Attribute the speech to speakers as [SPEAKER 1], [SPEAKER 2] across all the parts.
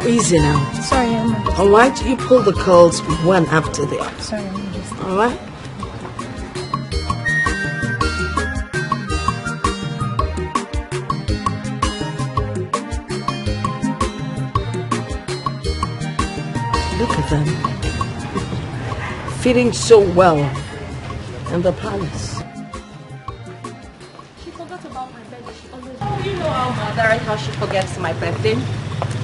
[SPEAKER 1] easy now.
[SPEAKER 2] Sorry, I'm
[SPEAKER 1] All right, you pull the curls one after the other.
[SPEAKER 2] sorry, I'm just...
[SPEAKER 1] All right. Look at them, fitting so well in the palace.
[SPEAKER 2] She forgot about my birthday. She always... Oh, you know how she forgets my birthday?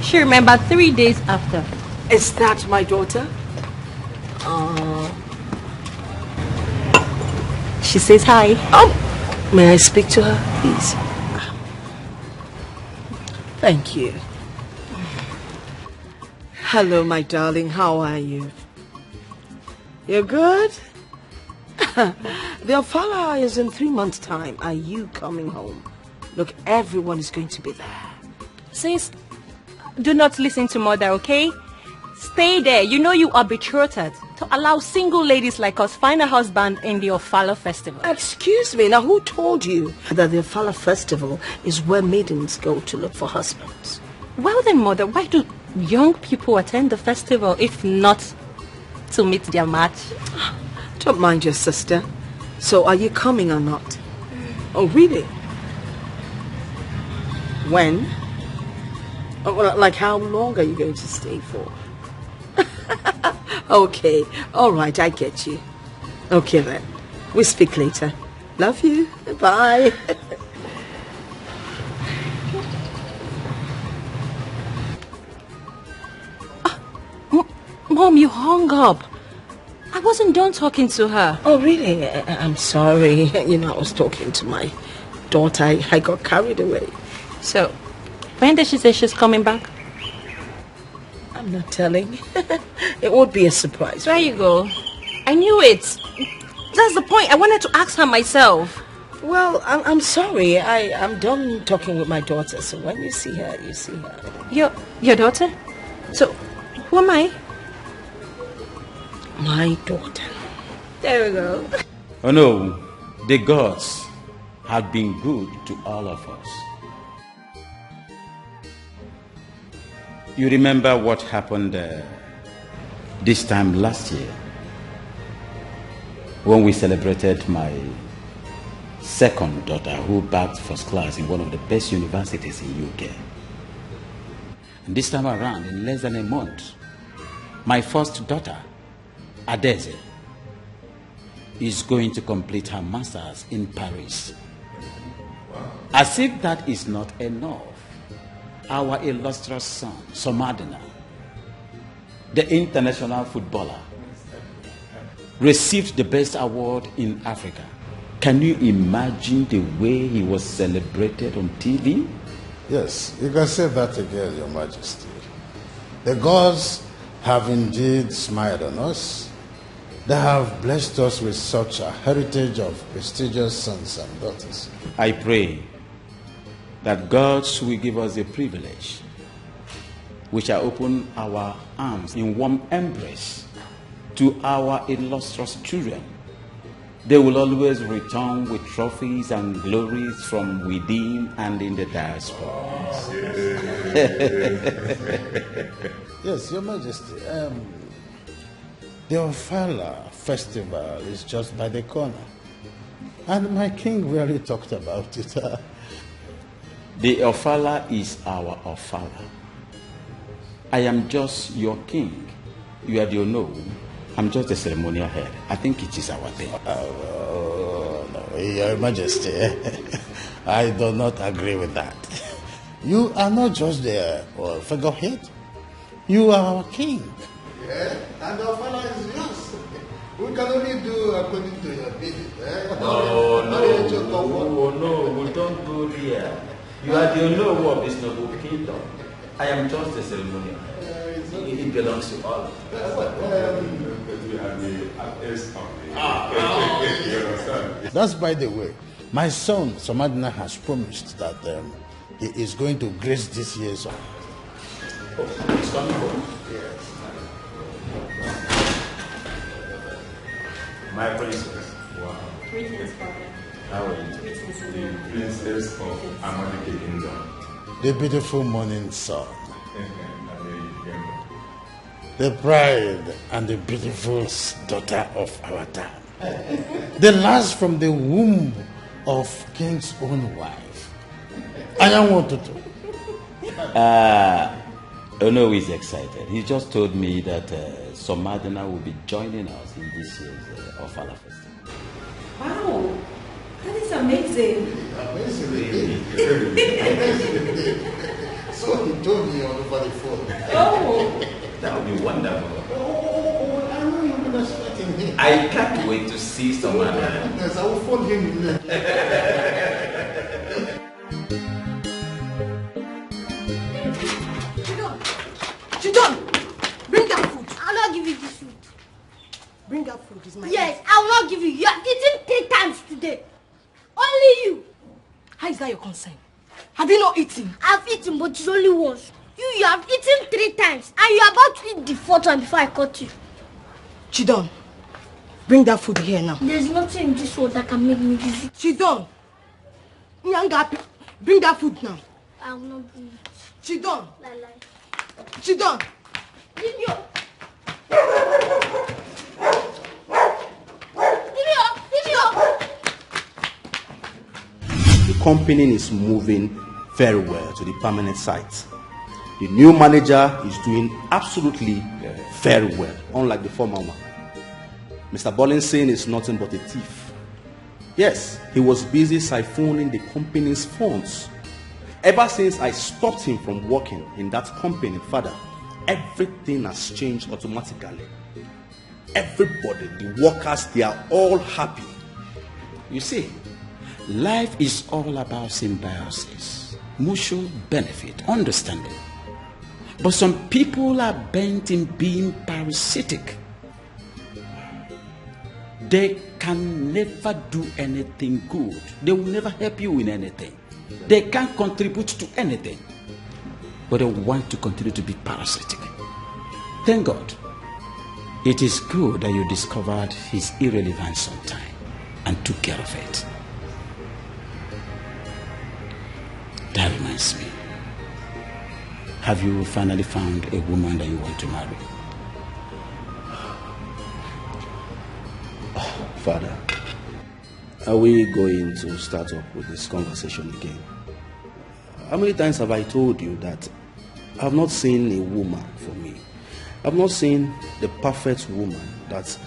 [SPEAKER 2] She remembered 3 days after.
[SPEAKER 1] Is that my daughter?
[SPEAKER 2] She says hi.
[SPEAKER 1] Oh, may I speak to her, please? Thank you. Hello, my darling. How are you? You're good? The Ofala is in 3 months' time. Are you coming home? Look, everyone is going to be there.
[SPEAKER 2] Sis, do not listen to mother, okay? Stay there. You know you are betrothed to allow single ladies like us find a husband in the Ofala festival.
[SPEAKER 1] Excuse me, now who told you that the Ofala festival is where maidens go to look for husbands?
[SPEAKER 2] Well then, mother, why do young people attend the festival if not to meet their match?
[SPEAKER 1] Don't mind your sister. So are you coming or not? Oh, really? When? Oh, well, like how long are you going to stay for? Okay, all right, I get you. Okay then, we'll speak later. Love you, bye.
[SPEAKER 2] Mom, you hung up. I wasn't done talking to her.
[SPEAKER 1] Oh, really? I'm sorry. You know, I was talking to my daughter. I got carried away.
[SPEAKER 2] So, when did she say she's coming back?
[SPEAKER 1] I'm not telling. It would be a surprise.
[SPEAKER 2] There you go. I knew it. That's the point. I wanted to ask her myself.
[SPEAKER 1] Well, I'm sorry. I'm done talking with my daughter. So when you see her, you see her.
[SPEAKER 2] Your daughter? So, who am I?
[SPEAKER 1] My daughter.
[SPEAKER 2] There we go.
[SPEAKER 3] Oh no, the gods have been good to all of us. You remember what happened this time last year when we celebrated my second daughter who bagged first class in one of the best universities in UK. And this time around, in less than a month, my first daughter, Adeze, is going to complete her master's in Paris. As if that is not enough, our illustrious son, Somadina, the international footballer, received the best award in Africa. Can you imagine the way he was celebrated on TV?
[SPEAKER 4] Yes, you can say that again, Your Majesty. The gods have indeed smiled on us. They have blessed us with such a heritage of prestigious sons and daughters.
[SPEAKER 3] I pray that God will give us the privilege. We shall open our arms in warm embrace to our illustrious children. They will always return with trophies and glories from within and in the diaspora.
[SPEAKER 4] Yes, Your Majesty. The Ofala festival is just by the corner. And my king really talked about it.
[SPEAKER 3] The Ofala is our Ofala. I am just your king. You are the Ono. I'm just the ceremonial head. I think it is our thing.
[SPEAKER 4] No, Your Majesty, I do not agree with that. You are not just the figurehead. You are our king.
[SPEAKER 5] Yeah, and the Ofala is yours. We can only do according to your bidding.
[SPEAKER 3] No, we don't go there. You are the Ono of this noble kingdom. I am just the ceremonial head. It belongs to all.
[SPEAKER 4] That's by the way. My son, Somadina, has promised that he is going to grace this year's song.
[SPEAKER 3] Oh, he's coming home?
[SPEAKER 4] Yes.
[SPEAKER 6] My princess.
[SPEAKER 3] Wow.
[SPEAKER 2] Greetings, Father.
[SPEAKER 3] How are you?
[SPEAKER 2] Greetings,
[SPEAKER 6] The princess of Amadike Kingdom.
[SPEAKER 4] The beautiful morning sun. the pride and the beautiful daughter of our time. The last from the womb of King's own wife. I am wanted to.
[SPEAKER 3] Ono is excited. He just told me that Somadina will be joining us in this year's Ofala Festival.
[SPEAKER 2] Wow, that is amazing.
[SPEAKER 5] Amazing. So he told me on the phone.
[SPEAKER 2] Oh,
[SPEAKER 3] That would be wonderful.
[SPEAKER 5] Oh, I know you're going to expect him.
[SPEAKER 3] I can't wait to see Somadina.
[SPEAKER 5] Yes, I will phone him.
[SPEAKER 1] Chidon, bring that food.
[SPEAKER 6] I'll not give you this food.
[SPEAKER 1] Bring that food, is my
[SPEAKER 6] Yes, I will not give you. You have eaten 3 times today. Only you.
[SPEAKER 1] How is that your concern? Have you not eaten?
[SPEAKER 6] I've eaten, but it's only once. You have eaten 3 times, and you are about to eat the 4th one before I caught you.
[SPEAKER 1] Chidon, bring that food here now.
[SPEAKER 6] There's nothing in this world that can make me give it.
[SPEAKER 1] Chidon, bring that food now.
[SPEAKER 6] I will not bring it.
[SPEAKER 1] Chidon,
[SPEAKER 6] Lie.
[SPEAKER 1] Chidon.
[SPEAKER 6] Give me up.
[SPEAKER 7] The company is moving very well to the permanent site. The new manager is doing absolutely very well, unlike the former one. Mr. Bollinson is nothing but a thief. Yes, he was busy siphoning the company's funds. Ever since I stopped him from working in that company, Father, everything has changed automatically. Everybody, the workers, they are all happy.
[SPEAKER 3] You see, life is all about symbiosis, mutual benefit, understanding. But some people are bent in being parasitic. They can never do anything good. They will never help you in anything. They can't contribute to anything. But they want to continue to be parasitic. Thank God. It is good that you discovered his irrelevance on time and took care of it. That reminds me. Have you finally found a woman that you want to marry?
[SPEAKER 7] Father, are we going to start up with this conversation again? How many times have I told you that I have not seen a woman for me? I have not seen the perfect woman that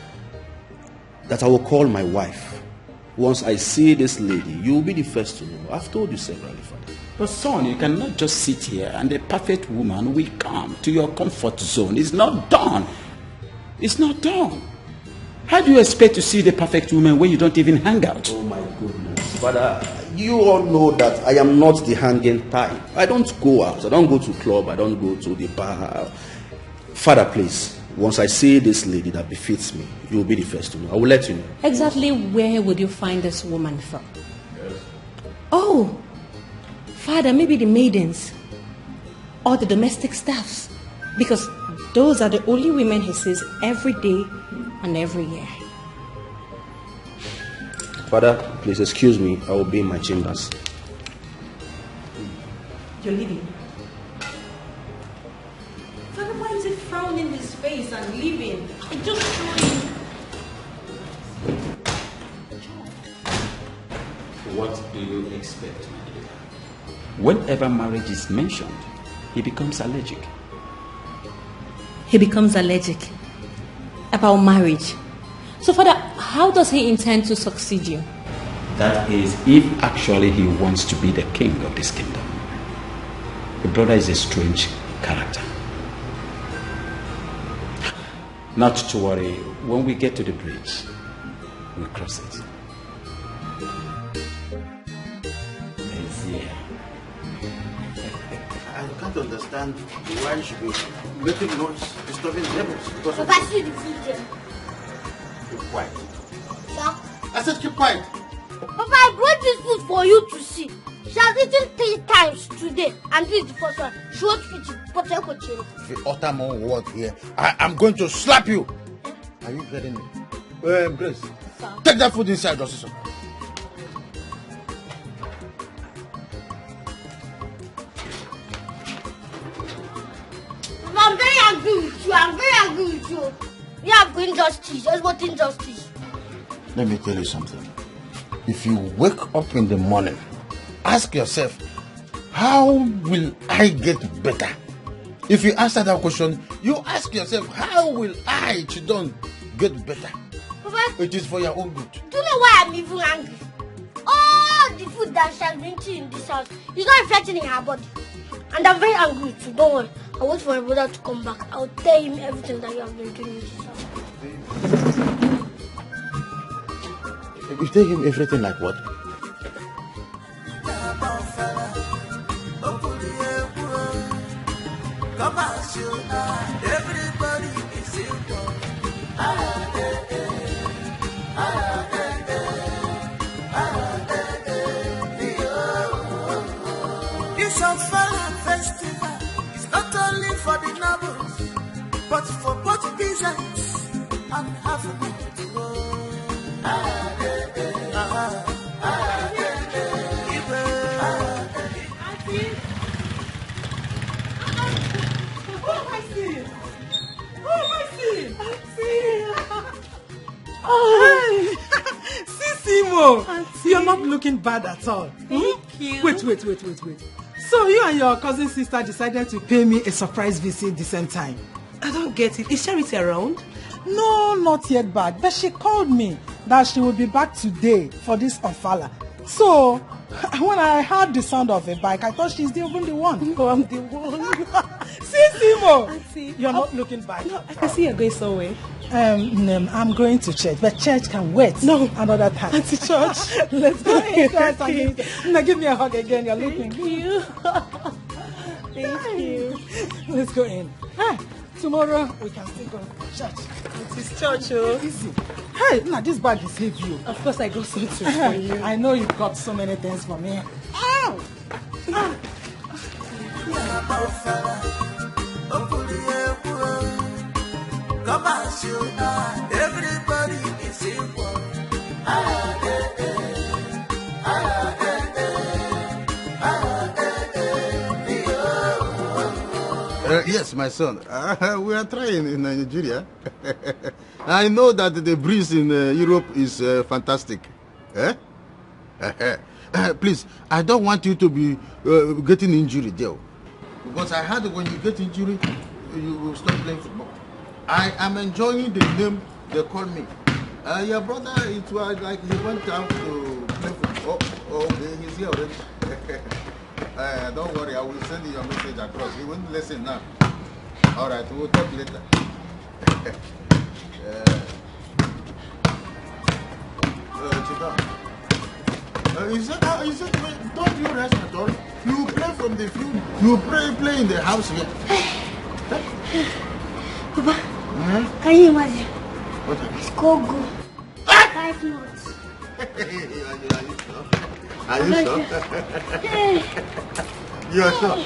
[SPEAKER 7] I will call my wife. Once I see this lady, you will be the first to know. I've told you severally, Father.
[SPEAKER 3] But son, you cannot just sit here and the perfect woman will come to your comfort zone. It's not done. It's not done. How do you expect to see the perfect woman when you don't even hang out?
[SPEAKER 7] Oh my goodness. Father, you all know that I am not the hanging type. I don't go out. I don't go to club. I don't go to the bar. Father, please, once I see this lady that befits me, you will be the first to know. I will let you know.
[SPEAKER 2] exactly where would you find this woman from? Yes. Oh, Father, maybe the maidens or the domestic staffs, because those are the only women he sees every day and every year.
[SPEAKER 7] Father, please excuse me. I will be in my chambers.
[SPEAKER 2] You're leaving. Father, why is he frowning his face and leaving? I just showed him.
[SPEAKER 3] What do you expect, my dear? Whenever marriage is mentioned, he becomes allergic.
[SPEAKER 2] He becomes allergic about marriage. So, Father, how does he intend to succeed you?
[SPEAKER 3] That is, if actually he wants to be the king of this kingdom. The brother is a strange character. Not to worry, when we get to the bridge, we'll cross it.
[SPEAKER 5] I can't understand why you should be making noise, disturbing neighbors. Because of
[SPEAKER 6] Papa, see the food there.
[SPEAKER 5] keep quiet.
[SPEAKER 6] Sir?
[SPEAKER 5] I said keep quiet.
[SPEAKER 6] Papa, I brought this food for you to see. She has eaten 3 times today, and this is the first one. She won't fit it, but I could chill.
[SPEAKER 5] If you utter more word here, I am going to slap you. Are you getting me? Grace, take that food inside, also.
[SPEAKER 6] I'm very angry with you. I'm very angry agree with you. We have injustice. There's what injustice.
[SPEAKER 5] Let me tell you something. If you wake up in the morning, ask yourself, how will I get better? If you answer that question, you ask yourself, how will I, Chidon, get better?
[SPEAKER 6] Papa,
[SPEAKER 5] it is for your own good.
[SPEAKER 6] Do you know why I'm even angry? All the food that she has been eating in this house is not reflecting in her body. And I'm very angry with you. Don't worry. I'll wait for my brother to come back. I'll tell him everything that you have been doing in this house.
[SPEAKER 5] You tell him everything like what?
[SPEAKER 8] Everybody is equal. This Ofala festival is not only for the nobles, but for both peasants and African.
[SPEAKER 9] Sisimo, you're not looking bad at all.
[SPEAKER 2] Thank you.
[SPEAKER 9] Wait. So you and your cousin sister decided to pay me a surprise visit at the same time.
[SPEAKER 2] I don't get it. Is Charity around?
[SPEAKER 9] No, not yet back. But she called me that she will be back today for this Ofala. So when I heard the sound of a bike, I thought she's the one.
[SPEAKER 2] No, I'm the one.
[SPEAKER 9] Sisimo,
[SPEAKER 2] Auntie,
[SPEAKER 9] you're not looking back.
[SPEAKER 2] No, I can see you're going somewhere.
[SPEAKER 9] I'm going to church, but church can wait.
[SPEAKER 2] No,
[SPEAKER 9] another time.
[SPEAKER 2] Auntie, church.
[SPEAKER 9] Let's go. Now give me a hug again. You're looking.
[SPEAKER 2] Thank you.
[SPEAKER 9] Let's go in. Tomorrow we can still go to church.
[SPEAKER 2] It's church, oh.
[SPEAKER 9] Easy. Hey, now this bag is heavy.
[SPEAKER 2] Of course, I got something for you.
[SPEAKER 9] I know you've got so many things for me. Ow!
[SPEAKER 8] Everybody is equal.
[SPEAKER 5] Yes, my son. We are trying in Nigeria. I know that the breeze in Europe is fantastic. Eh? Please, I don't want you to be getting injured there. Because I heard when you get injured, you will stop playing football. I am enjoying the name they call me. Your brother, it was like he went out to play football. Oh, okay, he's here already. Don't worry, I will send you your message across. He won't listen now. All right, we'll talk later. Don't you rest at all? You play from the field. You play in the house here.
[SPEAKER 6] Papa, can you imagine?
[SPEAKER 5] What?
[SPEAKER 6] Score goal. 5 notes.
[SPEAKER 5] Are you sure? You are sure?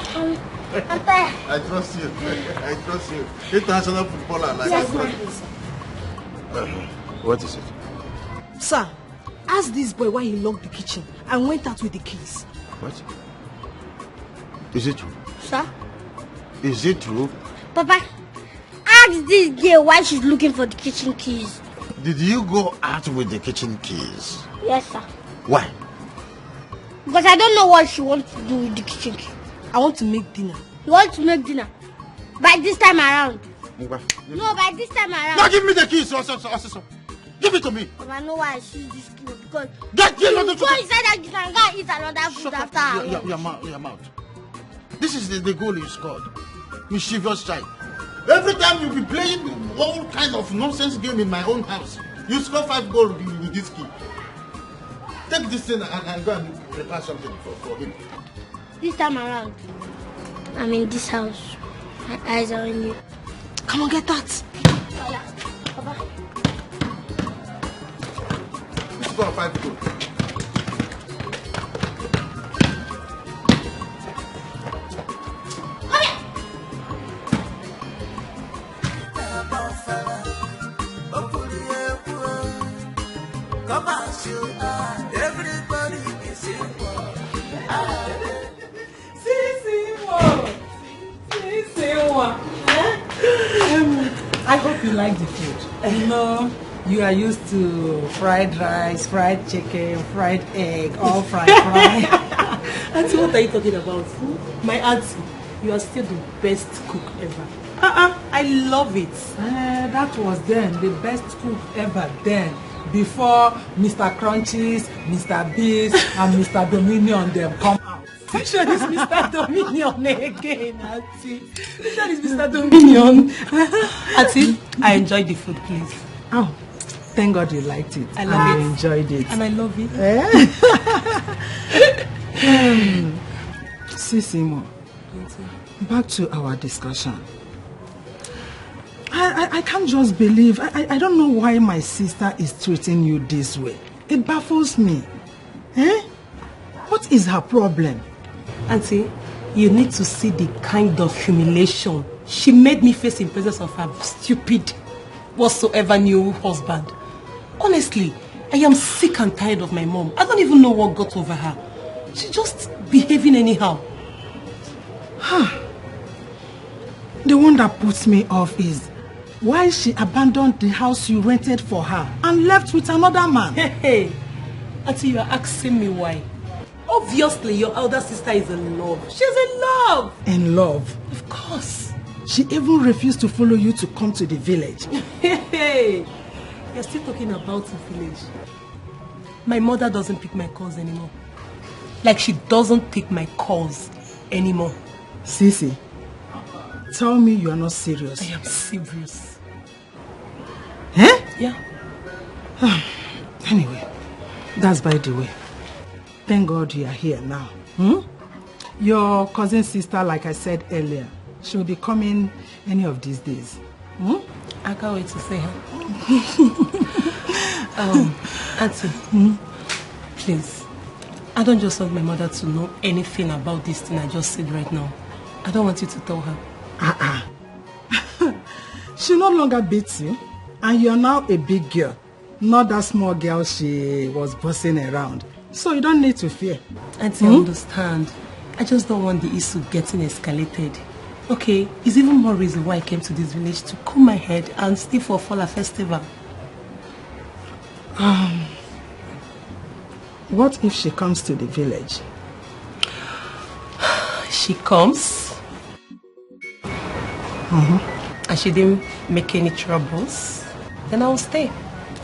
[SPEAKER 6] I'm tired.
[SPEAKER 5] I trust you. I trust you. International footballer like
[SPEAKER 6] Yes,
[SPEAKER 5] what is it?
[SPEAKER 2] Sir, ask this boy why he locked the kitchen and went out with the keys.
[SPEAKER 5] What? Is it true?
[SPEAKER 6] Sir?
[SPEAKER 5] Is it true?
[SPEAKER 6] Papa, ask this girl why she's looking for the kitchen keys.
[SPEAKER 5] Did you go out with the kitchen keys?
[SPEAKER 6] Yes, sir.
[SPEAKER 5] Why?
[SPEAKER 6] Because I don't know what she wants to do with the kitchen key.
[SPEAKER 2] I want to make dinner.
[SPEAKER 6] You want to make dinner? By this time around.
[SPEAKER 5] No,
[SPEAKER 6] by this time around.
[SPEAKER 5] Now give me the keys. Give it to me.
[SPEAKER 6] But I know why I see this key because
[SPEAKER 5] That key,
[SPEAKER 6] you go inside that you can go and eat another food after.
[SPEAKER 5] Your mouth. This is the goal you scored. Mischievous child. Every time you be playing all kind of nonsense game in my own house, you score 5 goals with this key. Take this thing and go and prepare something for him.
[SPEAKER 6] This time around, I'm in this house. My eyes are on you.
[SPEAKER 2] Come on, get that.
[SPEAKER 6] Papa.
[SPEAKER 5] You score 5 goals.
[SPEAKER 8] Come as you are, everybody is equal.
[SPEAKER 9] I hope you like the food. You know, you are used to fried rice, fried chicken, fried egg, all fried.
[SPEAKER 2] Auntie, what are you talking about? My auntie, you are still the best cook ever. I love it.
[SPEAKER 9] That was then the best cook ever then. Before Mr. Crunchies, Mr. Beast, and Mr. Dominion them come out.
[SPEAKER 2] Which one is Mr. Dominion again, Auntie? Which one is Mr. Dominion? Auntie, I enjoyed the food, please.
[SPEAKER 9] Oh, thank God you liked it.
[SPEAKER 2] I love it.
[SPEAKER 9] Enjoyed it.
[SPEAKER 2] And I love it.
[SPEAKER 9] Sisimo, back to our discussion. I can't just believe, I don't know why my sister is treating you this way. It baffles me. What is her problem?
[SPEAKER 2] Auntie, you need to see the kind of humiliation she made me face in presence of her stupid, whatsoever new husband. Honestly, I am sick and tired of my mom. I don't even know what got over her. She's just behaving anyhow.
[SPEAKER 9] The one that puts me off is why she abandoned the house you rented for her and left with another man.
[SPEAKER 2] Hey, Auntie, you are asking me why. Obviously, your elder sister is in love. She's in love.
[SPEAKER 9] In love?
[SPEAKER 2] Of course.
[SPEAKER 9] She even refused to follow you to come to the village.
[SPEAKER 2] Hey, you're still talking about the village. My mother doesn't pick my calls anymore. Like she doesn't pick my calls anymore.
[SPEAKER 9] Sisi, tell me you are not serious.
[SPEAKER 2] I am serious.
[SPEAKER 9] Yeah. Anyway, that's by the way. Thank God you are here now. Your cousin sister, like I said earlier, she will be coming any of these days.
[SPEAKER 2] I can't wait to see her. Auntie, please, I don't just want my mother to know anything about this thing I just said right now. I don't want you to tell her.
[SPEAKER 9] She no longer beats you, and you are now a big girl, not that small girl she was bossing around. So you don't need to fear.
[SPEAKER 2] Auntie, I understand. I just don't want the issue getting escalated. Okay, it's even more reason why I came to this village to comb my head and stay for Fala festival.
[SPEAKER 9] What if she comes to the village?
[SPEAKER 2] She comes? And she didn't make any troubles? Then I will stay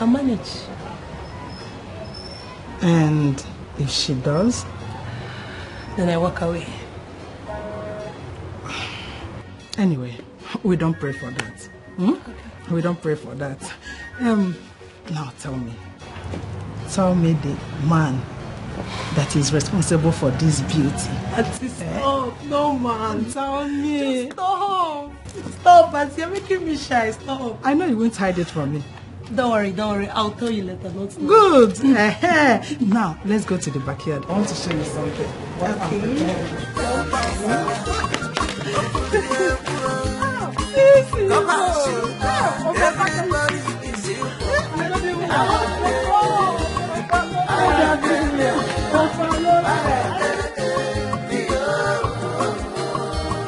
[SPEAKER 2] and manage.
[SPEAKER 9] And if she does?
[SPEAKER 2] Then I walk away.
[SPEAKER 9] Anyway, we don't pray for that. We don't pray for that. Now tell me the man that is responsible for this beauty.
[SPEAKER 2] Stop, no man.
[SPEAKER 9] Tell me.
[SPEAKER 2] Stop. Stop, Auntie, you're making me shy. Stop.
[SPEAKER 9] I know you won't hide it from me.
[SPEAKER 2] Don't worry. I'll tell you later. Not now.
[SPEAKER 9] Good. Now, let's go to the backyard. I want to show you something.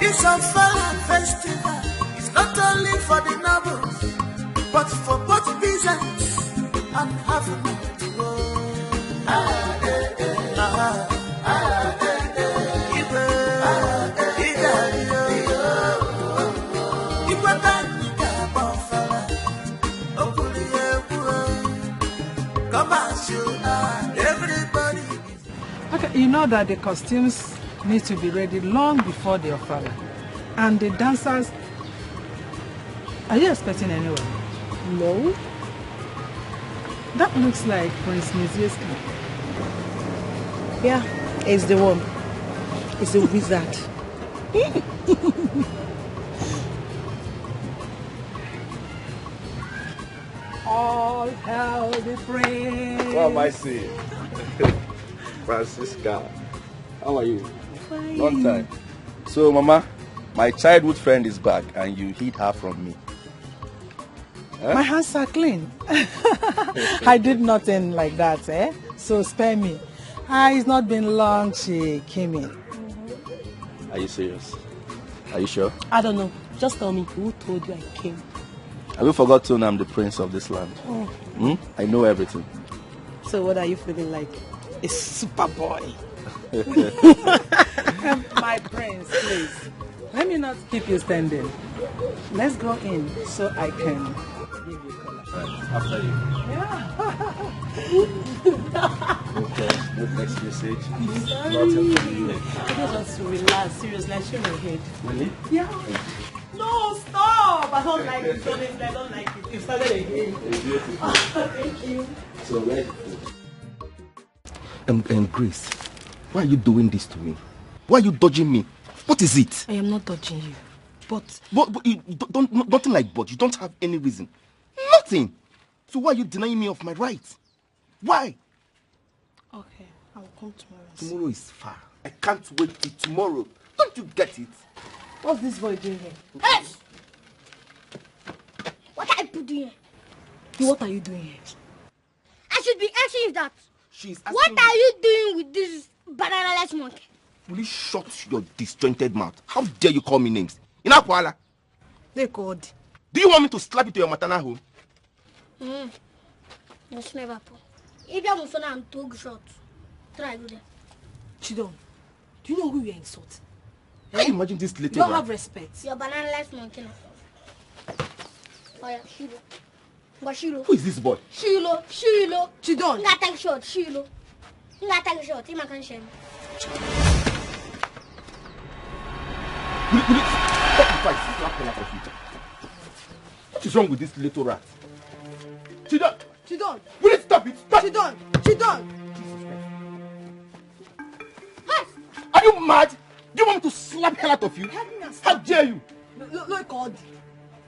[SPEAKER 8] It's a Fala festival. It's not only for the nobles, but for both peasants and having to go.
[SPEAKER 9] Okay, you know that the costumes need to be ready long before the Ofala. And the dancers, are you expecting anyone?
[SPEAKER 2] No.
[SPEAKER 9] That looks like Prince Nizieska.
[SPEAKER 2] Yeah, it's the one. It's a wizard.
[SPEAKER 9] All hell the praise.
[SPEAKER 10] What am I saying? Francisca, how are you?
[SPEAKER 2] Fine.
[SPEAKER 10] Long time. So, Mama, my childhood friend is back and you hid her from me. Huh?
[SPEAKER 9] My hands are clean. I did nothing like that, so spare me. It's not been long she came in.
[SPEAKER 10] Are you serious? Are you sure?
[SPEAKER 2] I don't know. Just tell me who told you I came.
[SPEAKER 10] Have you forgotten I'm the prince of this land?
[SPEAKER 2] Oh.
[SPEAKER 10] I know everything.
[SPEAKER 2] So what are you feeling like? A super boy.
[SPEAKER 9] My prince, please. Let me not keep you standing. Let's go in so I can give you color.
[SPEAKER 10] Right, after you. Okay, the next message. Nothing from you.
[SPEAKER 2] I just want to relax. Seriously, I should my head.
[SPEAKER 10] Really?
[SPEAKER 2] Yeah. No, stop! I don't like it. Honestly, I don't like it. You started again. Thank you.
[SPEAKER 10] So where?
[SPEAKER 7] Grace, why are you doing this to me? Why are you dodging me? What is it?
[SPEAKER 2] I am not dodging you. But
[SPEAKER 7] you don't, nothing like but. You don't have any reason. Nothing. So why are you denying me of my rights? Why?
[SPEAKER 2] okay, I will come tomorrow.
[SPEAKER 7] Tomorrow is far. I can't wait till tomorrow. Don't you get it?
[SPEAKER 2] What's this boy doing here?
[SPEAKER 6] Hey! What are you doing here?
[SPEAKER 2] What are you doing here?
[SPEAKER 6] I should be asking you that.
[SPEAKER 7] She's asking
[SPEAKER 6] What are you doing with this banana-less monkey?
[SPEAKER 7] Will you shut your disjointed mouth? How dare you call me names? Inakwala.
[SPEAKER 2] They called.
[SPEAKER 7] Do you want me to slap you to your maternal home?
[SPEAKER 6] That's never happen. If you have I'm too short. Try go there.
[SPEAKER 2] Chidon, do you know who you are insulting?
[SPEAKER 7] Can you imagine this little
[SPEAKER 2] You don't
[SPEAKER 7] rat?
[SPEAKER 2] have respect.
[SPEAKER 6] Your banana-less monkey now. Oh yeah, Shilo. But Shilo.
[SPEAKER 7] Who is this boy?
[SPEAKER 6] Shilo.
[SPEAKER 2] Chidon.
[SPEAKER 6] Nga take shot, Shilo. Nga take shot. Him can share.
[SPEAKER 7] Will you stop the fight? Slap her out of you. What is wrong with this little rat? Chidon! Will you stop it? Stop!
[SPEAKER 2] Chidon!
[SPEAKER 7] Are you mad? Do you want me to slap hell out of you?
[SPEAKER 2] Help me and
[SPEAKER 7] How
[SPEAKER 2] stop.
[SPEAKER 7] dare you?
[SPEAKER 2] No, called.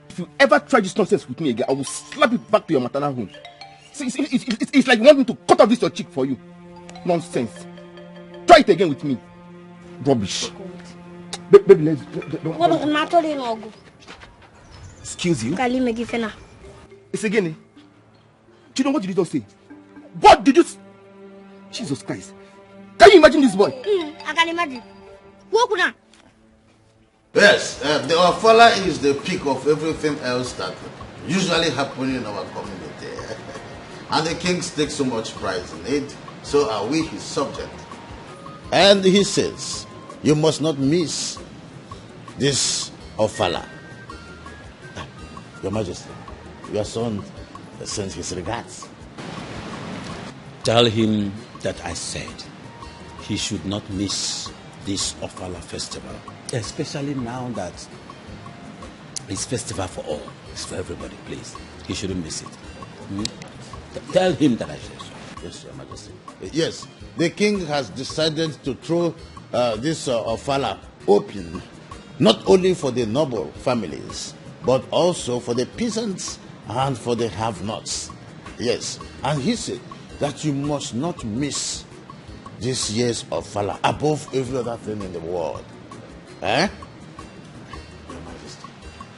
[SPEAKER 7] If you ever try this nonsense with me again, I will slap it back to your maternal home. See, it's like you want me to cut off this your cheek for you. Nonsense. Try it again with me. Rubbish. Baby, let's...
[SPEAKER 6] What matter in Ogu?
[SPEAKER 7] Excuse you?
[SPEAKER 6] Kali me give na.
[SPEAKER 7] It's again, eh? Do you know what did you just say? What did you... Jesus Christ. Can you imagine this boy?
[SPEAKER 6] I can imagine. Walk now.
[SPEAKER 4] Yes, the Ofala is the peak of everything else that usually happens in our community. And the kings take so much pride in it, so are we his subject. And he says, you must not miss this Ofala. Your Majesty, your son sends his regards.
[SPEAKER 3] Tell him that I said he should not miss this Ofala festival, especially now that it's festival for all. It's for everybody, please. He shouldn't miss it. Tell him that I said so.
[SPEAKER 4] Yes, Your Majesty. Yes, the king has decided to throw this Ofala open, not only for the noble families, but also for the peasants and for the have-nots. Yes, and he said that you must not miss this year's Ofala above every other thing in the world. Eh? Your Majesty,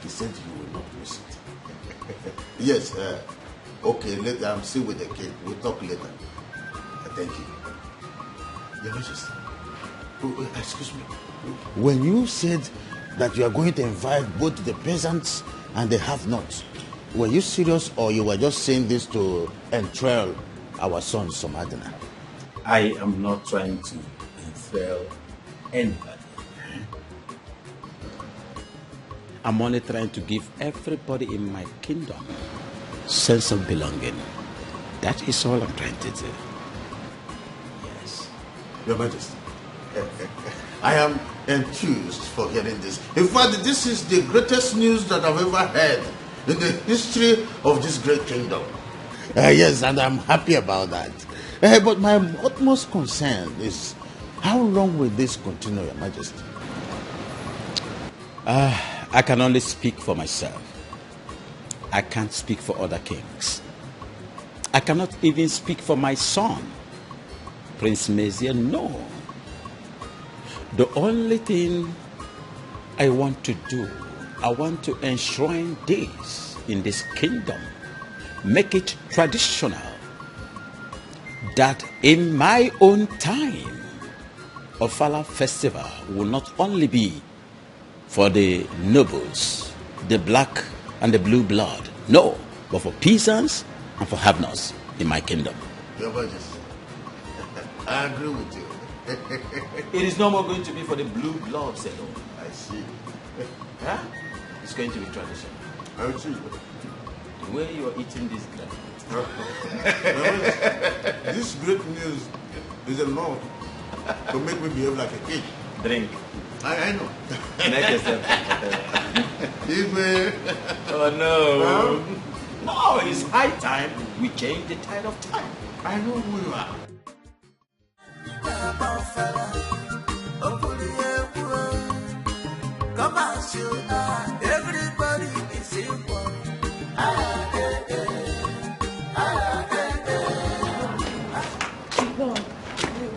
[SPEAKER 4] he said you will not miss it. Yes, okay, later I'm still with the king. We'll talk later. Thank you. Your Majesty, excuse me. When you said that you are going to invite both the peasants and the have-nots, were you serious or you were just saying this to enthrall our son Somadina?
[SPEAKER 3] I am not trying to enthrall anybody. I'm only trying to give everybody in my kingdom sense of belonging. That is all I'm trying to do. Yes.
[SPEAKER 4] Your Majesty, I am enthused for hearing this. In fact, this is the greatest news that I've ever heard in the history of this great kingdom. Yes, and I'm happy about that. But my utmost concern is, how long will this continue, Your Majesty?
[SPEAKER 3] I can only speak for myself. I can't speak for other kings. I cannot even speak for my son, Prince Mezia, no. The only thing I want to do, I want to enshrine this in this kingdom, make it traditional, that in my own time, Ofala festival will not only be for the nobles, the black and the blue blood, No, but for peasants and for have-nots in my kingdom.
[SPEAKER 5] Your Majesty, I agree with you.
[SPEAKER 3] It is no more going to be for the blue gloves alone.
[SPEAKER 5] I see.
[SPEAKER 3] Huh? It's going to be tradition.
[SPEAKER 5] I see.
[SPEAKER 3] The way you are eating this grape.
[SPEAKER 5] This great news is enough to make me behave like a kid.
[SPEAKER 3] Drink.
[SPEAKER 5] I know.
[SPEAKER 3] Make yourself. Oh no. No, it's high time we change the tide of time.
[SPEAKER 5] I know who you are.
[SPEAKER 8] Come as you are, everybody is equal.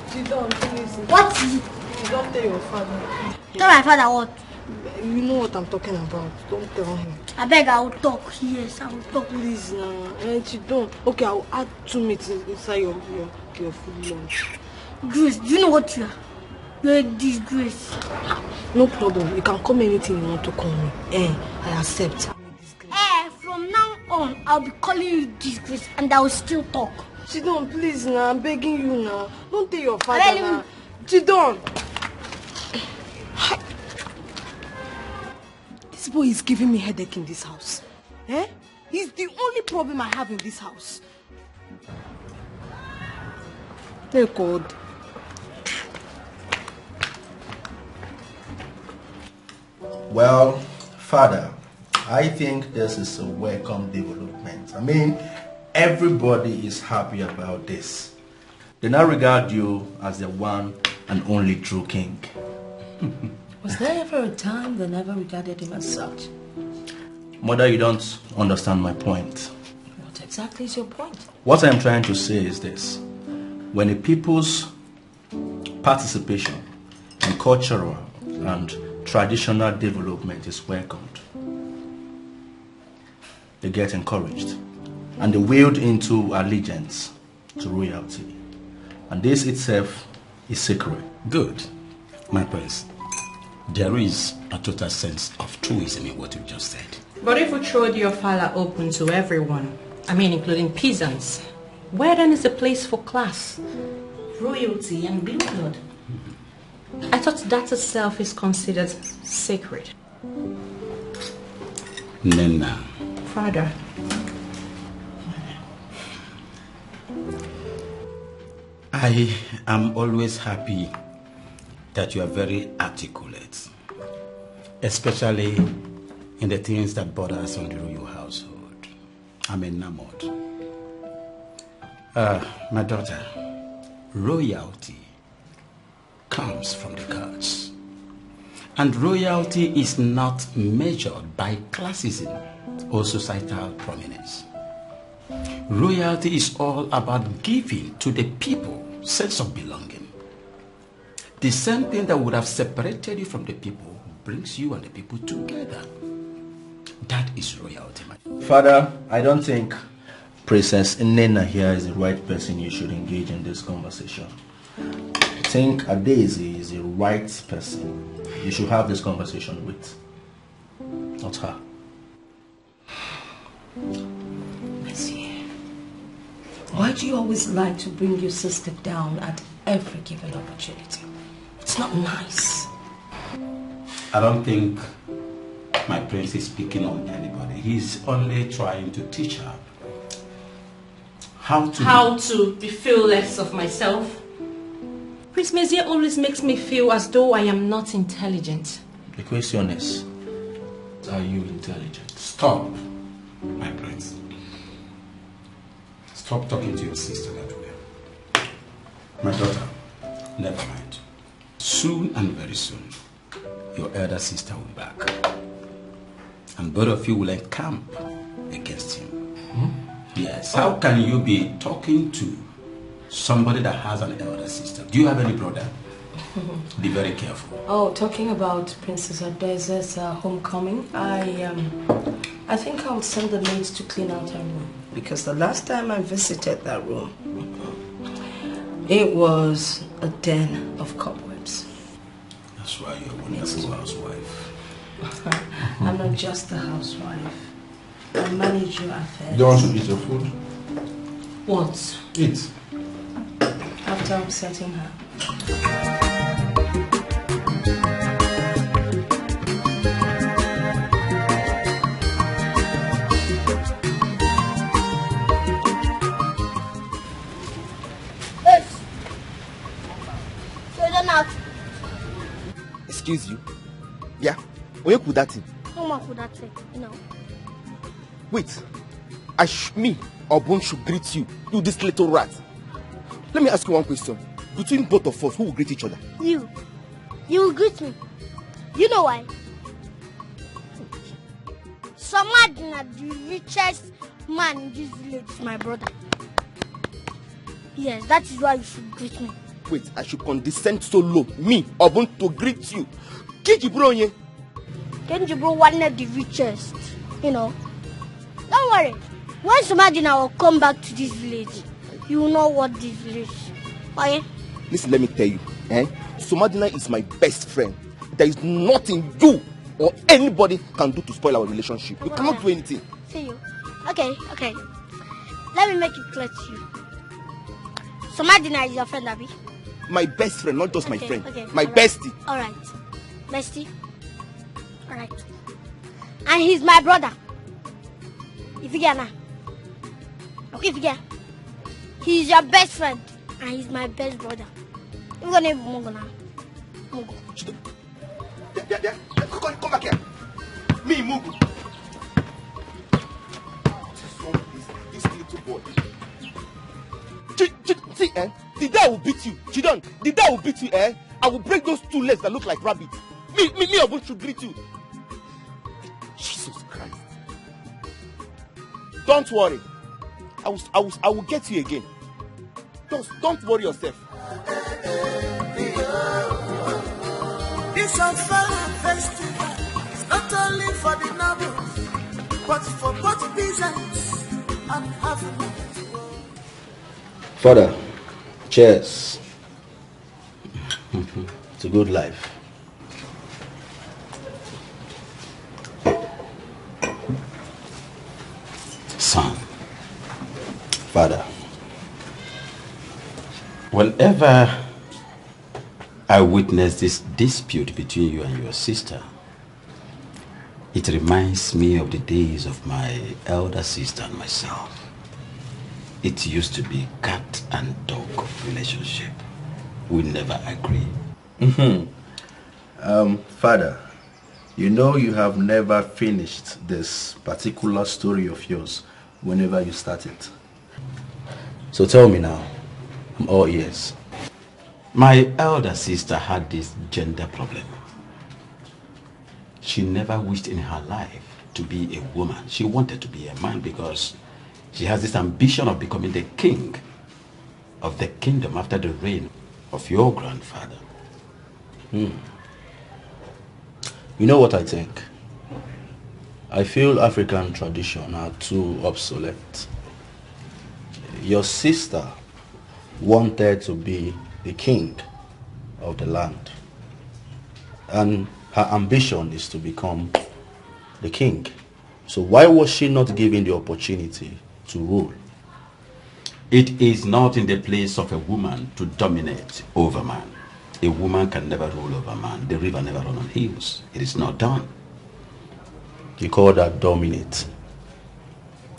[SPEAKER 1] Chidon, please.
[SPEAKER 6] What is it?
[SPEAKER 1] Don't tell your father.
[SPEAKER 6] Tell my father what?
[SPEAKER 1] You know what I'm talking about. Don't tell him.
[SPEAKER 6] I beg, I will talk. Yes, I will talk.
[SPEAKER 1] Please now. Chidon. Okay, I will add 2 meats inside your food lunch.
[SPEAKER 6] Grace, do you know what you are? You're a disgrace.
[SPEAKER 1] No problem. You can call me anything you want to call me. I accept.
[SPEAKER 6] From now on, I'll be calling you disgrace and I will still talk.
[SPEAKER 1] Chidon, please now. I'm begging you now. Don't tell your father now. Chidon. This boy is giving me headache in this house. He's the only problem I have in this house. Thank God.
[SPEAKER 7] Well, Father, I think this is a welcome development. I mean, everybody is happy about this. They now regard you as the one and only true king.
[SPEAKER 2] Was there ever a time they never regarded him as such?
[SPEAKER 7] Mother, you don't understand my point.
[SPEAKER 2] What exactly is your point?
[SPEAKER 7] What I am trying to say is this. When a people's participation in cultural and traditional development is welcomed, they get encouraged and they wield into allegiance to royalty. And this itself is sacred.
[SPEAKER 3] Good. My prince, there is a total sense of truism in what you just said.
[SPEAKER 2] But if we throwed your father open to everyone, I mean including peasants, where then is the place for class, royalty and blue blood? I thought that itself is considered sacred.
[SPEAKER 3] Nena.
[SPEAKER 2] Father.
[SPEAKER 3] I am always happy that you are very articulate, especially in the things that bother us on the royal household. I'm enamored. My daughter, royalty comes from the gods. And royalty is not measured by classism or societal prominence. Royalty is all about giving to the people sense of belonging. The same thing that would have separated you from the people brings you and the people together. That is royalty, my
[SPEAKER 7] Father, I don't think Princess Nena here is the right person you should engage in this conversation. I think Adaeze is the right person you should have this conversation with, not her.
[SPEAKER 2] Why do you always like to bring your sister down at every given opportunity? It's not nice.
[SPEAKER 3] I don't think my prince is speaking on anybody. He's only trying to teach her how to
[SPEAKER 2] be fearless of myself. Prince Messiah always makes me feel as though I am not intelligent.
[SPEAKER 7] The question is, are you intelligent?
[SPEAKER 3] Stop, my prince. Stop talking to your sister that way. My daughter, never mind. Soon and very soon, your elder sister will be back. And both of you will encamp against him. Yes. How can you be talking to somebody that has an elder sister? Do you have any brother? Be very careful.
[SPEAKER 2] Oh, talking about Princess Adaeze's homecoming, I think I would send the maids to clean out her room. Because the last time I visited that room, it was a den of cobwebs.
[SPEAKER 3] That's why you're a wonderful housewife.
[SPEAKER 2] I'm not just a housewife. I'll manage your affairs.
[SPEAKER 7] You don't want to eat your food?
[SPEAKER 2] What?
[SPEAKER 7] Eat.
[SPEAKER 2] After upsetting her.
[SPEAKER 10] Excuse you. Yeah? Where could that thing?
[SPEAKER 6] Who could that thing? No.
[SPEAKER 10] Wait. Me, Obun should greet you. You this little rat. Let me ask you one question. Between both of us, who will greet each other?
[SPEAKER 6] You. You will greet me. You know why? Somadina, the richest man in this village, is my brother. Yes, that is why you should greet me.
[SPEAKER 10] Wait, I should condescend so low. Me, Obun, to greet you. Kenjibro,
[SPEAKER 6] Kenjibro one of the richest. You know. Don't worry. When Somadina will come back to this village, you will know what this village is. Okay?
[SPEAKER 10] Listen, let me tell you. Somadina is my best friend. There is nothing you or anybody can do to spoil our relationship. You cannot do anything.
[SPEAKER 6] See you. Okay. Let me make it clear to you. Somadina is your friend, Abby?
[SPEAKER 10] My best friend, not just my friend.
[SPEAKER 6] Okay,
[SPEAKER 10] my bestie.
[SPEAKER 6] Alright. Bestie? Alright. And he's my brother. If you get now. Okay, if you get. He's your best friend. And he's my best brother. You're gonna have Mungo now. Mungo.
[SPEAKER 10] Come back here. Me, Mungo. This little boy. See, the dad will beat you. Chidon, the dad will beat you, I will break those two legs that look like rabbits. Me, Obun should greet you. Jesus Christ. Don't worry. I will get you again. Don't worry yourself.
[SPEAKER 8] This Afala festival is not only for the nobles, but for both peasants and Africans.
[SPEAKER 7] Father, cheers. It's a good life.
[SPEAKER 3] Son.
[SPEAKER 7] Father.
[SPEAKER 3] Whenever I witness this dispute between you and your sister, it reminds me of the days of my elder sister and myself. It used to be cat and dog relationship. We never agree.
[SPEAKER 7] Father, you know you have never finished this particular story of yours whenever you start it. So tell me now, I'm all ears.
[SPEAKER 3] My elder sister had this gender problem. She never wished in her life to be a woman. She wanted to be a man because she has this ambition of becoming the king of the kingdom after the reign of your grandfather.
[SPEAKER 7] You know what I think? I feel African tradition are too obsolete. Your sister wanted to be the king of the land, and her ambition is to become the king. So why was she not given the opportunity to rule?
[SPEAKER 3] It is not in the place of a woman to dominate over man. A woman can never rule over man. The river never runs on hills. It is not done.
[SPEAKER 7] You call that dominate?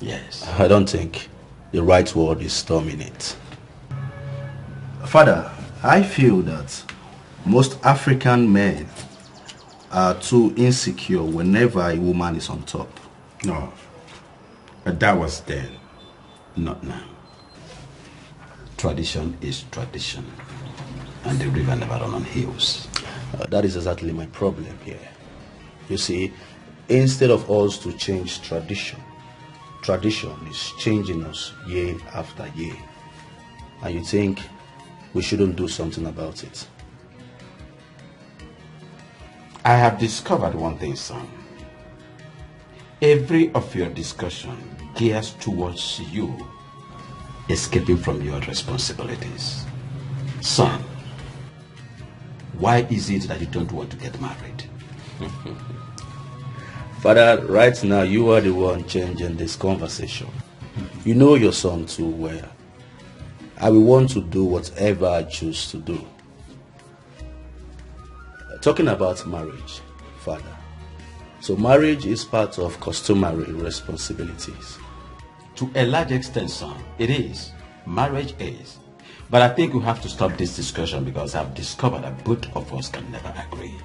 [SPEAKER 3] Yes.
[SPEAKER 7] I don't think the right word is dominate. Father, I feel that most African men are too insecure whenever a woman is on top.
[SPEAKER 3] No. But that was then, not now. Tradition is tradition. And the river never runs on hills.
[SPEAKER 7] That is exactly my problem here. You see, instead of us to change tradition, tradition is changing us year after year. And you think we shouldn't do something about it?
[SPEAKER 3] I have discovered one thing, son. Every of your discussion gears towards you escaping from your responsibilities. Son, why is it that you don't want to get married? Father, right now you are the one changing this conversation. You know your son too well. I will want to do whatever I choose to do. Talking about marriage, Father. So marriage is part of customary responsibilities.
[SPEAKER 11] To a large extent, son, it is. Marriage is. But I think we have to stop this discussion because I've discovered that both of us can never agree.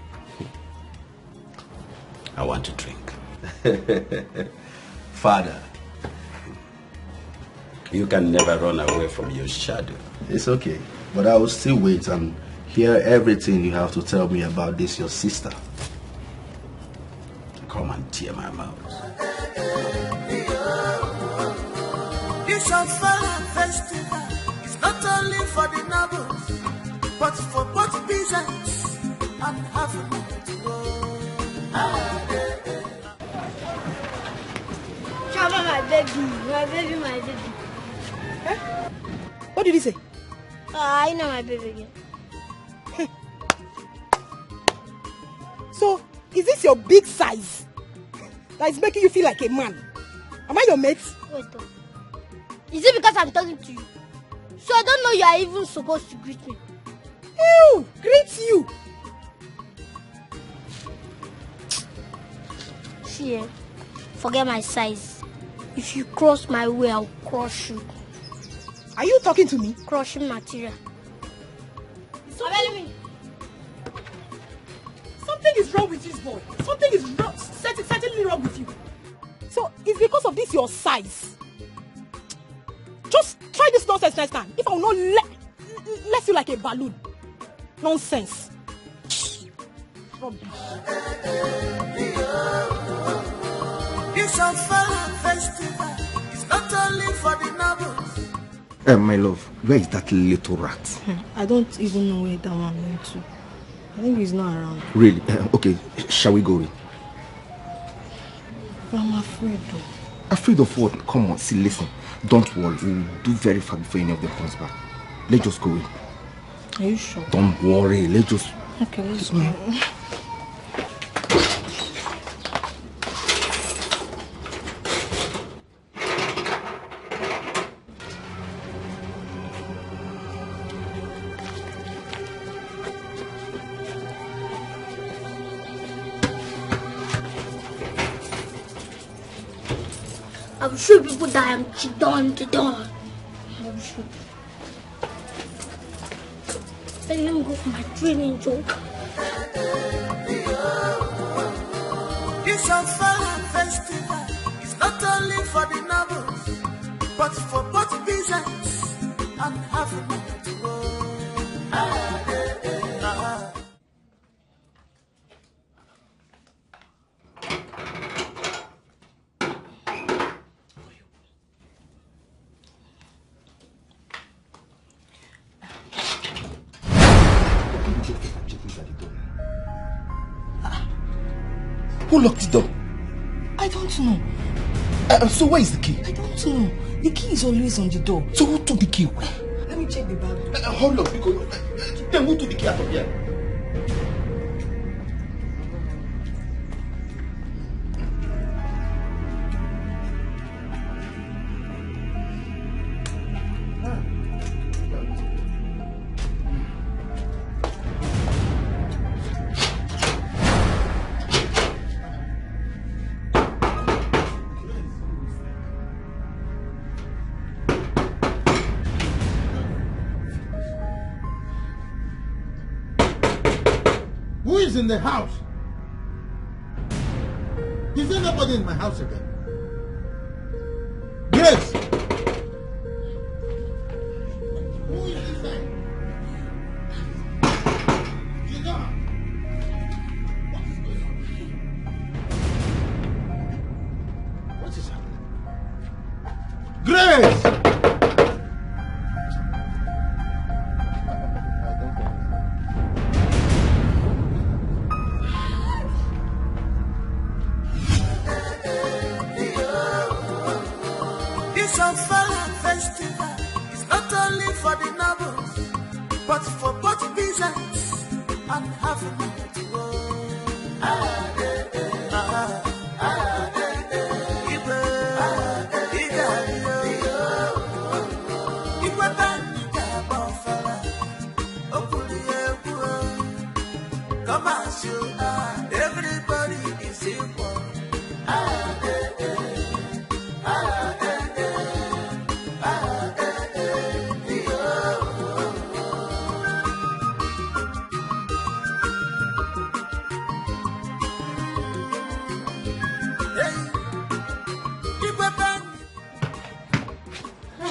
[SPEAKER 11] I want to drink.
[SPEAKER 3] Father, you can never run away from your shadow.
[SPEAKER 7] It's okay, but I will still wait and hear everything you have to tell me about this, your sister.
[SPEAKER 3] Come and tear my mouth.
[SPEAKER 8] This Afala festival is not only for the nobles, but for both peasants and African.
[SPEAKER 6] Chama, my baby, my baby.
[SPEAKER 2] Huh? What did he say?
[SPEAKER 6] I know my baby again.
[SPEAKER 2] So, is this your big size that is making you feel like a man? Am I your mate?
[SPEAKER 6] Wait, is it because I'm talking to you? So I don't know you are even supposed to greet me.
[SPEAKER 2] Ew, greet you.
[SPEAKER 6] See, forget my size. If you cross my way, I'll crush you.
[SPEAKER 2] Are you talking to me?
[SPEAKER 6] Crushing material.
[SPEAKER 2] Something is wrong with this boy. Something is wrong, certainly wrong with you. So it's because of this your size. Just try this nonsense next time. If I will not let you like a balloon. Nonsense. Rubbish.
[SPEAKER 8] This Afala festival is not only for the nobles.
[SPEAKER 10] My love, where is that little rat?
[SPEAKER 2] I don't even know where that one went to. I think he's not around.
[SPEAKER 10] Really? Okay, shall we go in?
[SPEAKER 2] I'm afraid though.
[SPEAKER 10] Afraid of what? Come on, see, listen. Don't worry, we'll do very fast before any of them comes back. Let's just go in.
[SPEAKER 2] Are you sure?
[SPEAKER 10] Don't worry, let's just...
[SPEAKER 2] Okay, let's go.
[SPEAKER 6] I will show people that I am Chidon. I will show. Let me go for my training job.
[SPEAKER 8] This Afala festival is not only for the nobles, but for both peasants and African.
[SPEAKER 10] Who locked the door?
[SPEAKER 2] I don't know.
[SPEAKER 10] So where is the key?
[SPEAKER 2] I don't know. The key is always on the door.
[SPEAKER 10] So who took the key?
[SPEAKER 2] Let me check the bag.
[SPEAKER 10] Hold on, because then who took the key out of here?
[SPEAKER 5] Who is in the house? Is there nobody in my house again? Grace! Who is inside? Gina! What is going on? What is happening? Grace!
[SPEAKER 8] This Afala festival is not only for the nobles, but for both peasants and African.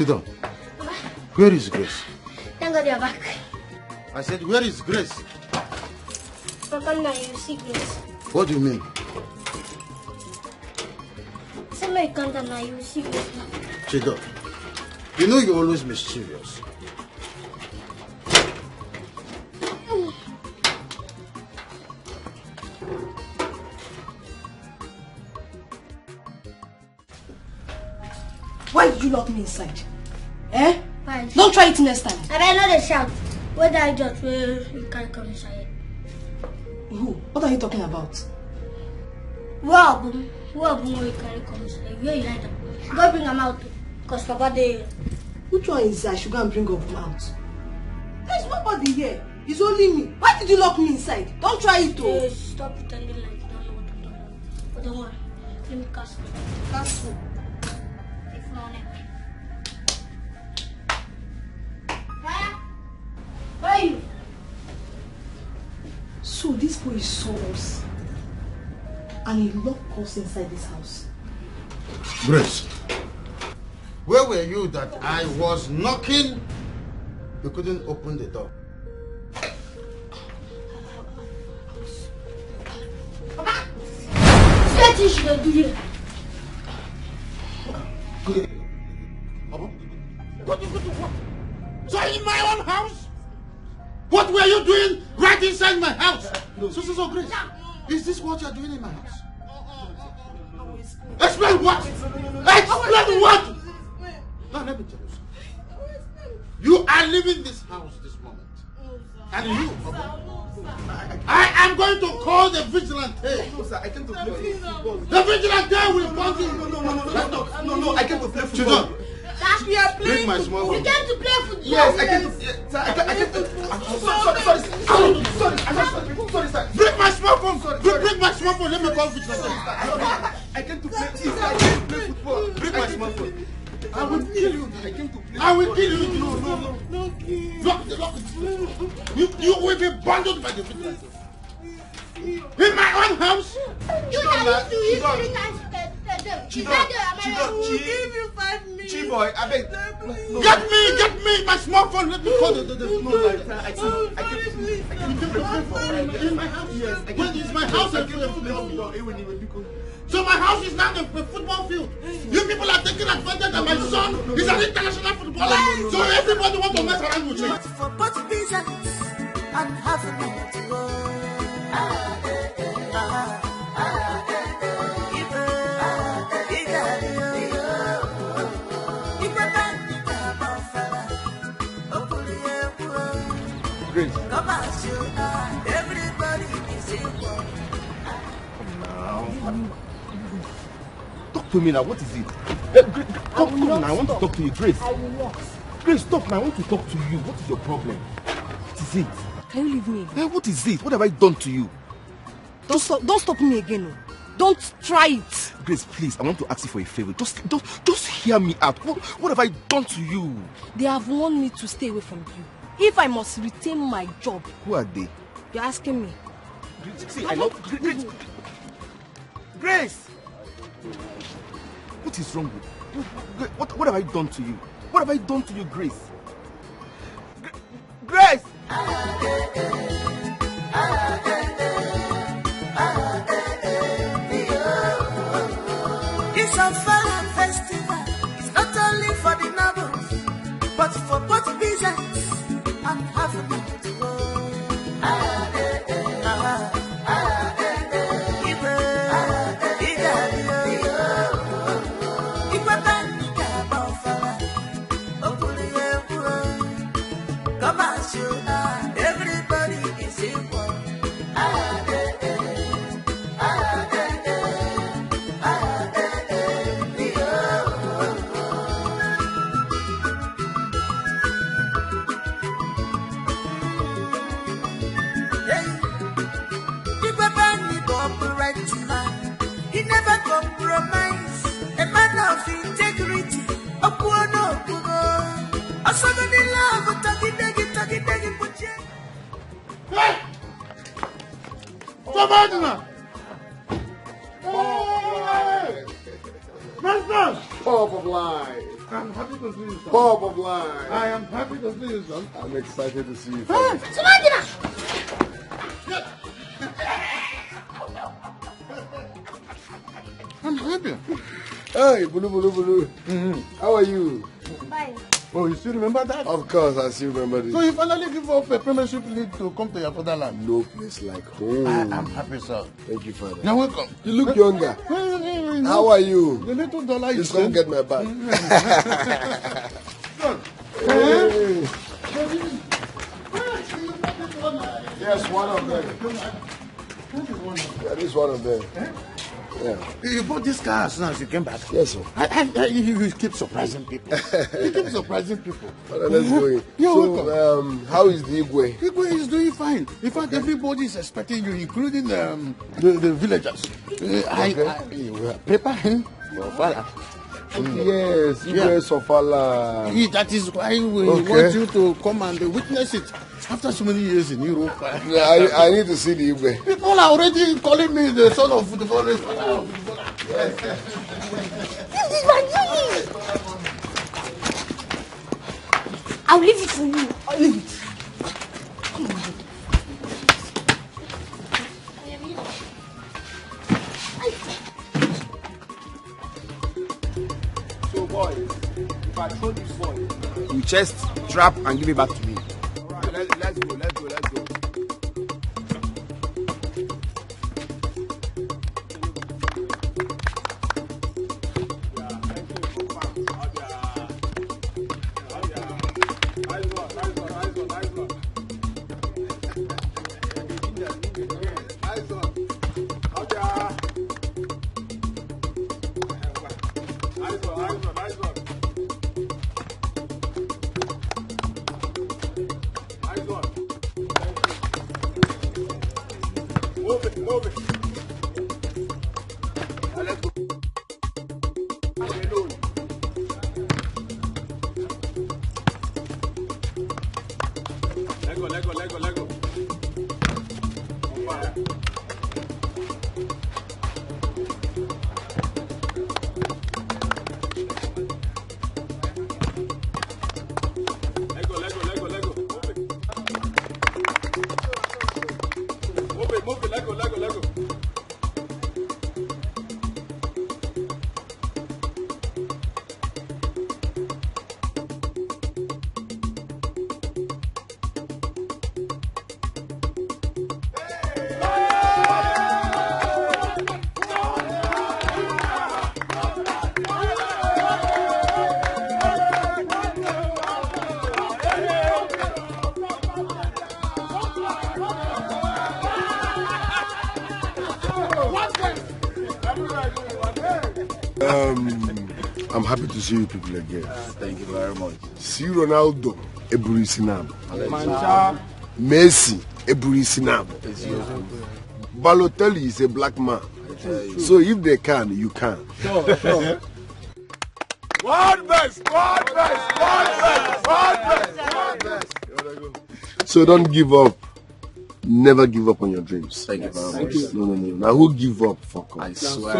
[SPEAKER 5] Sit down. Where is Grace?
[SPEAKER 6] Thank God you're back.
[SPEAKER 5] I said, where is Grace?
[SPEAKER 6] Papa, now you see Grace.
[SPEAKER 5] What do you mean?
[SPEAKER 6] Somebody come down now, you will see Grace now.
[SPEAKER 5] Sit down. You know you're always mischievous.
[SPEAKER 2] Why did you lock me inside? Eh?
[SPEAKER 6] Why?
[SPEAKER 2] Don't try it next time.
[SPEAKER 6] And I know they shout. Whether I just you can't come inside.
[SPEAKER 2] Who? What are you talking about?
[SPEAKER 6] Who we carry come inside? Where you like them? Go bring them out. Because Papa they.
[SPEAKER 2] Which one is I should go and bring up him out? There's nobody here. It's only me. Why did you lock me inside? Don't try it, oh.
[SPEAKER 6] Stop pretending like you don't know what to do. But don't worry. Let me cast it.
[SPEAKER 2] Cast who?
[SPEAKER 6] If not, where are you?
[SPEAKER 2] So this boy saw us and he locked us inside this house.
[SPEAKER 5] Grace, where were you that I was knocking? You couldn't open the door.
[SPEAKER 6] Papa! What you should do here?
[SPEAKER 5] What? So in my own house? What were you doing right inside my house? So, Grace, is this what you're doing in my house? Explain what? Explain what? Now let me tell you something. You are leaving this house this moment. And you, I am going to call the vigilante.
[SPEAKER 10] No, sir, I came to play football.
[SPEAKER 5] The vigilante will come to
[SPEAKER 10] No, I came to play football.
[SPEAKER 6] That's we are playing.
[SPEAKER 5] Bring my small phone.
[SPEAKER 6] You came to play football.
[SPEAKER 10] Yes, I came to. Sir, I came to. Sorry, sir.
[SPEAKER 5] Bring my small phone. Bring my small phone. Let me call vigilante.
[SPEAKER 10] I came to play. I came to play football. Bring my small phone.
[SPEAKER 5] I will kill you.
[SPEAKER 10] I came to play.
[SPEAKER 5] I will kill you. No. Lock it. You will be bundled by the vigilante. In my own house.
[SPEAKER 6] You used to eat 3 times per day.
[SPEAKER 10] Give you 5 minutes. Chiboy, I beg.
[SPEAKER 5] Get me my small phone. Let me call the
[SPEAKER 10] No, I can't.
[SPEAKER 5] in my house.
[SPEAKER 10] Yes.
[SPEAKER 5] When is my house a football field? So my house is now a football field. You people are taking advantage that my son is an international footballer. So everybody wants to mess around with me.
[SPEAKER 8] For both business and having to go.
[SPEAKER 10] Grace.
[SPEAKER 8] Everybody is equal.
[SPEAKER 10] Now. Talk to me now. What is it? Come now. I want to talk to you, Grace.
[SPEAKER 2] I will not.
[SPEAKER 10] Grace, stop now. I want to talk to you. What is your problem? What is it?
[SPEAKER 2] Can you leave me?
[SPEAKER 10] What is it? What have I done to you?
[SPEAKER 2] Don't stop me again. No. Don't try it.
[SPEAKER 10] Grace, please, I want to ask you for a favor. Just hear me out. What have I done to you?
[SPEAKER 2] They have warned me to stay away from you. If I must retain my job.
[SPEAKER 10] Who are they?
[SPEAKER 2] You're asking me.
[SPEAKER 10] Grace, see, I love Grace! What is wrong with you? What have I done to you? What have I done to you, Grace? Grace!
[SPEAKER 8] It's a fun festival. It's not only for the nobles, but for both business and having to go. Everybody is equal. He never compromise. A man of integrity. A poor no poor. A son of the love. Talking, put you.
[SPEAKER 5] Hey! Somebody now! Hey! Master!
[SPEAKER 10] Top of line.
[SPEAKER 5] I'm happy to see you, son.
[SPEAKER 12] Bob of Line.
[SPEAKER 5] I am happy to see you, son.
[SPEAKER 12] I'm excited to see you.
[SPEAKER 5] I'm happy.
[SPEAKER 12] Hey, Bulu. How are you?
[SPEAKER 6] Fine.
[SPEAKER 5] Oh, you still remember that?
[SPEAKER 12] Of course, I still remember this.
[SPEAKER 5] So you finally give up a premiership lead to come to your fatherland?
[SPEAKER 12] No place like home.
[SPEAKER 5] I am happy, sir.
[SPEAKER 12] Thank you, Father.
[SPEAKER 5] You're welcome.
[SPEAKER 12] You look younger. How are you?
[SPEAKER 5] The little dollar
[SPEAKER 12] Just come get my bag.
[SPEAKER 5] Hey.
[SPEAKER 12] Yes, one of them. Yeah, this is one of them. Yeah.
[SPEAKER 5] You bought this car as soon as you came back?
[SPEAKER 12] Yes, sir.
[SPEAKER 5] You keep surprising people. You keep surprising people.
[SPEAKER 12] Father, let's go in.
[SPEAKER 5] You're
[SPEAKER 12] so,
[SPEAKER 5] welcome.
[SPEAKER 12] how is the Igwe?
[SPEAKER 5] Igwe is doing fine. In fact, everybody is expecting you, including the villagers. Prepare him for father.
[SPEAKER 12] Yes, Igwe Sofala.
[SPEAKER 5] That is why we want you to come and witness it. After so many years in Europe,
[SPEAKER 12] I need to see the Igwe.
[SPEAKER 5] People are already calling me the son of the forest.
[SPEAKER 6] This is my dream. I'll leave it for you. I'll leave it. Come on.
[SPEAKER 13] So boy, if I throw this boy, you just trap and give it back to me. Let's go. Move it. Now let's go. Alone. Let go. On fire. Let go. Move it. Let go.
[SPEAKER 12] I'm happy to see you people again.
[SPEAKER 13] Thank you very much.
[SPEAKER 12] See Ronaldo, Eburisinam. Messi, Eburisinam. Balotelli is a black man. So if they can, you can.
[SPEAKER 13] Sure. World best.
[SPEAKER 12] So don't give up. Never give up on your dreams.
[SPEAKER 13] Thank you very much.
[SPEAKER 12] No. Now who give up? Fuck off.
[SPEAKER 13] I swear.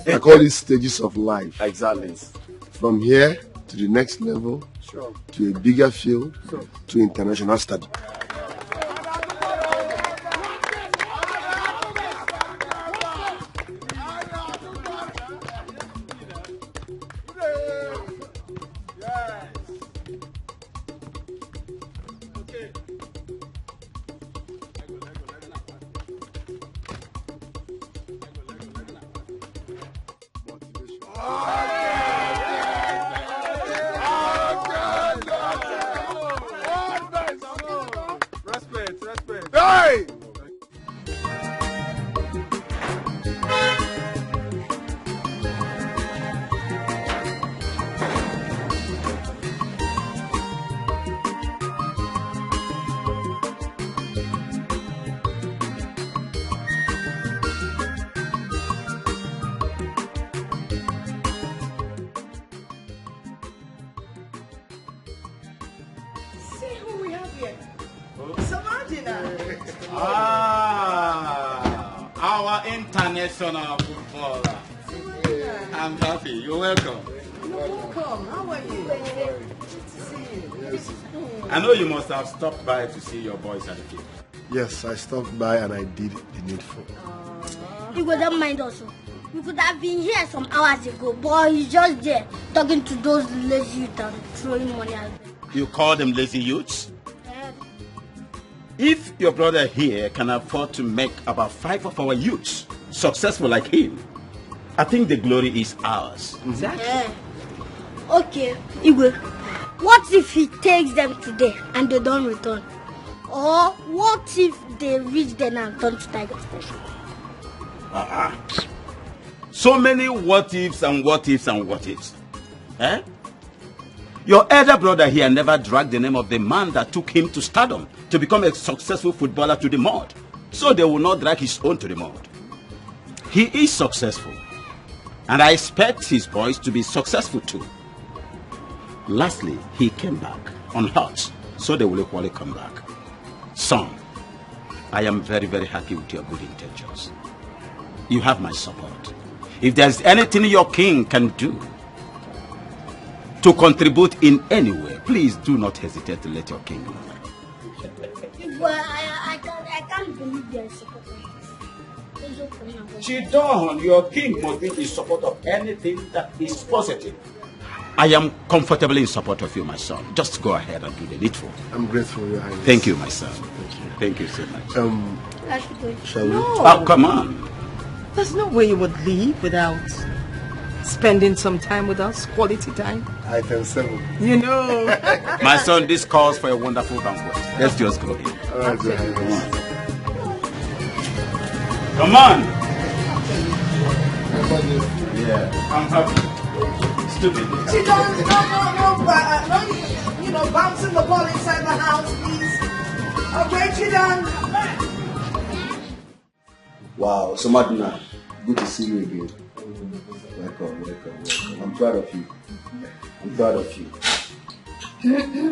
[SPEAKER 12] I call it stages of life.
[SPEAKER 13] Exactly.
[SPEAKER 12] From here to the next level,
[SPEAKER 13] Sure.
[SPEAKER 12] to a bigger field, to international study.
[SPEAKER 13] Respect. Hey!
[SPEAKER 9] See who we have here. Samadina.
[SPEAKER 3] Our international footballer. I'm happy. You're welcome.
[SPEAKER 1] Welcome. How are you? Good to see you.
[SPEAKER 12] Yes.
[SPEAKER 11] I know you must have stopped by to see your boys at the game.
[SPEAKER 12] Yes, I stopped by and I did the needful.
[SPEAKER 6] You would not mind also. We could have been here some hours ago, but he's just there talking to those lazy youth and throwing money at them.
[SPEAKER 11] You call them lazy youths? If your brother here can afford to make about 5 of our youths successful like him, I think the glory is ours.
[SPEAKER 6] Exactly. Okay, Igwe, what if he takes them today and they don't return? Or what if they reach there and turn to Tiger Station?
[SPEAKER 11] So many what ifs and what ifs and what ifs. Eh? Your elder brother here never dragged the name of the man that took him to stardom to become a successful footballer to the mud. So they will not drag his own to the mud. He is successful. And I expect his boys to be successful too. Lastly, he came back unhurt. So they will equally come back. Son, I am very, very happy with your good intentions. You have my support. If there's anything your king can do to contribute in any way, please do not hesitate to let your king know.
[SPEAKER 6] Well, I can't believe they're supporting this.
[SPEAKER 11] Chidon, your king must be in support of anything that is positive. I am comfortable in support of you, my son. Just go ahead and do the needful.
[SPEAKER 12] I'm grateful, Your Highness.
[SPEAKER 11] Thank you, my son.
[SPEAKER 12] Thank you.
[SPEAKER 11] Thank you so much.
[SPEAKER 12] Shall we?
[SPEAKER 1] No.
[SPEAKER 11] Oh, come on.
[SPEAKER 1] There's no way you would leave without spending some time with us, quality time.
[SPEAKER 12] Item 7.
[SPEAKER 1] You know.
[SPEAKER 11] My son, this calls for a wonderful banquet. Let's just go in.
[SPEAKER 12] All right, Your Highness.
[SPEAKER 11] Come on. Yeah, I'm happy. Stupid.
[SPEAKER 9] No, bouncing the ball inside the house, please. Okay, Chidon.
[SPEAKER 7] Wow, so Madina, good to see you again. Welcome. I'm proud of you.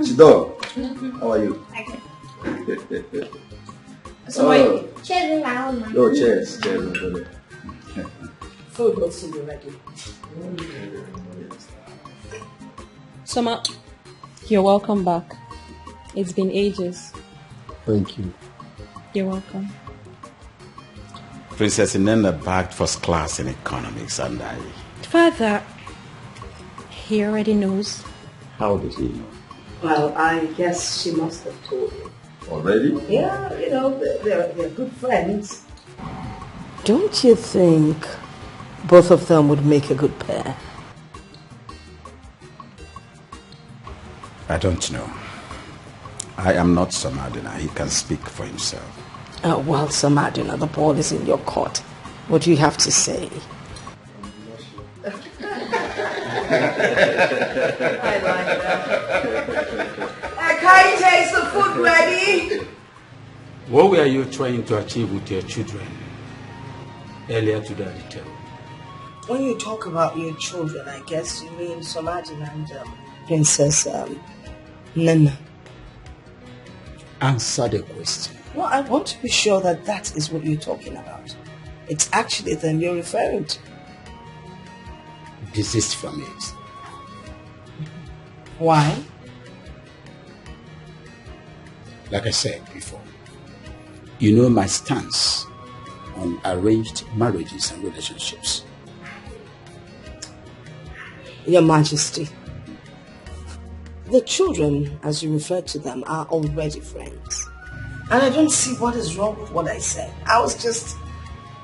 [SPEAKER 7] Chidon, how are you?
[SPEAKER 6] So cheers, my own man.
[SPEAKER 7] No, cheers, my brother.
[SPEAKER 1] Food will soon be ready.
[SPEAKER 2] Soma, you're welcome back. It's been ages.
[SPEAKER 12] Thank you.
[SPEAKER 2] You're welcome.
[SPEAKER 11] Princess Inenda bagged first class in economics, and I...
[SPEAKER 2] Father, he already knows.
[SPEAKER 11] How did he know?
[SPEAKER 1] Well, I guess she must have told you.
[SPEAKER 11] Already?
[SPEAKER 1] Yeah, they're good friends. Don't you think both of them would make a good pair?
[SPEAKER 11] I don't know. I am not Samadina. He can speak for himself.
[SPEAKER 1] Well, Samadina, the ball is in your court. What do you have to say?
[SPEAKER 9] I like that. Kaite, is the food ready?
[SPEAKER 3] What were you trying to achieve with your children earlier today?
[SPEAKER 1] When you talk about your children, I guess you mean Samadina and Princess Nana.
[SPEAKER 3] Answer the question.
[SPEAKER 1] Well, I want to be sure that that is what you're talking about. It's actually them you're referring to.
[SPEAKER 3] Desist from it.
[SPEAKER 1] Why?
[SPEAKER 3] Like I said before, you know my stance on arranged marriages and relationships.
[SPEAKER 1] Your Majesty, the children, as you refer to them, are already friends. And I don't see what is wrong with what I said. I was just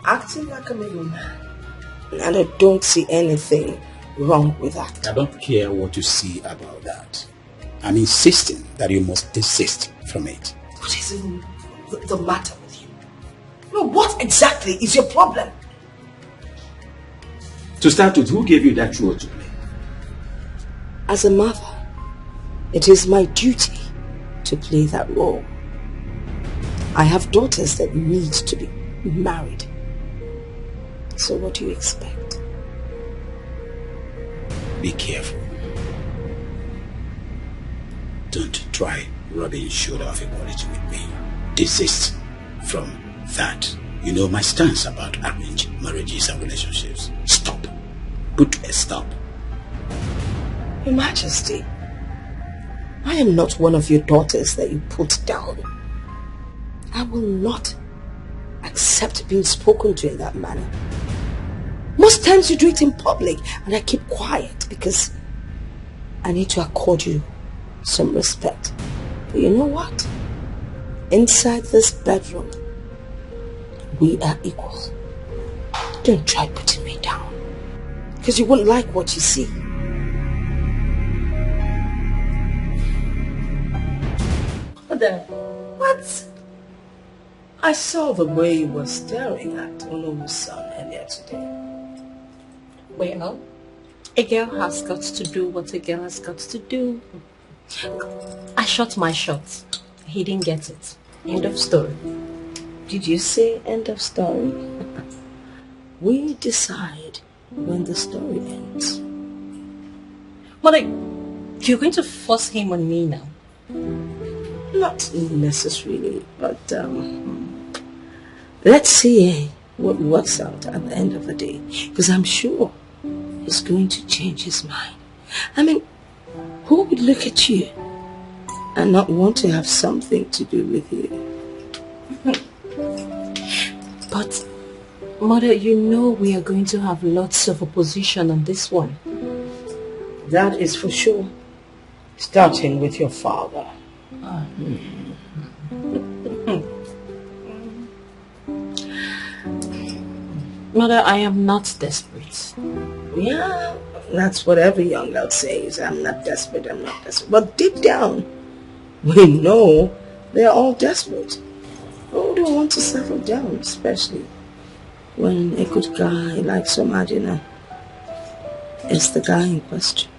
[SPEAKER 1] acting like a middleman. And I don't see anything wrong with that.
[SPEAKER 3] I don't care what you see about that. I'm insisting that you must desist from it.
[SPEAKER 1] What is the matter with you? No, what exactly is your problem?
[SPEAKER 3] To start with, who gave you that role to play?
[SPEAKER 1] As a mother, it is my duty to play that role. I have daughters that need to be married. So what do you expect?
[SPEAKER 3] Be careful. Don't try rubbing shoulder of equality with me. Desist from that. You know my stance about arranged marriages and relationships. Stop. Put a stop.
[SPEAKER 1] Your Majesty, I am not one of your daughters that you put down. I will not accept being spoken to in that manner. Most times you do it in public and I keep quiet because I need to accord you some respect. But you know what? Inside this bedroom, we are equal. Don't try putting me down because you won't like what you see. What? I saw the way you were staring at Olomu's son earlier today.
[SPEAKER 2] Well, a girl has got to do what a girl has got to do. I shot my shot. He didn't get it. End of story.
[SPEAKER 1] Did you say end of story? We decide when the story ends.
[SPEAKER 2] Mother, you're going to force him on me now?
[SPEAKER 1] Not necessarily, but let's see what works out at the end of the day. Because I'm sure he's going to change his mind. I mean, who would look at you and not want to have something to do with you?
[SPEAKER 2] But, Mother, you know we are going to have lots of opposition on this one.
[SPEAKER 1] That is for sure. Starting with your father.
[SPEAKER 2] Mother, I am not desperate.
[SPEAKER 1] Yeah, that's what every young girl says. I'm not desperate, I'm not desperate. But deep down, we know they're all desperate. Who don't want to settle down, especially when a good guy like Somadina is the guy in question.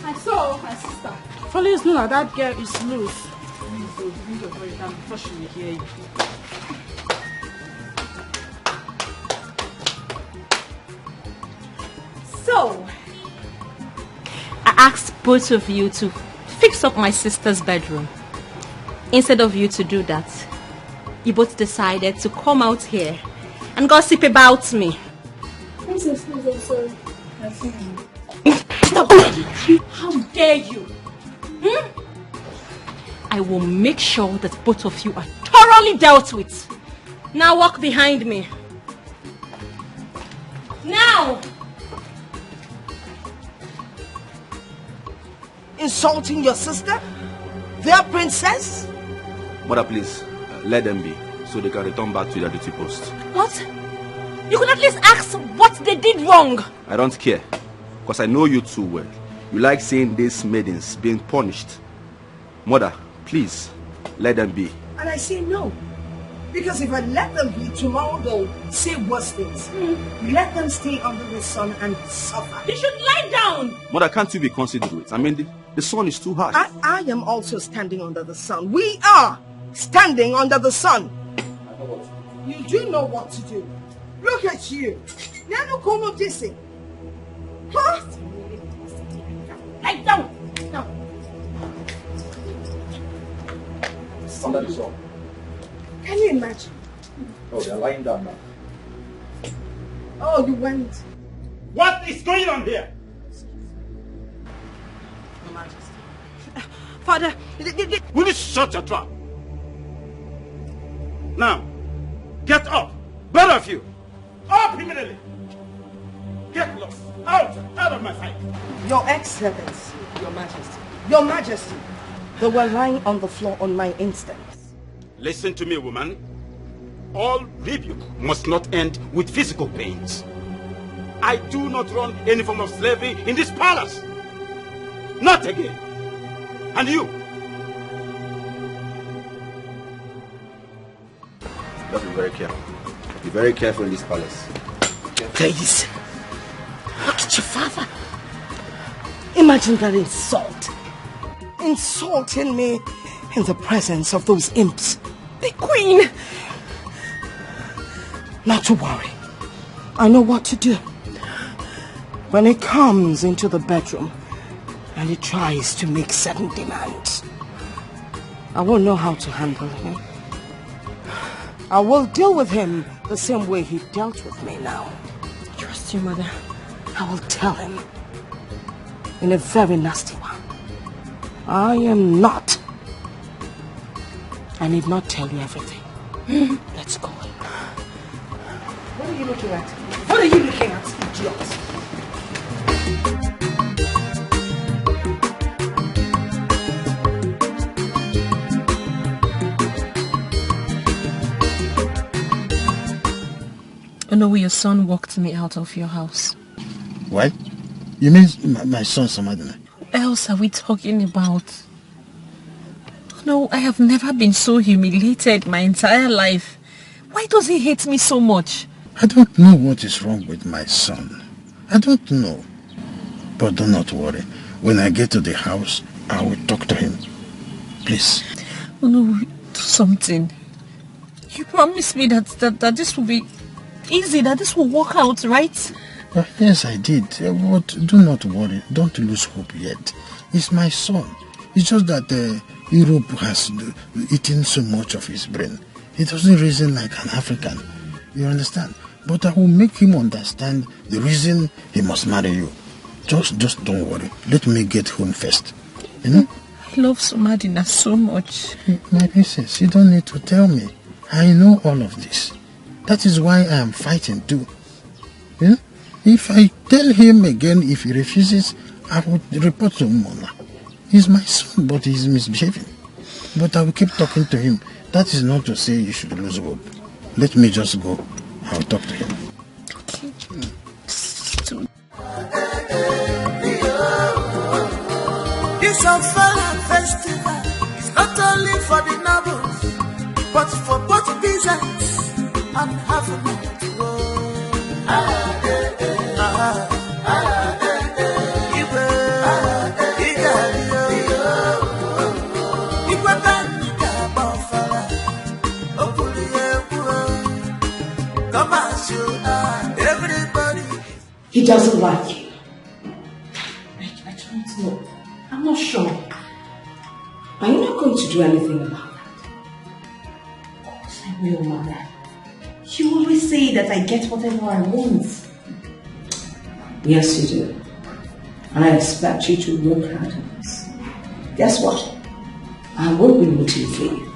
[SPEAKER 9] I saw her sister. Police know that girl is loose. Before she will hear you.
[SPEAKER 2] So, I asked both of you to fix up my sister's bedroom. Instead of you to do that, you both decided to come out here and gossip about me.
[SPEAKER 6] Princess, please, I'm sorry.
[SPEAKER 2] How dare you? I will make sure that both of you are thoroughly dealt with. Now walk behind me. Now!
[SPEAKER 1] Insulting your sister? Their princess?
[SPEAKER 7] Mother, please, let them be, so they can return back to their duty post.
[SPEAKER 2] What? You could at least ask what they did wrong.
[SPEAKER 7] I don't care, because I know you too well. You like seeing these maidens being punished. Mother, please, let them be.
[SPEAKER 1] And I say no. Because if I let them be, tomorrow they'll say worse things. Let them stay under the sun and suffer.
[SPEAKER 2] They should lie down.
[SPEAKER 7] Mother, can't you be considerate? I mean, the sun is too harsh.
[SPEAKER 1] I am also standing under the sun. We are standing under the sun. You do know what to do. Look at you. Now come up this thing. Huh?
[SPEAKER 2] Lie down.
[SPEAKER 1] No.
[SPEAKER 13] Under the sun.
[SPEAKER 1] Can you imagine?
[SPEAKER 13] Oh, they're lying down now.
[SPEAKER 1] Oh, you went.
[SPEAKER 11] What is going on here?
[SPEAKER 1] Your Majesty. Father,
[SPEAKER 11] Will you shut your trap? Now, get up. Both of you. Up immediately. Get lost. Out of my sight.
[SPEAKER 1] Your Excellency, Your Majesty. Your Majesty. They were lying on the floor on my instance.
[SPEAKER 11] Listen to me, woman. All rebuke must not end with physical pains. I do not run any form of slavery in this palace. Not again. And you?
[SPEAKER 7] Just be very careful. Be very careful in this palace.
[SPEAKER 1] Please. Look at your father. Imagine that insult. Insulting me in the presence of those imps. The queen. Not to worry. I know what to do. When he comes into the bedroom and he tries to make certain demands, I won't know how to handle him. I will deal with him the same way he dealt with me now.
[SPEAKER 2] Trust your mother.
[SPEAKER 1] I will tell him in a very nasty one. I am not. I need not tell you everything. Let's go. What are you looking at? What are you looking at, idiot?
[SPEAKER 2] Oh no, your son walked me out of your house.
[SPEAKER 4] What? You mean my son Samadina?
[SPEAKER 2] What else are we talking about? No, I have never been so humiliated my entire life. Why does he hate me so much?
[SPEAKER 4] I don't know what is wrong with my son. I don't know. But do not worry. When I get to the house, I will talk to him. Please.
[SPEAKER 2] Oh no, do something. You promised me that this will be easy, that this will work out, right?
[SPEAKER 4] Yes, I did. But do not worry. Don't lose hope yet. It's my son. It's just that Europe has eaten so much of his brain. He doesn't reason like an African. You understand? But I will make him understand the reason he must marry you. Just don't worry. Let me get home first. You know?
[SPEAKER 2] I love Somadina so much.
[SPEAKER 4] My princess, you don't need to tell me. I know all of this. That is why I am fighting too. Yeah? If I tell him again, if he refuses, I will report to Mona. He's my son, but he's misbehaving. But I will keep talking to him. That is not to say you should lose hope. Let me just go. I'll talk to him.
[SPEAKER 2] Okay.
[SPEAKER 8] This Ofala festival is not only for the nobles, but for both peasants and half
[SPEAKER 1] He doesn't like you. I don't know. I'm not sure. Are you not going to do anything about that?
[SPEAKER 2] Of course I will, Mother. You always say that I get whatever I want.
[SPEAKER 1] Yes, you do. And I expect you to work hard on this. Guess what? I will be rooting for you.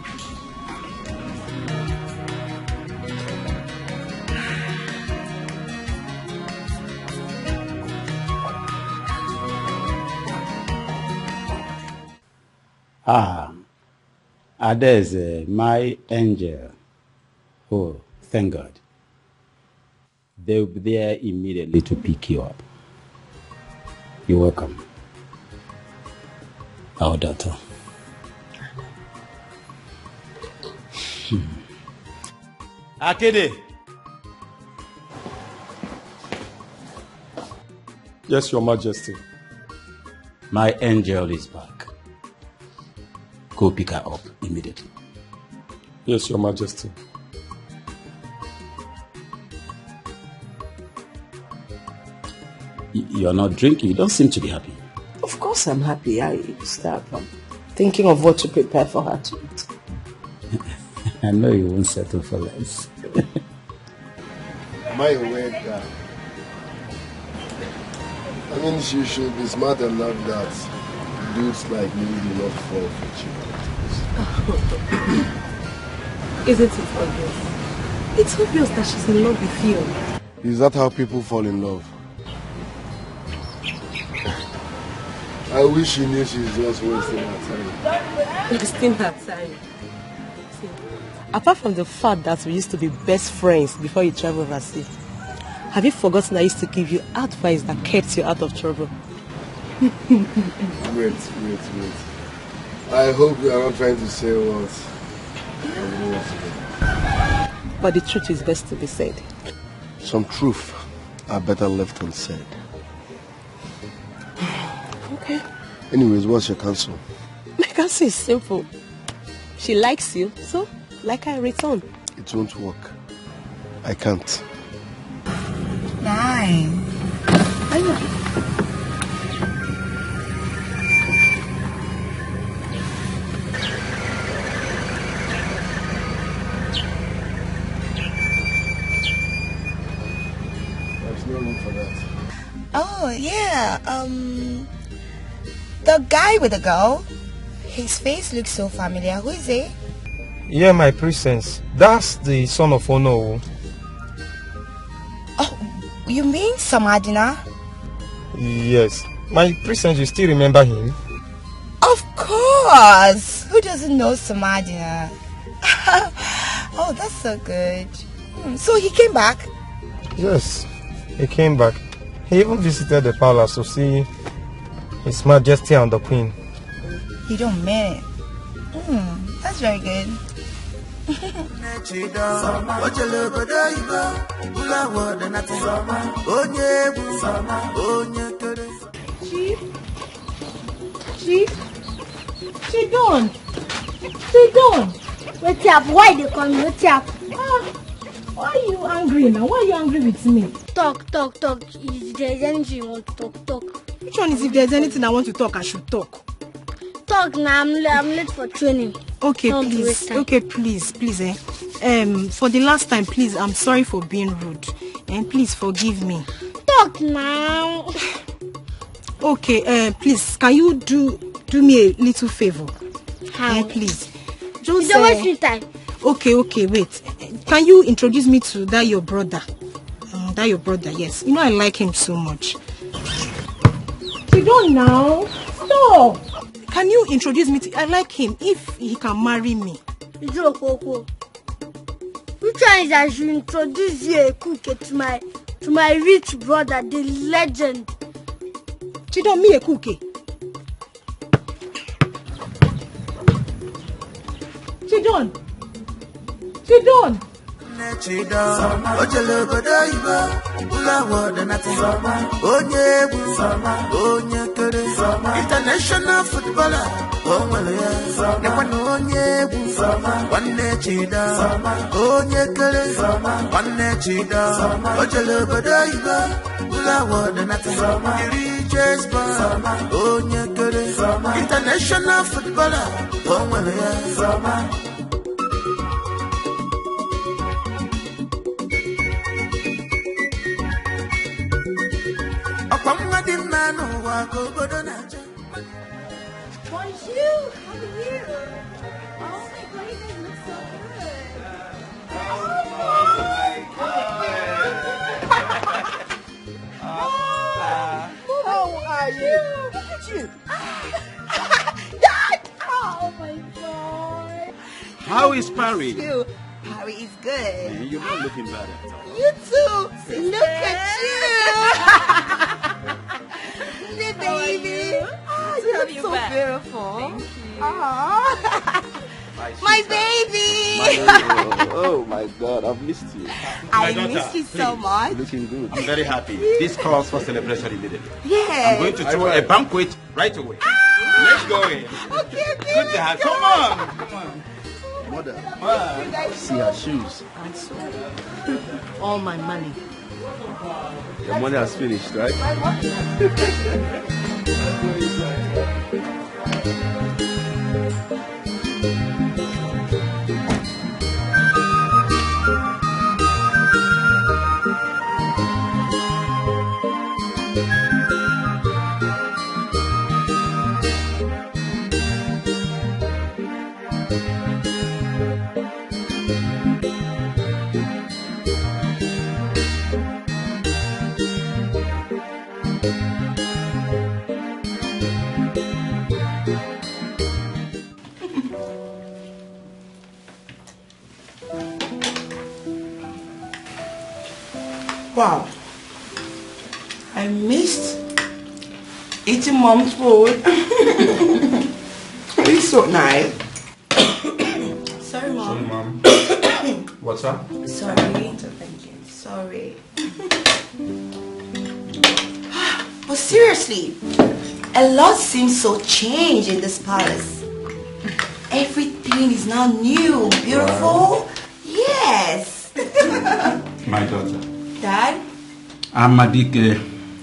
[SPEAKER 3] There's my angel. Oh, thank God. They'll be there immediately to pick you up. You're welcome. Our daughter. Akede.
[SPEAKER 14] Yes, Your Majesty.
[SPEAKER 3] My angel is back. Go pick her up immediately.
[SPEAKER 14] Yes, Your Majesty.
[SPEAKER 3] You're not drinking. You don't seem to be happy.
[SPEAKER 1] Of course I'm happy. I start thinking of what to prepare for her to eat.
[SPEAKER 3] I know you won't settle for less.
[SPEAKER 12] Am I a weird guy? I mean, she should be smart enough that dudes like me do not fall for cheap.
[SPEAKER 2] Isn't it obvious? It's obvious that she's in love with you.
[SPEAKER 12] Is that how people fall in love? I wish she knew she's just wasting her time.
[SPEAKER 2] Wasting her time.
[SPEAKER 1] See, apart from the fact that we used to be best friends before you traveled overseas, have you forgotten I used to give you advice that kept you out of trouble?
[SPEAKER 12] Wait. I hope you are not trying to say what.
[SPEAKER 1] But the truth is best to be said.
[SPEAKER 12] Some truth are better left unsaid.
[SPEAKER 1] Okay.
[SPEAKER 12] Anyways, what's your counsel?
[SPEAKER 1] My counsel is simple. She likes you, so like I return.
[SPEAKER 12] It won't work. I can't.
[SPEAKER 2] 9.
[SPEAKER 1] I know.
[SPEAKER 12] there's no room for that.
[SPEAKER 15] Oh, yeah. The guy with the girl, his face looks so familiar. Who is he?
[SPEAKER 16] Yeah, my princess. That's the son of Ono.
[SPEAKER 15] Oh, you mean Samadina?
[SPEAKER 16] Yes. My princess, you still remember him?
[SPEAKER 15] Of course. Who doesn't know Samadina? Oh, that's so good. So he came back?
[SPEAKER 16] Yes, he came back. He even visited the palace to see His Majesty and the Queen.
[SPEAKER 15] You don't mean it. That's very good.
[SPEAKER 2] She done.
[SPEAKER 6] What's up? Why they call me? What's up?
[SPEAKER 2] Why are you angry now? Why are you angry with me?
[SPEAKER 6] Talk. If there's anything you want to talk.
[SPEAKER 2] Which one is if there's anything I want to talk, I should talk?
[SPEAKER 6] Talk now. I'm late for training.
[SPEAKER 2] Okay, please. Okay, please. For the last time, please, I'm sorry for being rude. And please forgive me.
[SPEAKER 6] Talk now.
[SPEAKER 2] Okay, please, can you do me a little favor?
[SPEAKER 6] How?
[SPEAKER 2] Please.
[SPEAKER 6] Just don't waste your time.
[SPEAKER 2] Okay, wait. Can you introduce me to that your brother? Yes. You know I like him so much. You don't now. Stop. Can you introduce me to... I like him if he can marry me.
[SPEAKER 6] Which one is I should introduce you a cook to my rich brother, the legend?
[SPEAKER 2] Chidon, me a cookie. Chidon.
[SPEAKER 8] International footballer, international footballer,
[SPEAKER 6] Bonjour, how are you? Oh my God, you guys look so good. Oh my God. How are you? Look at you. Dad! Oh my God.
[SPEAKER 11] How is Paris?
[SPEAKER 15] Harry is good.
[SPEAKER 11] You're not looking bad at all.
[SPEAKER 15] You too. Look at you. The baby. You look so beautiful. My baby.
[SPEAKER 10] Oh my God, I've missed you.
[SPEAKER 15] I missed you so much.
[SPEAKER 10] You're looking good.
[SPEAKER 11] I'm very happy. This calls for celebration immediately.
[SPEAKER 15] Yeah.
[SPEAKER 11] I'm going to throw a banquet right away. Let's go in.
[SPEAKER 15] Okay,
[SPEAKER 11] Good to have. Come on.
[SPEAKER 10] Mother, see her shoes.
[SPEAKER 1] All my money.
[SPEAKER 10] Your money has finished, right?
[SPEAKER 1] Wow. I missed eating mom's food. It's so nice. Sorry, Mom.
[SPEAKER 16] What's up?
[SPEAKER 15] Sorry. Sorry. But seriously, a lot seems so changed in this palace. Everything is now new, beautiful. Wow. Yes.
[SPEAKER 3] My daughter.
[SPEAKER 15] Dad?
[SPEAKER 3] Amadike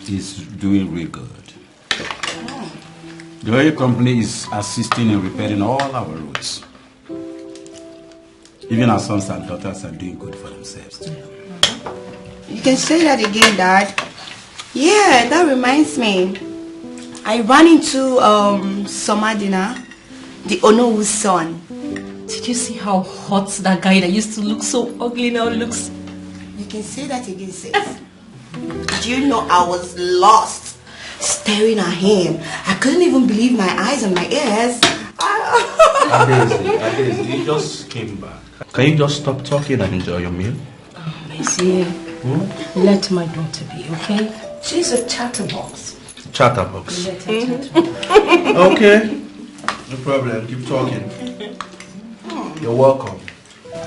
[SPEAKER 3] is doing real good. The oil company is assisting in repairing all our roads. Even our sons and daughters are doing good for themselves too.
[SPEAKER 15] You can say that again, Dad. Yeah, that reminds me. I ran into summer dinner, the Onowu's son.
[SPEAKER 2] Did you see how hot that guy that used to look so ugly now looks?
[SPEAKER 15] You can say that again, sis. Did you know I was lost staring at him? I couldn't even believe my eyes and my ears.
[SPEAKER 7] Adesi, you just came back. Can you just stop talking and enjoy your meal?
[SPEAKER 2] Oh, Messi, let my daughter be, okay? She's a chatterbox.
[SPEAKER 7] Chatterbox.
[SPEAKER 2] Let her chat.
[SPEAKER 7] Okay. No problem. Keep talking. You're welcome.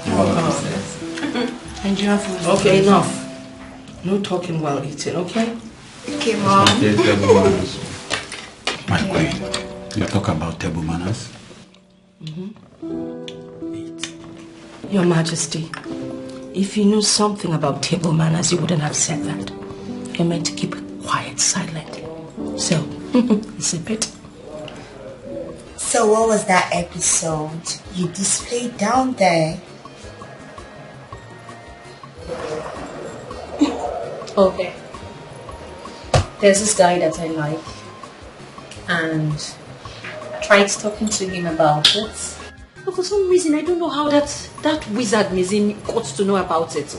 [SPEAKER 7] You're welcome.
[SPEAKER 2] Nigerian food. Okay, enough. No talking while eating, okay?
[SPEAKER 15] Okay, Mom.
[SPEAKER 3] Table manners. My queen, you talk about table manners?
[SPEAKER 2] Your Majesty, if you knew something about table manners, you wouldn't have said that. You're meant to keep quiet, silent. So, zip it.
[SPEAKER 15] So what was that episode you displayed down there?
[SPEAKER 2] Okay. There's this guy that I like, and I tried talking to him about it. But for some reason, I don't know how that wizard Mizin got to know about it.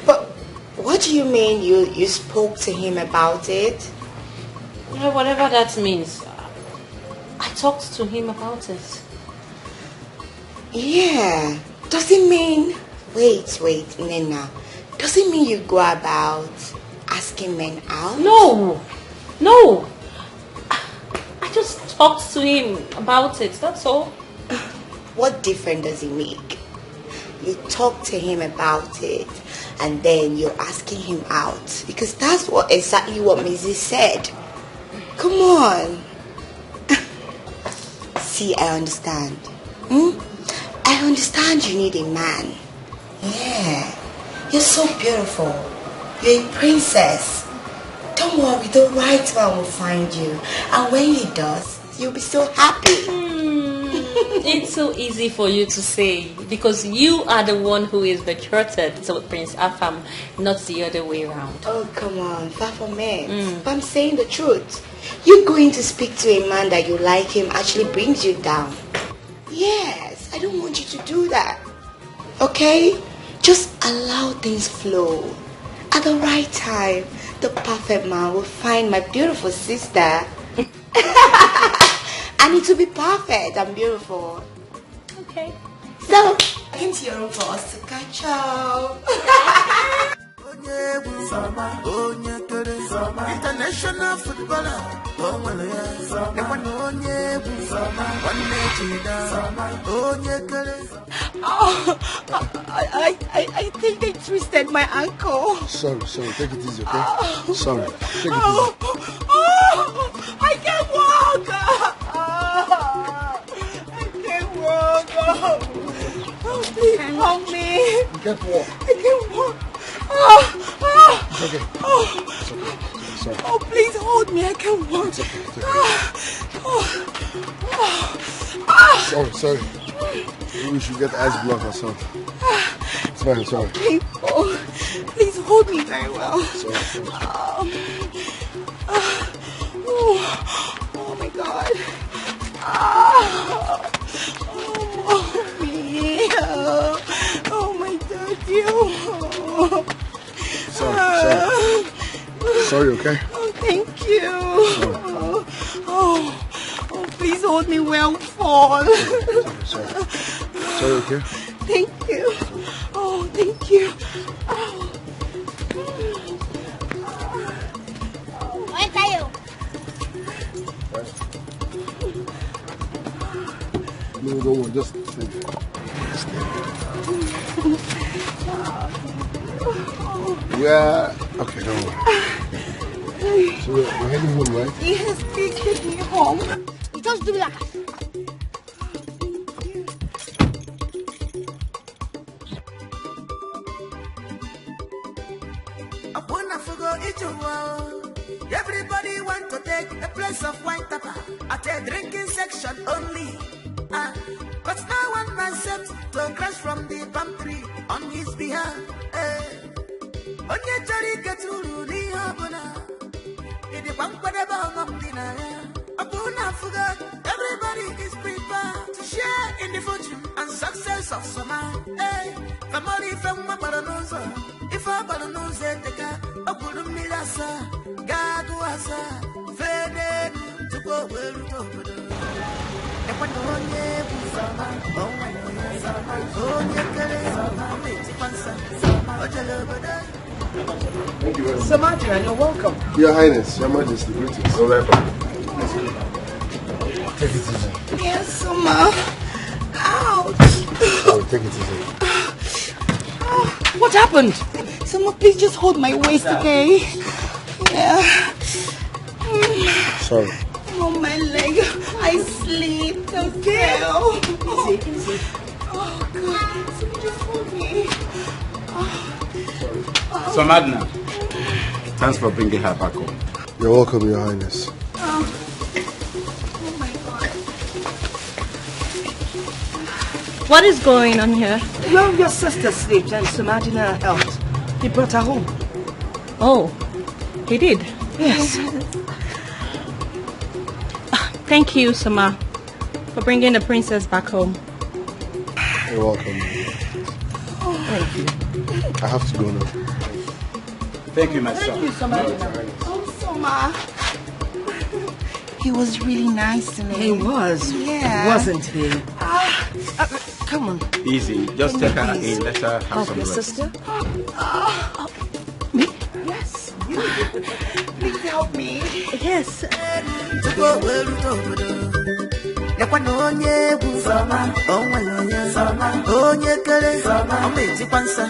[SPEAKER 15] But what do you mean you spoke to him about it?
[SPEAKER 2] Yeah, whatever that means. I talked to him about it.
[SPEAKER 15] Yeah. Does it mean... Wait, Nena. Does it mean you go about asking men out?
[SPEAKER 2] No. I just talked to him about it, that's all.
[SPEAKER 15] What difference does it make? You talk to him about it and then you're asking him out. Because that's exactly what Mrs. said. Come on. See, I understand. I understand you need a man. Yeah. You're so beautiful. You're a princess. Don't worry, the right man will find you. And when he does, you'll be so happy.
[SPEAKER 2] It's so easy for you to say because you are the one who is betrothed to Prince Afam, not the other way around.
[SPEAKER 15] Oh, come on, far from it. But I'm saying the truth. You going to speak to a man that you like him actually brings you down. Yes, I don't want you to do that. Okay? Just allow things flow. At the right time, the perfect man will find my beautiful sister. I need to be perfect and beautiful.
[SPEAKER 2] Okay.
[SPEAKER 15] So, into your room for us to catch up.
[SPEAKER 8] International footballer,
[SPEAKER 15] I think they twisted my ankle.
[SPEAKER 12] Sorry, take it easy, okay? Sorry, take it easy.
[SPEAKER 15] I can't walk. I can't walk. Please help me.
[SPEAKER 12] You can't walk.
[SPEAKER 15] I can't walk.
[SPEAKER 12] It's okay. It's okay. Sorry.
[SPEAKER 15] Oh, please hold me. I can't walk.
[SPEAKER 12] It's okay. Sorry. Maybe we should get ice block or something. It's fine, sorry.
[SPEAKER 15] Painful. Please hold me very well.
[SPEAKER 12] Sorry.
[SPEAKER 15] Oh my God. Oh me. Oh my daddy.
[SPEAKER 12] Sorry, okay?
[SPEAKER 15] Oh, thank you. Oh, please hold me well, fall.
[SPEAKER 12] Sorry, okay?
[SPEAKER 15] Thank you. Oh, thank you.
[SPEAKER 6] Where are you?
[SPEAKER 12] No, don't worry, just stay. Yeah. Okay, don't worry. So we're heading home, right?
[SPEAKER 15] Yes, please take me home.
[SPEAKER 6] You just do that.
[SPEAKER 8] Everybody want to take a place of white pepper at a drinking section only. But no one accepts to crash from the palm tree on his behalf. onye chọrọ iketa uru n'ihe ọbụla ịdịkwa nkwadebe ọghọm dị na ya ọ bụrụ na afụgo everybody is prepared to share in the fortune and success of Soma. Famori ife nwa gbara n'ụzọ ife ọ gbara n'ụzọ eteka ọ gwuru mmiri asaa ga-agụ asaa fee n'elu tupu o wee rute obodo ekwena onye bụ Soma onye kere na-etikwa nsa o jere obodo.
[SPEAKER 1] Samantha, you're welcome.
[SPEAKER 12] Your Highness, Your Majesty, greetings.
[SPEAKER 4] You're welcome. Take it easy.
[SPEAKER 15] Yes, Soma. Ouch.
[SPEAKER 4] Oh, take it easy.
[SPEAKER 1] What happened?
[SPEAKER 15] Soma, please just hold my waist, okay? Yeah.
[SPEAKER 4] Sorry.
[SPEAKER 15] Oh, my leg. I slipped. Okay.
[SPEAKER 1] Easy, easy.
[SPEAKER 15] Oh, God. Soma, just hold me.
[SPEAKER 11] So, Magna, thanks for bringing her back home.
[SPEAKER 12] You're welcome, Your Highness.
[SPEAKER 15] Oh my God.
[SPEAKER 2] What is going on here?
[SPEAKER 1] Well, your sister slept and Samadina helped. He brought her home.
[SPEAKER 2] Oh, he did?
[SPEAKER 1] Yes.
[SPEAKER 2] Thank you, Sama, for bringing the princess back home.
[SPEAKER 12] You're welcome.
[SPEAKER 1] Thank you.
[SPEAKER 12] I have to go now.
[SPEAKER 11] Thank you, my son.
[SPEAKER 1] Thank you, Samadina.
[SPEAKER 15] Oh, Soma. He was really nice to me.
[SPEAKER 1] He was.
[SPEAKER 15] Yeah.
[SPEAKER 1] Wasn't he? Come on.
[SPEAKER 11] Easy. Just take her in. Let her have some
[SPEAKER 1] your
[SPEAKER 11] rest.
[SPEAKER 1] sister?
[SPEAKER 15] Me? Yes. You. Please help me.
[SPEAKER 2] Yes.
[SPEAKER 8] Ekwena onye bụ Soma onwere onye onye kere ọ na-etikwa nsa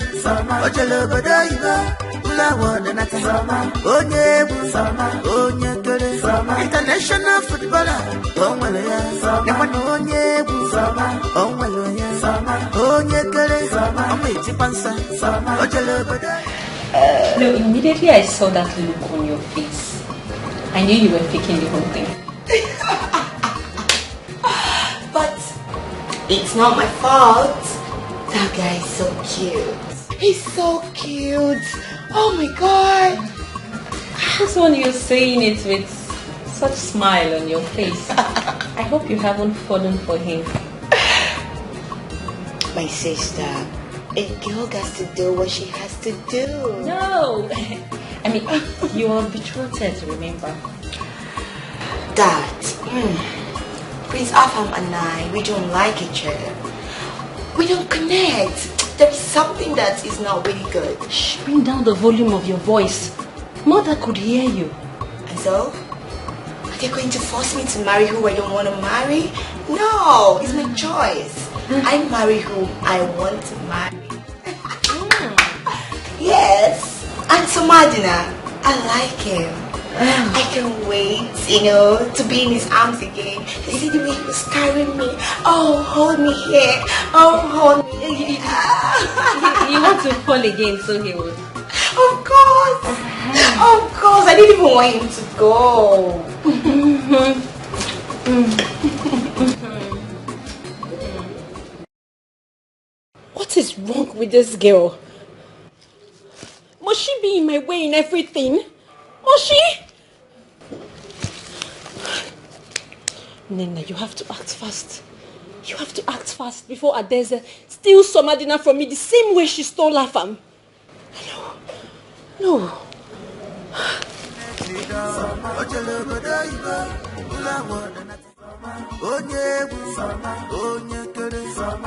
[SPEAKER 8] o jere obodo oyibo ụlọ awọdụ nata onye bụ onye kere international footballer onwere ya ekwena onye bụ onwere onye kere ọ na-etikwa nsa o jere obodo.
[SPEAKER 2] No, immediately I saw that look on your face, I knew you were faking the whole thing.
[SPEAKER 15] But it's not my fault. That guy is so cute. He's so cute. Oh my God.
[SPEAKER 2] This one you're saying it with such smile on your face. I hope you haven't fallen for him.
[SPEAKER 15] My sister, a girl has to do what she has to do.
[SPEAKER 2] No. I mean, you are betrothed, remember?
[SPEAKER 15] Dad. Prince Afam and I, we don't like each other. We don't connect. There's something that is not really good.
[SPEAKER 2] Shh, bring down the volume of your voice. Mother could hear you.
[SPEAKER 15] And so? Are they going to force me to marry who I don't want to marry? No, it's my choice. I marry who I want to marry. Yes. And Samadina, I like him. I can't wait, to be in his arms again. You see the way he was carrying me. Oh, hold me here. Oh, hold me here.
[SPEAKER 2] You want to fall again, so he would.
[SPEAKER 15] Of course. Of course. I didn't even want him to go.
[SPEAKER 2] What is wrong with this girl? Must she be in my way in everything? Must she? Nena, you have to act fast. You have to act fast before Adeze steals Samadina from me the same way she stole her fam. No.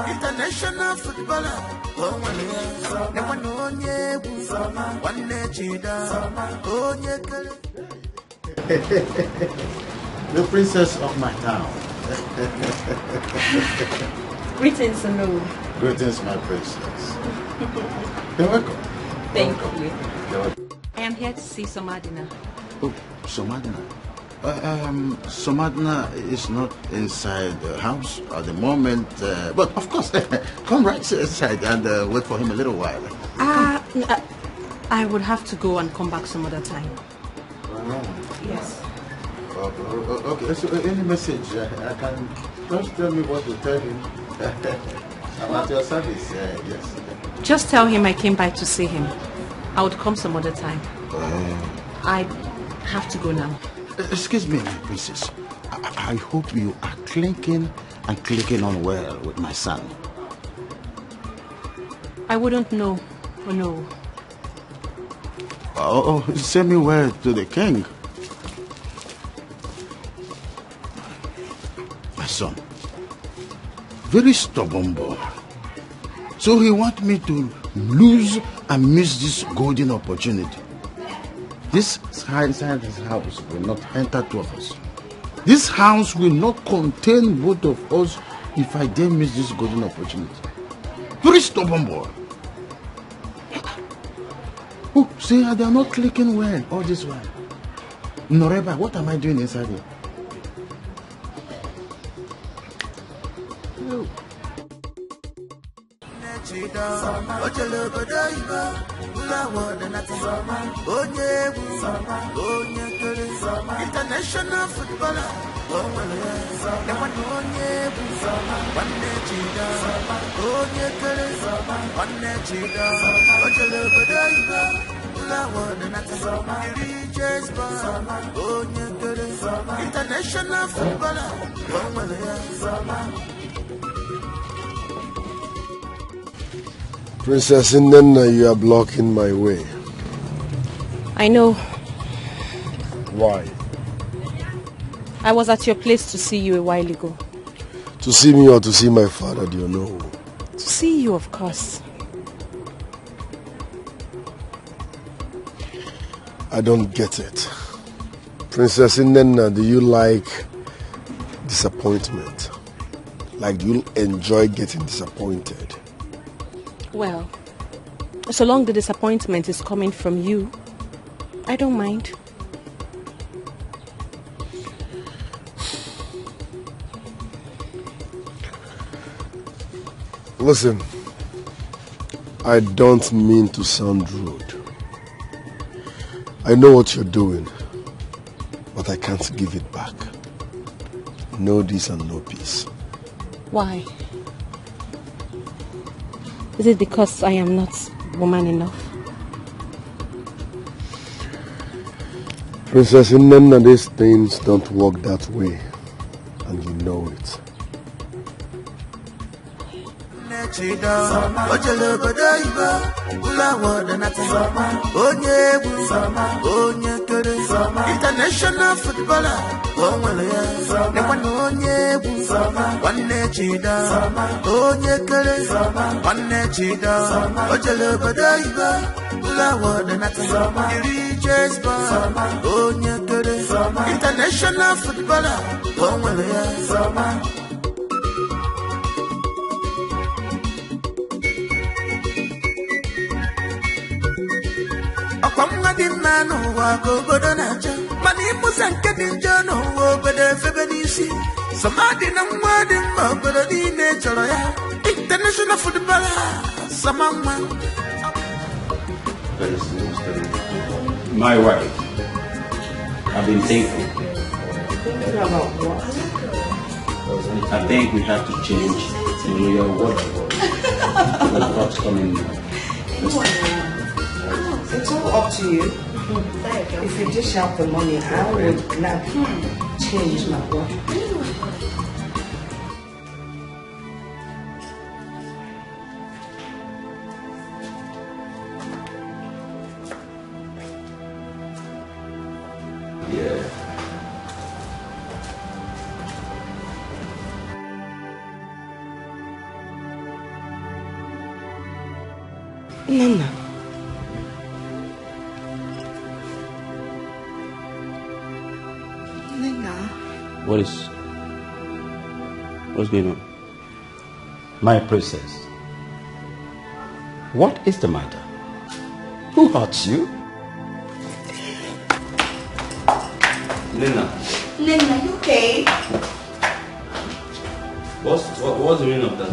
[SPEAKER 8] International footballer,
[SPEAKER 4] The princess of my town.
[SPEAKER 2] Greetings, Anu.
[SPEAKER 4] Greetings, my princess. You're welcome.
[SPEAKER 2] Thank you. I am here to see Samadina.
[SPEAKER 4] Oh, Samadina. Samadina is not inside the house at the moment, but of course, come right inside and wait for him a little while.
[SPEAKER 2] I would have to go and come back some other time. Yes.
[SPEAKER 4] Okay, so any message I can just tell me what to tell him. I'm at your service, yes.
[SPEAKER 2] Just tell him I came by to see him. I would come some other time. I have to go now.
[SPEAKER 5] Excuse me, my princess. I hope you are clinking and clicking on well with my son.
[SPEAKER 2] I wouldn't know. Oh, no.
[SPEAKER 5] Oh, send me word to the king. My son, very stubborn boy. So he wants me to lose and miss this golden opportunity. This inside this house will not enter two of us. This house will not contain both of us if I dare miss this golden opportunity. Very stubborn boy. Oh, see, they are not clicking well all this while. Noreba, what am I doing inside here? No.
[SPEAKER 8] International footballer, international footballer.
[SPEAKER 12] Princess Nena, you are blocking my way.
[SPEAKER 2] I know.
[SPEAKER 12] Why?
[SPEAKER 2] I was at your place to see you a while ago.
[SPEAKER 12] To see me or to see my father, do you know?
[SPEAKER 2] To see you, of course.
[SPEAKER 12] I don't get it. Princess Nena, do you like disappointment? Like, do you enjoy getting disappointed?
[SPEAKER 2] Well, so long the disappointment is coming from you, I don't mind.
[SPEAKER 12] Listen, I don't mean to sound rude. I know what you're doing, but I can't give it back. No this and no peace.
[SPEAKER 2] Why? Is it because I am not woman enough?
[SPEAKER 12] Princess Nena, these things don't work that way, and you know it.
[SPEAKER 8] International footballer, international footballer. Man who go good on a job, money was and getting John over the February. Somebody no more than but the nature. International footballer, someone.
[SPEAKER 3] My wife, I've been thinking.
[SPEAKER 1] About what?
[SPEAKER 3] I think we have to change your wardrobe. Because what's coming now.
[SPEAKER 1] It's all up to you. If you dish out the money, I would not change my wardrobe.
[SPEAKER 3] Yeah.
[SPEAKER 1] Nana.
[SPEAKER 3] What's going on? My princess, what is the matter? Who hurts you? Nena.
[SPEAKER 15] Nena, you okay?
[SPEAKER 3] What's the meaning of that?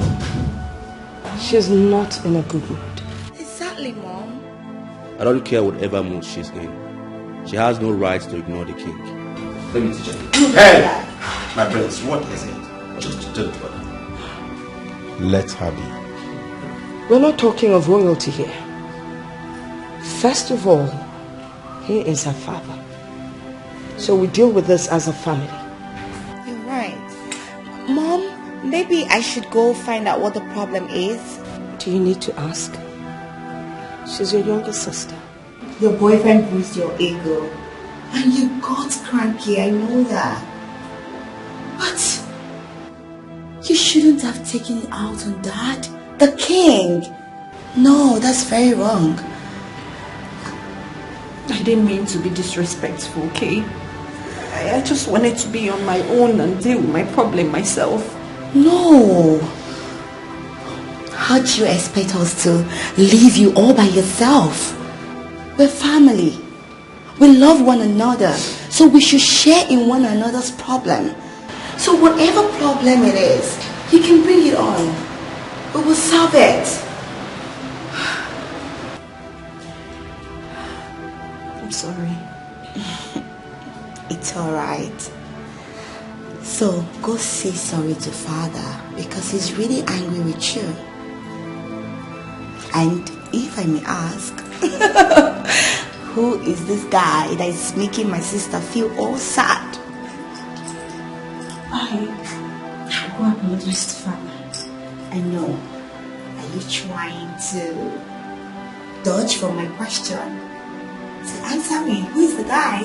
[SPEAKER 1] She's not in a good mood.
[SPEAKER 15] Exactly, Mom.
[SPEAKER 7] I don't care whatever mood she's in. She has no right to ignore the king.
[SPEAKER 3] Let me teach you. Hey! My brothers, what is it? Just tell me.
[SPEAKER 12] Let her be.
[SPEAKER 1] We're not talking of royalty here. First of all, he is her father. So we deal with this as a family.
[SPEAKER 15] You're right. Mom, maybe I should go find out what the problem is.
[SPEAKER 1] Do you need to ask? She's your younger sister.
[SPEAKER 15] Your boyfriend bruised your ego. And you got cranky, I know that. But you shouldn't have taken it out on Dad, the king. No, that's very wrong.
[SPEAKER 2] I didn't mean to be disrespectful, okay? I just wanted to be on my own and deal with my problem myself.
[SPEAKER 15] No. How do you expect us to leave you all by yourself? We're family. We love one another, so we should share in one another's problem. So whatever problem it is, you can bring it on. We will solve it.
[SPEAKER 2] I'm sorry.
[SPEAKER 15] It's alright. So go say sorry to Father because he's really angry with you. And if I may ask, who is this guy that is making my sister feel all sad?
[SPEAKER 2] I go apologize to Father.
[SPEAKER 15] I know. Are you trying to dodge from my question? So answer me, who is the guy?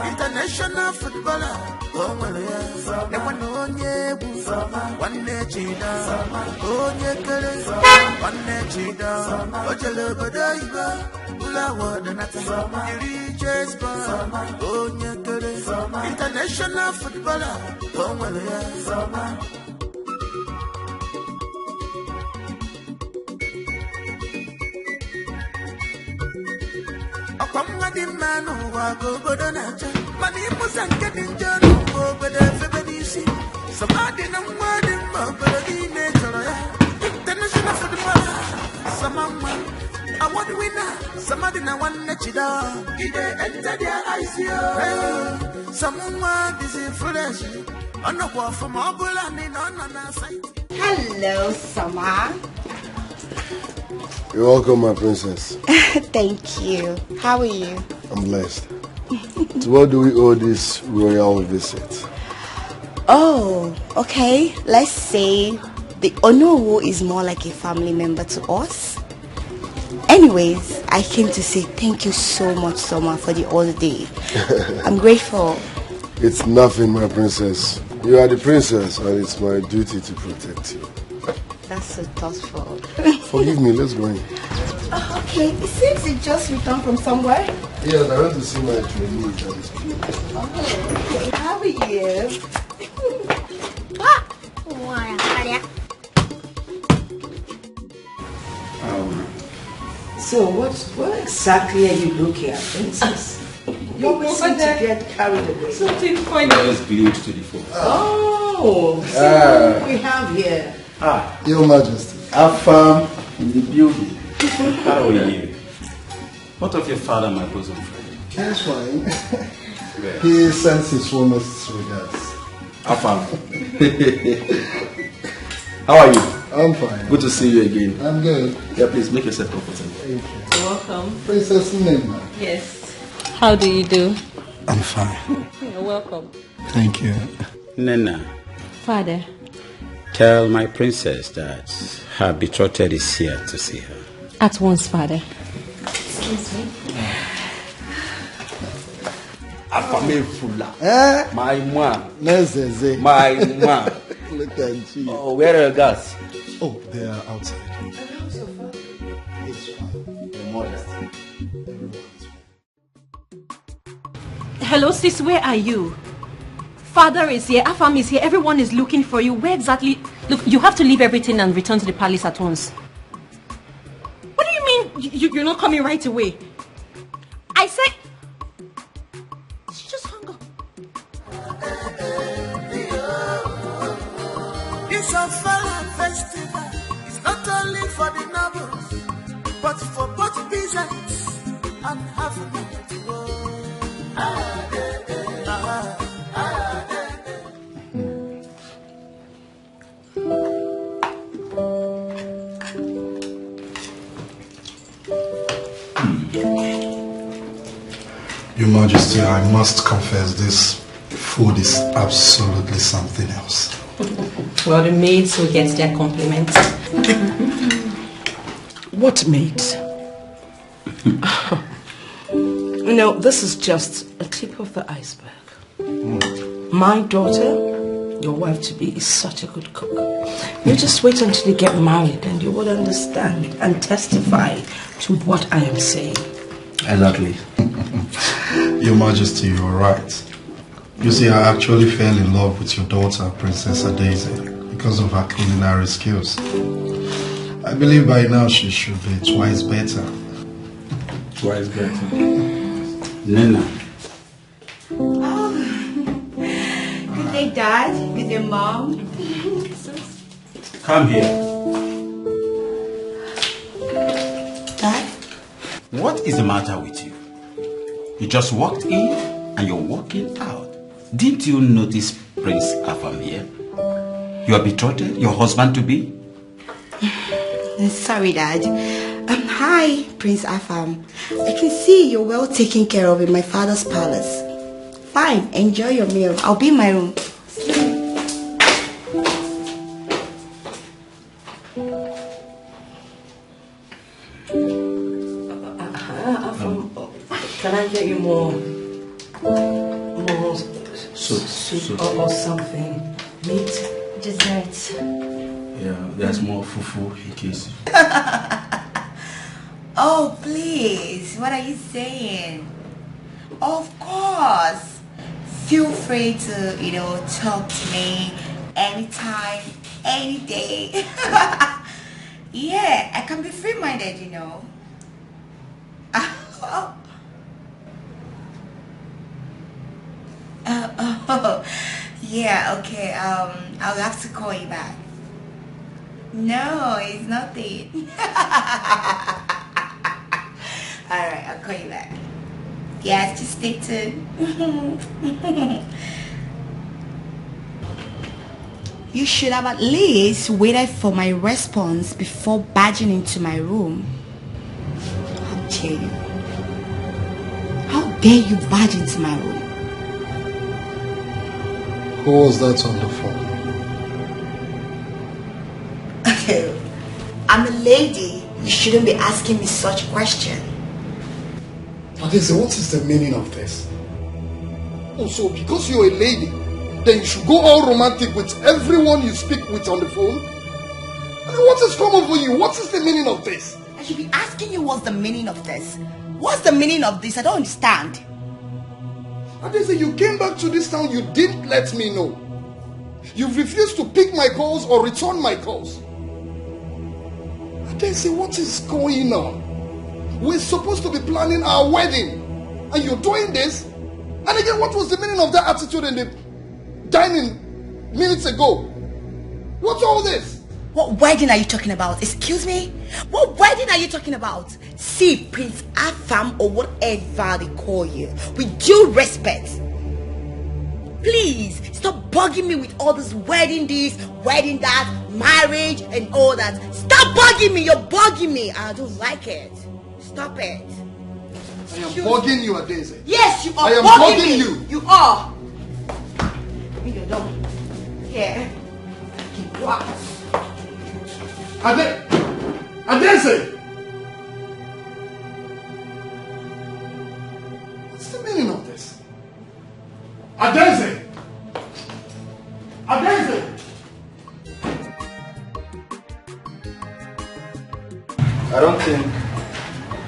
[SPEAKER 8] International footballer, international footballer, the man who walk over the nature. Money was and getting job over the February. Somebody no more than Bobby Nature. International football. Someone, a what winner. Somebody no one let you down. If they enter their ICO. Someone is influential. On the wall from Mobile and in on our side.
[SPEAKER 15] Hello, Summer.
[SPEAKER 12] You're welcome, my princess.
[SPEAKER 15] Thank you. How are you?
[SPEAKER 12] I'm blessed. To what do we owe this royal visit?
[SPEAKER 15] Oh, okay. Let's say the Onowu is more like a family member to us. Anyways, I came to say thank you so much, Soma, for the holiday. I'm grateful.
[SPEAKER 12] It's nothing, my princess. You are the princess, and it's my duty to protect you.
[SPEAKER 15] That's so thoughtful.
[SPEAKER 12] Forgive me, let's go in.
[SPEAKER 15] Okay, it seems you just returned from somewhere.
[SPEAKER 12] Yes, I went to see my trainees.
[SPEAKER 15] Okay, how are you?
[SPEAKER 1] So what exactly are you looking at, princess? You always seem to get carried away.
[SPEAKER 2] Something funny.
[SPEAKER 3] Just glued to the phone.
[SPEAKER 1] Oh, so what we have here?
[SPEAKER 12] Your Majesty.
[SPEAKER 3] Afam in the building. How are you? What of your father, my bosom friend?
[SPEAKER 12] He's fine. He sends his warmest regards.
[SPEAKER 7] Afam. How are you?
[SPEAKER 12] I'm fine.
[SPEAKER 7] Good to see you again.
[SPEAKER 12] I'm good.
[SPEAKER 7] Yeah, please make yourself comfortable.
[SPEAKER 12] Thank you.
[SPEAKER 2] You're welcome.
[SPEAKER 12] Princess Nina.
[SPEAKER 2] Yes. How do you do?
[SPEAKER 12] I'm fine.
[SPEAKER 2] You're welcome.
[SPEAKER 12] Thank you.
[SPEAKER 3] Nena,
[SPEAKER 2] Father.
[SPEAKER 3] tell my princess that her betrothed is here to see her.
[SPEAKER 2] At once, Father. Excuse me.
[SPEAKER 7] Afame Fula. My man.
[SPEAKER 12] Nezeze.
[SPEAKER 7] My man.
[SPEAKER 12] Look at you.
[SPEAKER 7] Oh, where are your guys?
[SPEAKER 12] Oh, they are outside.
[SPEAKER 7] It's fine. Your modesty.
[SPEAKER 2] Hello, sis, where are you? Father is here, Afam is here, everyone is looking for you. Where exactly? Look, you have to leave everything and return to the palace at once. What do you mean you're not coming right away? I said... She just hung up.
[SPEAKER 8] It's a festival. It's not only for the nobles. but for both reasons, I'm having it.
[SPEAKER 17] Your Majesty, I must confess this food is absolutely something else.
[SPEAKER 2] Well, the maids will get their compliments.
[SPEAKER 1] What maids? This is just a tip of the iceberg. My daughter, your wife-to-be, is such a good cook. You just wait until you get married and you will understand and testify to what I am saying.
[SPEAKER 17] Exactly. Your Majesty, you are right. You see, I actually fell in love with your daughter, Princess Daisy, because of her culinary skills. I believe by now she should be twice better.
[SPEAKER 3] Twice better. Nena.
[SPEAKER 15] Oh. Good day, Dad. Good day, Mom.
[SPEAKER 3] Come here.
[SPEAKER 15] Dad?
[SPEAKER 3] What is the matter with you? You just walked in and you're walking out. Didn't you notice Prince Afam here? Your betrothed, your husband-to-be?
[SPEAKER 15] Sorry, Dad. Hi, Prince Afam. I can see you're well taken care of in my father's palace. Fine, enjoy your meal. I'll be in my room.
[SPEAKER 1] Can I get you more soup or something? Meat?
[SPEAKER 15] Dessert.
[SPEAKER 3] Yeah, there's more fufu in case.
[SPEAKER 15] Oh, please. What are you saying? Of course. Feel free to, talk to me anytime, any day. Yeah, I can be free-minded, Yeah, okay. I'll have to call you back. No, it's nothing. Alright, I'll call you back. Yes, just stay tuned. You should have at least waited for my response before barging into my room. How dare you? How dare you barge into my room?
[SPEAKER 17] Who was that on the phone?
[SPEAKER 15] I'm a lady. You shouldn't be asking me such a question.
[SPEAKER 17] Adese, what is the meaning of this? Oh, so because you're a lady, then you should go all romantic with everyone you speak with on the phone? I mean, what has come over you? What is the meaning of this?
[SPEAKER 15] I should be asking you what's the meaning of this. What's the meaning of this? I don't understand.
[SPEAKER 17] Adese, you came back to this town, you didn't let me know. You've refused to pick my calls or return my calls. Adese, what is going on? We're supposed to be planning our wedding, and you're doing this? And again, what was the meaning of that attitude in the dining minutes ago? What's all this?
[SPEAKER 15] What wedding are you talking about? Excuse me? What wedding are you talking about? See, Prince Afam or whatever they call you, with due respect, please stop bugging me with all this wedding this, wedding that, marriage and all that. Stop bugging me. You're bugging me. I don't like it. Stop it.
[SPEAKER 17] I am bugging you, Adese.
[SPEAKER 15] Yes, you are.
[SPEAKER 17] I am
[SPEAKER 15] bugging
[SPEAKER 17] you.
[SPEAKER 15] You are. You don't. Yeah. What?
[SPEAKER 17] Adese! What's the meaning of this? Adese! Adese!
[SPEAKER 7] I don't think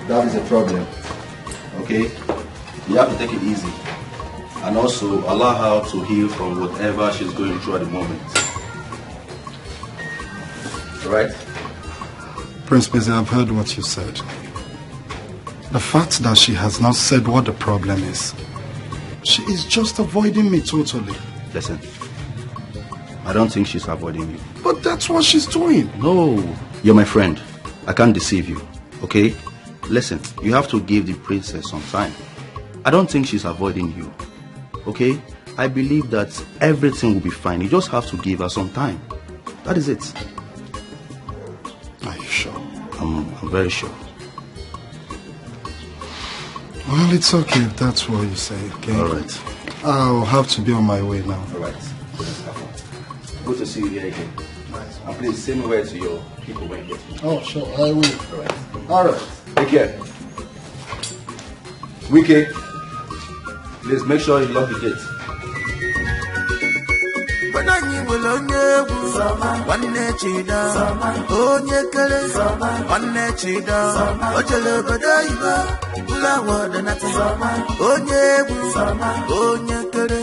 [SPEAKER 7] that is a problem. Okay? You have to take it easy. And also allow her to heal from whatever she's going through at the moment. Right?
[SPEAKER 17] Prince Busy, I've heard what you said. The fact that she has not said what the problem is, she is just avoiding me totally.
[SPEAKER 7] Listen, I don't think she's avoiding you.
[SPEAKER 17] But that's what she's doing.
[SPEAKER 7] No, you're my friend. I can't deceive you. Okay? Listen, you have to give the princess some time. I don't think she's avoiding you. Okay? I believe that everything will be fine. You just have to give her some time. That is it.
[SPEAKER 12] Are you sure?
[SPEAKER 7] I'm very sure.
[SPEAKER 12] Well, it's okay if that's what you say, okay?
[SPEAKER 7] All right.
[SPEAKER 12] I'll have to be on my way now.
[SPEAKER 7] All right. Good to see you here again. Nice. And please say me where to your people when you get here.
[SPEAKER 12] Oh, sure, I will.
[SPEAKER 7] All right. All right. Take care. Wiki, please make sure you lock the gate.
[SPEAKER 8] Banani will onye one chida, onye kele, one chida, ojele badaiba, ula wada nati, onye kele,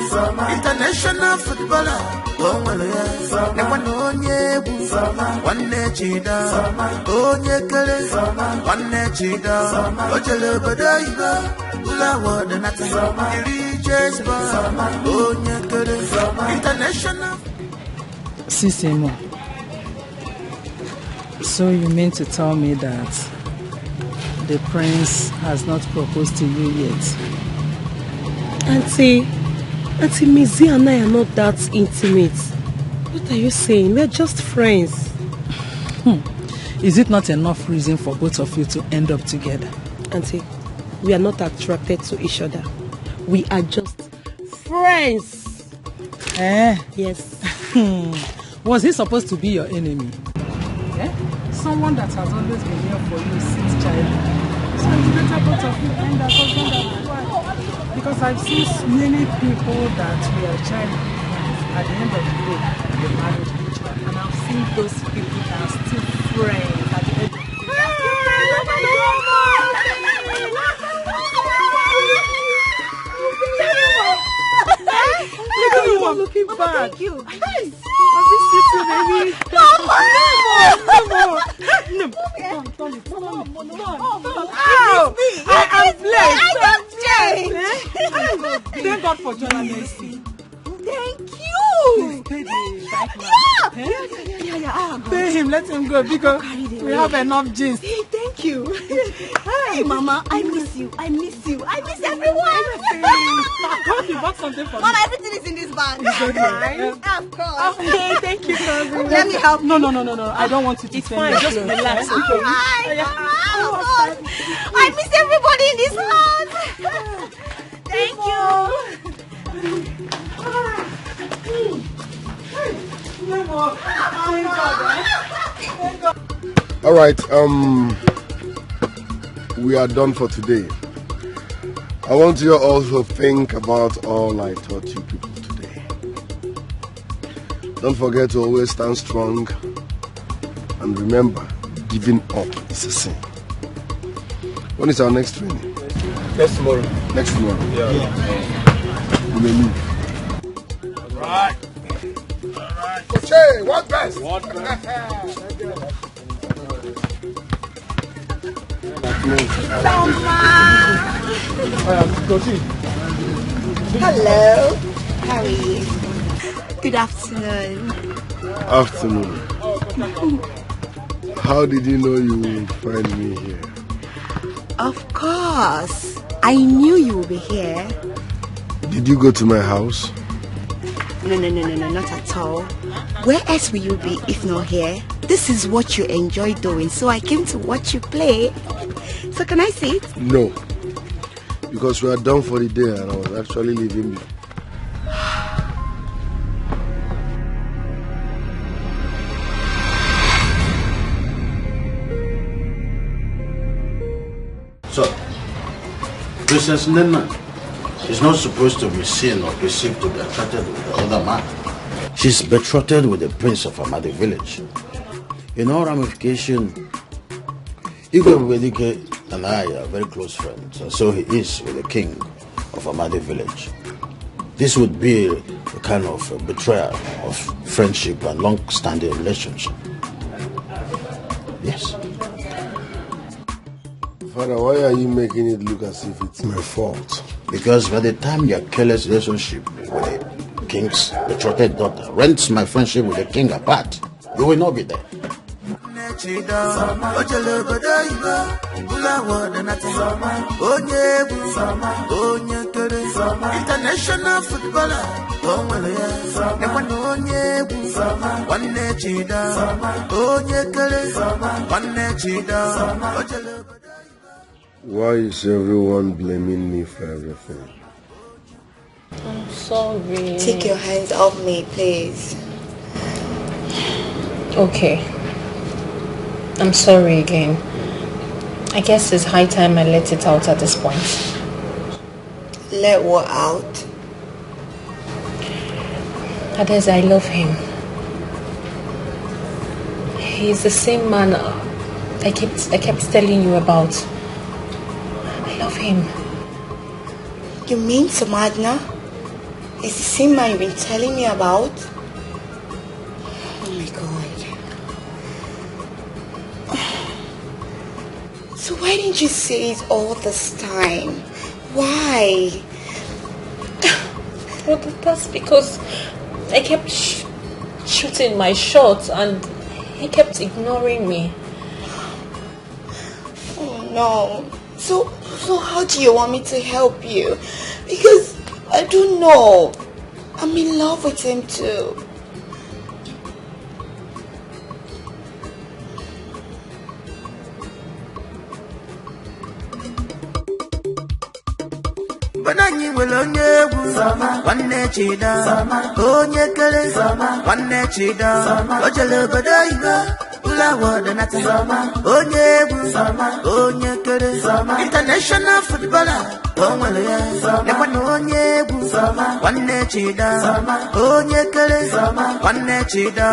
[SPEAKER 8] international footballer, onye one chida, onye kele, one chida, ojele badaiba, ula wada nati, Rejections, onye kele, international.
[SPEAKER 9] Sisemo, so you mean to tell me that the prince has not proposed to you yet?
[SPEAKER 2] Auntie Mizzy and I are not that intimate. What are you saying? We're just friends.
[SPEAKER 9] Is it not enough reason for both of you to end up together?
[SPEAKER 2] Auntie, we are not attracted to each other. We are just friends. Yes.
[SPEAKER 9] Was he supposed to be your enemy? Someone that has always been here for you since childhood. So it's better both of you end as husband and wife. Because I've seen many people that were childhood friends. At the end of the day, they married each other. And I've seen those people that are still friends at the end of the Look at you, I'm looking bad.
[SPEAKER 6] Thank you.
[SPEAKER 9] Yes. I'll be sitting, baby. Come on. I am blessed. Thank God for journalism.
[SPEAKER 6] Thank you.
[SPEAKER 9] Pay him, let him go because we have enough gist.
[SPEAKER 6] Thank you. Hey, Mama, I miss you. I miss everyone.
[SPEAKER 9] Hope you bought something for me.
[SPEAKER 6] Mama, everything is in this bag. Of course.
[SPEAKER 9] Okay, thank you, cousin.
[SPEAKER 6] Let me help.
[SPEAKER 9] No. I don't want you to spend your
[SPEAKER 2] Just
[SPEAKER 9] clothes.
[SPEAKER 2] relax, okay?
[SPEAKER 6] I miss everybody in this house. Thank
[SPEAKER 12] All right, we are done for today. I want you all to think about all I taught you people today. Don't forget to always stand strong, and remember, giving up is a sin. When is our next training?
[SPEAKER 16] Next tomorrow.
[SPEAKER 12] Next tomorrow?
[SPEAKER 16] Yeah.
[SPEAKER 12] We may move.
[SPEAKER 5] Right. Coach, hey, what best?
[SPEAKER 15] Hello. How are you? Good afternoon.
[SPEAKER 12] Afternoon. How did you know you would find me here?
[SPEAKER 15] Of course. I knew you would be here.
[SPEAKER 12] Did you go to my house?
[SPEAKER 15] No, not at all. Where else will you be if not here? This is what you enjoy doing, so I came to watch you play. So can I sit?
[SPEAKER 12] No. Because we are done for the day and I was actually leaving you.
[SPEAKER 3] So, Princess Nena is not supposed to be seen or perceived to be attracted with the other man. She's betrothed with the prince of Amadi village. In all ramification, Igwe Wedike and I are very close friends, and so he is with the king of Amadi village. This would be a kind of a betrayal of friendship and long-standing relationship. Yes.
[SPEAKER 12] Father, why are you making it look as if it's my fault?
[SPEAKER 3] Because by the time your careless relationship with the king's betrothed daughter rents my friendship with the king apart, you will not be there.
[SPEAKER 8] International footballer,
[SPEAKER 12] why is everyone blaming me for everything?
[SPEAKER 2] I'm sorry.
[SPEAKER 15] Take your hands off me, please.
[SPEAKER 2] Okay. I'm sorry again. I guess it's high time I let it out at this point.
[SPEAKER 15] Let what out?
[SPEAKER 2] Others, I love him. He's the same man I kept telling you about. I love him.
[SPEAKER 15] You mean Samadna? It's the same man you've been telling me about? Oh my God. So why didn't you say it all this time? Why?
[SPEAKER 2] Well, that's because I kept shooting my shots and he kept ignoring me.
[SPEAKER 15] Oh no. So how do you want me to help you? Because I don't know. I'm in love with him too.
[SPEAKER 8] Banani will only one chida, onye kere, one chida, Ojala Badaiga, Ulawa the Nata, onye kere, international footballer, Omalia, Napanonye, one chida, onye kere, one chida,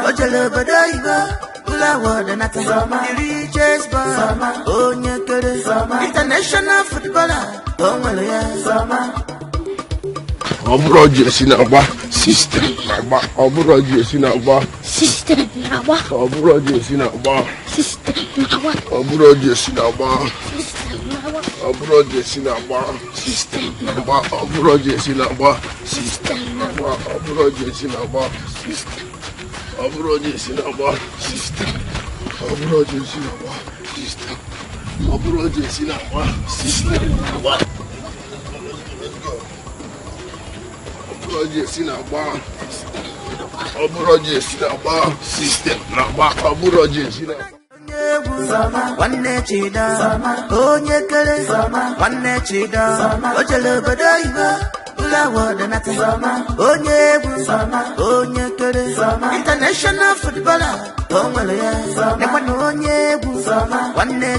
[SPEAKER 8] Ojala Badaiga. The richest man, international footballer,
[SPEAKER 12] Obro Jesse Naba, system Naba, Obro Jesse Naba,
[SPEAKER 6] System Naba,
[SPEAKER 12] Obro Jesse Naba,
[SPEAKER 6] System Naba,
[SPEAKER 12] Obro Jesse Naba,
[SPEAKER 6] System Naba,
[SPEAKER 12] Obro Jesse Naba, system Naba, Obro Jesse Naba, system Naba, Obro Jesse Naba, system. Obro Jesse Naba, system. Obro Jesse Naba, system. Obro Jesse Naba, system. Obro Jesse Naba, Obro Jesse Naba, system. Obro Jesse Naba.
[SPEAKER 8] One chida, onye kere, one chida, Ojala Badaiga. Onye kere, international footballer, onye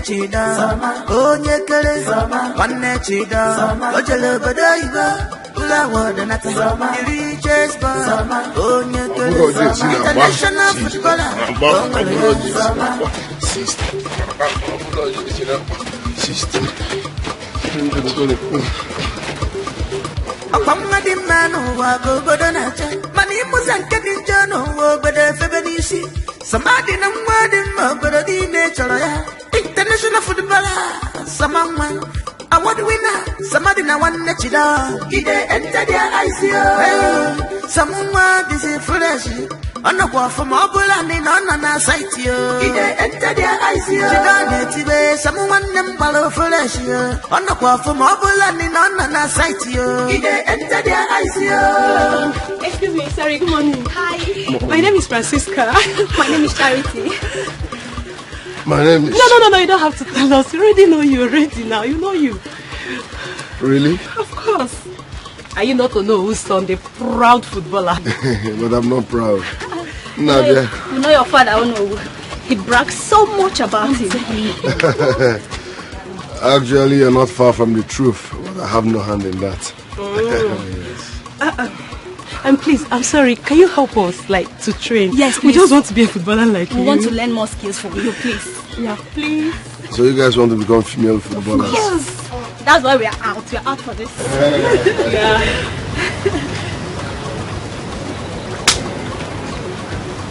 [SPEAKER 8] chida, onye kere, one chida, Ojala Badaiga, the richest man, onye kere, international footballer,
[SPEAKER 12] system.
[SPEAKER 8] Apamadi man who go Godanacha, Mani Muzanka Jono, but a Febenisi, somebody no more than Mobody Nature, international footballer, someone, award winner, somebody now one Nachida, Ide enter their ICO, someone this is fresh. On the wall from Mobile and in on a site, you enter their ICO, someone them follow fresh. On the wall from Mobile and in on a site, you enter their ICO.
[SPEAKER 18] Excuse me, sorry, good morning.
[SPEAKER 6] Hi.
[SPEAKER 18] My name is Francisca.
[SPEAKER 6] My name is Charity.
[SPEAKER 12] My name is...
[SPEAKER 18] No, you don't have to tell us. You already know you already now. You know you.
[SPEAKER 12] Really?
[SPEAKER 18] Of course. Are you not to know who's son, the proud footballer?
[SPEAKER 12] But I'm not proud.
[SPEAKER 6] Nadia. You know your father, I don't know. He brags so much about him.
[SPEAKER 12] Actually, you're not far from the truth. But I have no hand in that.
[SPEAKER 18] Yes. And please, I'm sorry, can you help us, to train?
[SPEAKER 6] Yes, please.
[SPEAKER 18] We just want to be a footballer like you.
[SPEAKER 6] We want to learn more skills from you, please.
[SPEAKER 18] Yeah, please.
[SPEAKER 12] So you guys want to become female footballers?
[SPEAKER 6] Yes. That's why we are out. We are out for this.
[SPEAKER 18] Yeah.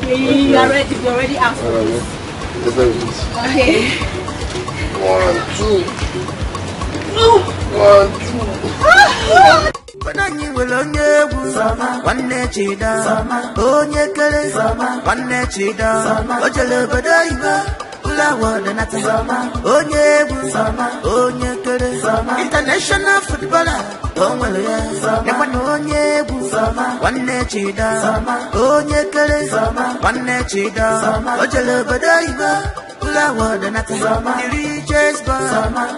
[SPEAKER 6] We are ready. We are already out for this. Okay.
[SPEAKER 12] 1, 2. 1, 2.
[SPEAKER 8] Banani will only one chida, onye kere, one chida, ojele badaiba, ula wada nata, onye bu, onye kere, international footballer, onwele ya, nekwana onye bu, one chida, onye kere, one chida, ojele badaiba, ula wada nata, the richest boy,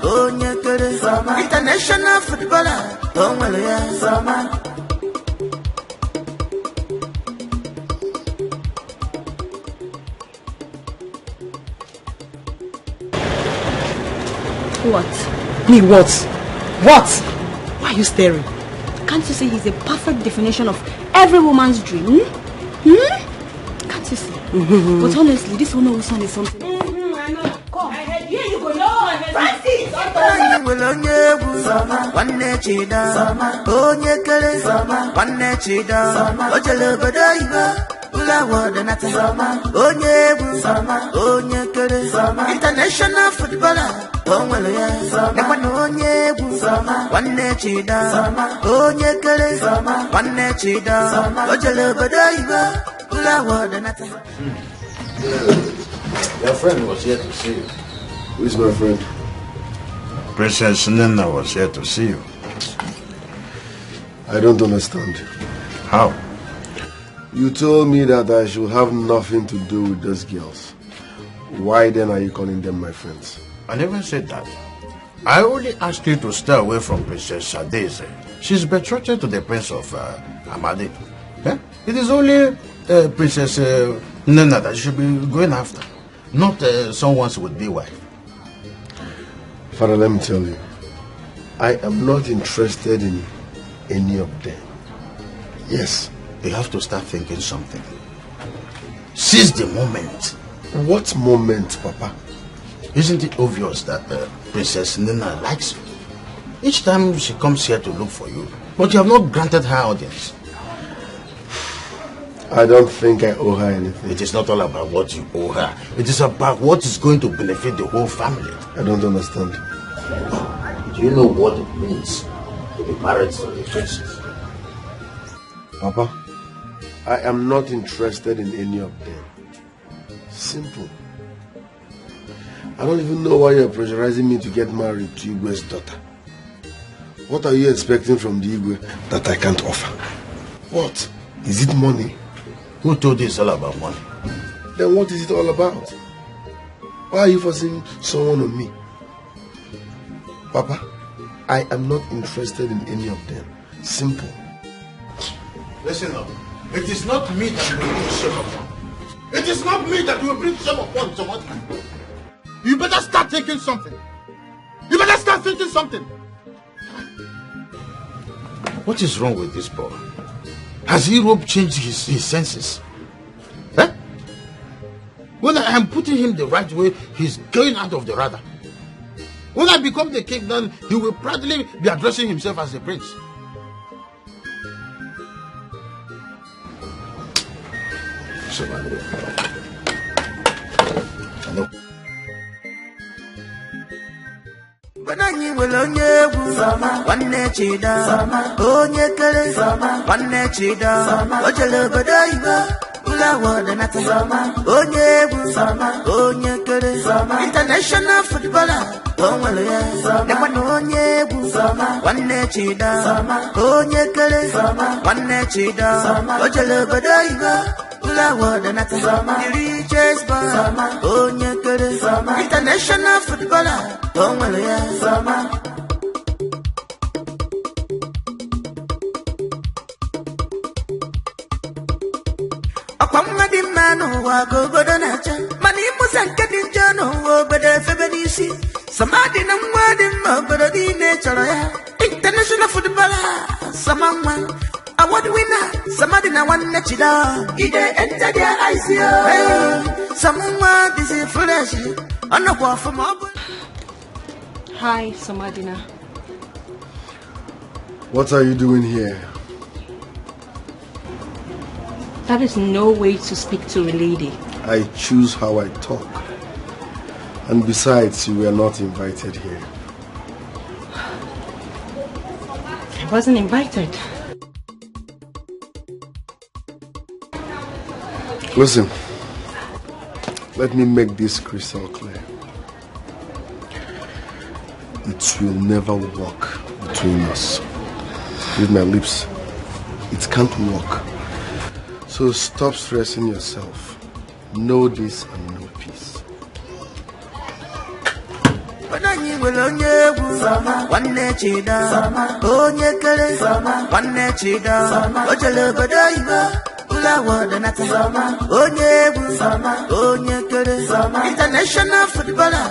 [SPEAKER 8] onye kere, international footballer, onwele ya,
[SPEAKER 2] What?
[SPEAKER 9] Me what? What? Why are you staring?
[SPEAKER 2] Can't you see he's a perfect definition of every woman's dream? Can't you see? But honestly, this one always is something.
[SPEAKER 6] I know. Come. Here you go. No, Francis.
[SPEAKER 8] One chida, onye kere, one chida, ojele badaiba, ula wada nata, onye bu, onye kere, international footballer, onwele ya, nekwana onye bu, one chida, onye kere, one chida, ojele badaiba, ula wada nata.
[SPEAKER 4] Your friend was here to see you.
[SPEAKER 12] Who is my friend?
[SPEAKER 4] Princess Nina was here to see you.
[SPEAKER 12] I don't understand.
[SPEAKER 4] How?
[SPEAKER 12] You told me that I should have nothing to do with those girls. Why then are you calling them my friends?
[SPEAKER 4] I never said that. I only asked you to stay away from Princess Adeze. She's betrothed to the Prince of Amadi. Eh? It is only Princess Nina that you should be going after, not someone's would-be wife.
[SPEAKER 12] Father, let me tell you, I am not interested in any of them. Yes.
[SPEAKER 4] You have to start thinking something. Seize the moment.
[SPEAKER 12] What moment, Papa?
[SPEAKER 4] Isn't it obvious that Princess Nina likes you? Each time she comes here to look for you, but you have not granted her audience.
[SPEAKER 12] I don't think I owe her anything.
[SPEAKER 4] It is not all about what you owe her. It is about what is going to benefit the whole family.
[SPEAKER 12] I don't understand.
[SPEAKER 4] Do you know what it means to be married to the princess?
[SPEAKER 12] Papa, I am not interested in any of them. Simple. I don't even know why you're pressurizing me to get married to Igwe's daughter. What are you expecting from the Igwe that I can't offer? What? Is it money?
[SPEAKER 4] Who told you it's all about money?
[SPEAKER 12] Then what is it all about? Why are you forcing someone on me? Papa, I am not interested in any of them. Simple.
[SPEAKER 4] Listen up. It is not me that will bring shame upon. It is not me that will bring shame upon someone. You better start thinking something. You better start thinking something. What is wrong with this boy? Has Europe changed his senses? Eh? When I am putting him the right way, he's going out of the radar. When I become the king, then he will proudly be addressing himself as the prince.
[SPEAKER 8] Banani will onye bu, one chida, onye kere, one chida, ojele badaiba, ula wada nata, onye bu, onye kere, international footballer, onwele ya, nekwana onye bu, one chida, onye kere, one chida, ojele badaiba, ula wada nata, the richest boy, onye kere, international footballer, onwele ya. Akwamadi mano wa gogodo nacha mani musanke dinjano wo bede febenisi samadi na mwadi mabado di nature ya international footballer samama award winner samadi na one chida ide enter their eyes yo samwa this is fresh anokwa from up.
[SPEAKER 2] Hi, Samadina.
[SPEAKER 12] What are you doing here?
[SPEAKER 2] That is no way to speak to a lady.
[SPEAKER 12] I choose how I talk. And besides, you were not invited here.
[SPEAKER 2] I wasn't invited.
[SPEAKER 12] Listen, let me make this crystal clear. It will never work between us. With my lips, it can't work. So stop stressing yourself. Know this and know peace.
[SPEAKER 8] International footballer.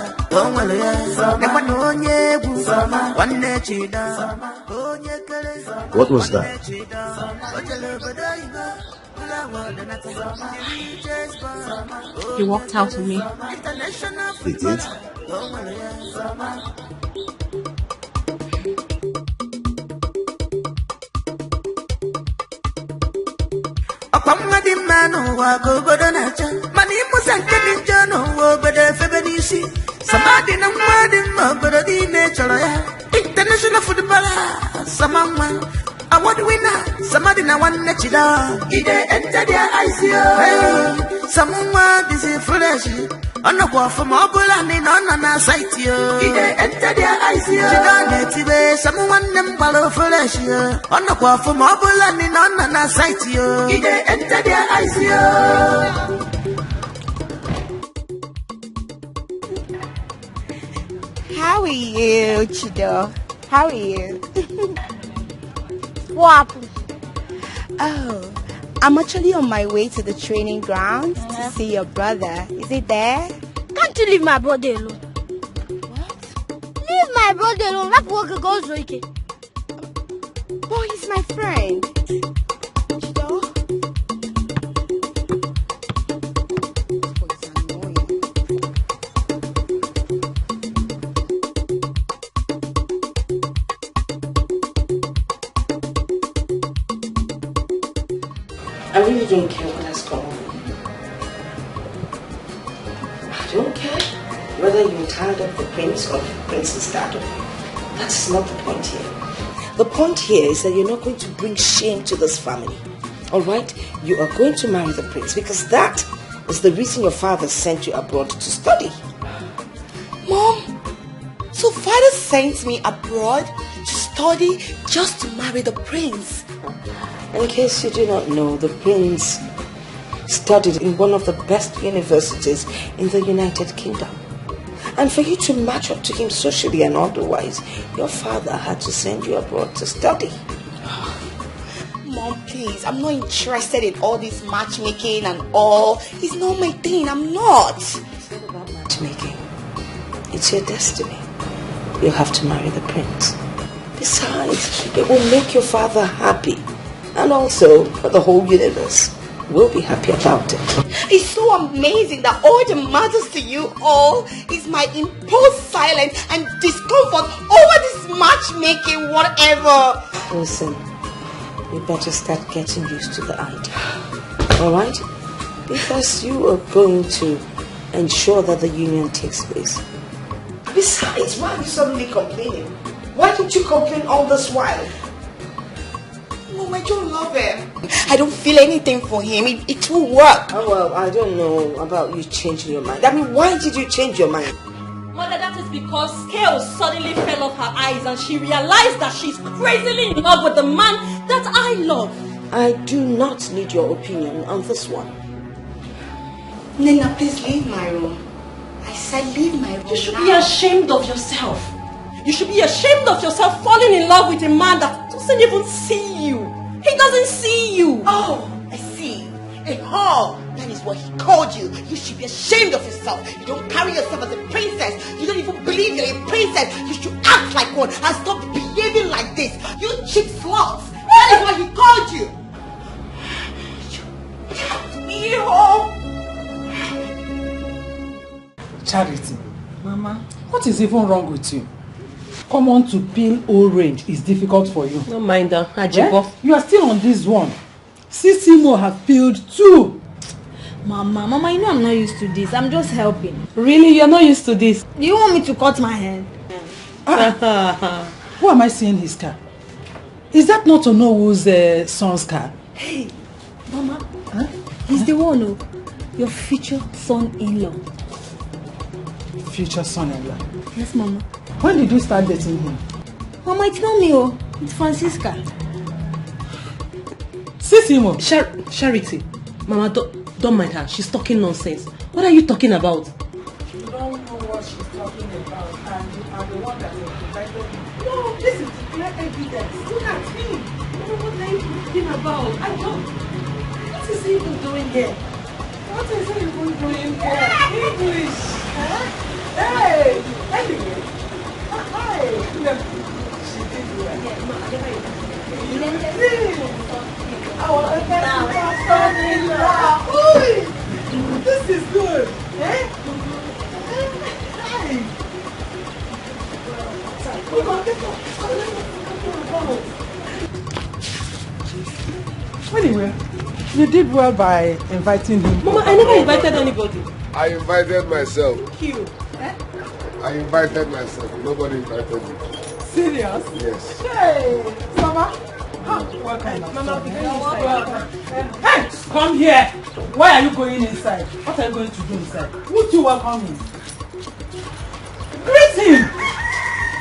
[SPEAKER 10] What was that?
[SPEAKER 2] He walked out on me.
[SPEAKER 10] He did?
[SPEAKER 8] International footballer, someone award winner, somebody na one net it down. He enter their eyes, someone busy foolish. On the wall from mobile and in on our site, he enter their eyes, someone them follow foolish. On the wall from mobile and in on our site, he enter their eyes.
[SPEAKER 15] How are you, Chido? How are you?
[SPEAKER 6] What happened?
[SPEAKER 15] Oh, I'm actually on my way to the training ground to see your brother. Is he there?
[SPEAKER 6] Can't you leave my brother alone? What? Leave my brother alone. That worker goes okay.
[SPEAKER 15] Boy, he's my friend. Chido?
[SPEAKER 1] I really don't care what has come over you. I don't care whether you're tired of the prince or the prince's tired of you. That's not the point here. The point here is that you're not going to bring shame to this family. Alright? You are going to marry the prince because that is the reason your father sent you abroad to study.
[SPEAKER 15] Mom, so father sent me abroad to study just to marry the prince?
[SPEAKER 1] In case you do not know, the prince studied in one of the best universities in the United Kingdom. And for you to match up to him socially and otherwise, your father had to send you abroad to study.
[SPEAKER 15] Mom, please, I'm not interested in all this matchmaking and all. It's not my thing, I'm not.
[SPEAKER 1] It's not about matchmaking. It's your destiny. You'll have to marry the prince. Besides, it will make your father happy. And also, the whole universe will be happy about it.
[SPEAKER 15] It's so amazing that all that matters to you all is my imposed silence and discomfort over this matchmaking whatever.
[SPEAKER 1] Listen, you better start getting used to the idea. Alright? Because you are going to ensure that the union takes place. Besides, why are you suddenly complaining? Why didn't you complain all this while?
[SPEAKER 15] Mom, I don't love him. I don't feel anything for him. It will work.
[SPEAKER 1] Oh, well, I don't know about you changing your mind. I mean, why did you change your mind?
[SPEAKER 2] Mother, that is because scales suddenly fell off her eyes and she realized that she's crazily in love with the man that I love.
[SPEAKER 1] I do not need your opinion on this one.
[SPEAKER 15] Nina, please leave my room. I said leave my room.
[SPEAKER 2] You should be ashamed of yourself. You should be ashamed of yourself falling in love with a man that doesn't even see you. He doesn't see you.
[SPEAKER 15] Oh, I see. A whore. That is what he called you. You should be ashamed of yourself. You don't carry yourself as a princess. You don't even believe you're a princess. You should act like one and stop behaving like this. You cheap sluts. That is what he called you.
[SPEAKER 9] Charity. Mama, what is even wrong with you? Come on to peel orange is difficult for you.
[SPEAKER 18] No mind her, Ajibo.
[SPEAKER 9] You are still on this one. Sisimo have peeled 2.
[SPEAKER 6] Mama, you know I'm not used to this. I'm just helping.
[SPEAKER 18] Really? You're not used to this?
[SPEAKER 6] Do you want me to cut my hair?
[SPEAKER 9] Who am I seeing his car? Is that not Onowu's son's car?
[SPEAKER 6] Hey, Mama.
[SPEAKER 9] Huh?
[SPEAKER 2] He's the one who, your future son-in-law.
[SPEAKER 9] Future son-in-law?
[SPEAKER 2] Yes, Mama.
[SPEAKER 9] When did you start dating him?
[SPEAKER 2] Mama, it's not me, oh. It's Francisca.
[SPEAKER 9] Sissimo.
[SPEAKER 18] Charity. Mama, don't mind her. She's talking nonsense. What are you talking about?
[SPEAKER 9] You don't know what she's talking about, and you are the one that is invited. No, this is clear evidence. Look at him. What are you talking about? I don't. What is he even doing here? What is he even doing here? English. Huh? Hey. Anyway. Hi. She did well. This is good. Eh? Anyway, you did well by inviting him.
[SPEAKER 18] Mama, I never invited anybody.
[SPEAKER 12] I invited myself.
[SPEAKER 9] You. Eh?
[SPEAKER 12] I invited myself. Nobody invited me.
[SPEAKER 9] Serious?
[SPEAKER 12] Yes.
[SPEAKER 9] Hey, Mama. Welcome. Mama, hey, come here. Why are you going inside? What are you going to do inside? Would you welcome him? Greet him.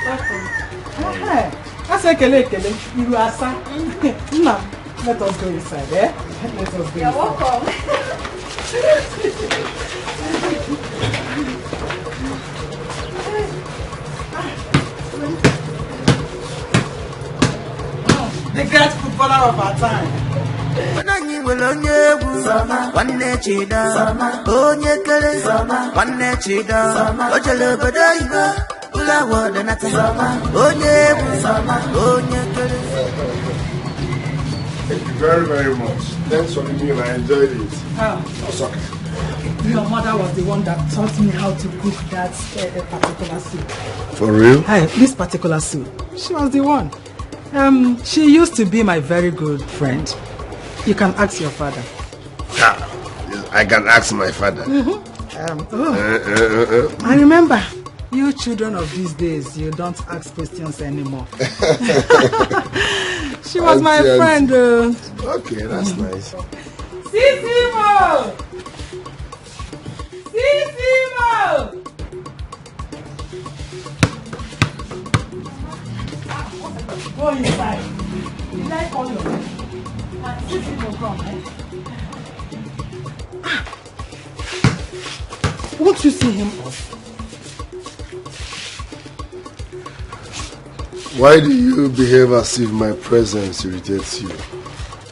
[SPEAKER 9] Welcome. Hey, I say kele. You are sir. Now, let us go inside, eh? Let us go inside. You're welcome. The great footballer of our time.
[SPEAKER 8] Onye will onye egwu nwanne chida onye kere nwanne chida ojele obodo oyibo ụlọ awọdụ nata onye egwu onye kere.
[SPEAKER 12] Thank you very, very much. Thanks for the meal. I enjoyed it.
[SPEAKER 9] It's okay. Your mother was the one that taught me how to cook that particular soup.
[SPEAKER 12] For real?
[SPEAKER 9] Hi, this particular soup. She was the one. She used to be my very good friend. You can ask your father.
[SPEAKER 12] I can ask my father.
[SPEAKER 9] I remember, you children of these days, you don't ask questions anymore. She was my friend.
[SPEAKER 12] Okay, that's nice.
[SPEAKER 9] Sissimo! Sissimo! Go inside. Did I call you? Sissimo, come, eh? Won't you see him off?
[SPEAKER 12] Why do you behave as if my presence irritates you?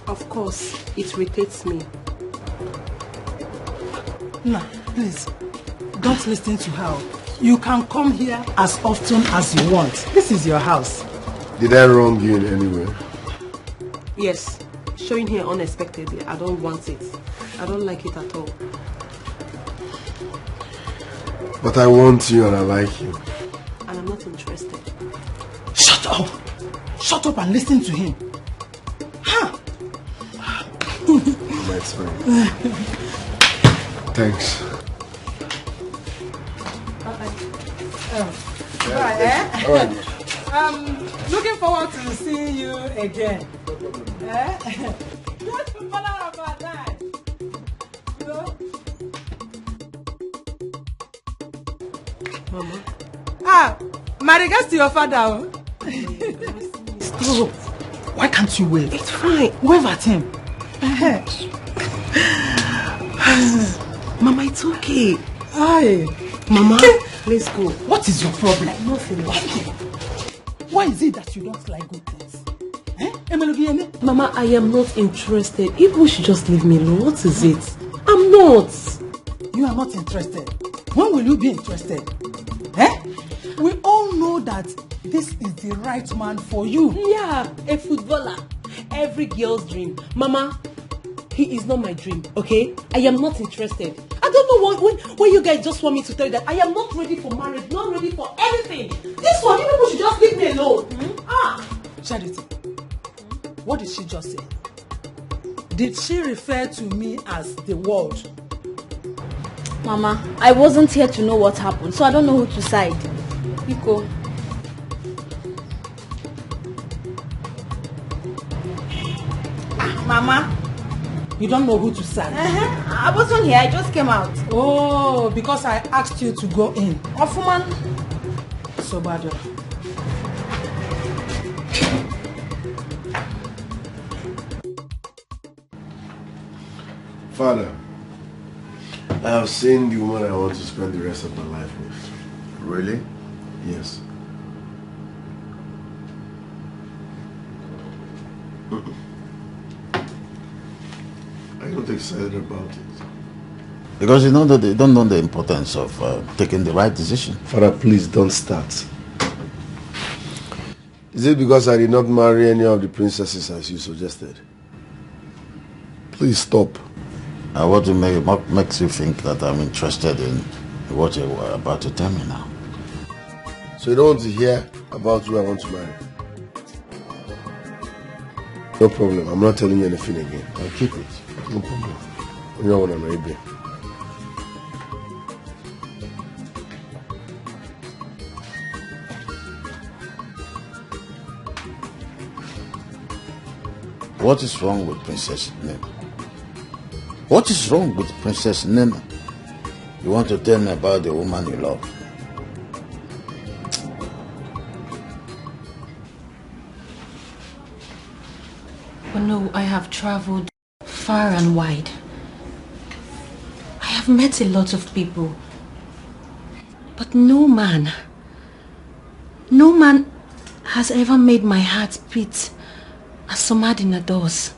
[SPEAKER 18] Of course, it irritates me.
[SPEAKER 9] No, please, don't listen to her. You can come here as often as you want. This is your house.
[SPEAKER 12] Did I wrong you in any way?
[SPEAKER 18] Yes, showing here unexpectedly. I don't want it. I don't like it at all.
[SPEAKER 12] But I want you and I like you.
[SPEAKER 18] And I'm not interested.
[SPEAKER 9] Shut up! Shut up and listen to him. Huh?
[SPEAKER 12] That's fine. Thanks.
[SPEAKER 9] Bye, eh?
[SPEAKER 12] All right.
[SPEAKER 9] Looking forward to seeing you again. Eh? Just to follow up our time. You know?
[SPEAKER 18] Mama.
[SPEAKER 9] My regards to your father. Stop. Why can't you wave?
[SPEAKER 18] It's fine.
[SPEAKER 9] Wave at him.
[SPEAKER 18] Mama, it's okay.
[SPEAKER 9] Aye.
[SPEAKER 18] Mama, let's go.
[SPEAKER 9] What is your problem?
[SPEAKER 18] Nothing.
[SPEAKER 9] Why is it that you don't like good things?
[SPEAKER 18] Mama, I am not interested. People should just leave me alone. What is it? I'm not.
[SPEAKER 9] You are not interested. When will you be interested? Eh? We all know that this is the right man for you.
[SPEAKER 18] Yeah, a footballer. Every girl's dream. Mama, he is not my dream, okay? I am not interested. I don't know when you guys just want me to tell you that I am not ready for marriage, not ready for anything. This one, you people should just leave me alone.
[SPEAKER 9] Charity, what did she just say? Did she refer to me as the world?
[SPEAKER 2] Mama, I wasn't here to know what happened, so I don't know who to side. Nico.
[SPEAKER 9] Mama,
[SPEAKER 18] You don't know who to serve.
[SPEAKER 2] I wasn't here, I just came out.
[SPEAKER 9] Oh, because I asked you to go in. Offerman, so bad.
[SPEAKER 12] Father, I have seen the woman I want to spend the rest of my life with.
[SPEAKER 5] Really?
[SPEAKER 12] Yes. I'm not excited about it.
[SPEAKER 4] Because you know that they don't know the importance of taking the right decision.
[SPEAKER 12] Father, please don't start. Is it because I did not marry any of the princesses as you suggested? Please stop.
[SPEAKER 4] What makes you think that I'm interested in what you were about to tell me now?
[SPEAKER 12] So you don't want to hear about who I want to marry? No problem. I'm not telling you anything again.
[SPEAKER 4] I'll keep it.
[SPEAKER 12] No problem. You don't want to marry me.
[SPEAKER 4] What is wrong with Princess Nena? What is wrong with Princess Nena? You want to tell me about the woman you love?
[SPEAKER 2] But no, I have traveled far and wide. I have met a lot of people. But no man has ever made my heart beat as Somadina does.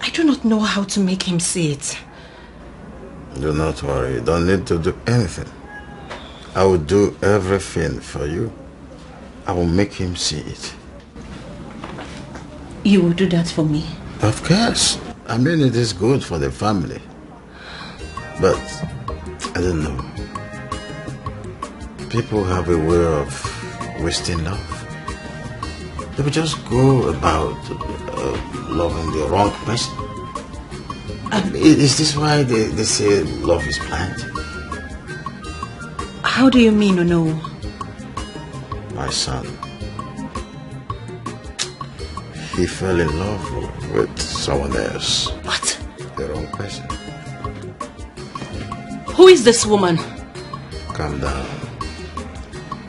[SPEAKER 2] I do not know how to make him see it.
[SPEAKER 4] Do not worry. You don't need to do anything. I will do everything for you. I will make him see it.
[SPEAKER 2] You will do that for me?
[SPEAKER 4] Of course. I mean, it is good for the family. But, I don't know. People have a way of wasting love. They will just go about loving the wrong person. Is this why they say love is blind?
[SPEAKER 2] How do you mean, no?
[SPEAKER 4] My son, he fell in love with someone else.
[SPEAKER 2] What?
[SPEAKER 4] The wrong person.
[SPEAKER 2] Who is this woman?
[SPEAKER 4] Calm down.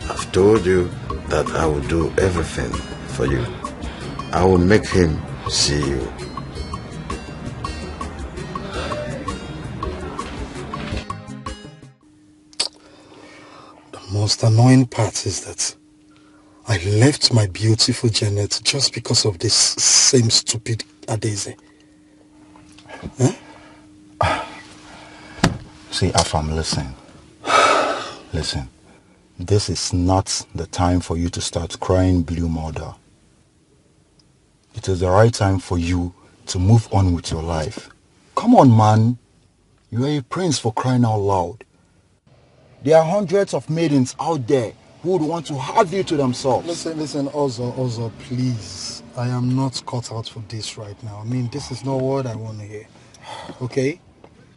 [SPEAKER 4] I've told you that I will do everything for you. I will make him see you.
[SPEAKER 16] The most annoying part is that I left my beautiful Janet just because of this same stupid Adeze. Huh?
[SPEAKER 7] See, Afam, listen. Listen. This is not the time for you to start crying blue mother. It is the right time for you to move on with your life. Come on, man. You are a prince, for crying out loud. There are hundreds of maidens out there who would want to have you to themselves.
[SPEAKER 16] Listen, Ozo, please. I am not cut out for this right now. I mean, this is not what I want to hear. Okay?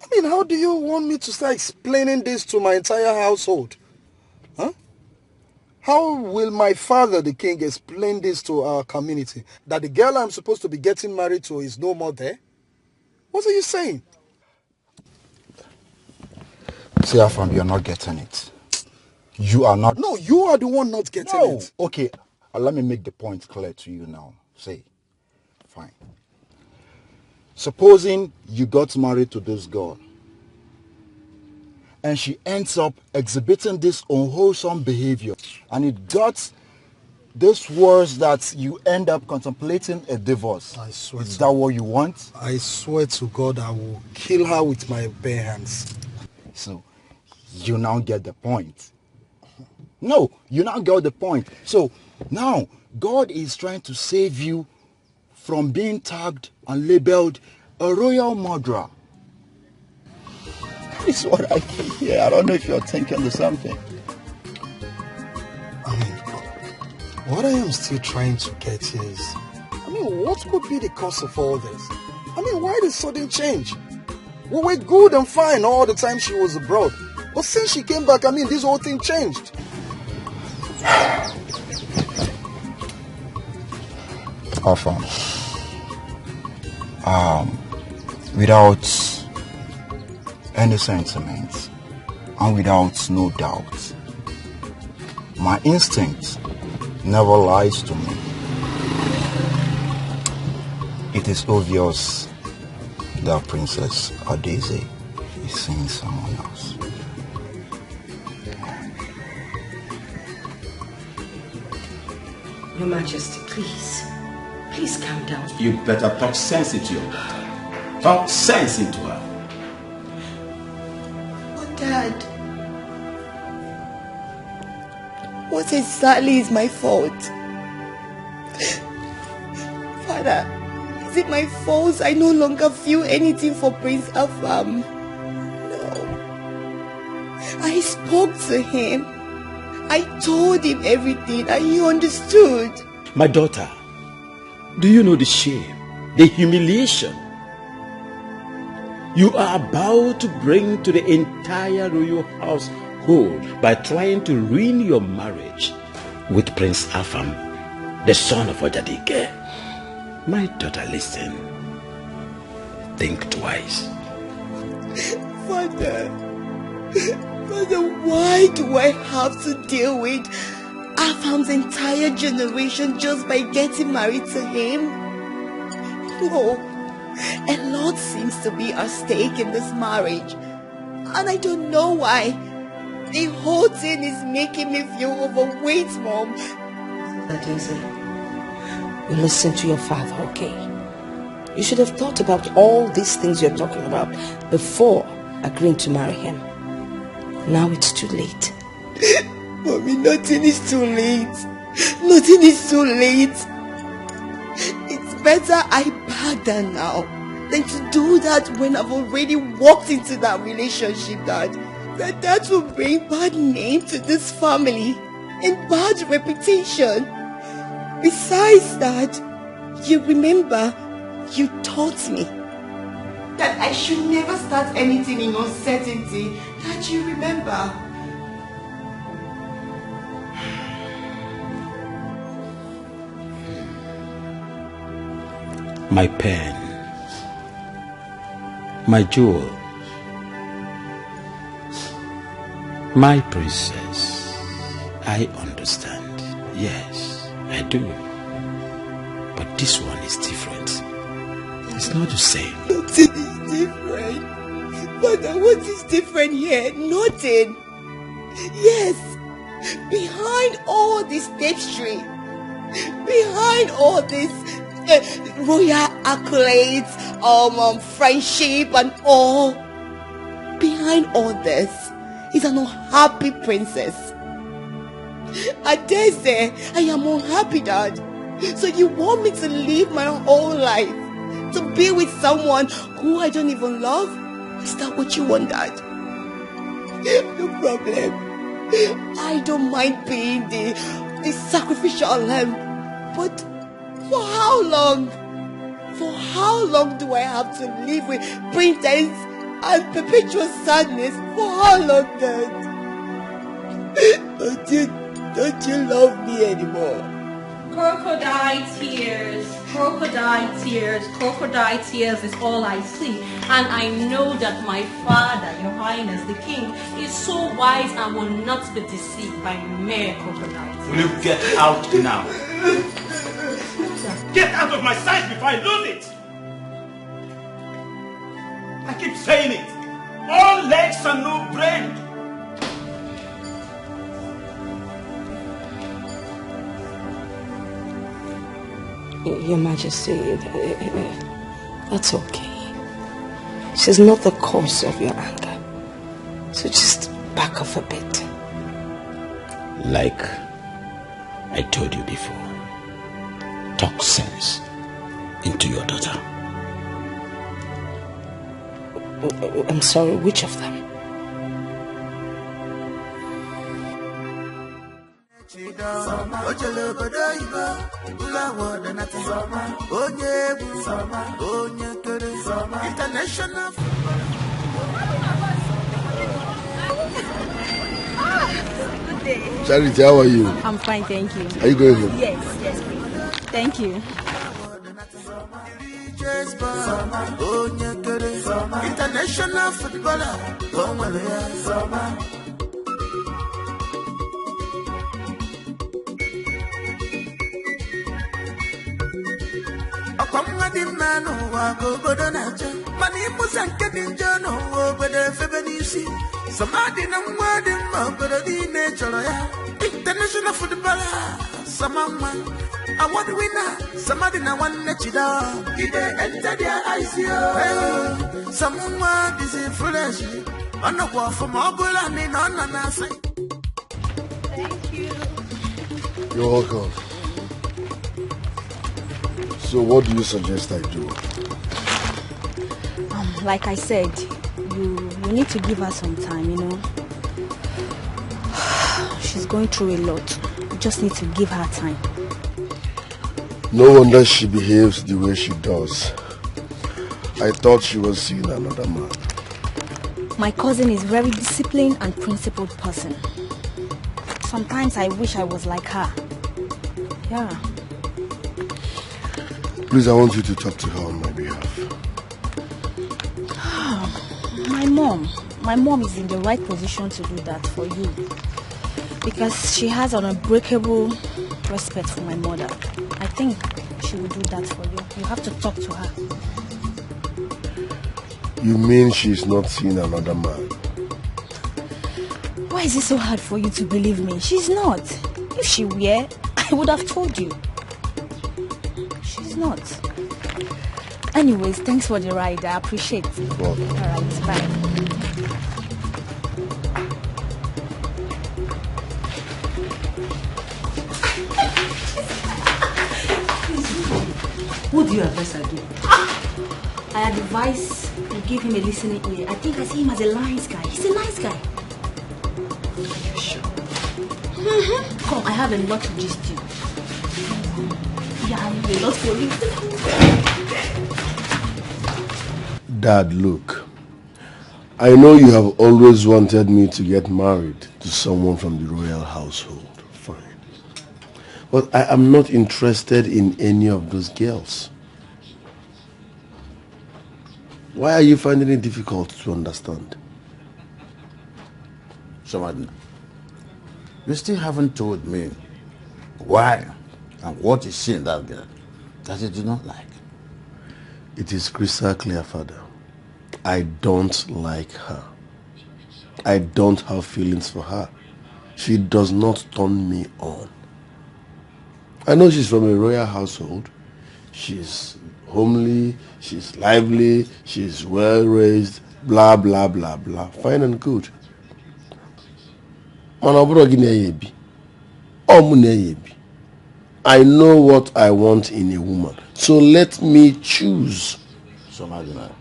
[SPEAKER 16] I mean, how do you want me to start explaining this to my entire household? Huh? How will my father, the king, explain this to our community? That the girl I'm supposed to be getting married to is no more there? What are you saying?
[SPEAKER 7] See, Afam, you're not getting it. You are not...
[SPEAKER 16] No, you are the one not getting it.
[SPEAKER 7] Okay, let me make the point clear to you now. Say, fine. Supposing you got married to this girl, and she ends up exhibiting this unwholesome behavior, and it got this worse that you end up contemplating a divorce.
[SPEAKER 16] I swear.
[SPEAKER 7] Is that what you want?
[SPEAKER 16] I swear to God, I will kill her with my bare hands.
[SPEAKER 7] So, you now get the point. No, you now get the point. So, now, God is trying to save you from being tagged and labeled a royal murderer. That's what I hear. I don't know if you're thinking the same thing.
[SPEAKER 16] I mean, what I am still trying to get here is, what could be the cause of all this? Why the sudden change? We were good and fine all the time she was abroad. But since she came back, this whole thing changed.
[SPEAKER 7] Afam,
[SPEAKER 19] without any sentiments and without no doubt. My instinct never lies to me. It is obvious that Princess Adeze is seeing someone else.
[SPEAKER 1] Your Majesty, please. Please calm down.
[SPEAKER 11] You better talk sense into your daughter. Talk sense into her.
[SPEAKER 15] But Dad, what exactly is my fault? Father, is it my fault I no longer feel anything for Prince Afam? No. I spoke to him. I told him everything and he understood.
[SPEAKER 11] My daughter, do you know the shame, the humiliation you are about to bring to the entire royal household by trying to ruin your marriage with Prince Afam, the son of Ojadike? My daughter, listen. Think twice.
[SPEAKER 15] Father, why do I have to deal with Afam's entire generation just by getting married to him? No, a lot seems to be at stake in this marriage, and I don't know why. The whole thing is making me feel overweight, Mom.
[SPEAKER 1] Adeze, you listen to your father, okay? You should have thought about all these things you're talking about before agreeing to marry him. Now it's too late.
[SPEAKER 15] Mommy, nothing is too late. Nothing is too late. It's better I back down now than to do that when I've already walked into that relationship, Dad. That will bring bad name to this family and bad reputation. Besides that, you remember, you taught me that I should never start anything in uncertainty. That you remember.
[SPEAKER 11] My pen, my jewel, my princess, I understand. Yes, I do. But this one is different. It's not the same.
[SPEAKER 15] Nothing is different. But what is different here? Nothing. Yes, behind all this tapestry, behind all this royal accolades, friendship and all, behind all this is an unhappy princess. Adeze, I am unhappy, Dad. So you want me to live my whole life to be with someone who I don't even love? Is that what you want, Dad? No problem. I don't mind being the sacrificial lamb, but for how long? For how long do I have to live with pretense and perpetual sadness? For how long, Dad? Don't you love me anymore?
[SPEAKER 2] Crocodile tears, crocodile tears, crocodile tears is all I see. And I know that my father, your highness, the king, is so wise and will not be deceived by mere crocodile tears.
[SPEAKER 11] Will you get out now? Get out of my sight before I lose it! I keep saying it. All legs and no brain.
[SPEAKER 1] Your Majesty, that's okay. She's not the cause of your anger. So just back off a bit.
[SPEAKER 11] Like I told you before, talk sense into your daughter.
[SPEAKER 1] I'm sorry, which of them?
[SPEAKER 8] International.
[SPEAKER 12] Good day. Charity, how are you?
[SPEAKER 20] I'm fine, thank you.
[SPEAKER 12] Are you going home?
[SPEAKER 20] Yes, please. Thank you.
[SPEAKER 8] International footballer, Akwamadi mano wa gogodo nacha mani musanke dinjano wo bede febenisi samadi na mwadi mabede di nature ya international footballer samama award winner samadi na wanne chida ide enter their eyes yo samuma this is fresh anokwa from abula ni nona na say.
[SPEAKER 6] Thank you.
[SPEAKER 12] You're welcome. So what do you suggest I do?
[SPEAKER 20] Like I said, you need to give her some time, you know. She's going through a lot. You just need to give her time.
[SPEAKER 12] No wonder she behaves the way she does. I thought she was seeing another man.
[SPEAKER 20] My cousin is a very disciplined and principled person. Sometimes I wish I was like her. Yeah.
[SPEAKER 12] Please, I want you to talk to her on my behalf.
[SPEAKER 20] My mom is in the right position to do that for you. Because she has an unbreakable respect for my mother. I think she will do that for you. You have to talk to her.
[SPEAKER 12] You mean she's not seeing another man?
[SPEAKER 20] Why is it so hard for you to believe me? She's not. If she were, I would have told you. She's not. Anyways, thanks for the ride. I appreciate it.
[SPEAKER 12] Welcome.
[SPEAKER 20] Alright, bye.
[SPEAKER 2] What do you advise I do?
[SPEAKER 20] I advise you give him a listening ear. I think I see him as a nice guy. He's a nice guy.
[SPEAKER 2] Sure.
[SPEAKER 20] Come, I have a lot to gist you. Yeah, I have a lot for you.
[SPEAKER 12] Dad, look. I know you have always wanted me to get married to someone from the royal household. Fine. But I am not interested in any of those girls. Why are you finding it difficult to understand?
[SPEAKER 3] Somadina, you still haven't told me why and what is she in that girl that you do not like.
[SPEAKER 12] It is crystal clear, Father. I don't like her. I don't have feelings for her. She does not turn me on. I know she's from a royal household. She's homely, she's lively, she's well raised, blah, blah, blah, blah. Fine and good. I know what I want in a woman. So let me choose.
[SPEAKER 3] So, Madina,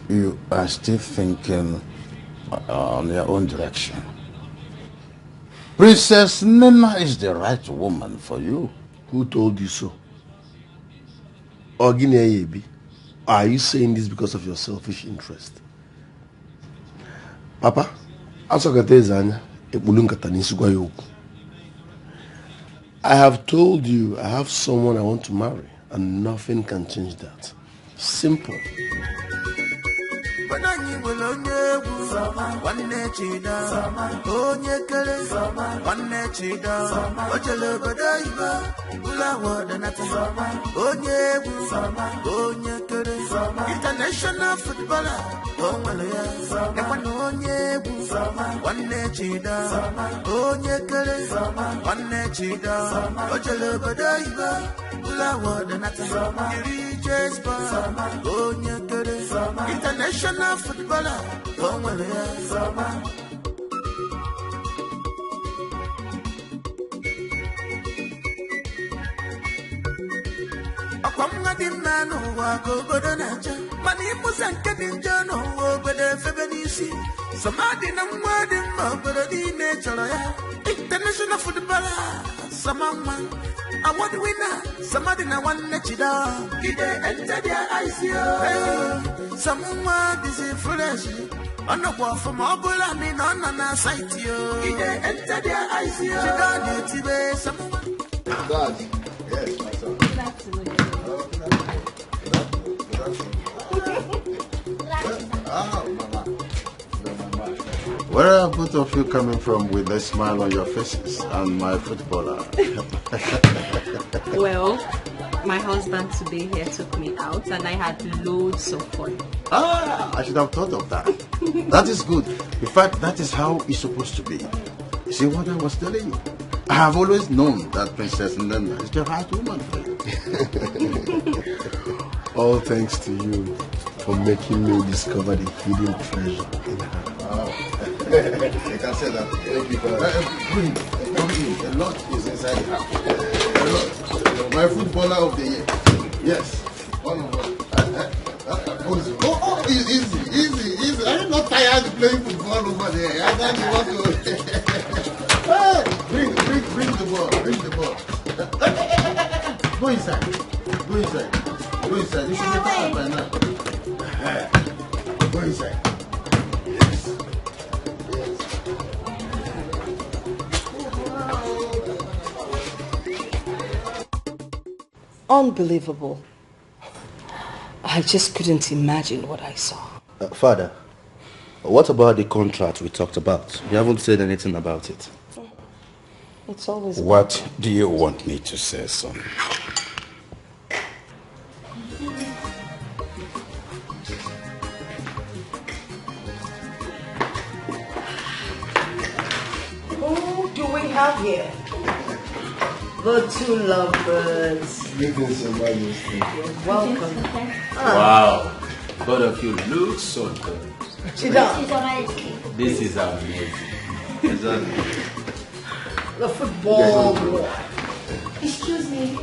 [SPEAKER 3] you are still thinking on your own direction. Princess Nena is the right woman for you.
[SPEAKER 12] Who told you so? Ogine, are you saying this because of your selfish interest? Papa, I have told you I have someone I want to marry, and nothing can change that. Simple.
[SPEAKER 8] International footballer, international footballer, Akwamadi mano wa gogodo nacha mani musanke dinjano wo bede febenisi samadi na mwadi mabede di nature ya international footballer samama award winner samadi na wanne chida ide enter their eyes yo samuma this is fresh anokwa from abula ni nona na sight yo ide enter their eyes yo chida de tibe samuma.
[SPEAKER 12] Dad, yes, my son.
[SPEAKER 4] Where are both of you coming from with a smile on your faces and my footballer?
[SPEAKER 2] Well, my husband today here took me out and I had loads of fun.
[SPEAKER 4] I should have thought of that. That is good. In fact, that is how it's supposed to be. You see what I was telling you? I have always known that Princess Nana is the right woman for you.
[SPEAKER 12] All thanks to you for making me discover the hidden treasure in her.
[SPEAKER 4] Wow. I can say that. Thank you for that. Come in. A lot is inside the house. A lot. My footballer of the year. Yes. One of them. Easy. I'm not tired of playing football over there. I don't want to. Hey, bring the ball. Bring the ball. Go inside. You should be tired by now. Go inside.
[SPEAKER 1] Unbelievable. I just couldn't imagine what I saw.
[SPEAKER 7] Father, what about the contract we talked about? You haven't said anything about it.
[SPEAKER 1] It's always...
[SPEAKER 3] What do you want me to say, son?
[SPEAKER 1] Who do we have here? The two lovebirds.
[SPEAKER 12] Greetings, Your Majesty.
[SPEAKER 1] You're welcome.
[SPEAKER 3] Wow. Both of you look so good.
[SPEAKER 1] Sit down.
[SPEAKER 3] This is amazing.
[SPEAKER 1] The football boy.
[SPEAKER 15] Excuse me.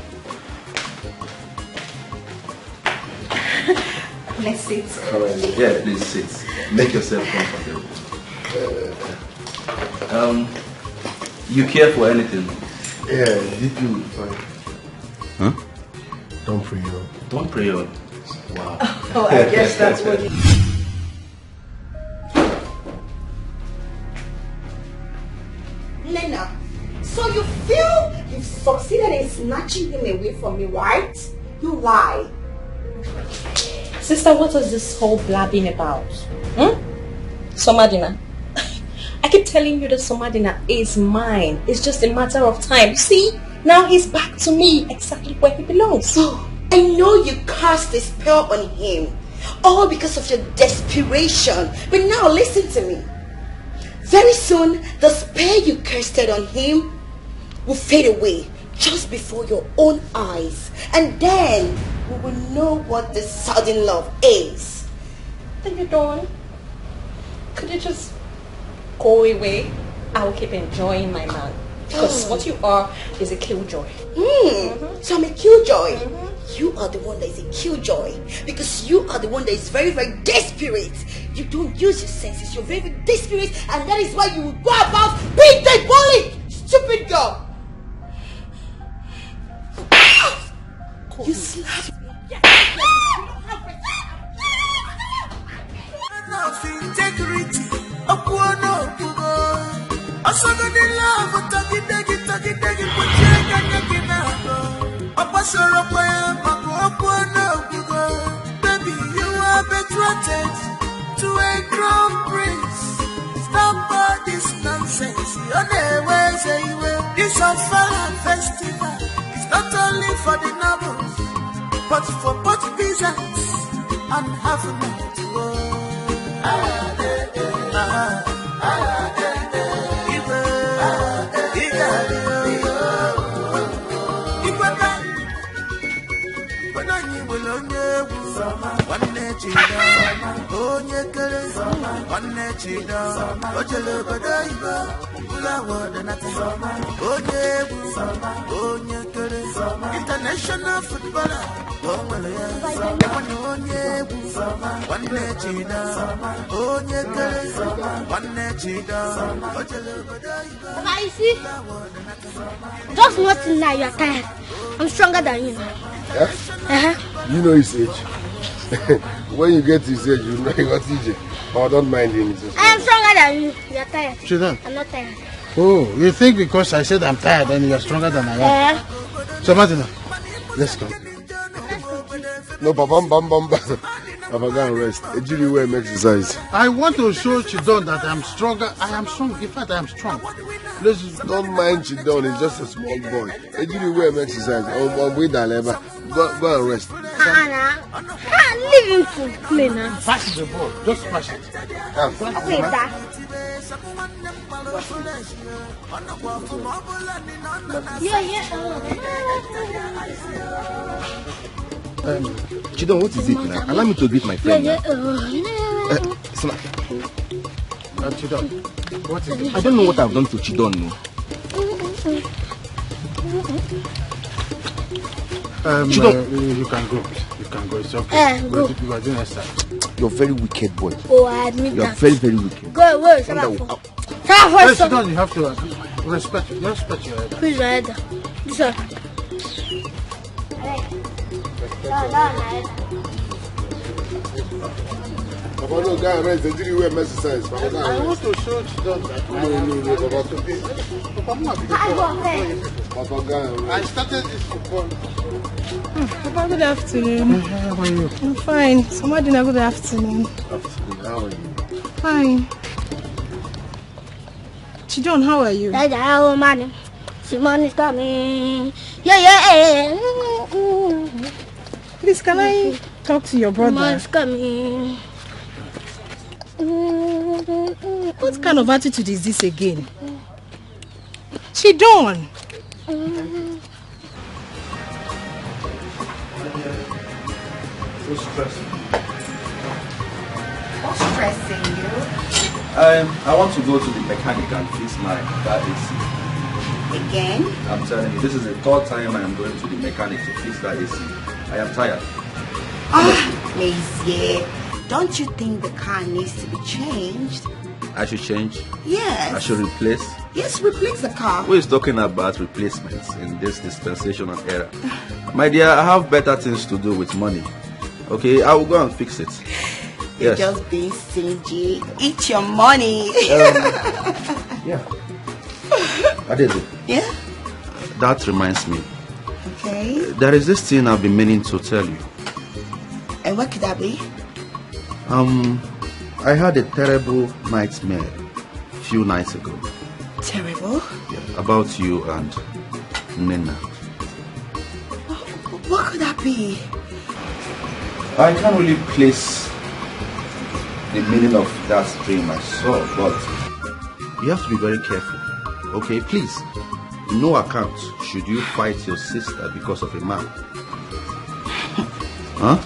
[SPEAKER 15] Let's sit.
[SPEAKER 7] Yeah, please sit. Make yourself comfortable. You care for anything?
[SPEAKER 12] Yeah, did you find?
[SPEAKER 7] Huh?
[SPEAKER 12] Don't pray on.
[SPEAKER 7] Don't pray on. Wow.
[SPEAKER 1] Oh, I guess that's what you...
[SPEAKER 15] Nena, so you feel you've succeeded in snatching him away from me, right? You lie.
[SPEAKER 2] Sister, what is this whole blabbing about? Summer dinner. I keep telling you that summer dinner is mine. It's just a matter of time. You see, now he's back to me, exactly where he belongs.
[SPEAKER 15] Oh, I know you cast a spell on him, all because of your desperation. But now listen to me. Very soon, the spell you casted on him will fade away just before your own eyes. And then we will know what the sudden love is.
[SPEAKER 2] Then you're done. Could you just go away? I will keep enjoying my man. Because what you are is a killjoy.
[SPEAKER 15] So I'm a killjoy. You are the one that is a killjoy. Because you are the one that is very, very desperate. You don't use your senses. You're very, very desperate. And that is why you will go about being dead bully. Stupid girl. You slapped me.
[SPEAKER 8] Integrity. Also good in love, but take it, put your baby, you are betrothed to a crown prince. Stop all this nonsense. This Ofala festival is not only for the nobles, but for both peasants and half-men to go. International footballer.
[SPEAKER 6] I see. Just nothing now, you're tired. I'm stronger than you.
[SPEAKER 12] Yeah? You know his age. When you get to his age, you know what TJ. Oh, don't mind him.
[SPEAKER 6] I am stronger than you. You're tired.
[SPEAKER 4] Sit down.
[SPEAKER 6] I'm not tired.
[SPEAKER 4] Oh, you think because I said I'm tired and you're stronger than I am? So Martina, let's go.
[SPEAKER 12] No, bam. Papa, go and rest. Ejiri will make exercise.
[SPEAKER 5] I want to show Chidon that I'm stronger. I am strong. In fact, I am strong.
[SPEAKER 12] Let's don't mind Chidon. He's just a small boy. Ejiri will make exercise. Go and rest.
[SPEAKER 6] Leave him to play now.
[SPEAKER 5] Pass the ball. Just pass it.
[SPEAKER 6] Play that. Yeah.
[SPEAKER 10] Chidon, what is it now? Allow me to greet my friend.
[SPEAKER 5] Chidon, what is it?
[SPEAKER 10] I don't know what I've done to Chidon. No.
[SPEAKER 5] You can go. You can go. It's okay.
[SPEAKER 6] Go.
[SPEAKER 5] You are doing exercise.
[SPEAKER 10] You're a very wicked boy.
[SPEAKER 6] Oh, I admit
[SPEAKER 10] You're
[SPEAKER 6] that.
[SPEAKER 10] very, very wicked.
[SPEAKER 6] Go away. Shut up.
[SPEAKER 5] Chidon, you have to respect your elder.
[SPEAKER 6] Who's your elder? This one.
[SPEAKER 12] Papa, no, go and rest. Ejiri will make exercise. Papa, go
[SPEAKER 5] I
[SPEAKER 12] and
[SPEAKER 5] want
[SPEAKER 12] rest.
[SPEAKER 5] to show Chidon that
[SPEAKER 12] Papa, go and rest.
[SPEAKER 5] I started this football.
[SPEAKER 9] Papa, good afternoon.
[SPEAKER 5] How are you?
[SPEAKER 9] I'm fine. Somadina, good afternoon.
[SPEAKER 12] How are you?
[SPEAKER 9] Fine. Chidon, how are you?
[SPEAKER 6] Hello, man. Simon is coming. Yeah.
[SPEAKER 9] Please, can I talk to your brother?
[SPEAKER 6] Simon's coming.
[SPEAKER 9] What kind of attitude is this again? Chidon!
[SPEAKER 3] So stressing.
[SPEAKER 15] What's stressing you?
[SPEAKER 3] I want to go to the mechanic and fix my car AC.
[SPEAKER 15] Again?
[SPEAKER 3] I'm telling you, this is the third time I am going to the mechanic to fix that AC. I am tired.
[SPEAKER 15] Lazy. Don't you think the car needs to be changed?
[SPEAKER 3] I should change?
[SPEAKER 15] Yes.
[SPEAKER 3] I should replace?
[SPEAKER 15] Yes, replace the car.
[SPEAKER 3] Who is talking about replacements in this dispensational era? My dear, I have better things to do with money. Okay, I will go and fix it.
[SPEAKER 15] You're
[SPEAKER 3] Yes.
[SPEAKER 15] just being stingy. Eat your money.
[SPEAKER 3] Yeah. Adeze.
[SPEAKER 15] Yeah?
[SPEAKER 3] That reminds me.
[SPEAKER 15] Okay.
[SPEAKER 3] There is this thing I've been meaning to tell you.
[SPEAKER 15] And what could that be?
[SPEAKER 3] I had a terrible nightmare a few nights ago.
[SPEAKER 15] Terrible?
[SPEAKER 3] Yeah, about you and Nina.
[SPEAKER 15] What could that be?
[SPEAKER 3] I can't really place the meaning of that dream I saw, but you have to be very careful. Okay, please. In no account should you fight your sister because of a man. Huh?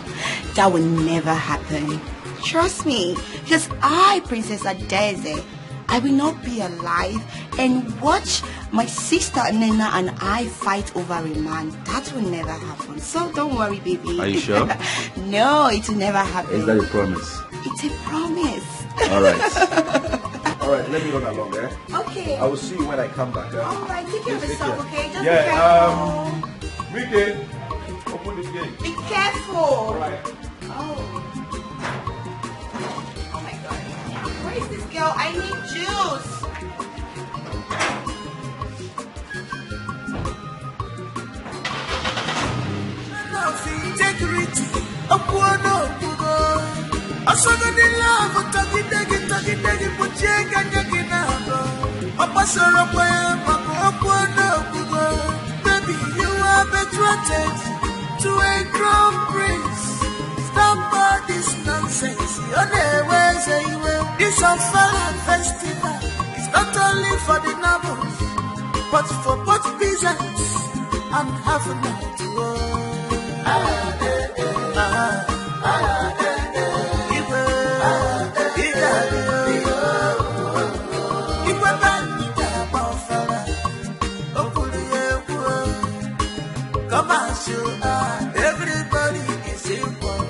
[SPEAKER 15] That will never happen. Trust me. Because I, Princess Adeze, I will not be alive and watch my sister Nena and I fight over a man. That will never happen. So don't worry, baby.
[SPEAKER 3] Are you sure?
[SPEAKER 15] No, it will never happen.
[SPEAKER 3] Is that a promise?
[SPEAKER 15] It's a promise.
[SPEAKER 3] Alright. Alright, let me run along, eh?
[SPEAKER 15] Okay.
[SPEAKER 3] I will see you when I come back.
[SPEAKER 15] Alright, take care of
[SPEAKER 3] Please take
[SPEAKER 15] yourself,
[SPEAKER 3] care.
[SPEAKER 15] okay? Just
[SPEAKER 3] Yeah,
[SPEAKER 15] be careful.
[SPEAKER 3] Ricky, open this gate.
[SPEAKER 15] Be careful.
[SPEAKER 3] Alright.
[SPEAKER 15] Oh my god. Where is this girl? I need juice.
[SPEAKER 8] Integrity, Okuano Okugo. Asogani love, Tagi, Puchega, Yaginabo. Opasoro Poya, Okuano Okugo. Baby, you are betrothed to a crown prince. Stop all this nonsense. You're never say you will. This Afala festival is not only for the nobles, but for both peasants and half a night to come on, everybody is equal.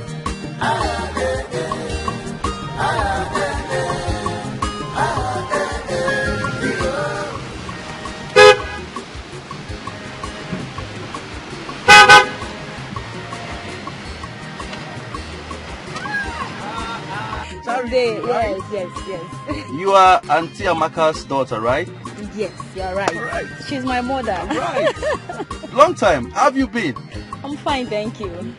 [SPEAKER 20] Someday, yes.
[SPEAKER 3] You are Auntie Amaka's daughter, right?
[SPEAKER 20] Yes, you're right. She's my mother.
[SPEAKER 3] Right. Long time. How have you been?
[SPEAKER 20] I'm fine, thank you.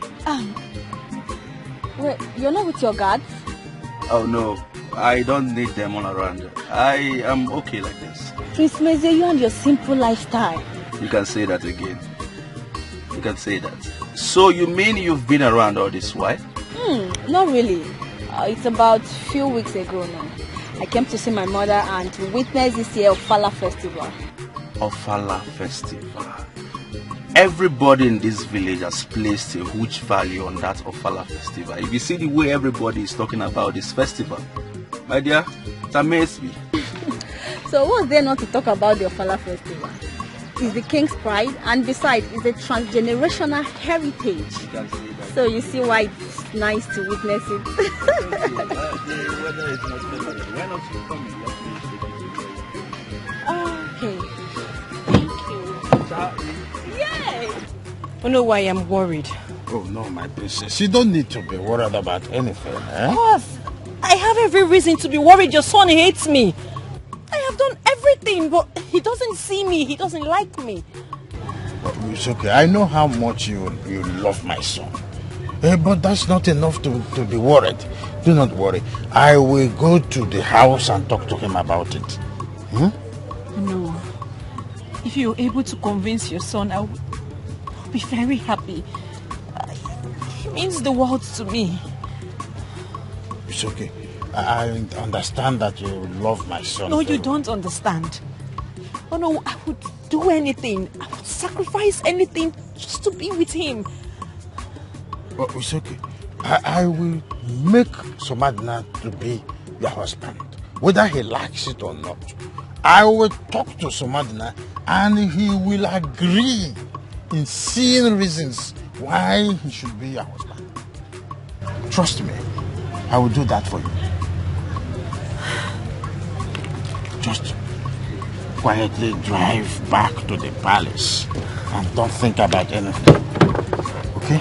[SPEAKER 20] Wait, you're not with your guards?
[SPEAKER 11] Oh no, I don't need them all around. I am okay like this.
[SPEAKER 20] Prince Meze, you and your simple lifestyle.
[SPEAKER 11] You can say that again. You can say that. So you mean you've been around all this while?
[SPEAKER 20] Not really. It's about a few weeks ago now. I came to see my mother and to witness this year Ofala festival.
[SPEAKER 11] Ofala festival. Everybody in this village has placed a huge value on that Ofala festival. If you see the way everybody is talking about this festival, my dear, it amazes me.
[SPEAKER 20] So what's there not to talk about the Ofala festival? It's the king's pride, and besides, it's a transgenerational heritage. So you see why it's nice to witness it. Okay. Thank you. Yay!
[SPEAKER 1] You know why I'm worried?
[SPEAKER 4] Oh no, my princess. You don't need to be worried about anything, eh?
[SPEAKER 1] Of course. I have every reason to be worried. Your son hates me. I have done everything, but he doesn't see me. He doesn't like me.
[SPEAKER 4] It's okay. I know how much you love my son. But that's not enough to be worried. Do not worry. I will go to the house and talk to him about it.
[SPEAKER 1] No. If you're able to convince your son, I'll be very happy. He means the world to me.
[SPEAKER 4] It's okay. I understand that you love my son.
[SPEAKER 1] No, you don't understand. Oh no, I would do anything. I would sacrifice anything just to be with him.
[SPEAKER 4] Oh, it's okay. I will make Somadina to be your husband, whether he likes it or not. I will talk to Somadina and he will agree in seeing reasons why he should be your husband. Trust me, I will do that for you. Just quietly drive back to the palace and don't think about anything. Okay?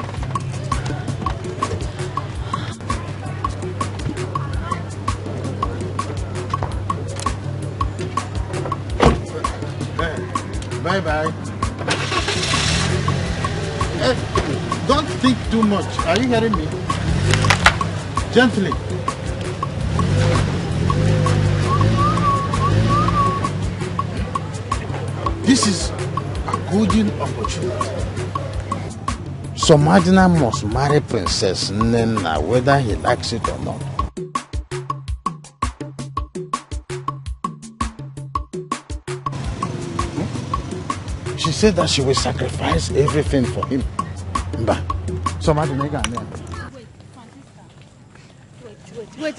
[SPEAKER 4] Bye-bye. Don't think too much. Are you hearing me? Gently. This is a golden opportunity. Somadina must marry Princess Nena, whether he likes it or not. She said that she will sacrifice everything for him.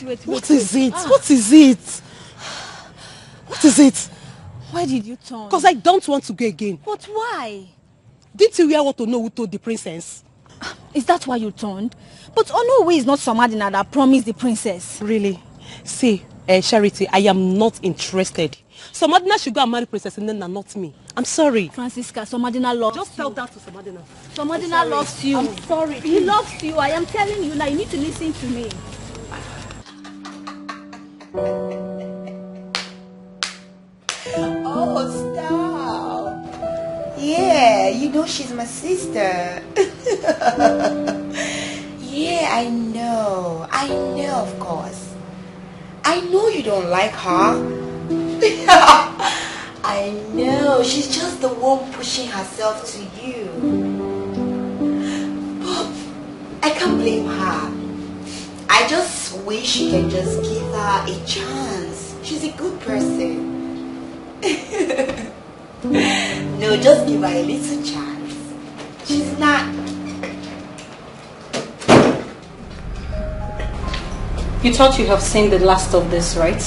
[SPEAKER 4] Wait.
[SPEAKER 1] What is it? What is it? What is it?
[SPEAKER 20] Why did you turn?
[SPEAKER 1] Because I don't want to go again.
[SPEAKER 20] But why?
[SPEAKER 1] Didn't you hear what Onowu told the princess?
[SPEAKER 20] Is that why you turned? But Onowu is not Somadina that promised the princess.
[SPEAKER 1] Really? See, Charity, I am not interested. Somadina should go and marry Princess Nena, not me. I'm sorry.
[SPEAKER 20] Francisca, Somadina loves you.
[SPEAKER 1] Just tell that to Somadina.
[SPEAKER 20] Somadina loves you.
[SPEAKER 1] I'm sorry.
[SPEAKER 20] He loves you. I am telling you now. You need to listen to me.
[SPEAKER 15] Oh, stop. Yeah, you know she's my sister. Yeah, I know, of course. I know you don't like her. I know, she's just the one pushing herself to you. But I can't blame her. I just wish you can just give her a chance. She's a good person. No, just give her a little chance. She's not.
[SPEAKER 2] You thought you have seen the last of this, right?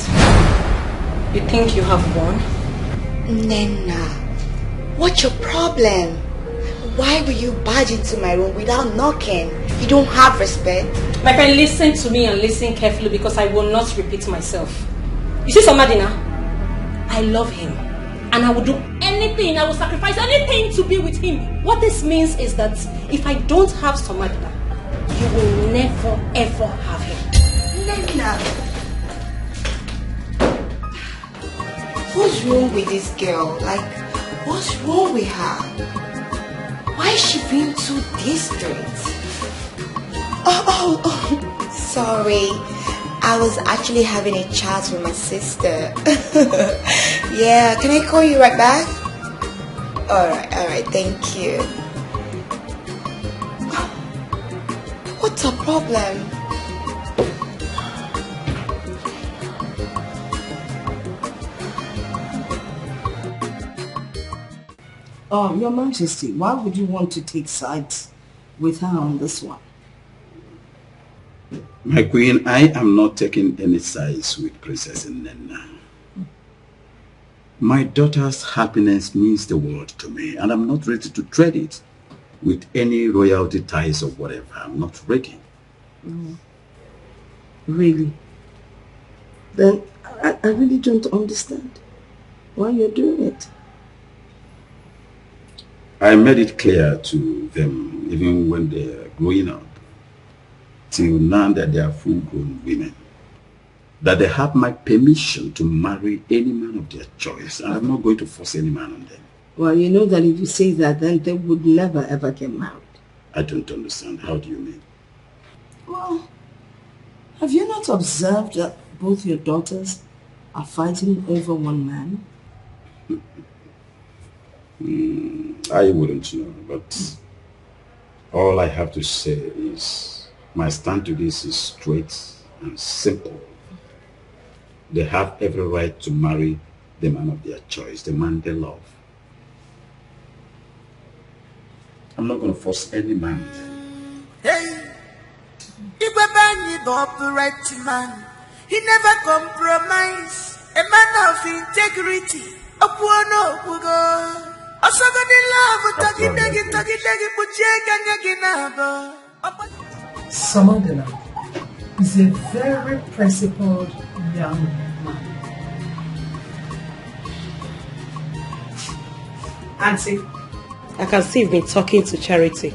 [SPEAKER 2] You think you have won?
[SPEAKER 15] Nena, what's your problem? Why will you barge into my room without knocking? You don't have respect.
[SPEAKER 2] My friend, listen to me and listen carefully because I will not repeat myself. You see Somadina? I love him. And I will do anything, I will sacrifice anything to be with him. What this means is that if I don't have Somadina, you will never ever have him.
[SPEAKER 15] Nena, what's wrong with this girl? Like, what's wrong with her? Why is she being too distant? Oh, sorry. I was actually having a chat with my sister. Yeah, can I call you right back? Alright, thank you. What's the problem?
[SPEAKER 1] Your Majesty, why would you want to take sides with her on this one?
[SPEAKER 11] My queen, I am not taking any sides with Princess Nena. My daughter's happiness means the world to me, and I'm not ready to trade it with any royalty ties or whatever. I'm not ready.
[SPEAKER 1] Really? Then I really don't understand why you're doing it.
[SPEAKER 11] I made it clear to them, even when they're growing up, till now that they are full-grown women, that they have my permission to marry any man of their choice, and I'm not going to force any man on them.
[SPEAKER 1] Well, you know that if you say that, then they would never ever get married.
[SPEAKER 11] I don't understand. How do you mean?
[SPEAKER 1] Well, have you not observed that both your daughters are fighting over one man?
[SPEAKER 11] I wouldn't know, but all I have to say is my stand to this is straight and simple. They have every right to marry the man of their choice, the man they love. I'm not going to force any man.
[SPEAKER 8] Hey, Ibabani the upright man. He never compromise. A man of integrity. A puano pugo. A sagadi love.
[SPEAKER 9] Samandana is a very principled young man.
[SPEAKER 18] Auntie, I can see you've been talking to Charity.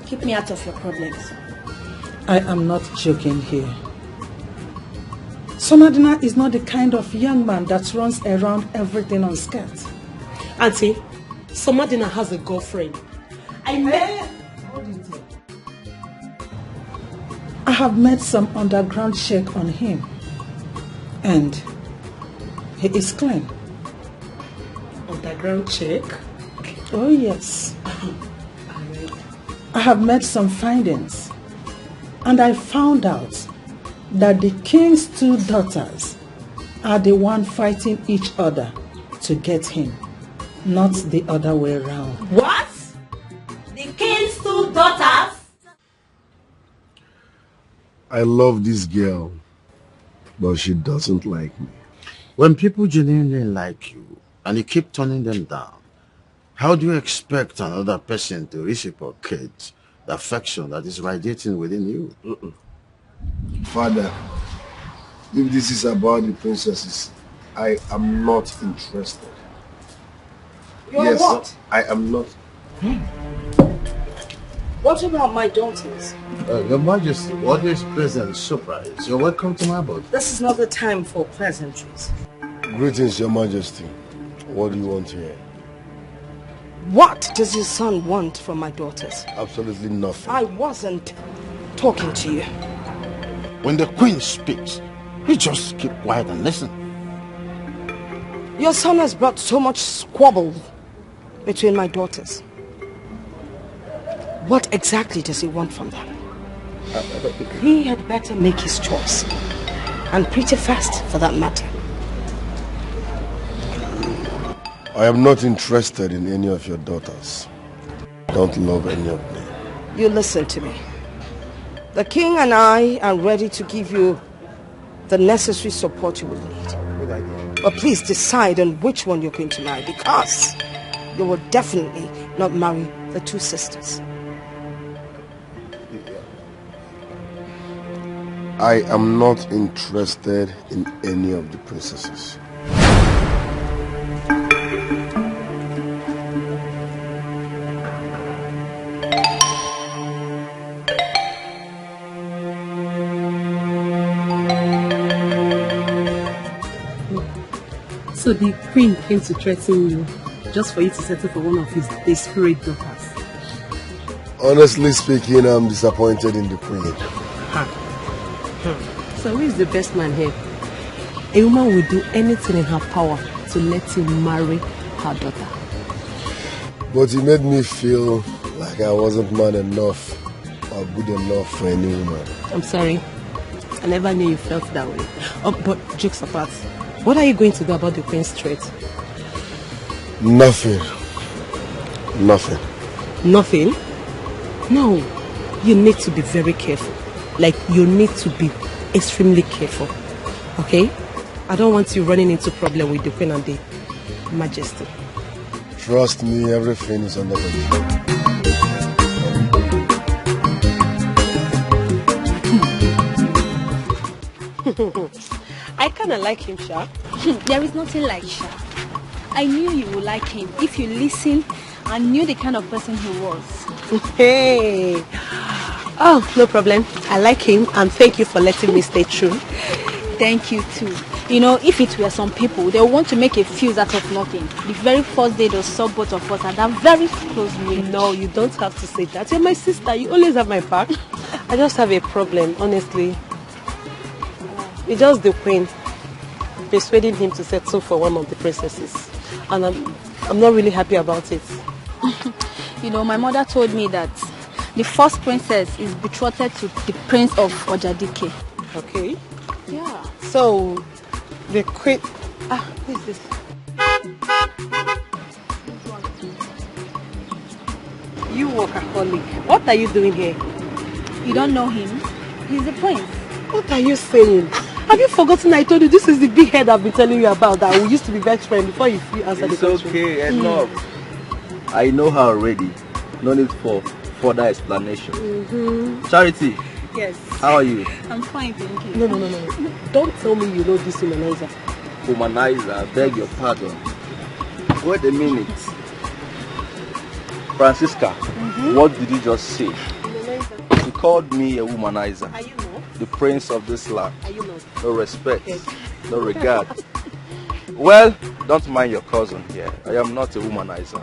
[SPEAKER 20] Keep me out of your problems.
[SPEAKER 9] I am not joking here. Samadina is not the kind of young man that runs around everything on skirts.
[SPEAKER 18] Auntie, Samadina has a girlfriend. I
[SPEAKER 9] have made some underground check on him. And he is clean.
[SPEAKER 18] Underground check?
[SPEAKER 9] Oh yes. I have made some findings. And I found out that the king's two daughters are the one fighting each other to get him, not the other way around.
[SPEAKER 18] What? The king's two daughters?
[SPEAKER 12] I love this girl, but she doesn't like me.
[SPEAKER 5] When people genuinely like you and you keep turning them down, how do you expect another person to reciprocate the affection that is radiating within you?
[SPEAKER 12] Father, if this is about the princesses, I am not interested.
[SPEAKER 1] You're what?
[SPEAKER 12] I am not.
[SPEAKER 1] What about my daughters?
[SPEAKER 5] Your Majesty, what is pleasant surprise? You're welcome to my abode.
[SPEAKER 1] This is not the time for pleasantries.
[SPEAKER 12] Greetings, Your Majesty. What do you want here?
[SPEAKER 1] What does your son want from my daughters?
[SPEAKER 12] Absolutely nothing.
[SPEAKER 1] I wasn't talking to you.
[SPEAKER 5] When the queen speaks, you just keep quiet and listen.
[SPEAKER 1] Your son has brought so much squabble between my daughters. What exactly does he want from them? He had better make his choice. And pretty fast, for that matter.
[SPEAKER 12] I am not interested in any of your daughters. Don't love any of them.
[SPEAKER 1] You listen to me. The king and I are ready to give you the necessary support you will need. But please decide on which one you're going to marry, because you will definitely not marry the two sisters.
[SPEAKER 12] I am not interested in any of the princesses.
[SPEAKER 18] So the queen came to threaten you just for you to settle for one of his desperate daughters.
[SPEAKER 12] Honestly speaking, I'm disappointed in the queen.
[SPEAKER 18] So who is the best man here? A woman will do anything in her power to let him marry her daughter.
[SPEAKER 12] But he made me feel like I wasn't man enough or good enough for any woman.
[SPEAKER 18] I'm sorry. I never knew you felt that way. But jokes apart, what are you going to do about the queen's threat?
[SPEAKER 12] Nothing. Nothing.
[SPEAKER 18] Nothing? No. You need to be very careful. Like, you need to be extremely careful. Okay? I don't want you running into problem with the Queen and the Majesty.
[SPEAKER 12] Trust me, everything is under control.
[SPEAKER 18] I kind of like him, Sha.
[SPEAKER 20] There is nothing like Sha. I knew you would like him if you listened and knew the kind of person he was.
[SPEAKER 18] Hey! Oh, no problem. I like him and thank you for letting me stay true.
[SPEAKER 20] Thank you too. You know, if it were some people, they want to make a fuse out of nothing. The very first day they saw both of us at that very close range.
[SPEAKER 18] No, you don't have to say that. You're my sister. You always have my back. I just have a problem, honestly. It's just the Queen persuading him to settle for one of the princesses. And I'm not really happy about it.
[SPEAKER 20] You know, my mother told me that the first princess is betrothed to the Prince of Ojadike.
[SPEAKER 18] Okay.
[SPEAKER 20] Yeah.
[SPEAKER 18] So, the Queen... Ah, what is this? You workaholic. What are you doing here?
[SPEAKER 20] You don't know him? He's the prince.
[SPEAKER 18] What are you saying? Have you forgotten I told you this is the big head I've been telling you about, that we used to be best friends before you answered the question?
[SPEAKER 7] It's okay, enough. I know her already. No need for further explanation. Charity.
[SPEAKER 20] Yes.
[SPEAKER 7] How are you?
[SPEAKER 20] I'm fine, thank you.
[SPEAKER 18] No. Don't tell me you know this humanizer.
[SPEAKER 7] Humanizer, I beg your pardon. Wait a minute. Francisca, what did you just say? You called me a womanizer.
[SPEAKER 18] Are you not?
[SPEAKER 7] The prince of this land.
[SPEAKER 18] Are you not?
[SPEAKER 7] No respect, no regard. Well, don't mind your cousin here. I am not a womanizer.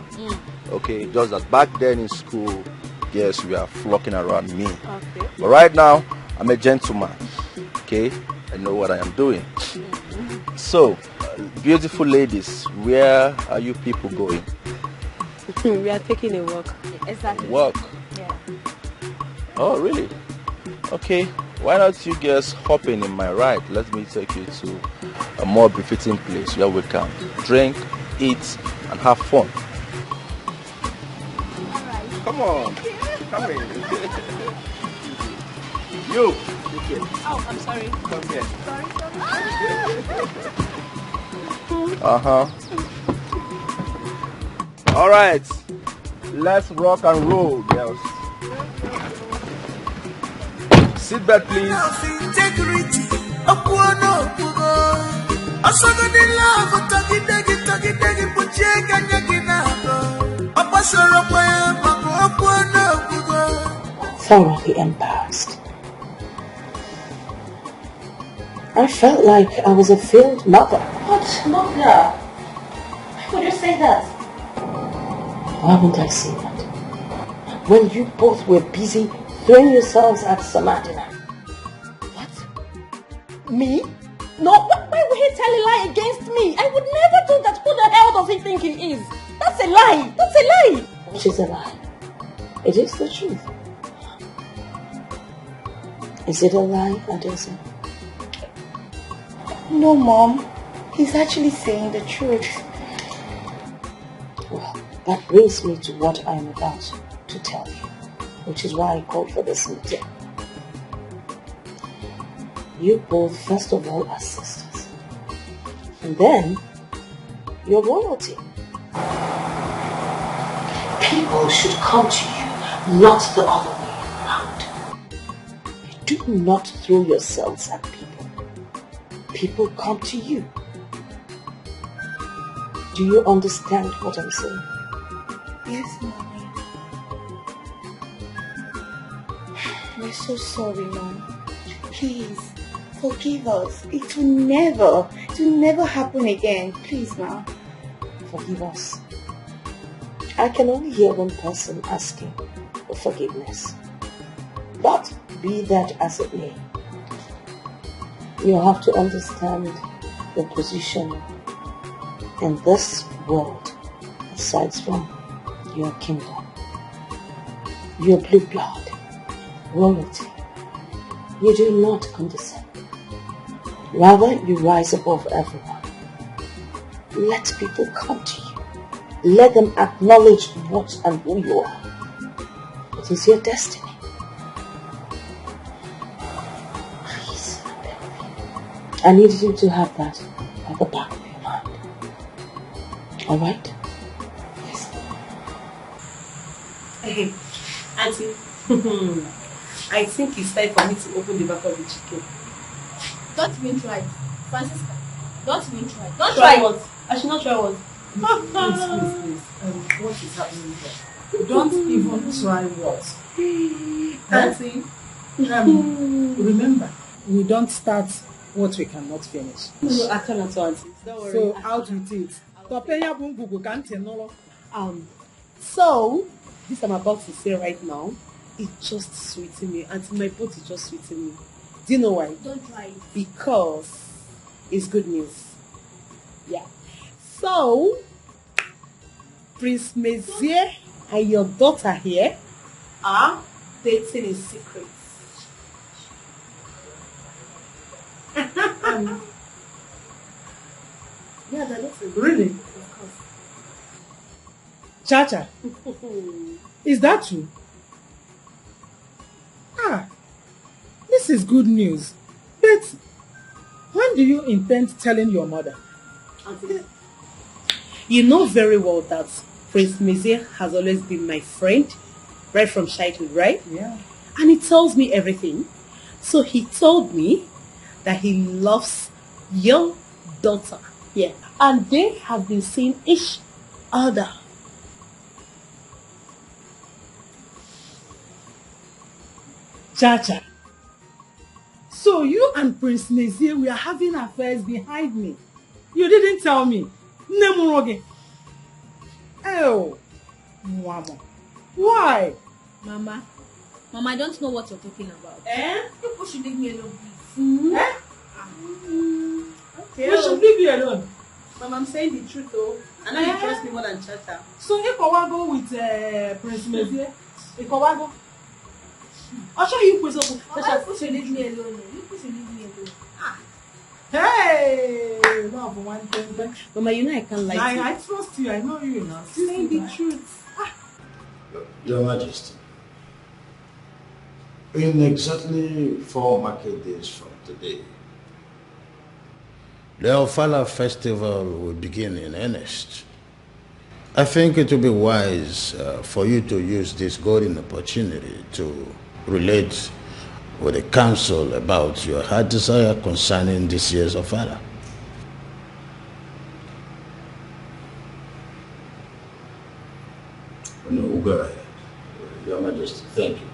[SPEAKER 7] Okay, just that back then in school, yes, we are flocking around me.
[SPEAKER 18] Okay.
[SPEAKER 7] But right now, I'm a gentleman. Okay, I know what I am doing. So, beautiful ladies, where are you people going?
[SPEAKER 18] We are taking a walk.
[SPEAKER 20] Exactly.
[SPEAKER 7] Walk?
[SPEAKER 20] Yeah.
[SPEAKER 7] Oh, really? Okay, why not you guys hop in my ride? Let me take you to a more befitting place where we can drink, eat, and have fun. Come on, come in. You.
[SPEAKER 20] Oh, I'm sorry.
[SPEAKER 7] Come here.
[SPEAKER 20] Sorry.
[SPEAKER 7] All right, let's rock and roll, girls. Sit back, please.
[SPEAKER 1] Thoroughly embarrassed. I felt like I was a failed mother.
[SPEAKER 2] What mother? Why would you say that?
[SPEAKER 1] Why would I say that? When you both were busy throwing yourselves at Samadina.
[SPEAKER 2] What? Me? No, why would he tell a lie against me? I would never do that. Who the hell does he think he is? That's a lie. That's a lie.
[SPEAKER 1] It is a lie. It is the truth. Is it a lie, Adesa?
[SPEAKER 15] No, Mom. He's actually saying the truth.
[SPEAKER 1] Well, that brings me to what I am about to tell you, which is why I called for this meeting. You both, first of all, are sisters. And then, you're royalty. People should come to you, not the other way around. Do not throw yourselves at people. People come to you. Do you understand what I'm saying?
[SPEAKER 15] Yes, Mommy. We're so sorry, Mom. Please, forgive us. It will never happen again. Please, Mom.
[SPEAKER 1] Forgive us. I can only hear one person asking, but forgiveness. But be that as it may, you have to understand your position in this world aside from your kingdom. Your blue blood, royalty. You do not condescend. Rather, you rise above everyone. Let people come to you. Let them acknowledge what and who you are. It is your destiny. Please, I need you to have that at the back of your mind. Alright? Yes.
[SPEAKER 18] Hey, Auntie, I think it's time for me to open the back of the chicken.
[SPEAKER 20] Don't even try it. Francisca, don't even try it.
[SPEAKER 18] Don't try what? I should not try what?
[SPEAKER 9] Please. What is happening here? Don't even try what?
[SPEAKER 18] Auntie.
[SPEAKER 9] Remember, we don't start what we cannot finish.
[SPEAKER 18] No, I cannot, Auntie. Don't worry.
[SPEAKER 9] So, out with it.
[SPEAKER 18] So, this I'm about to say right now, it's just sweeting me. Auntie, my boat is just sweeting me. Do you know why?
[SPEAKER 20] Don't try it.
[SPEAKER 18] Because it's good news. Yeah. So, Prince Mezier and your daughter here are dating in secret. Yeah, they're dating.
[SPEAKER 9] Really?
[SPEAKER 18] Of course.
[SPEAKER 9] Chacha, is that true? This is good news. But when do you intend telling your mother?
[SPEAKER 18] You know very well that Prince Mezier has always been my friend, right from childhood, right?
[SPEAKER 9] Yeah.
[SPEAKER 18] And he tells me everything. So he told me that he loves your daughter. Yeah. And they have been seeing each other.
[SPEAKER 9] Chacha. So you and Prince Mezier were having affairs behind me. You didn't tell me. Nemuroge. Oh. Mama. Why?
[SPEAKER 20] Mama, I don't know what you're talking about. People should leave me alone, please.
[SPEAKER 9] Mm-hmm.
[SPEAKER 18] Okay.
[SPEAKER 9] We should leave you alone.
[SPEAKER 18] Mama, I'm saying the truth though. I know you trust me more than Chacha.
[SPEAKER 9] So if I go with Prince Mezier, if I go, I'll show you Prince of
[SPEAKER 20] Mama, people should leave me alone. People should leave me alone.
[SPEAKER 9] Hey! No, for one thing.
[SPEAKER 18] Mama, you know I can't lie to you.
[SPEAKER 9] I trust you. I know you now.
[SPEAKER 18] Saying the truth.
[SPEAKER 4] Your Majesty, in exactly 4 market days from today, the Ofala festival will begin in earnest. I think it will be wise for you to use this golden opportunity to relate with the council about your heart desire concerning this year's Ofala. No, go ahead. Your Majesty, thank you.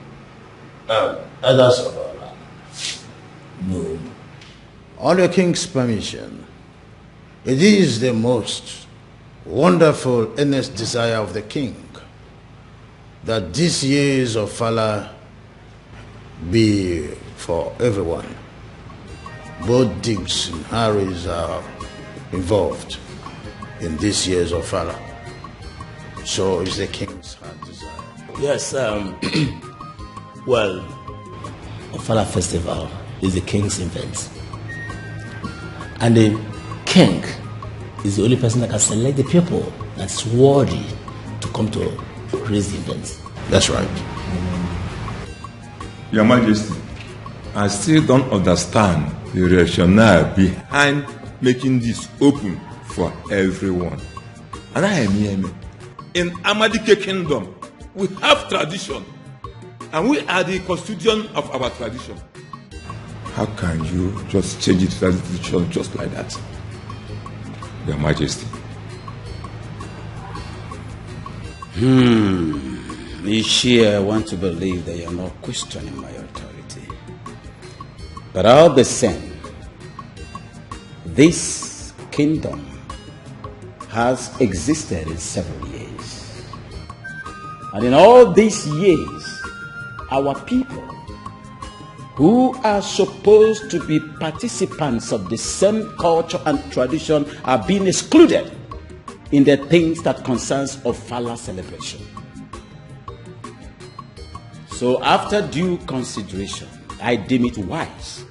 [SPEAKER 4] Others of our land. No. On the King's permission, it is the most wonderful, earnest desire of the King that this year's Ofala be for everyone. Both Diggs and Harris are involved in this year's Ofala. So is the King's heart desire.
[SPEAKER 21] Yes, well, Ofala Festival is the King's event. And the King is the only person that can select the people that's worthy to come to praise the event.
[SPEAKER 4] That's right.
[SPEAKER 22] Your Majesty, I still don't understand the rationale behind making this open for everyone. And I am here. In Amadike Kingdom, we have tradition, and we are the custodian of our tradition. How can you just change it to that tradition just like that? Your Majesty.
[SPEAKER 3] I want to believe that you're not questioning my authority. But all the same, this kingdom has existed in several years. And in all these years, our people who are supposed to be participants of the same culture and tradition are being excluded in the things that concerns Ofala celebration. So after due consideration, I deem it wise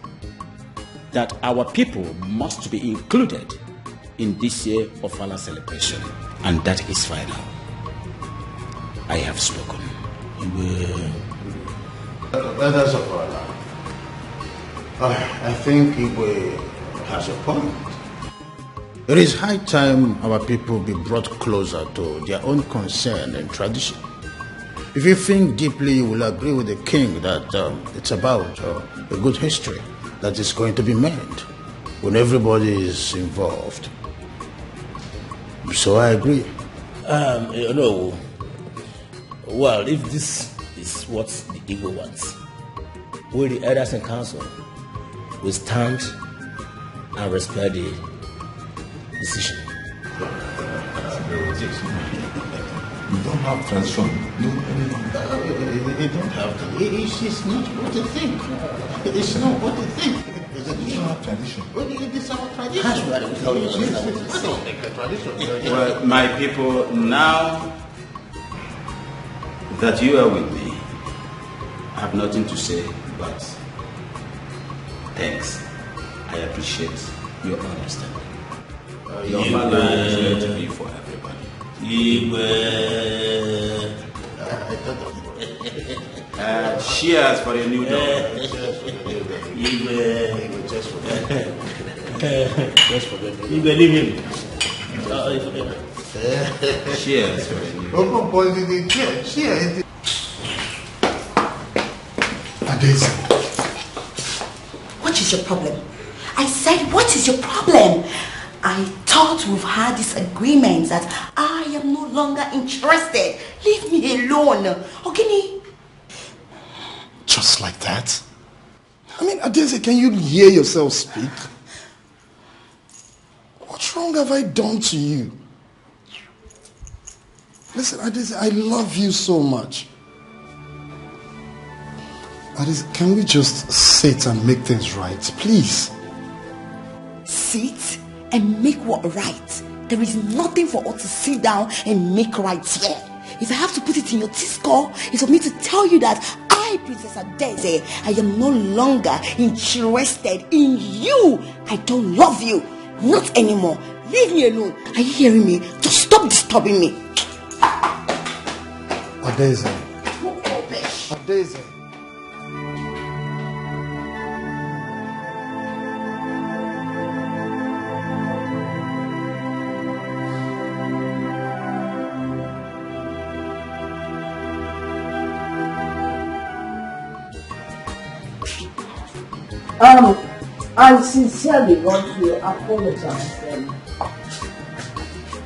[SPEAKER 3] that our people must be included in this year Ofala celebration, and that is final. I have spoken.
[SPEAKER 4] That's a problem. I think Igwe has a point. It is high time our people be brought closer to their own concern and tradition. If you think deeply, you will agree with the king that it's about a good history that is going to be made when everybody is involved. So I agree.
[SPEAKER 21] Well, if this is what the Igbo wants, we the elders and council will stand and respect the decision.
[SPEAKER 5] You don't have tradition.
[SPEAKER 4] You don't have to. It's not what you think. It's not what you think. You don't have tradition. It is our tradition.
[SPEAKER 11] Well, my people, now that you are with me, I have nothing to say but thanks. I appreciate your understanding. Your father is going to be for everybody. Cheers for the new dog.
[SPEAKER 21] Just forget it. You believe him.
[SPEAKER 11] Cheers for the new dog.
[SPEAKER 4] Cheers.
[SPEAKER 15] What is your problem? I said, what is your problem? I thought we've had this agreement that I am no longer interested. Leave me alone. Okay?
[SPEAKER 16] Just like that? I mean, Adeze, can you hear yourself speak? What wrong have I done to you? Listen, Adeze, I love you so much. Adeze, can we just sit and make things right, please?
[SPEAKER 15] Sit and make what right? There is nothing for us to sit down and make right here. If I have to put it in your T-score, it's for me to tell you that I, Princess Adeze, I am no longer interested in you. I don't love you. Not anymore. Leave me alone. Are you hearing me? Just stop disturbing me.
[SPEAKER 16] Adeze. Adeze.
[SPEAKER 1] I sincerely want to apologize for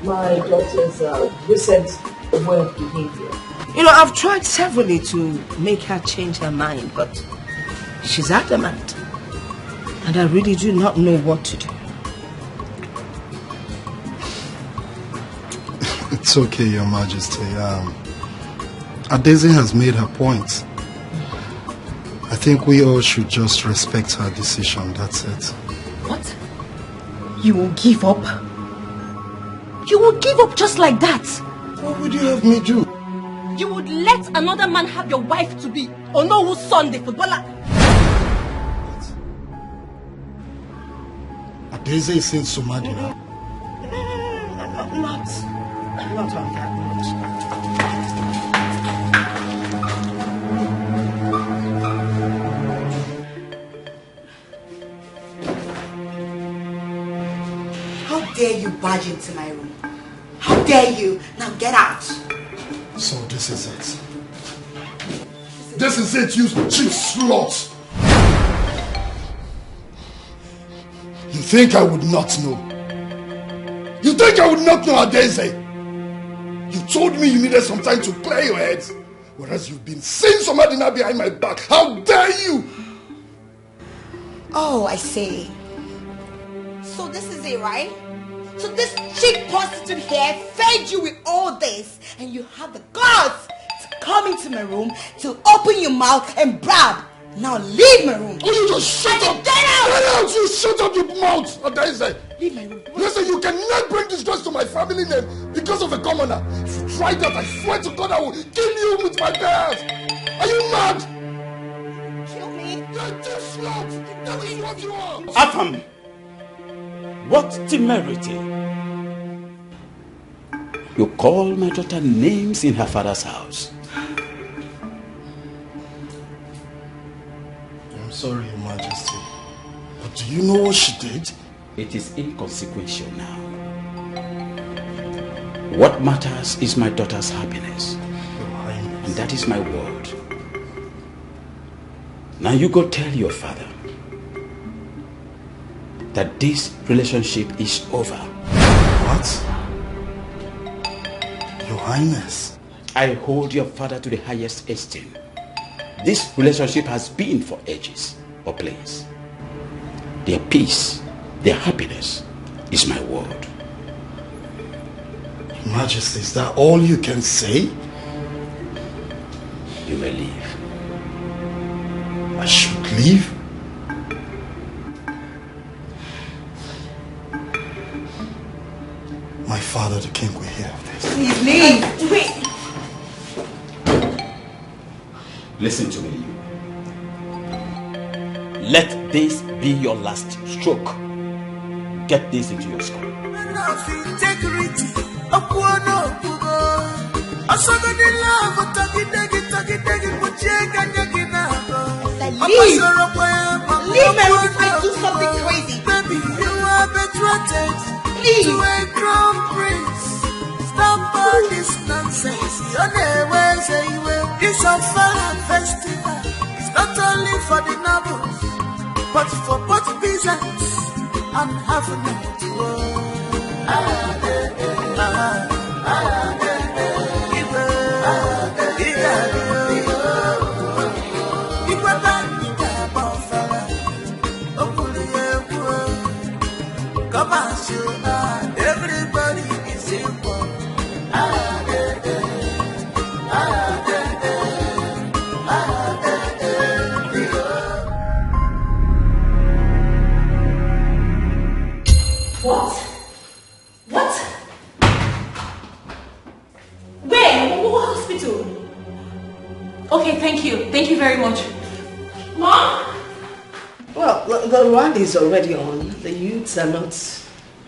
[SPEAKER 1] my daughter's recent way of behavior. You know, I've tried severally to make her change her mind, but she's adamant. And I really do not know what to do.
[SPEAKER 16] It's okay, Your Majesty. Adeze has made her point. I think we all should just respect her decision, that's it.
[SPEAKER 2] What? You will give up? You will give up just like that?
[SPEAKER 16] What would you have me do?
[SPEAKER 2] You would let another man have your wife to be Onowu son, the footballer?
[SPEAKER 16] Adeze is in Somali now.
[SPEAKER 1] Not on that much.
[SPEAKER 15] How dare you barge into my room? How dare you? Now get out.
[SPEAKER 16] So this is it. This is it, you cheap slut. You think I would not know? You think I would not know, Adeze? You told me you needed some time to clear your heads, whereas you've been saying somebody now behind my back. How dare you?
[SPEAKER 15] Oh, I see. So this is it, right? So this cheap prostitute here fed you with all this, and you have the guts to come come into my room to open your mouth and brab. Now leave my room.
[SPEAKER 12] Oh, you just shut up!
[SPEAKER 15] Get out!
[SPEAKER 12] Get out! You shut up your mouth!
[SPEAKER 15] Leave my room.
[SPEAKER 12] Listen, you cannot bring disgrace to my family name because of a commoner. If you try that, I swear to God I will kill you with my bare hands. Are you mad?
[SPEAKER 15] Kill me?
[SPEAKER 12] You're too slow. That is what you are.
[SPEAKER 11] Afam, what temerity! You call my daughter names in her father's house.
[SPEAKER 16] I'm sorry, Your Majesty. But do you know what she did?
[SPEAKER 11] It is inconsequential now. What matters is my daughter's happiness. And that is my word. Now you go tell your father that this relationship is over.
[SPEAKER 16] What? Your Highness.
[SPEAKER 11] I hold your father to the highest esteem. This relationship has been for ages or place. Their peace, their happiness is my word.
[SPEAKER 16] Your Majesty, is that all you can say?
[SPEAKER 11] You may leave.
[SPEAKER 16] I should leave? My father, the king, will hear of this.
[SPEAKER 15] Please leave. Wait.
[SPEAKER 11] Listen to me. Let this be your last stroke. Get this into your skull.
[SPEAKER 15] Leave my room if I do something crazy.
[SPEAKER 8] Baby, you are betrothed
[SPEAKER 15] Please.
[SPEAKER 8] to a crown prince. Stop all this nonsense. Your name say you will. This Afara festival is not only for the nobles, but for both peasants and come as you are, everybody is equal.
[SPEAKER 2] What? What? Where? What hospital? Okay, thank you. Thank you very much. Mom?
[SPEAKER 1] Well, the rally is already on. The youths are not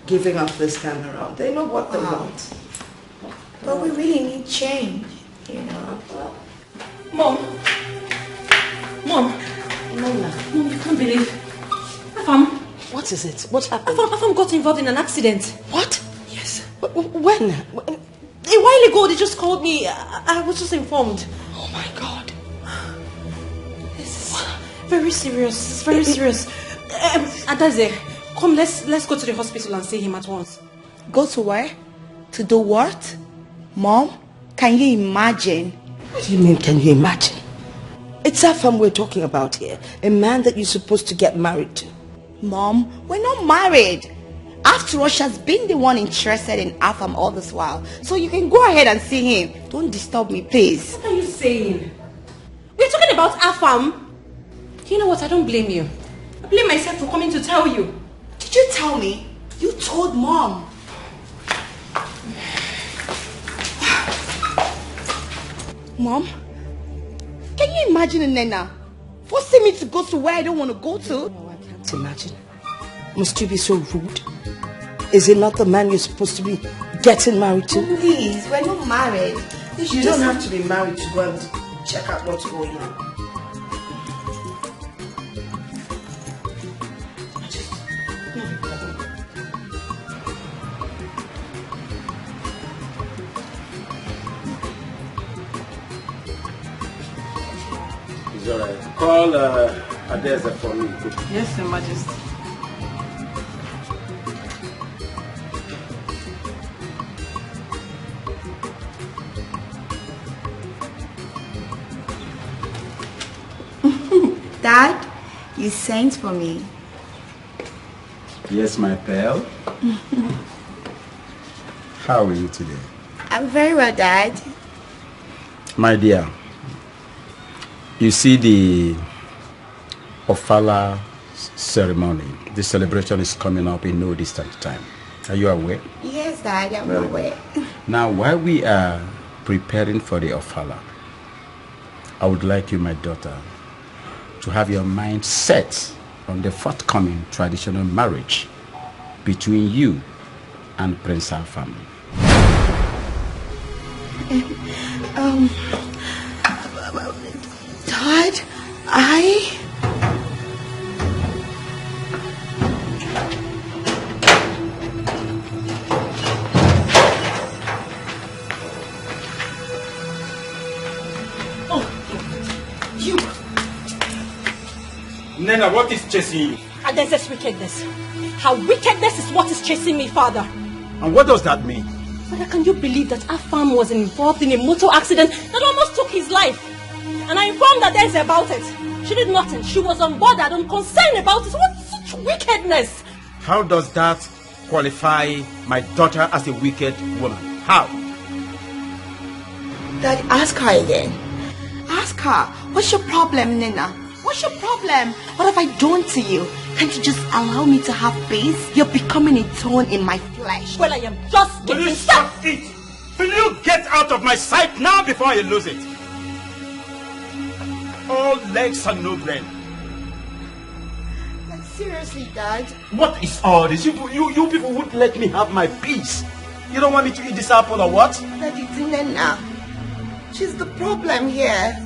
[SPEAKER 1] giving up this time around. They know what they want.
[SPEAKER 15] But we really need change, you know.
[SPEAKER 2] Mom. Mom, you can't believe. Afam.
[SPEAKER 1] What is it? What happened?
[SPEAKER 2] Afam got involved in an accident.
[SPEAKER 1] What?
[SPEAKER 2] Yes.
[SPEAKER 1] When?
[SPEAKER 2] A while ago, they just called me. I was just informed.
[SPEAKER 1] Oh my God.
[SPEAKER 2] This is very serious. It's very serious. Adaze, come, let's go to the hospital and see him at once.
[SPEAKER 15] Go to where? To do what? Mom, can you imagine?
[SPEAKER 1] What do you mean, can you imagine? It's Afam we're talking about here. A man that you're supposed to get married to.
[SPEAKER 15] Mom, we're not married. After all, she's been the one interested in Afam all this while. So you can go ahead and see him. Don't disturb me, please.
[SPEAKER 2] What are you saying? We're talking about Afam. You know what? I don't blame you. I blame myself for coming to tell you.
[SPEAKER 15] Did you tell me? You told Mom. Mom, can you imagine Nena forcing me to go to where I don't want to go to?
[SPEAKER 1] No, I can't imagine. Must you be so rude? Is it not the man you're supposed to be getting married to?
[SPEAKER 15] Please, we're not married.
[SPEAKER 1] You don't have to be married to go and check out what's going on.
[SPEAKER 11] It's alright. Call Adeza for me.
[SPEAKER 9] Yes, Your Majesty.
[SPEAKER 15] Dad, you sent for me.
[SPEAKER 11] Yes, my pal. How are you today?
[SPEAKER 15] I'm very well, Dad.
[SPEAKER 11] My dear,
[SPEAKER 3] You see, the Ofala ceremony, the celebration is coming up in no distant time. Are you aware?
[SPEAKER 15] Yes, Dad, I'm aware.
[SPEAKER 3] Now, while we are preparing for the Ofala, I would like you, my daughter, to have your mind set on the forthcoming traditional marriage between you and Prince Afam.
[SPEAKER 15] Dad,
[SPEAKER 18] You!
[SPEAKER 11] Nena, what is chasing you?
[SPEAKER 2] And there's this wickedness. Her wickedness is what is chasing me, Father.
[SPEAKER 11] And what does that mean?
[SPEAKER 2] Father, can you believe that Afam was involved in a motor accident that almost took his life? And I informed Adeze about it. She did nothing. She was unbothered, unconcerned about it. What such wickedness?
[SPEAKER 11] How does that qualify my daughter as a wicked woman? How?
[SPEAKER 15] Dad, ask her again. Ask her. What's your problem, Nina? What's your problem? What have I done to you? Can't you just allow me to have peace? You're becoming a thorn in my flesh.
[SPEAKER 2] Well, I am just
[SPEAKER 11] getting... Will you stop it? Will you get out of my sight now before you lose it? All legs are no brain.
[SPEAKER 15] Like, seriously, Dad?
[SPEAKER 11] What is all this? You people wouldn't let me have my peace. You don't want me to eat this apple or what?
[SPEAKER 15] Dad, it's Nina. She's the problem here.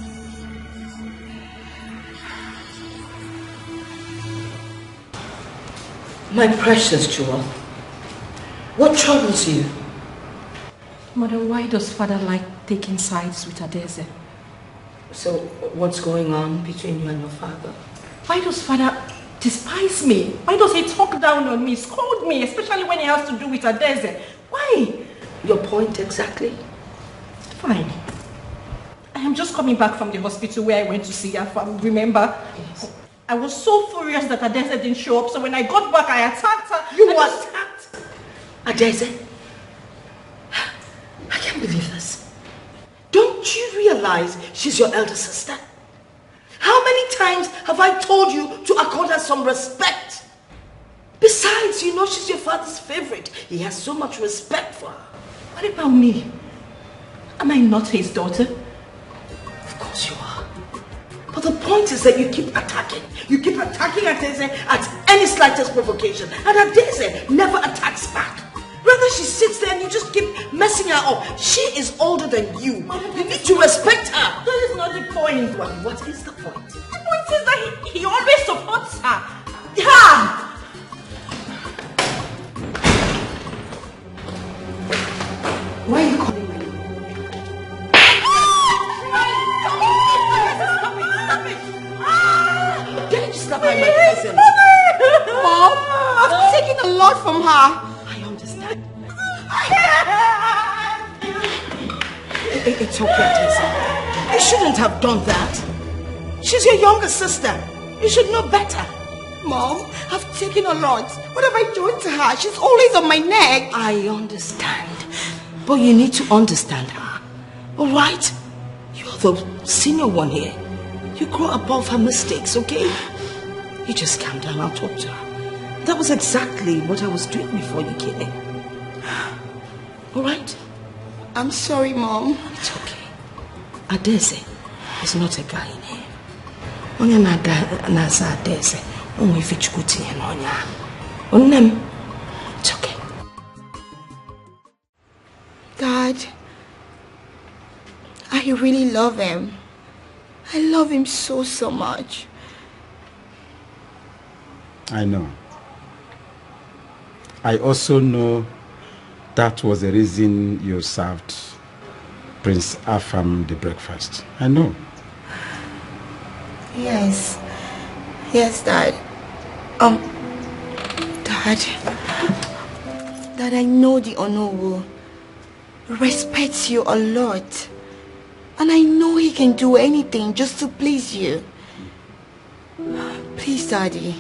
[SPEAKER 1] My precious Jewel, what troubles you?
[SPEAKER 2] Mother, why does Father like taking sides with Adeze?
[SPEAKER 1] So, what's going on between you and your father?
[SPEAKER 2] Why does Father despise me? Why does he talk down on me, scold me, especially when it has to do with Adeze? Why?
[SPEAKER 1] Your point exactly?
[SPEAKER 2] Fine. I am just coming back from the hospital where I went to see her, remember? Yes. I was so furious that Adeze didn't show up, so when I got back, I attacked her.
[SPEAKER 1] You attacked Adeze? I can't believe this. Don't you realize she's your elder sister? How many times have I told you to accord her some respect? Besides, you know she's your father's favorite. He has so much respect for her.
[SPEAKER 2] What about me? Am I not his daughter?
[SPEAKER 1] Of course you are. But the point is that you keep attacking. You keep attacking Adeze at any slightest provocation. And Adeze never attacks back. Rather, she sits there and you just keep messing her up. She is older than you. You need to respect her.
[SPEAKER 2] That is not the point.
[SPEAKER 1] What is the point?
[SPEAKER 2] The point is that he always supports her. Yeah!
[SPEAKER 1] Why are you calling me? Did you slap her in my presence?
[SPEAKER 15] Mom, I've taken a lot from her.
[SPEAKER 1] I understand. It's okay, Tessa. You shouldn't have done that. She's your younger sister. You should know better.
[SPEAKER 15] Mom, I've taken a lot. What have I done to her? She's always on my neck.
[SPEAKER 1] I understand. But you need to understand her. Alright? You're the senior one here. You grow above her mistakes, okay? You just calm down, I'll talk to her. That was exactly what I was doing before you came in. Alright?
[SPEAKER 15] I'm sorry, Mom.
[SPEAKER 1] It's okay. Adeze is not a guy in here. Onye na-asa Adeze, onwe ifichukwu tinye n'ọnya. Onnem, it's okay.
[SPEAKER 15] Dad, I really love him. I love him so much.
[SPEAKER 3] I know. I also know that was the reason you served Prince Afam the breakfast. I know.
[SPEAKER 15] Yes. Yes, Dad. Dad, I know the Onowu respects you a lot. And I know he can do anything just to please you. Please, Daddy,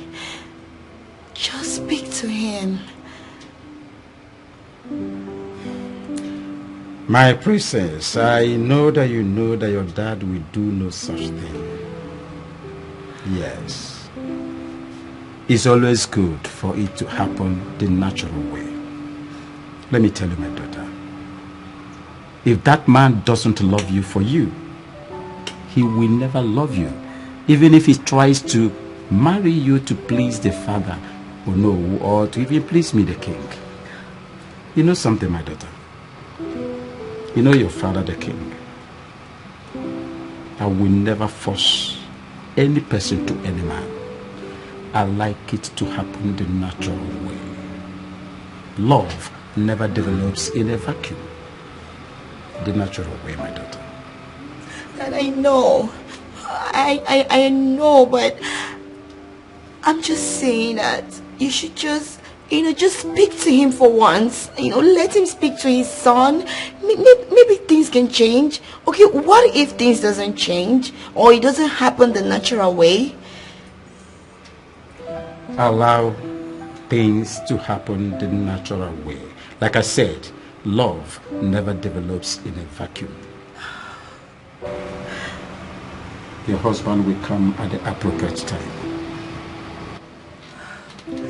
[SPEAKER 15] just speak to him.
[SPEAKER 3] My princess, I know that you know that your dad will do no such thing. Yes. It's always good for it to happen the natural way. Let me tell you, my daughter. If that man doesn't love you for you, he will never love you. Even if he tries to marry you to please the father, or to even please me, the king. You know something, my daughter? You know your father, the king. I will never force any person to any man. I like it to happen the natural way. Love never develops in a vacuum. The natural way, my daughter.
[SPEAKER 15] That I know. I know, but I'm just saying that you should just speak to him for once. Let him speak to his son. Maybe things can change. Okay, what if things doesn't change? Or it doesn't happen the natural way?
[SPEAKER 3] Allow things to happen the natural way. Like I said, love never develops in a vacuum. Your husband will come at the appropriate time.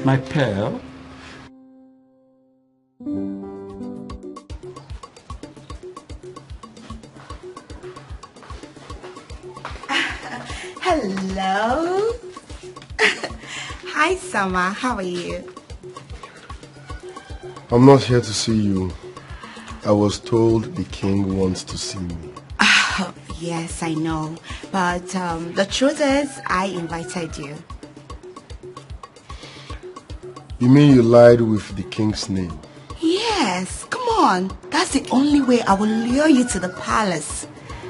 [SPEAKER 3] My pearl.
[SPEAKER 15] Hello. Hi, Sama. How are you?
[SPEAKER 12] I'm not here to see you. I was told the king wants to see me.
[SPEAKER 15] Yes, I know. But the truth is, I invited you.
[SPEAKER 12] You mean you lied with the king's name?
[SPEAKER 15] Yes, come on. That's the only way I will lure you to the palace.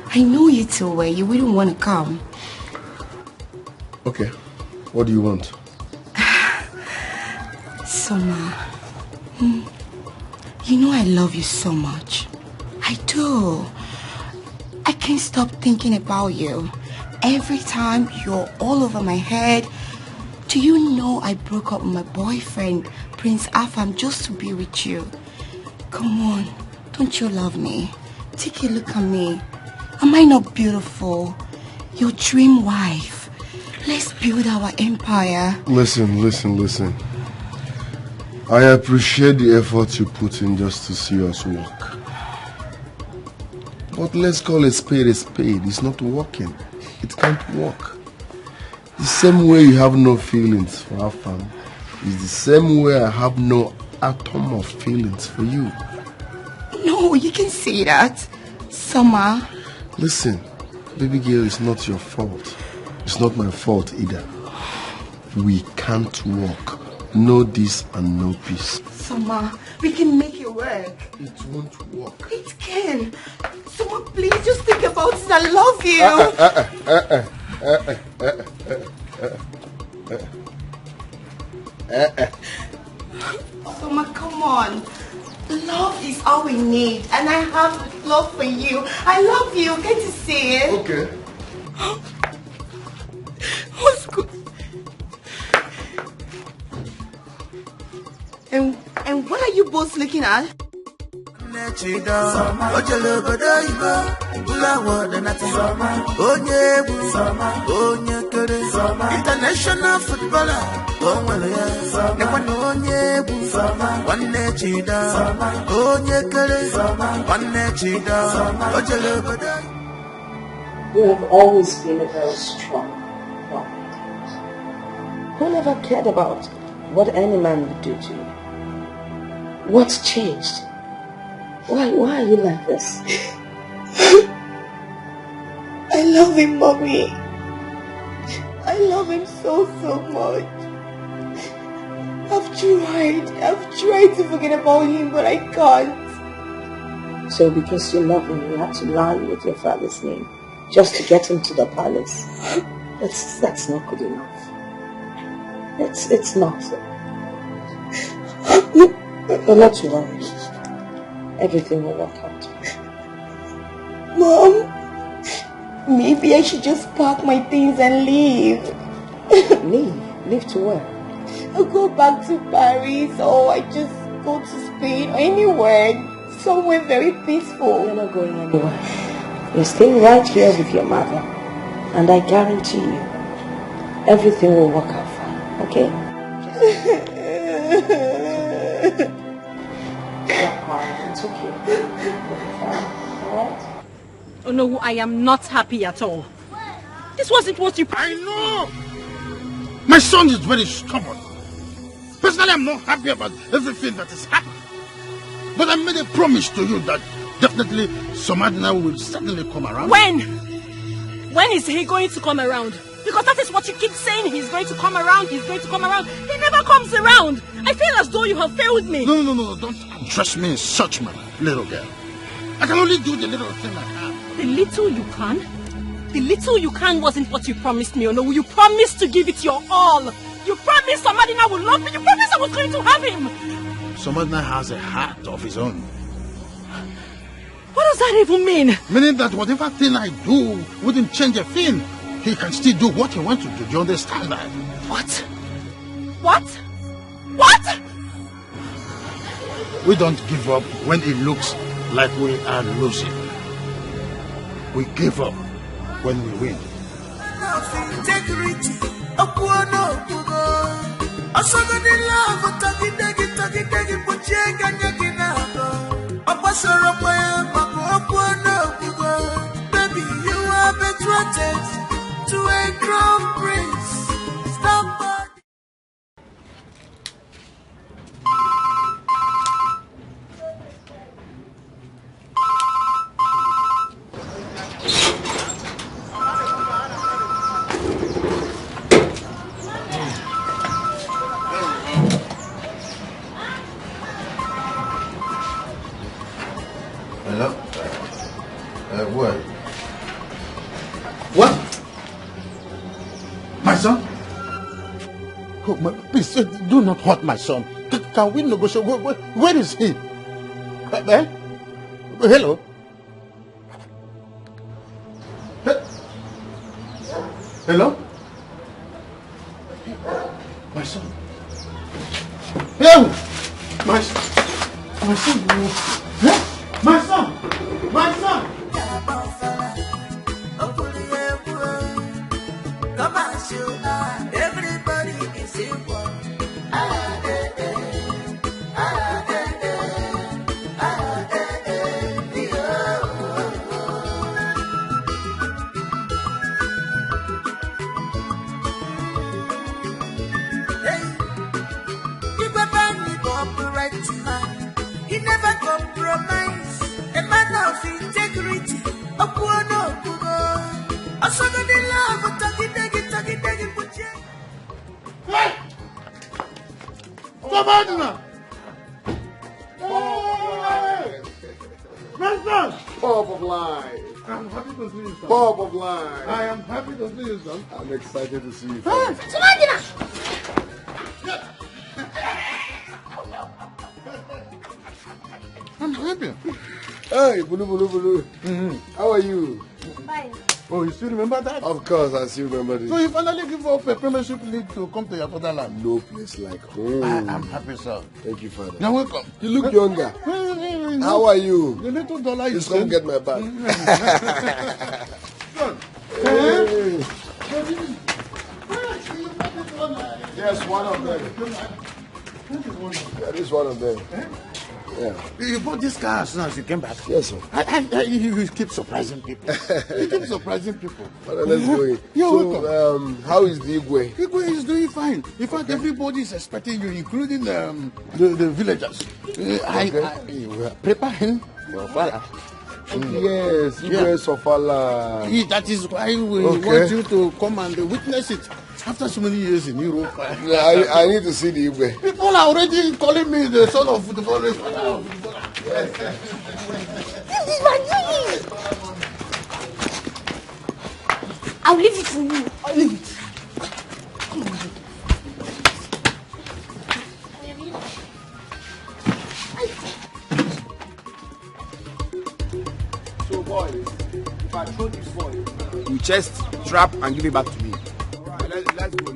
[SPEAKER 15] I know you too well. You wouldn't want to come.
[SPEAKER 12] Okay. What do you want?
[SPEAKER 15] Soma, you know I love you so much. I do. I can't stop thinking about you. Every time you're all over my head. Do you know I broke up with my boyfriend, Prince Afam, just to be with you? Come on, don't you love me? Take a look at me. Am I not beautiful? Your dream wife. Let's build our empire.
[SPEAKER 12] Listen. I appreciate the effort you put in just to see us work. But let's call a spade a spade. It's not working. It can't work. The same way you have no feelings for Afam is the same way I have no atom of feelings for you.
[SPEAKER 15] No, you can say that. Summer.
[SPEAKER 12] Listen, baby girl, it's not your fault. It's not my fault either. We can't work. No this and no peace.
[SPEAKER 15] Summer, we can make it work.
[SPEAKER 12] It won't work.
[SPEAKER 15] It can. Summer, please just think about it. I love you. Summer, come on. Love is all we need, and I have love for you. I love you. Can't you see it?
[SPEAKER 12] Okay.
[SPEAKER 15] What's good? And what are you both looking at?
[SPEAKER 8] International footballer.
[SPEAKER 1] You have always been a very strong woman, who never cared about what any man would do to you. What's changed? Why are you like this?
[SPEAKER 15] I love him, Mommy. I love him so much. I've tried to forget about him, but I can't.
[SPEAKER 1] So because you love him, you have to lie with your father's name just to get him to the palace. That's not good enough. It's not. But not to worry. Everything will work out.
[SPEAKER 15] Mom, maybe I should just pack my things and leave.
[SPEAKER 1] Leave to where?
[SPEAKER 15] I'll go back to Paris, or I just go to Spain, or anywhere. somewhere very peaceful.
[SPEAKER 1] You're not going anywhere. You're staying right here with your mother. And I guarantee you, everything will work out fine, okay? Stop crying. It's okay. Alright?
[SPEAKER 18] Oh no, I am not happy at all. This wasn't what you...
[SPEAKER 5] I know! My son is very stubborn. Personally, I'm not happy about everything that is happening. But I made a promise to you that definitely Somadina will certainly come around.
[SPEAKER 18] When? When is he going to come around? Because that is what you keep saying. He's going to come around. He's going to come around. He never comes around. I feel as though you have failed me.
[SPEAKER 5] No. Don't address me in such manner, little girl. I can only do the little thing I can.
[SPEAKER 18] The little you can? The little you can wasn't what you promised me. Oh no, you promised to give it your all. You promised Somadina would love me. You promised I was going to have him.
[SPEAKER 5] Somadina has a heart of his own.
[SPEAKER 18] What does that even mean?
[SPEAKER 5] Meaning that whatever thing I do wouldn't change a thing. He can still do what he wants to do. Do you understand that?
[SPEAKER 18] What? What? What?
[SPEAKER 5] We don't give up when it looks like we are losing. We give up when we win.
[SPEAKER 8] Baby, you are betrothed to a crown prince. Stop by.
[SPEAKER 5] Hello? Where? What? My son? Oh, please, do not hurt my son. Can we negotiate? Where is he? Hello? Hello? My son? Hello? My son? My son! My son!
[SPEAKER 8] Everybody is equal. He never compromise. A man of integrity. A poor no good. A son of the love. Taki, put you.
[SPEAKER 5] Hey! Somadina! My son!
[SPEAKER 12] Pop of life.
[SPEAKER 5] I'm happy to see you, son.
[SPEAKER 12] Pop of life.
[SPEAKER 5] I am happy to see you, son.
[SPEAKER 12] I'm excited to see you.
[SPEAKER 6] Somadina!
[SPEAKER 5] I'm happy.
[SPEAKER 12] Hey, Bulu. How are you?
[SPEAKER 6] Fine.
[SPEAKER 5] Oh, you still remember that?
[SPEAKER 12] Of course, I still remember this.
[SPEAKER 5] So you finally give up a premiership league to come to your fatherland?
[SPEAKER 12] No place like home.
[SPEAKER 5] I'm happy, sir.
[SPEAKER 12] Thank you, Father.
[SPEAKER 5] You're welcome.
[SPEAKER 12] You look younger. How are you?
[SPEAKER 5] The little dollar
[SPEAKER 12] Just come get my bag.
[SPEAKER 5] Hey.
[SPEAKER 12] Yes, one of them. Yeah, this is one of them. Yeah.
[SPEAKER 5] You bought this car as soon as you came back?
[SPEAKER 12] Yes, sir.
[SPEAKER 5] You keep surprising people. You keep surprising people.
[SPEAKER 12] Father, let's go in.
[SPEAKER 5] You're
[SPEAKER 12] welcome. How is the Igwe?
[SPEAKER 5] Igwe is doing fine. In fact, everybody is expecting you, including the villagers. I will prepare him for father.
[SPEAKER 12] Yes, Igwe Sofala.
[SPEAKER 5] That is why we want you to come and witness it. After so many years in Europe,
[SPEAKER 12] I need to see the Igwe.
[SPEAKER 5] People are already calling me the son of the forest.
[SPEAKER 6] This is my dream. I'll leave it for you. I'll leave it. Come on.
[SPEAKER 10] So, boy, if I throw this for you, you just trap and give it back to me. Let's go.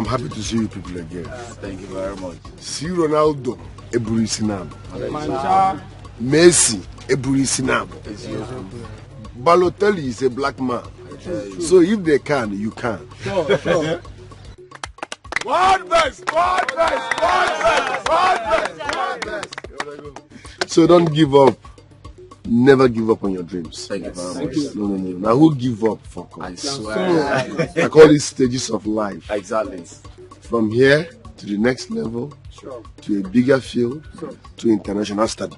[SPEAKER 12] I'm happy to see you people again.
[SPEAKER 11] Thank you very much.
[SPEAKER 12] See Ronaldo, Eburi Sinam. Messi, Eburi Sinam. Balotelli is a black man. So if they can, you can.
[SPEAKER 11] Sure. One best.
[SPEAKER 12] So don't give up. Never give up on your dreams.
[SPEAKER 11] Thank you very much.
[SPEAKER 12] No. Now who give up? Fuck off.
[SPEAKER 11] I swear.
[SPEAKER 12] I call it stages of life.
[SPEAKER 11] Exactly.
[SPEAKER 12] From here to the next level, to a bigger field, to international study.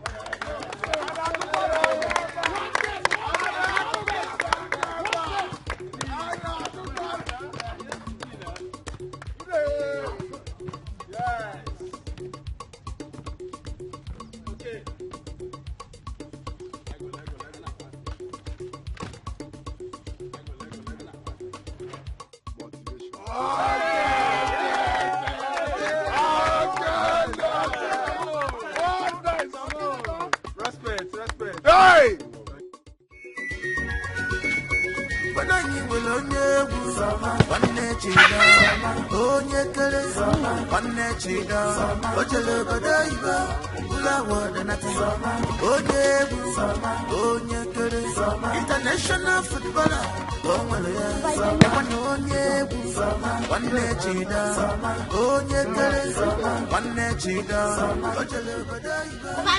[SPEAKER 8] International footballer,
[SPEAKER 6] Papa,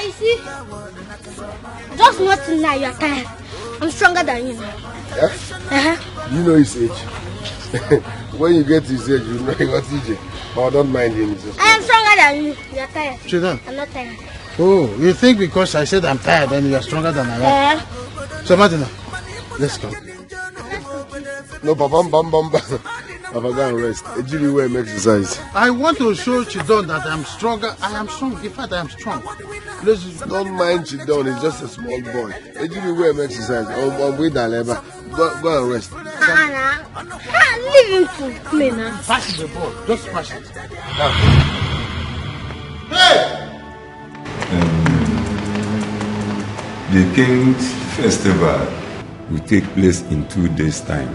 [SPEAKER 6] you see, just nothing now, you're tired. I'm stronger than you now.
[SPEAKER 12] Yeah? You know his age. When you get his age, you know he got age. But I don't mind him.
[SPEAKER 6] I am stronger than you. You're tired.
[SPEAKER 5] Chida.
[SPEAKER 6] I'm not tired.
[SPEAKER 5] Oh, you think because I said I'm tired and you are stronger than I am?
[SPEAKER 6] Yeah.
[SPEAKER 5] So Martina, let's go.
[SPEAKER 12] No, Papa, bam. Papa, go and rest. Ejiri wear exercise.
[SPEAKER 5] I want to show Chidon that I'm stronger. I am strong. In fact, I am strong.
[SPEAKER 12] Don't mind Chidon. He's just a small boy. Ejiri wear exercise. I'm with Aleba. Go and rest.
[SPEAKER 6] Leave him to play now.
[SPEAKER 5] Pass the ball. Just pass it.
[SPEAKER 12] Hey!
[SPEAKER 22] The King's Festival will take place in 2 days' time.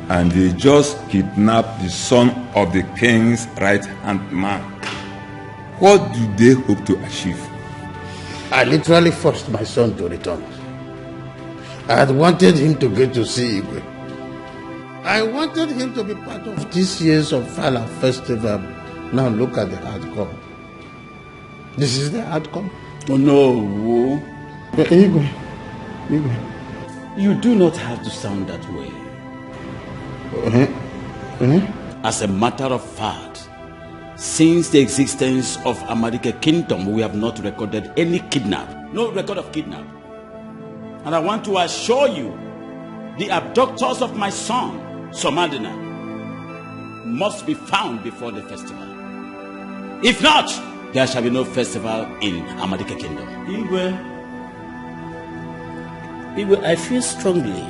[SPEAKER 22] And they just kidnapped the son of the king's right-hand man. What do they hope to achieve?
[SPEAKER 5] I literally forced my son to return. I had wanted him to get to see Igwe. I wanted him to be part of this year's Ofala festival. Now look at the outcome. This is the outcome.
[SPEAKER 11] Oh no.
[SPEAKER 5] Igwe.
[SPEAKER 11] You do not have to sound that way. As a matter of fact, since the existence of Amadike Kingdom, we have not recorded any kidnap. No record of kidnap. And I want to assure you, the abductors of my son, Somadina, must be found before the festival. If not, there shall be no festival in Amadike Kingdom.
[SPEAKER 21] Igwe, I feel strongly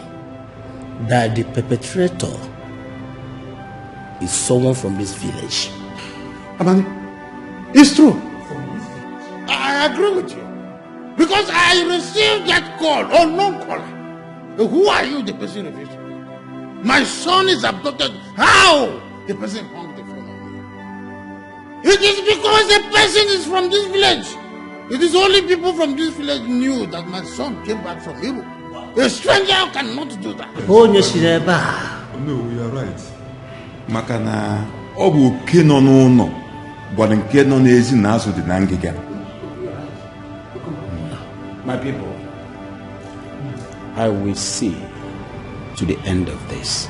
[SPEAKER 21] that the perpetrator is someone from this village.
[SPEAKER 5] Amani, it's true. I agree with you. Because I received that call, unknown caller. Who are you? The person refused. My son is abducted. How? The person hung the phone on me. It is because the person is from this village. It is only people from this village knew that my son came back from Igbo. A stranger cannot do that.
[SPEAKER 22] No, you are right. Makana obu ke no no but nke no n'ezi na aso dị na ngịga.
[SPEAKER 11] My people, I will see to the end of this.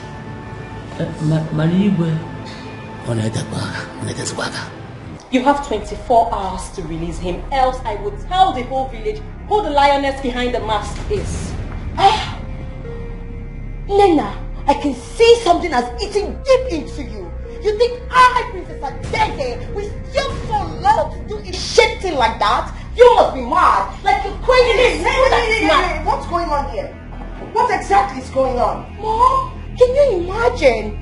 [SPEAKER 2] You have 24 hours to release him, else I will tell the whole village who the lioness behind the mask is.
[SPEAKER 15] Nena, I can see something has eaten deep into you. You think I, Princess Adege, will still so low to do a shit thing like that? You must be mad. Like you're crazy. What's going on here? What exactly is going on? Mom, can you imagine?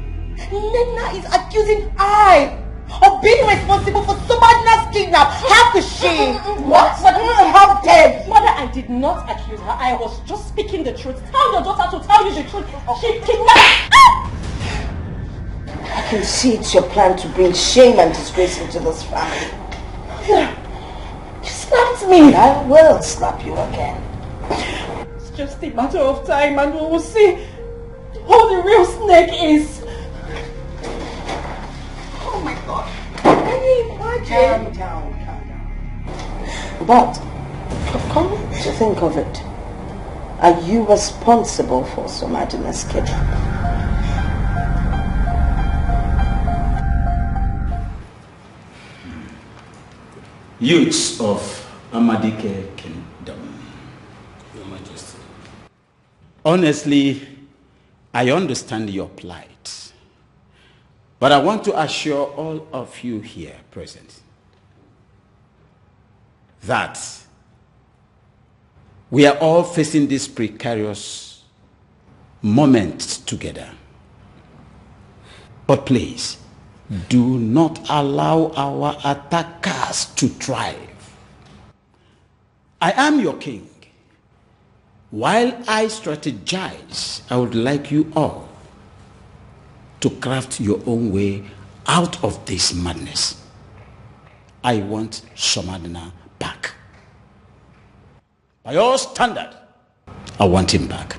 [SPEAKER 15] Nena is accusing I of being responsible for Somadina's kidnap. How could she? What? How dare you?
[SPEAKER 2] Mother, I did not accuse her. I was just speaking the truth. Tell your daughter to tell you the truth. She kidnapped.
[SPEAKER 1] I can see it's your plan to bring shame and disgrace into this family. You slapped me. I will slap you again.
[SPEAKER 18] It's just a matter of time and we will see who the real snake is.
[SPEAKER 1] Oh my God. Can you imagine? Calm down. But, come to think of it, are you responsible for Somadina's kidnapping?
[SPEAKER 11] Youths of Amadike Kingdom, Your Majesty. Honestly, I understand your plight, but I want to assure all of you here present that we are all facing this precarious moment together. But please, do not allow our attackers to thrive. I am your king. While I strategize, I would like you all to craft your own way out of this madness. I want Somadina back. By your standard, I want him back.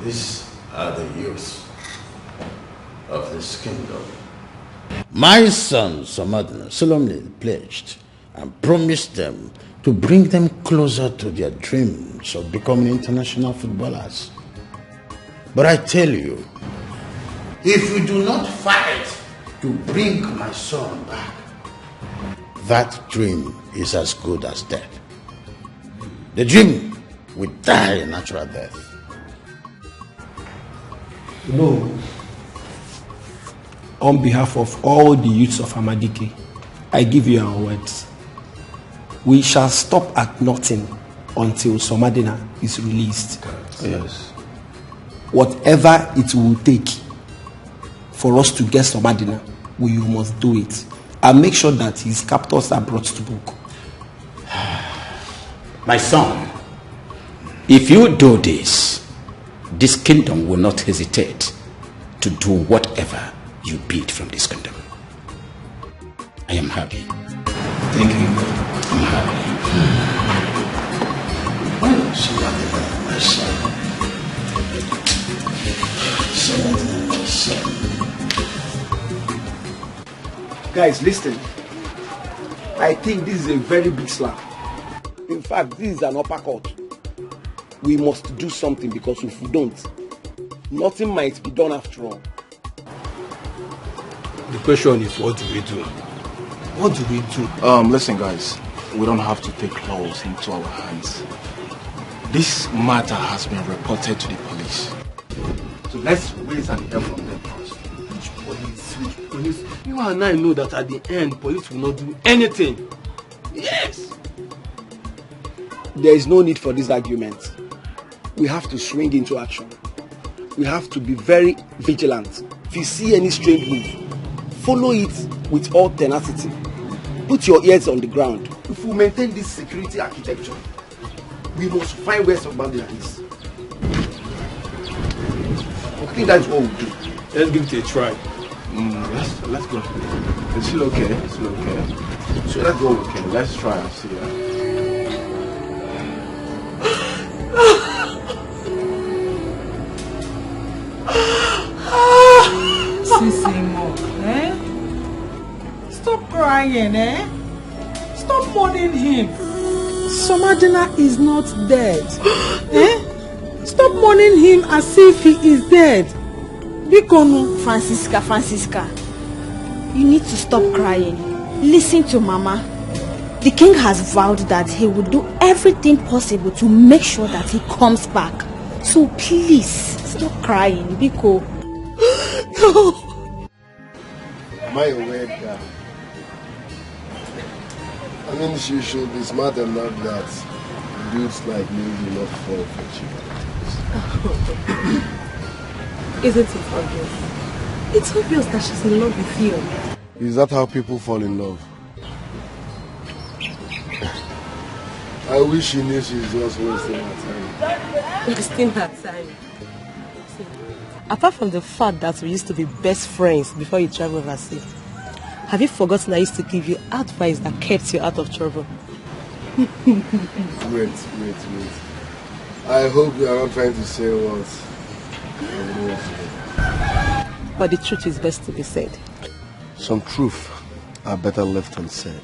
[SPEAKER 4] These are the youths of this kingdom. My son Somadina solemnly pledged and promised them to bring them closer to their dreams of becoming international footballers. But I tell you, if we do not fight to bring my son back, that dream is as good as dead. The dream will die a natural death.
[SPEAKER 13] No. On behalf of all the youths of Amadike, I give you our words. We shall stop at nothing until Somadina is released.
[SPEAKER 4] Yes.
[SPEAKER 13] Whatever it will take for us to get Somadina, we must do it. And make sure that his captors are brought to book.
[SPEAKER 11] My son, if you do this, this kingdom will not hesitate to do whatever you bid from this kingdom. I am happy.
[SPEAKER 13] Thank you.
[SPEAKER 11] I'm happy.
[SPEAKER 4] My son.
[SPEAKER 13] Guys, listen. I think this is a very big slap. In fact, this is an uppercut. We must do something, because if we don't, nothing might be done after all.
[SPEAKER 10] The question is, what do we do?
[SPEAKER 13] What do we do?
[SPEAKER 10] Listen guys, we don't have to take laws into our hands. This matter has been reported to the police. So let's raise an air from them first.
[SPEAKER 13] Which police? You and I know that at the end, police will not do anything. Yes! There is no need for this argument. We have to swing into action. We have to be very vigilant. If you see any strange move, follow it with all tenacity. Put your ears on the ground. If we maintain this security architecture, we must find where Somadina is. I think that's what we'll do.
[SPEAKER 10] Let's give it a try.
[SPEAKER 13] Let's go.
[SPEAKER 10] It's still okay. It's still okay. So let's go. Okay, let's try and see.
[SPEAKER 9] Sissimo, Stop crying, Stop mourning him. Somadina is not dead. Stop mourning him as if he is dead. Bikono.
[SPEAKER 20] Francisca, you need to stop crying. Listen to Mama. The king has vowed that he will do everything possible to make sure that he comes back. So please, stop crying, Biko.
[SPEAKER 12] No. Am I aware that? I mean, she should be smart enough that dudes like me will not fall for cheap.
[SPEAKER 18] Isn't it obvious? It's obvious that she's in love with you.
[SPEAKER 12] Is that how people fall in love? I wish she knew she's just wasting her time.
[SPEAKER 18] Wasting her time. Apart from the fact that we used to be best friends before you traveled overseas, have you forgotten I used to give you advice that kept you out of trouble?
[SPEAKER 12] Wait. I hope you are not trying to say what.
[SPEAKER 18] But the truth is best to be said.
[SPEAKER 12] Some truth are better left unsaid.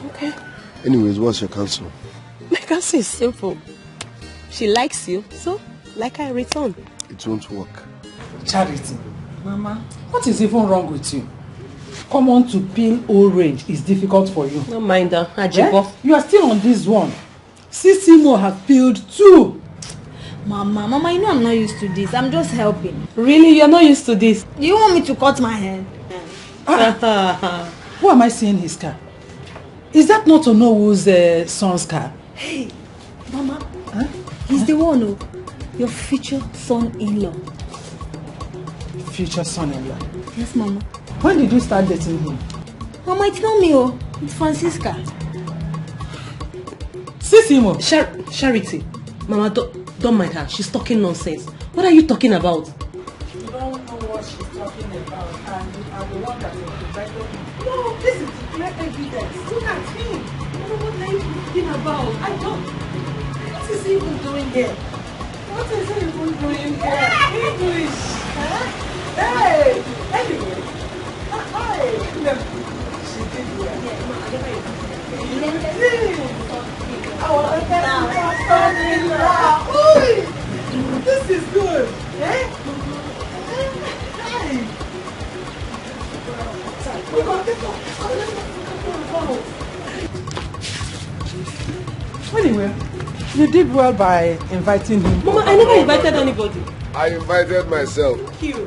[SPEAKER 18] Okay.
[SPEAKER 12] Anyways, what's your counsel?
[SPEAKER 18] My counsel is simple. She likes you, so like I return.
[SPEAKER 12] It won't work.
[SPEAKER 9] Charity. Mama, what is even wrong with you? Come on to peel orange is difficult for you.
[SPEAKER 18] No mind her, Ajibo.
[SPEAKER 9] You are still on this one. Sisimo have peeled 2.
[SPEAKER 20] Mama, you know I'm not used to this. I'm just helping.
[SPEAKER 18] Really? You're not used to this?
[SPEAKER 20] Do you want me to cut my hair?
[SPEAKER 9] Who am I seeing his car? Is that not Onowu's son's car?
[SPEAKER 20] Hey, Mama. Huh? He's the one who, your future son-in-law.
[SPEAKER 9] Future son-in-law?
[SPEAKER 20] Yes, Mama.
[SPEAKER 9] When did you start dating him?
[SPEAKER 20] Mama, it's not me, it's Francisca.
[SPEAKER 9] Sisimo.
[SPEAKER 18] Charity. Mama, don't mind her. She's talking nonsense. What are you talking about?
[SPEAKER 9] You don't know what she's talking about, and you are the one that is protecting him. No, this is clear evidence. Look at him. What are you talking about? I don't. What is he even doing here? What is he even doing here? English. Huh? Hey. Anyway. Hi. She did well. This is good. Eh? Hey. Anyway, you did well by inviting him.
[SPEAKER 18] Mama, I never invited anybody.
[SPEAKER 12] I invited myself.
[SPEAKER 18] You.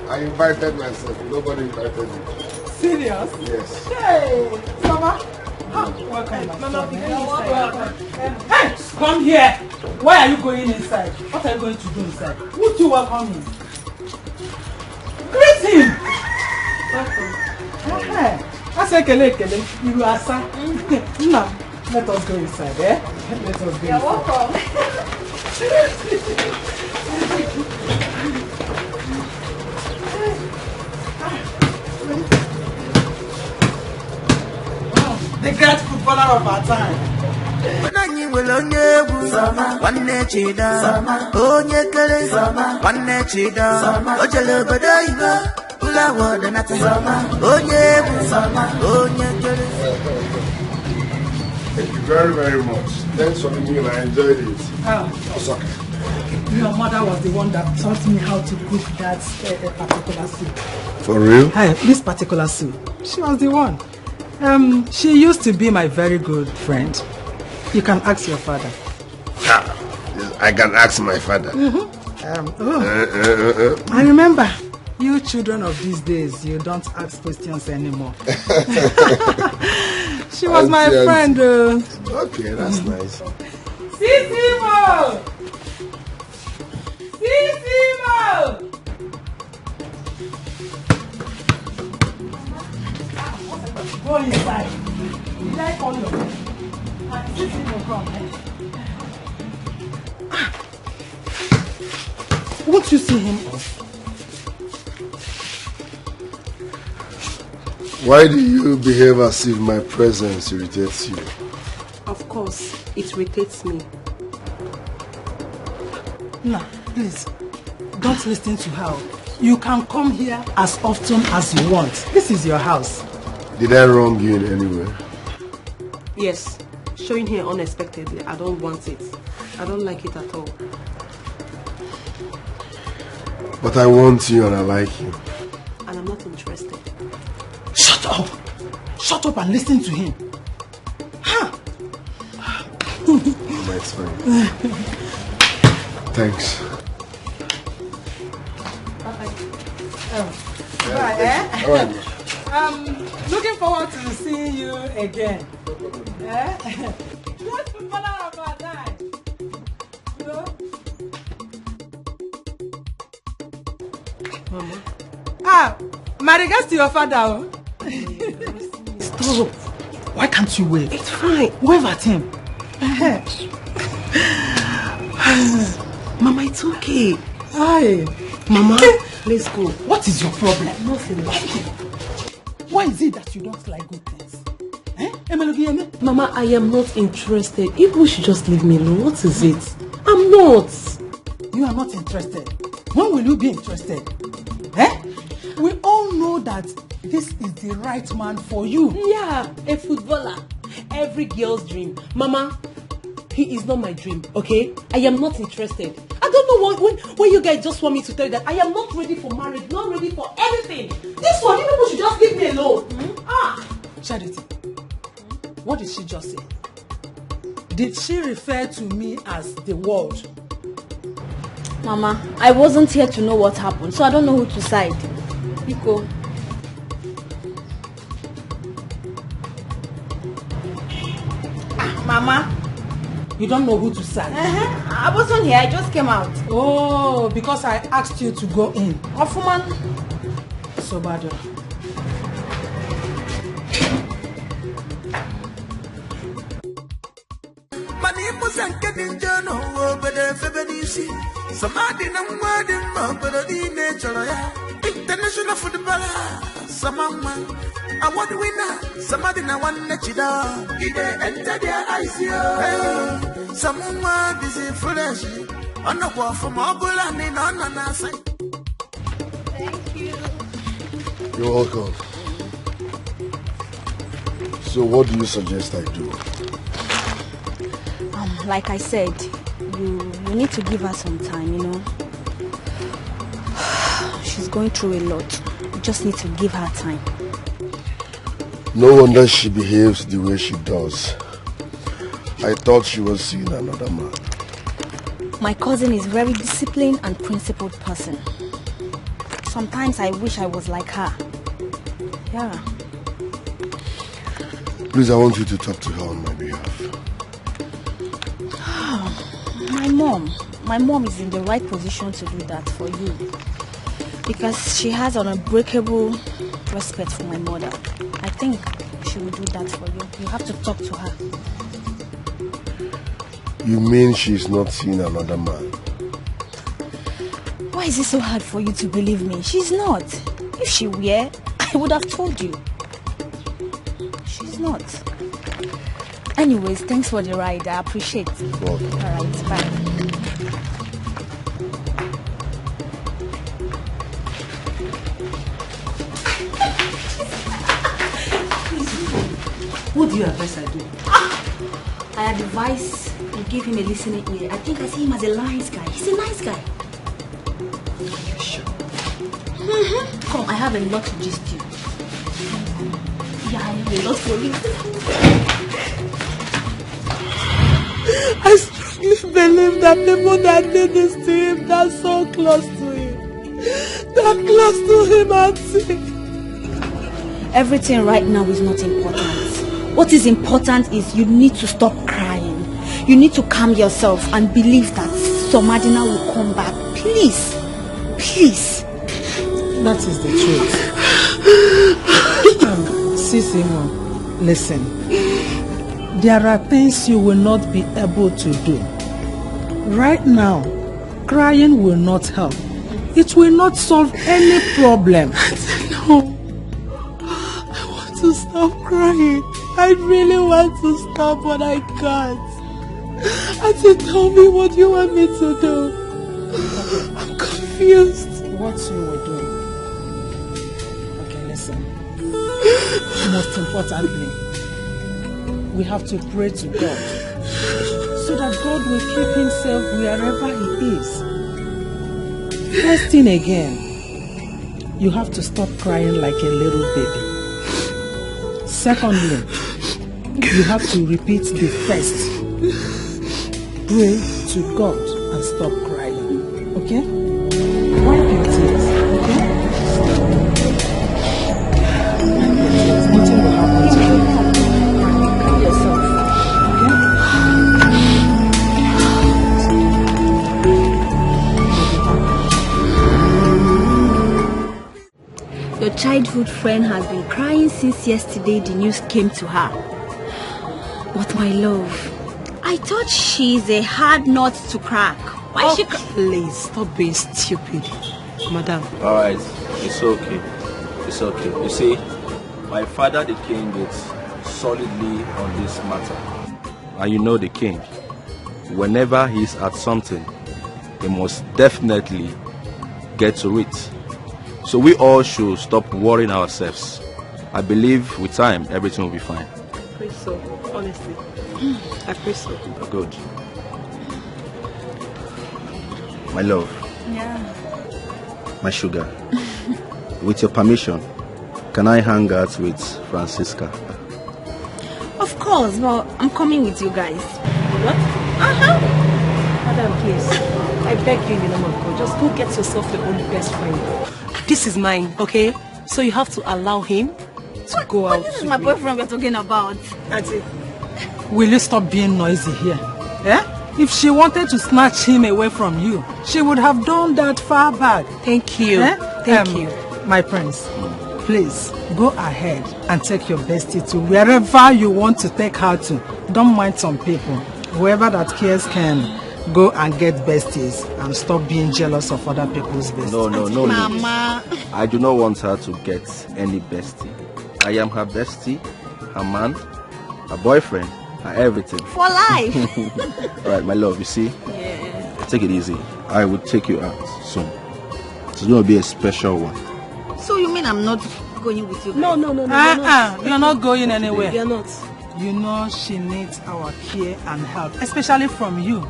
[SPEAKER 12] I invited myself. Nobody invited me.
[SPEAKER 9] Serious?
[SPEAKER 12] Yes.
[SPEAKER 9] Hey, Mama. Welcome.
[SPEAKER 18] Mama,
[SPEAKER 9] Hey, come here. Why are you going inside? What are you going to do inside? Who do you welcome him? Greet him. Welcome. Hey, I say kele. You are sir. Now, let us go inside, eh? Let us go inside.
[SPEAKER 20] You're welcome.
[SPEAKER 9] The great footballer of our time.
[SPEAKER 8] Onye nwere onye egwu nwanne chida onye kere nwanne chida o jere obodo oyibo ụlọ awọdụ nata onye egwu onye kere.
[SPEAKER 12] Thank you very, very much. Thanks for the meal. I enjoyed it.
[SPEAKER 9] Okay. Your mother was the one that taught me how to cook that particular soup.
[SPEAKER 12] For real?
[SPEAKER 9] Hey, this particular soup. She was the one. She used to be my very good friend. You can ask your father.
[SPEAKER 12] I can ask my father.
[SPEAKER 9] I remember, you children of these days, you don't ask questions anymore. She was my friend.
[SPEAKER 12] Okay, that's nice.
[SPEAKER 9] Sisimo! Sisimo! Go inside. Did I call you? Sisimo, come. Won't you see him off?
[SPEAKER 12] Why do you behave as if my presence irritates you?
[SPEAKER 18] Of course, it irritates me.
[SPEAKER 9] No, please, don't listen to her. You can come here as often as you want. This is your house.
[SPEAKER 12] Did I wrong you in any way?
[SPEAKER 18] Yes, showing here unexpectedly, I don't want it. I don't like it at all.
[SPEAKER 12] But I want you and I like you.
[SPEAKER 18] And I'm not interested.
[SPEAKER 9] Shut up! Shut up and listen to him.
[SPEAKER 12] That's fine. Thanks.
[SPEAKER 9] Right, eh?
[SPEAKER 12] All right.
[SPEAKER 9] I'm looking forward to seeing you again. Eh? Just follow up our time. You know?
[SPEAKER 18] Mama.
[SPEAKER 9] My regards to your father.
[SPEAKER 18] Stop.
[SPEAKER 9] Why can't you wave?
[SPEAKER 18] It's fine.
[SPEAKER 9] Wave at him. Mama, it's okay. Hi. Mama, let's go. What is your problem?
[SPEAKER 18] Nothing.
[SPEAKER 9] Why is it that you don't like good things?
[SPEAKER 18] Mama, I am not interested. If we should just leave me alone, what is it? I'm not.
[SPEAKER 9] You are not interested. When will you be interested? We all know that this is the right man for you.
[SPEAKER 18] Yeah, a footballer. Every girl's dream. Mama, he is not my dream, okay? I am not interested. I don't know when you guys just want me to tell you that I am not ready for marriage, not ready for anything. This one, you people should just leave me alone.
[SPEAKER 9] Charity, what did she just say? Did she refer to me as the world?
[SPEAKER 20] Mama, I wasn't here to know what happened, so I don't know who to side. Nico.
[SPEAKER 9] Mama, you don't know who to side?
[SPEAKER 20] I wasn't here, I just came out.
[SPEAKER 9] Oh, because I asked you to go in.
[SPEAKER 20] Ofuman.
[SPEAKER 9] So bad.
[SPEAKER 8] International footballer, Samama, award winner, somebody na one let you down. Did they enter their eyes? Someone busy foolish. On the wall from Mobile and in on our side.
[SPEAKER 20] Thank you.
[SPEAKER 12] You're welcome. So what do you suggest I do?
[SPEAKER 20] Like I said, you need to give her some time, you know. She's going through a lot. You just need to give her time.
[SPEAKER 12] No wonder she behaves the way she does. I thought she was seeing another man.
[SPEAKER 20] My cousin is a very disciplined and principled person. Sometimes I wish I was like her. Yeah.
[SPEAKER 12] Please, I want you to talk to her on my behalf.
[SPEAKER 20] My mom is in the right position to do that for you. Because she has an unbreakable respect for my mother. I think she will do that for you. You have to talk to her.
[SPEAKER 12] You mean she's not seeing another man?
[SPEAKER 20] Why is it so hard for you to believe me? She's not. If she were, I would have told you. She's not. Anyways, thanks for the ride. I appreciate it. Alright, bye.
[SPEAKER 18] What do you advise I do?
[SPEAKER 20] I advise you give him a listening ear. I think I see him as a nice guy. He's a nice guy.
[SPEAKER 18] Are you sure?
[SPEAKER 20] Come, I have a lot to gist you. Yeah, I have a lot for you.
[SPEAKER 18] I strongly believe that people that did this to him, that's so close to him. They're close to him, Auntie.
[SPEAKER 20] Everything right now is not important. What is important is you need to stop crying. You need to calm yourself and believe that Somadina will come back. Please. Please.
[SPEAKER 9] That is the truth. Sisimo, listen. There are things you will not be able to do. Right now, crying will not help. It will not solve any problem.
[SPEAKER 18] No. I want to stop crying. I really want to stop, but I can't. Auntie, tell me what you want me to do. I'm confused.
[SPEAKER 9] What you were doing? Okay, listen. Most importantly, we have to pray to God so that God will keep himself wherever he is. First thing again, you have to stop crying like a little baby. Secondly, you have to repeat the first. Pray to God and stop crying. Okay? Wipe your tears. Okay? Nothing will happen to you. Calm yourself.
[SPEAKER 20] Your childhood friend has been crying since yesterday the news came to her. But my love, I thought she's a hard nut to crack.
[SPEAKER 18] Why she... Please, stop being stupid, madam.
[SPEAKER 7] Alright, it's okay. It's okay. You see, my father the king is solidly on this matter. And you know the king. Whenever he's at something, he must definitely get to it. So we all should stop worrying ourselves. I believe with time, everything will be fine.
[SPEAKER 18] I pray so, honestly. I pray so.
[SPEAKER 7] Good. My love.
[SPEAKER 20] Yeah.
[SPEAKER 7] My sugar. With your permission, can I hang out with Francisca?
[SPEAKER 20] Of course, but I'm coming with you guys.
[SPEAKER 18] What? Madam, please. I beg you in the name of God, just go get yourself your own best friend. This is mine, okay? So you have to allow him to go out.
[SPEAKER 20] This is my boyfriend we're talking about.
[SPEAKER 18] Auntie.
[SPEAKER 9] Will you stop being noisy here? Eh? If she wanted to snatch him away from you, she would have done that far back.
[SPEAKER 18] Thank you.
[SPEAKER 9] Eh?
[SPEAKER 18] Thank you.
[SPEAKER 9] My prince, please go ahead and take your bestie to wherever you want to take her to. Don't mind some people. Whoever that cares can go and get besties and stop being jealous of other people's besties.
[SPEAKER 7] No,
[SPEAKER 20] Mama.
[SPEAKER 7] I do not want her to get any bestie. I am her bestie, her man, her boyfriend, her everything.
[SPEAKER 20] For life.
[SPEAKER 7] Alright, my love, you see?
[SPEAKER 20] Yeah.
[SPEAKER 7] Take it easy. I will take you out soon. It's going to be a special one.
[SPEAKER 20] So you mean I'm not going with you guys?
[SPEAKER 18] No.
[SPEAKER 9] You're not going anywhere.
[SPEAKER 18] You're not.
[SPEAKER 9] You know she needs our care and help, especially from you.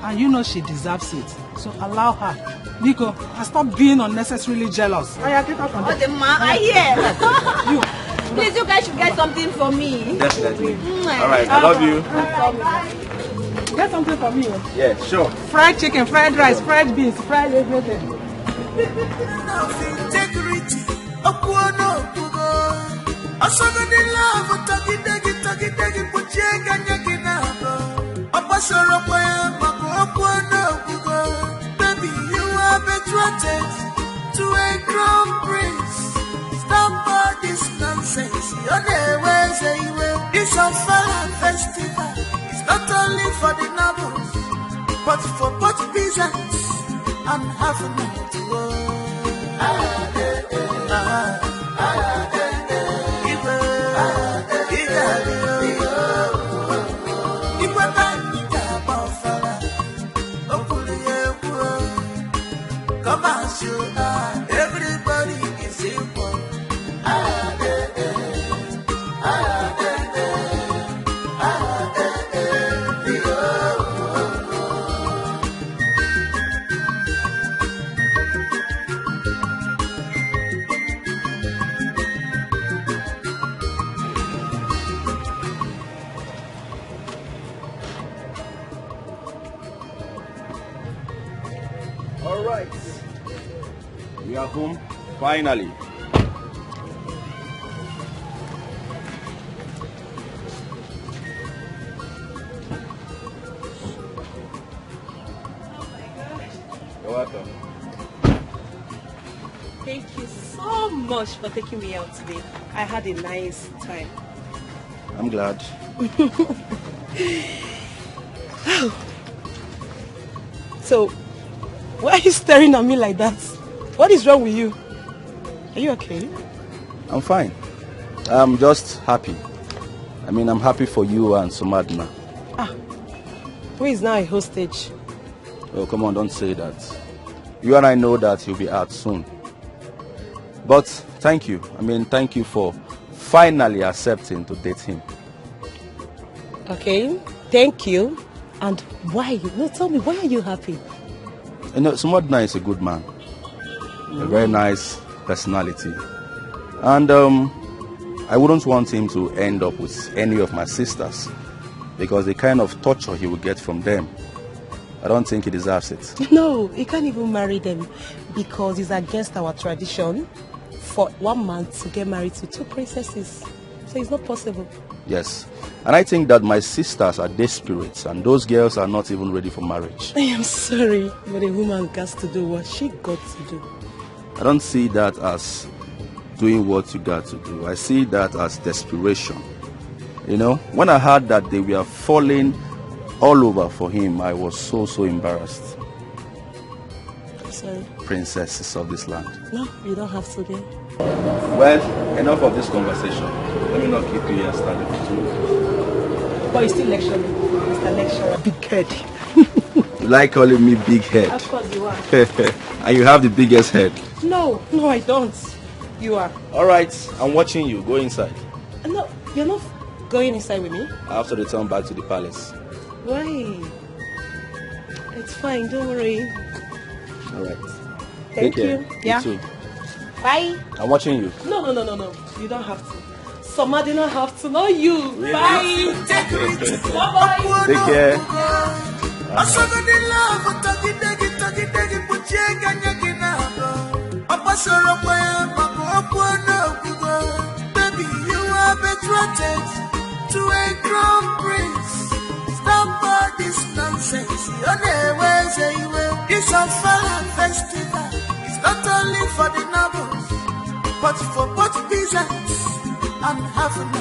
[SPEAKER 9] And you know she deserves it. So allow her. Nico, and stop being unnecessarily jealous.
[SPEAKER 20] Oh, the man, I hear. Please, you guys should get something for me.
[SPEAKER 7] Definitely. Alright, I love you.
[SPEAKER 9] Get something for me.
[SPEAKER 7] Yeah, sure.
[SPEAKER 9] Fried chicken, fried rice, fried beans, fried everything.
[SPEAKER 8] Integrity, baby, you are betrothed to a crown prince. Stop all this nonsense. This Ofala festival is not only for the nobles, but for both peasants and half a night to go. Come as you are, everybody is equal.
[SPEAKER 7] All right. We are home, finally. You're welcome.
[SPEAKER 18] Thank you so much for taking me out today. I had a nice time.
[SPEAKER 7] I'm glad.
[SPEAKER 18] So, why are you staring at me like that? What is wrong with you? Are you okay?
[SPEAKER 7] I'm fine. I'm just happy. I mean, I'm happy for you and Sumadna.
[SPEAKER 18] Who is now a hostage?
[SPEAKER 7] Oh, come on, don't say that. You and I know that you'll be out soon. But thank you. I mean, thank you for finally accepting to date him.
[SPEAKER 18] Okay, thank you. And why? No, tell me, why are you happy?
[SPEAKER 7] You know, Sumadna is a good man. A very nice personality. And I wouldn't want him to end up with any of my sisters, because the kind of torture he will get from them, I don't think he deserves it.
[SPEAKER 18] No, he can't even marry them, because it's against our tradition for one man to get married to two princesses. So it's not possible.
[SPEAKER 7] Yes. And I think that my sisters are desperate, and those girls are not even ready for marriage.
[SPEAKER 18] I am sorry, but a woman got to do what she got to do.
[SPEAKER 7] I don't see that as doing what you got to do. I see that as desperation. You know, when I heard that they were falling all over for him, I was so embarrassed.
[SPEAKER 2] Sorry.
[SPEAKER 3] princesses of this land.
[SPEAKER 2] No, you don't have to, dear.
[SPEAKER 7] Well, enough of this conversation. Let me not keep you here standing for too long.
[SPEAKER 2] But you still lecturing, Mr. Lecturer.
[SPEAKER 9] Big head.
[SPEAKER 7] You like calling me big head?
[SPEAKER 2] Of course you are.
[SPEAKER 7] And you have the biggest head.
[SPEAKER 2] No, I don't. You are.
[SPEAKER 7] Alright, I'm watching you. Go inside.
[SPEAKER 2] No, you're not going inside with me.
[SPEAKER 7] I have to return back to the palace.
[SPEAKER 2] Why? It's fine, don't worry.
[SPEAKER 7] Alright.
[SPEAKER 2] Thank
[SPEAKER 7] Take care.
[SPEAKER 2] you. Yeah.
[SPEAKER 7] too.
[SPEAKER 2] Bye.
[SPEAKER 7] I'm watching you.
[SPEAKER 2] No. You don't have to. Somebody don't have to, not you.
[SPEAKER 7] Really?
[SPEAKER 2] Bye. Bye-bye.
[SPEAKER 7] Take care.
[SPEAKER 8] Baby, you are betrothed to a crown prince. Stop all this nonsense. This Ofala festival is not only for the nobles, but for both peasants and having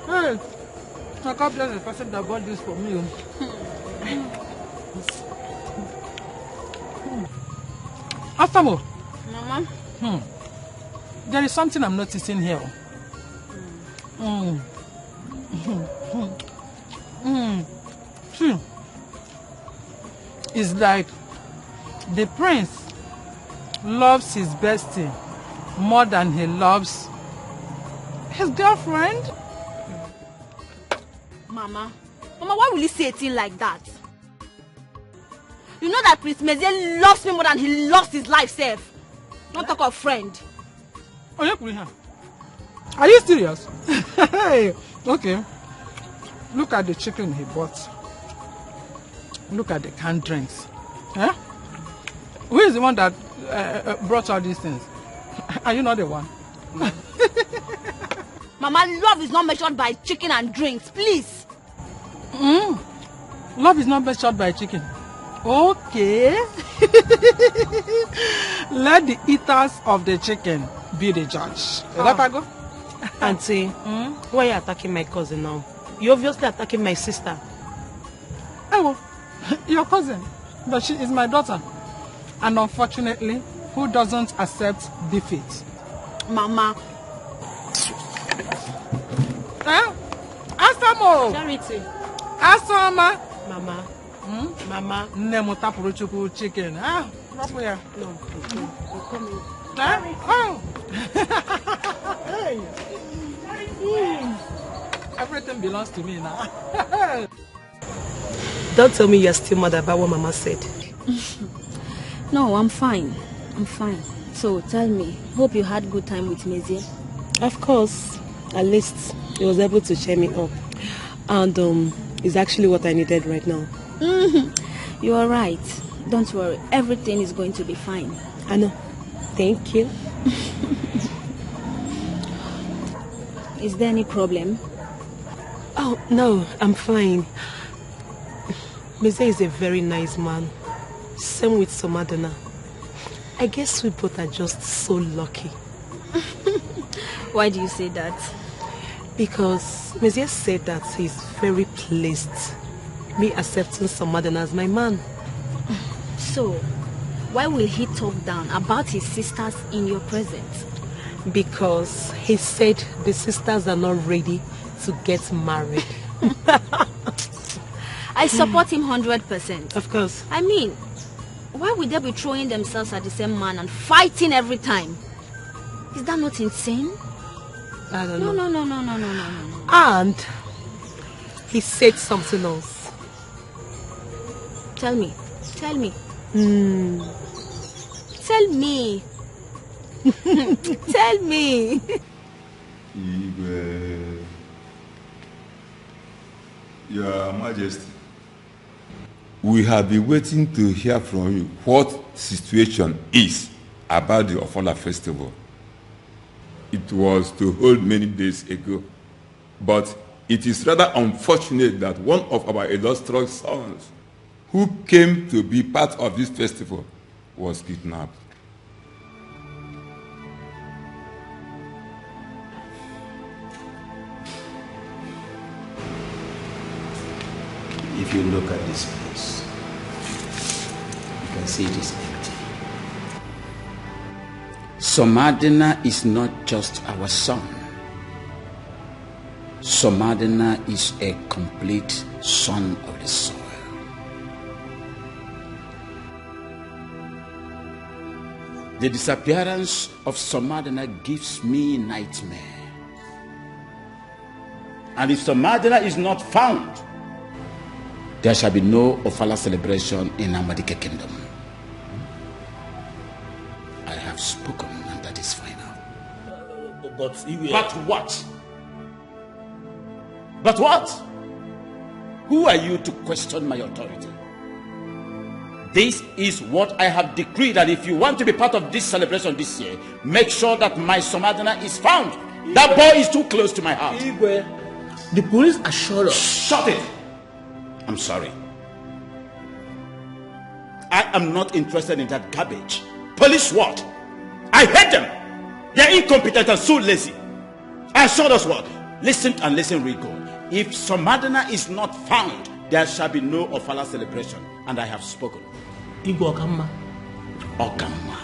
[SPEAKER 9] Hey, I can't bless the person that bought this for me. Afamo.
[SPEAKER 20] Mama.
[SPEAKER 9] There is something I'm noticing here. See, it's like the prince loves his bestie more than he loves his girlfriend.
[SPEAKER 20] Mama, why will you say a thing like that? You know that Prince Mezie loves me more than he loves his life, self. Not talk of friend.
[SPEAKER 9] Oh, yeah, are you serious? Hey, okay. Look at the chicken he bought. Look at the canned drinks. Huh? Who is the one that brought all these things? Are you not the one?
[SPEAKER 20] No. Mama, love is not measured by chicken and drinks, please.
[SPEAKER 9] Love is not measured by chicken. Okay. Let the eaters of the chicken be the judge. Let her go.
[SPEAKER 1] Auntie, why are you attacking my cousin now? You're obviously attacking my sister.
[SPEAKER 9] Oh, your cousin. But she is my daughter. And unfortunately, who doesn't accept defeat?
[SPEAKER 20] Mama.
[SPEAKER 9] Asamo.
[SPEAKER 20] Charity.
[SPEAKER 9] Asama.
[SPEAKER 1] Mama. Mama.
[SPEAKER 9] Nemo tapuruchuku chicken. Where?
[SPEAKER 1] No.
[SPEAKER 9] Oh. Hey. Everything belongs to me now.
[SPEAKER 1] Don't tell me you're still mad about what Mama said.
[SPEAKER 20] No, I'm fine. So tell me, hope you had good time with Mezie.
[SPEAKER 1] Of course. At least he was able to cheer me up. And it's actually what I needed right now.
[SPEAKER 20] You are right. Don't worry. Everything is going to be fine.
[SPEAKER 1] I know. Thank you.
[SPEAKER 20] Is there any problem?
[SPEAKER 1] Oh, no. I'm fine. Mezie is a very nice man. Same with Somadana. I guess we both are just so lucky.
[SPEAKER 20] Why do you say that?
[SPEAKER 1] Because Mezie said that he's very pleased me accepting Somadana as my man.
[SPEAKER 20] So, why will he talk down about his sisters in your presence?
[SPEAKER 1] Because he said the sisters are not ready to get married.
[SPEAKER 20] I support him 100%.
[SPEAKER 1] Of course.
[SPEAKER 20] I mean, why would they be throwing themselves at the same man and fighting every time? Is that not insane?
[SPEAKER 1] I don't know.
[SPEAKER 20] No.
[SPEAKER 1] And he said something else.
[SPEAKER 20] Tell me. Tell me. Tell me.
[SPEAKER 22] Your Majesty, we have been waiting to hear from you what situation is about the Ofala festival. It was to hold many days ago, but it is rather unfortunate that one of our illustrious sons, who came to be part of this festival was kidnapped.
[SPEAKER 3] If you look at this place, you can see it is empty. Somadina is not just our son. Somadina is a complete son of the soil. The disappearance of Somadina gives me nightmare. And if Somadina is not found, there shall be no Ofala celebration in Amadike Kingdom. I have spoken, and that is final.
[SPEAKER 21] But
[SPEAKER 3] what? But what? Who are you to question my authority? This is what I have decreed, and if you want to be part of this celebration this year, make sure that my Somadina is found. That boy is too close to my heart.
[SPEAKER 21] Igwe, the police assured us.
[SPEAKER 3] Shut it! I'm sorry. I am not interested in that garbage. Police what? I hate them. They're incompetent and so lazy. I assured us what? Listen and listen, Rico. If Somadina is not found, there shall be no Ofala celebration. And I have spoken.
[SPEAKER 21] Igwe Okamma.
[SPEAKER 3] Okamma.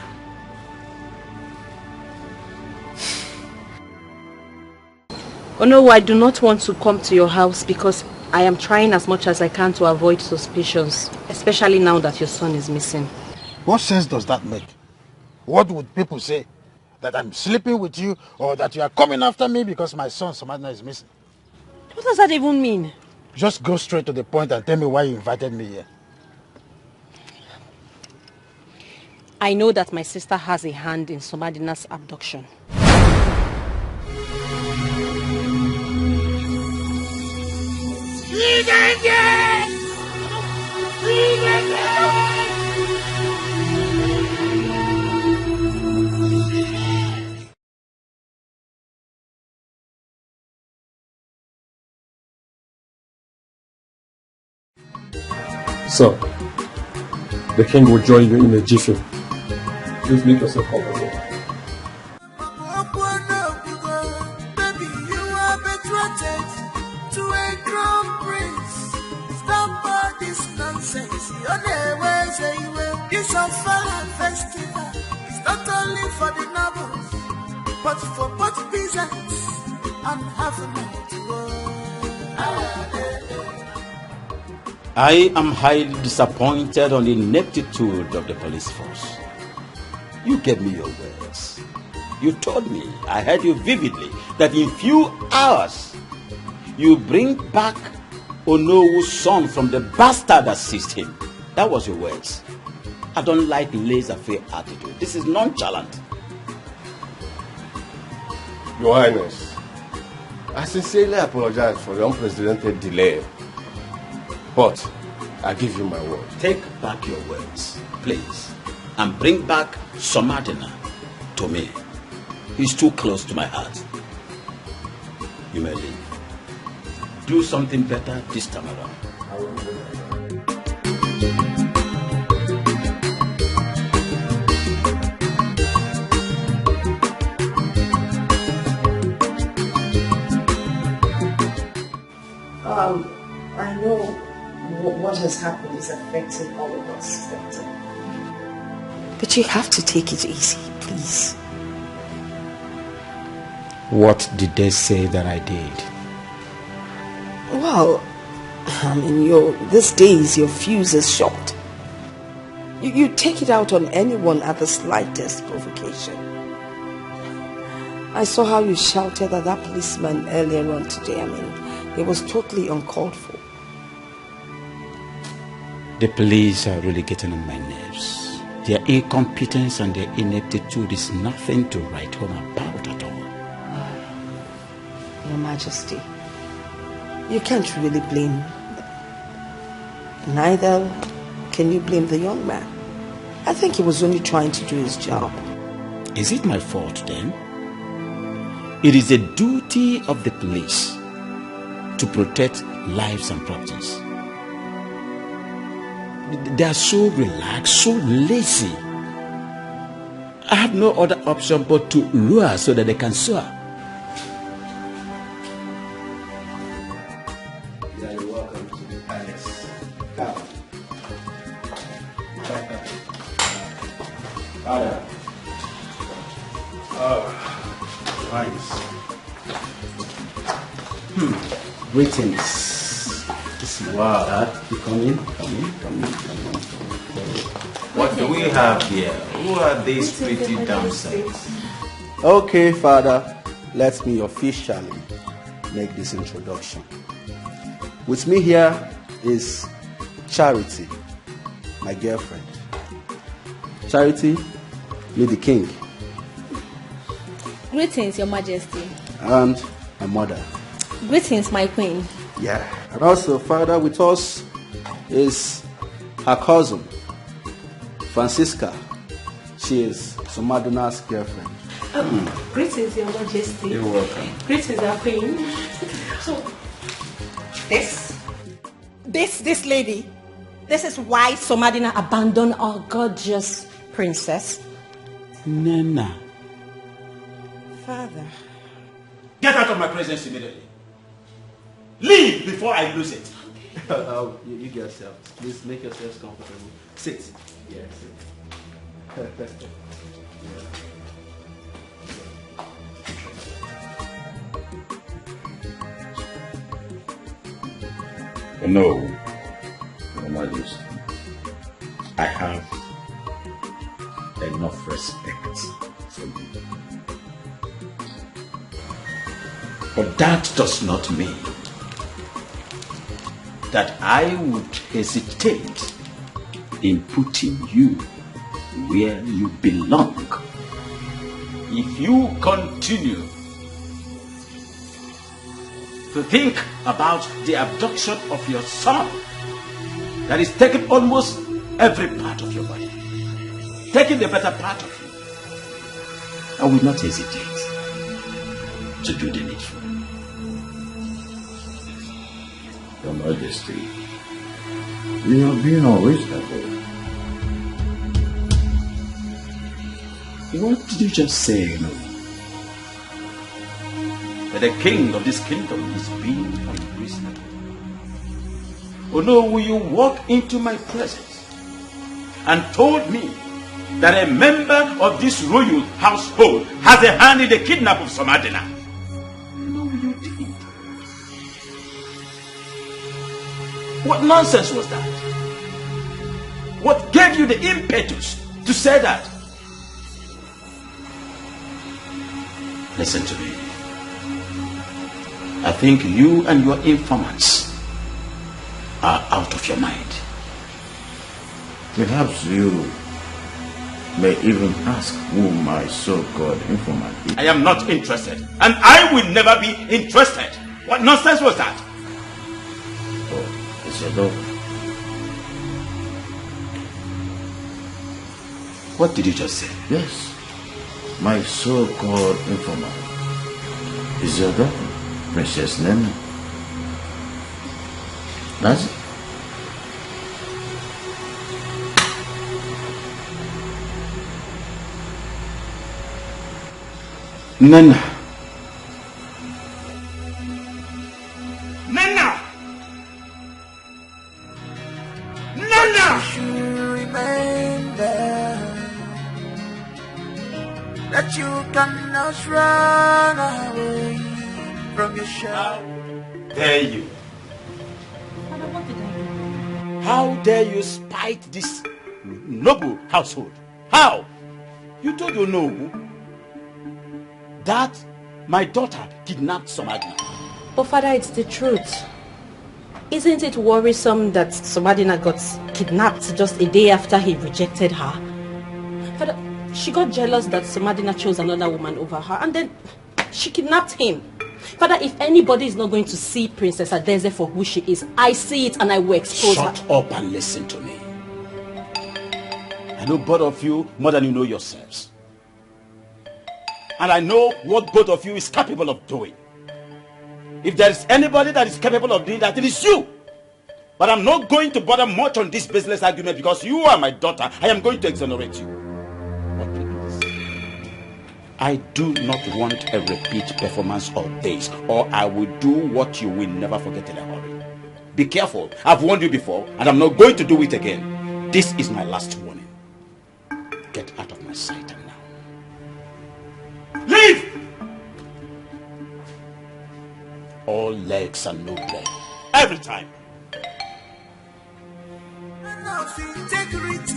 [SPEAKER 2] Oh no, I do not want to come to your house because I am trying as much as I can to avoid suspicions, especially now that your son is missing.
[SPEAKER 5] What sense does that make? What would people say? That I'm sleeping with you or that you are coming after me because my son Somadina is missing?
[SPEAKER 2] What does that even mean?
[SPEAKER 5] Just go straight to the point and tell me why you invited me here.
[SPEAKER 2] I know that my sister has a hand in Somadina's abduction.
[SPEAKER 10] So, the king will join you in a jiffy. Please make yourself comfortable.
[SPEAKER 8] Baby, you are betrothed to a crown prince. Stop all this nonsense. This Ofala festival is not only for the nobles, but for both peasants and half to work.
[SPEAKER 3] I am highly disappointed on the ineptitude of the police force. You gave me your words. You told me, I heard you vividly, that in few hours you bring back Onowu's son from the bastard that seized him. That was your words. I don't like laissez-faire attitude. This is nonchalant.
[SPEAKER 12] Your Highness, I sincerely apologize for the unprecedented delay. But I give you my word.
[SPEAKER 3] Take back your words, please, and bring back Somadina to me. He's too close to my heart. You may leave. Do something better this time around.
[SPEAKER 1] I know what has happened is affecting all of us.
[SPEAKER 15] But you have to take it easy, please.
[SPEAKER 3] What did they say that I did?
[SPEAKER 1] Well, I mean, these days your fuse is short. You take it out on anyone at the slightest provocation. I saw how you shouted at that policeman earlier on today. I mean, it was totally uncalled for.
[SPEAKER 3] The police are really getting on my nerves. Their incompetence and their ineptitude is nothing to write home about at all.
[SPEAKER 1] Your Majesty, you can't really blame them. Neither can you blame the young man. I think he was only trying to do his job.
[SPEAKER 3] Is it my fault then? It is the duty of the police to protect lives and properties. They are so relaxed, so lazy. I have no other option but to lure so that they can soar.
[SPEAKER 7] You're welcome to the palace. Come. Father. Oh, nice. Greetings. Wow. You come in.
[SPEAKER 3] What do we have here? Who are these pretty damsels?
[SPEAKER 7] Okay, Father, let me officially make this introduction. With me here is Charity, my girlfriend. Charity, meet the king.
[SPEAKER 20] Greetings, Your Majesty.
[SPEAKER 7] And my mother.
[SPEAKER 20] Greetings, my queen.
[SPEAKER 7] Yeah. And also, Father, with us is her cousin, Francisca. She is Somadina's girlfriend.
[SPEAKER 2] Greetings, Your Majesty.
[SPEAKER 7] You're welcome.
[SPEAKER 2] Greetings, our queen. So, this lady, this is why Somadina abandoned our gorgeous princess.
[SPEAKER 3] Nana.
[SPEAKER 2] Father.
[SPEAKER 11] Get out of my presence immediately. Leave before I lose it.
[SPEAKER 7] You get yourself. Please make yourselves comfortable. Sit. Yeah, sit.
[SPEAKER 3] No, Your Majesty. I have enough respect for you. But that does not mean that I would hesitate in putting you where you belong. If you continue to think about the abduction of your son that is taking almost every part of your body, taking the better part of you, I will not hesitate to do the needful.
[SPEAKER 4] Your Majesty, you are being unreasonable.
[SPEAKER 3] What did you just say, no? That the king of this kingdom is being unreasonable. Oh no, will you walk into my presence and told me that a member of this royal household has a hand in the kidnapping of Somadina? No, you didn't. What nonsense was that? What gave you the impetus to say that? Listen to me. I think you and your informants are out of your mind.
[SPEAKER 4] Perhaps you may even ask who my so-called informant is.
[SPEAKER 11] I am not interested, and I will never be interested. What nonsense was that?
[SPEAKER 4] Oh, it's your daughter.
[SPEAKER 3] What did you just say?
[SPEAKER 4] Yes. My so-called informant is your daughter, Princess Nana. That's it.
[SPEAKER 3] Nana.
[SPEAKER 11] Nana! Nana!
[SPEAKER 8] Remain there, that you cannot run away from your shadow.
[SPEAKER 11] How dare you? How dare you spite this noble household? How? You told you know that my daughter kidnapped Somadina.
[SPEAKER 2] But Father, it's the truth. Isn't it worrisome that Somadina got kidnapped just a day after he rejected her? Father, she got jealous that Somadina chose another woman over her, and then she kidnapped him. Father, if anybody is not going to see Princess Adeze for who she is, I see it and I will expose her.
[SPEAKER 11] Shut up and listen to me. I know both of you more than you know yourselves. And I know what both of you is capable of doing. If there is anybody that is capable of doing that, it is you. But I'm not going to bother much on this business argument because you are my daughter. I am going to exonerate you. But please, I do not want a repeat performance of this, or I will do what you will never forget in a hurry. Be careful. I've warned you before, and I'm not going to do it again. This is my last warning. Get out of my sight now. Leave! All legs and no leg. Every time.
[SPEAKER 8] Integrity,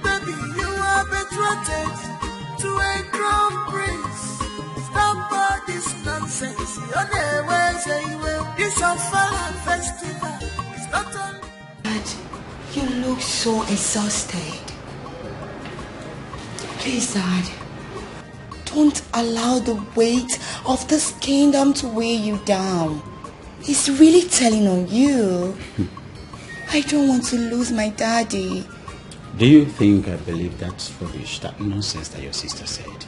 [SPEAKER 8] baby, you are betrothed to a crown prince. Stop all this nonsense. This Ofala festival is not only.
[SPEAKER 15] Dad, you look so exhausted. Please, Dad, don't allow the weight of this kingdom to weigh you down. It's really telling on you. I don't want to lose my daddy.
[SPEAKER 3] Do you think I believe that's rubbish, that nonsense that your sister said?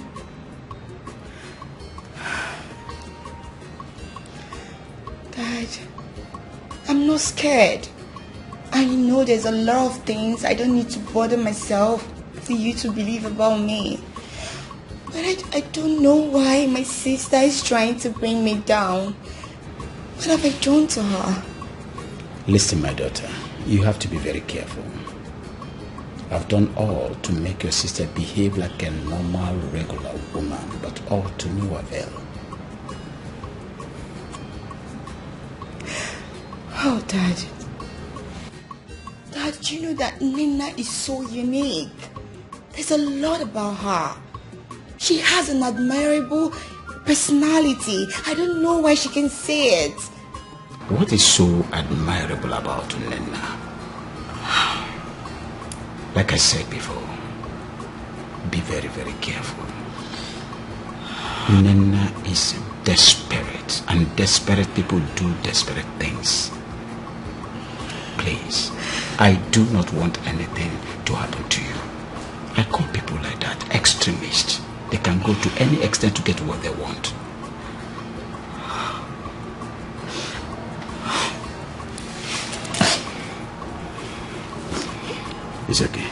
[SPEAKER 15] Dad, I'm not scared. I know there's a lot of things I don't need to bother myself for you to believe about me. But I don't know why my sister is trying to bring me down. What have I done to her?
[SPEAKER 3] Listen, my daughter, you have to be very careful. I've done all to make your sister behave like a normal, regular woman, but all to no avail.
[SPEAKER 15] Oh, Dad. Dad, do you know that Nina is so unique? There's a lot about her. She has an admirable personality. I don't know why she can say it.
[SPEAKER 3] What is so admirable about Nina? Like I said before, be very, very careful. Nina is desperate, and desperate people do desperate things. Please, I do not want anything to happen to you. I call people like that extremists. They can go to any extent to get what they want. It's okay.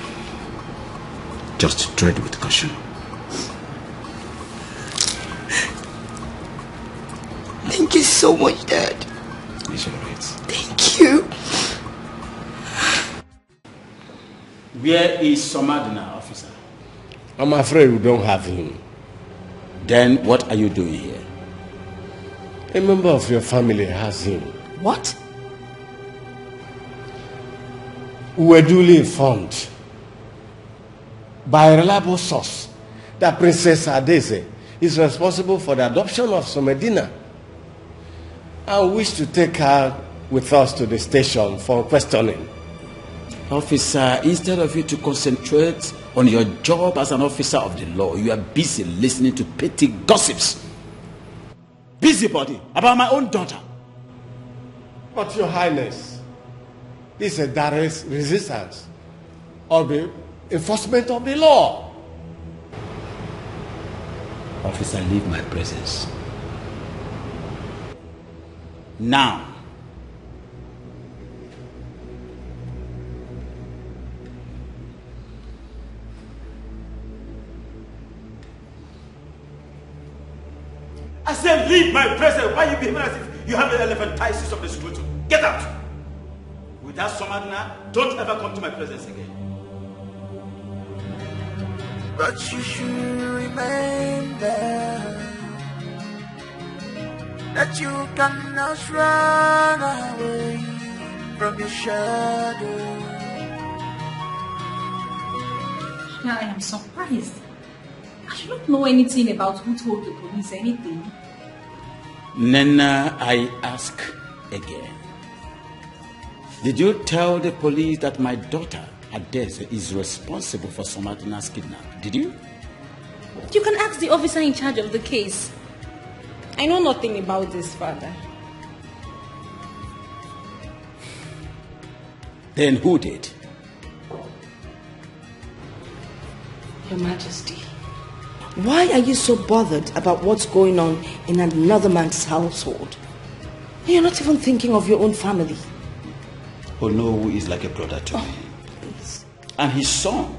[SPEAKER 3] Just tread with caution.
[SPEAKER 15] Thank you so much, Dad.
[SPEAKER 3] It's all right.
[SPEAKER 15] Thank you.
[SPEAKER 11] Where is Somadina, officer?
[SPEAKER 12] I'm afraid we don't have him.
[SPEAKER 11] Then what are you doing here?
[SPEAKER 12] A member of your family has him.
[SPEAKER 11] What?
[SPEAKER 12] We were duly informed by a reliable source that Princess Adeze is responsible for the adoption of Somadina. I wish to take her with us to the station for questioning.
[SPEAKER 11] Officer, instead of you to concentrate on your job as an officer of the law, you are busy listening to petty gossips. Busybody about my own daughter.
[SPEAKER 12] But Your Highness, this is a direct resistance of the enforcement of the law.
[SPEAKER 3] Officer, leave my presence.
[SPEAKER 11] Now. I said leave my presence. Why are you behaving as if you have the elephantiasis of the scrotum? Get out! Without Somadina, don't ever come to my presence again.
[SPEAKER 8] But you should remember that you cannot run away from your shadow.
[SPEAKER 2] Now I am surprised. I do not know anything about who told the police anything.
[SPEAKER 11] Nena, I ask again. Did you tell the police that my daughter, Adeze, is responsible for Somadina's kidnapping? Did you?
[SPEAKER 2] You can ask the officer in charge of the case. I know nothing about this, Father.
[SPEAKER 11] Then who did?
[SPEAKER 1] Your Majesty, why are you so bothered about what's going on in another man's household? You're not even thinking of your own family.
[SPEAKER 11] Onowu is like a brother to me. Please. And his son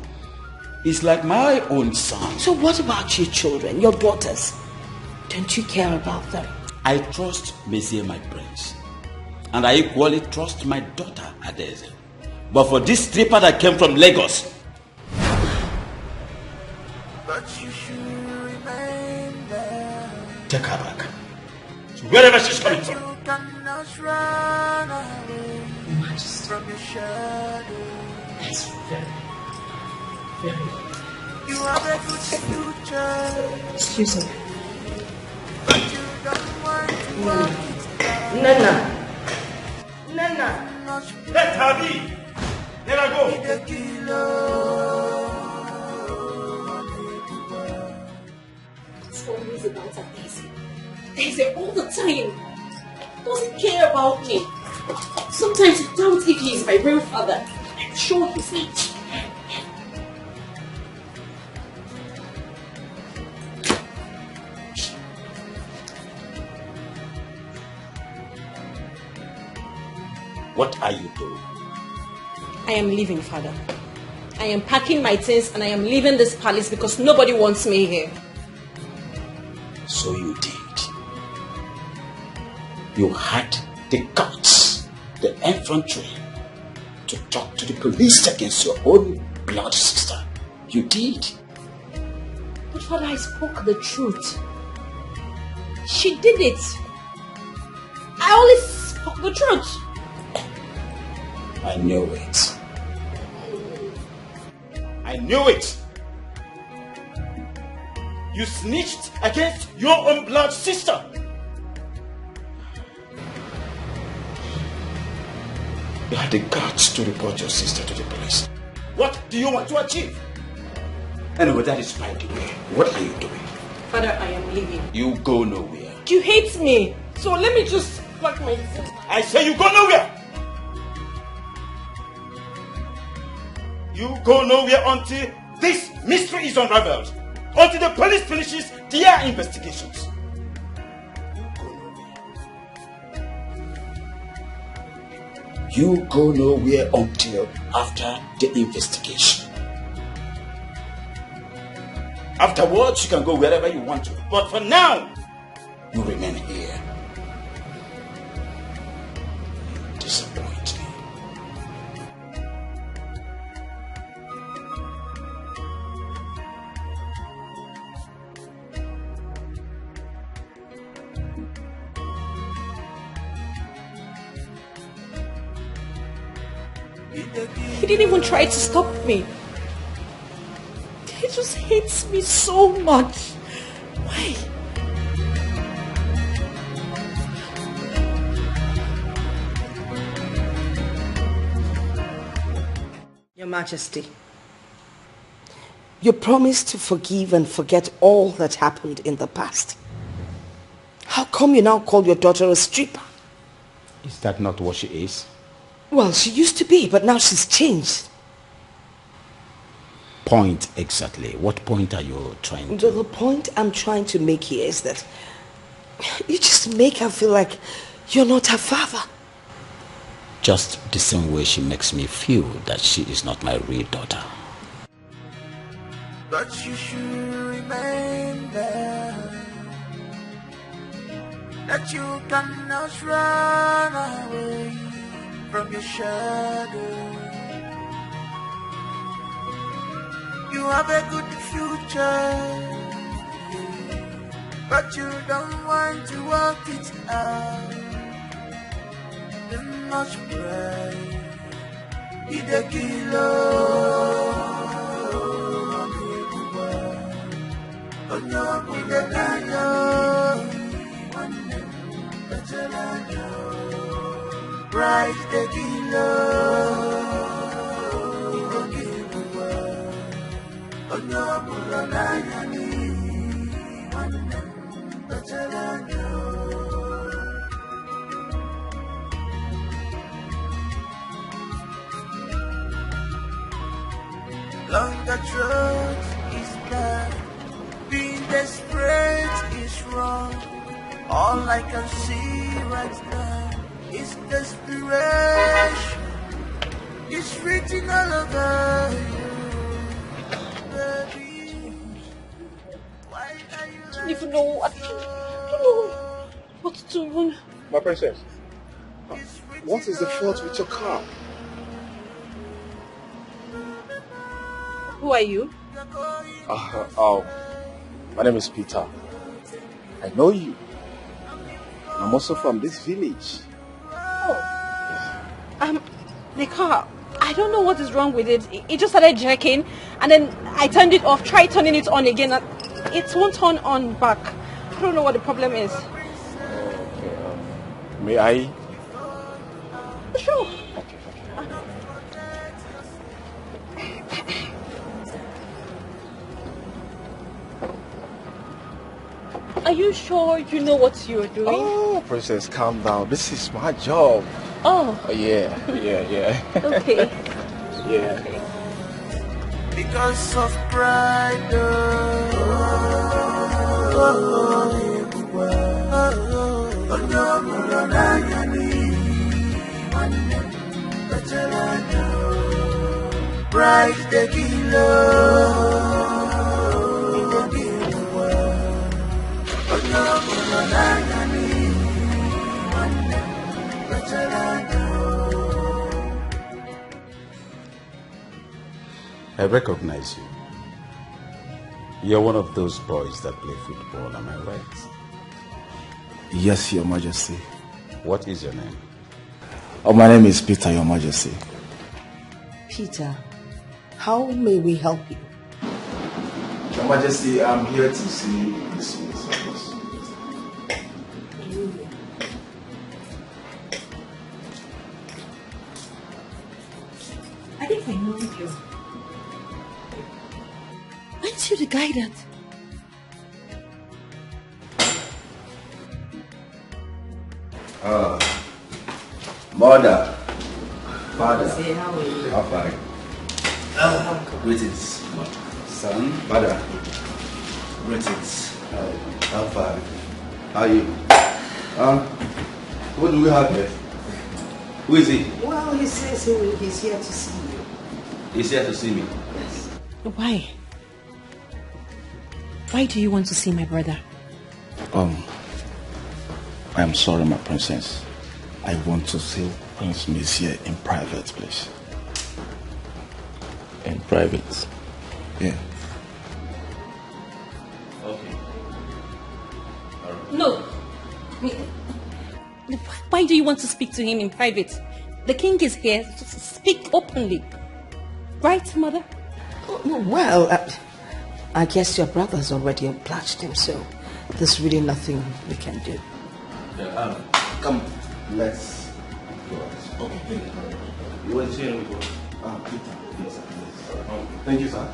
[SPEAKER 11] is like my own son.
[SPEAKER 1] So what about your children, your daughters? Don't you care about them?
[SPEAKER 11] I trust Monsieur, my prince. And I equally trust my daughter, Adeze. But for this stripper that came from Lagos, take her back. So wherever she's coming from.
[SPEAKER 8] From your shadow.
[SPEAKER 1] That's very.
[SPEAKER 8] You have a good future.
[SPEAKER 1] Excuse me.
[SPEAKER 8] But you don't want to walk it down.
[SPEAKER 1] Nana.
[SPEAKER 11] Let her be. Let her go.
[SPEAKER 2] It's always about Adeze. Adeze all the time. Doesn't care about me. Sometimes I doubt if he is my real father. I'm sure he's not.
[SPEAKER 11] What are you doing?
[SPEAKER 2] I am leaving, father. I am packing my things and I am leaving this palace because nobody wants me here.
[SPEAKER 11] So you did. You had the guts, the effrontery to talk to the police against your own blood sister. You did.
[SPEAKER 2] But father, I spoke the truth. She did it. I only spoke the truth.
[SPEAKER 11] I knew it. I knew it. You snitched against your own blood sister. You had the guts to report your sister to the police. What do you want to achieve? Anyway, that is by the way. What are you doing?
[SPEAKER 2] Father, I am leaving.
[SPEAKER 11] You go nowhere.
[SPEAKER 2] You hate me. So let me just pack my things.
[SPEAKER 11] I say you go nowhere. You go nowhere until this mystery is unraveled. Until the police finishes their investigations. You go nowhere until after the investigation. Afterwards, you can go wherever you want to. But for now, you remain here. You disappoint me.
[SPEAKER 2] He didn't even try to stop me. He just hates me so much. Why?
[SPEAKER 1] Your Majesty, you promised to forgive and forget all that happened in the past. How come you now call your daughter a stripper?
[SPEAKER 11] Is that not what she is?
[SPEAKER 1] Well, she used to be, but now she's changed.
[SPEAKER 11] Point exactly. What point are you trying to...
[SPEAKER 1] The point I'm trying to make here is that you just make her feel like you're not her father.
[SPEAKER 11] Just the same way she makes me feel that she is not my real daughter.
[SPEAKER 8] But you should remain there. That you cannot run away from your shadow. You have a good future, but you don't want to work it out. You must pray. Ide kilo, onyo ide kanyo, right the kilo. Longer truth is All I can see right now is desperation. It's written all over you, baby. Why are you
[SPEAKER 18] I don't even know what to do.
[SPEAKER 10] My princess, what is the fault with your car?
[SPEAKER 18] Who are you?
[SPEAKER 10] My name is Peter. I know you. I'm also from this village.
[SPEAKER 18] The car. I don't know what is wrong with it. It just started jerking, and then I turned it off, tried turning it on again, and it won't turn on back. I don't know what the problem is.
[SPEAKER 10] May I?
[SPEAKER 18] Sure. Are you sure you know what you're doing?
[SPEAKER 10] Oh, princess, calm down. This is my job.
[SPEAKER 18] Oh.
[SPEAKER 10] Yeah.
[SPEAKER 18] Okay.
[SPEAKER 10] Yeah.
[SPEAKER 8] Because of pride. Pride the killer.
[SPEAKER 3] I recognize you. You're one of those boys that play football, am I right?
[SPEAKER 10] Yes, Your Majesty.
[SPEAKER 3] What is your name?
[SPEAKER 10] Oh, my name is Peter, Your Majesty.
[SPEAKER 1] Peter, how may we help you?
[SPEAKER 10] Your Majesty, I'm here to see this service.
[SPEAKER 2] I think I know you. Aren't you the guy that...
[SPEAKER 7] Mother, father,
[SPEAKER 1] Say, how are you?
[SPEAKER 7] how far? Greetings, son, father. Greetings. How far? How are you? What do we have here? Who is he?
[SPEAKER 1] Well, he says he's here to see you.
[SPEAKER 7] He's here to see me.
[SPEAKER 1] Yes.
[SPEAKER 2] Why? Why do you want to see my brother?
[SPEAKER 10] I am sorry, my princess. I want to see Prince Monsieur in private, please.
[SPEAKER 7] In private?
[SPEAKER 10] Yeah.
[SPEAKER 7] Okay.
[SPEAKER 2] No. Why do you want to speak to him in private? The king is here. Speak openly. Right, mother?
[SPEAKER 1] Well, I guess your brother's already obliged him, so there's really nothing we can do.
[SPEAKER 10] Come, let's go. Okay.
[SPEAKER 7] You want to see him?
[SPEAKER 10] Peter, yes. Thank you, sir.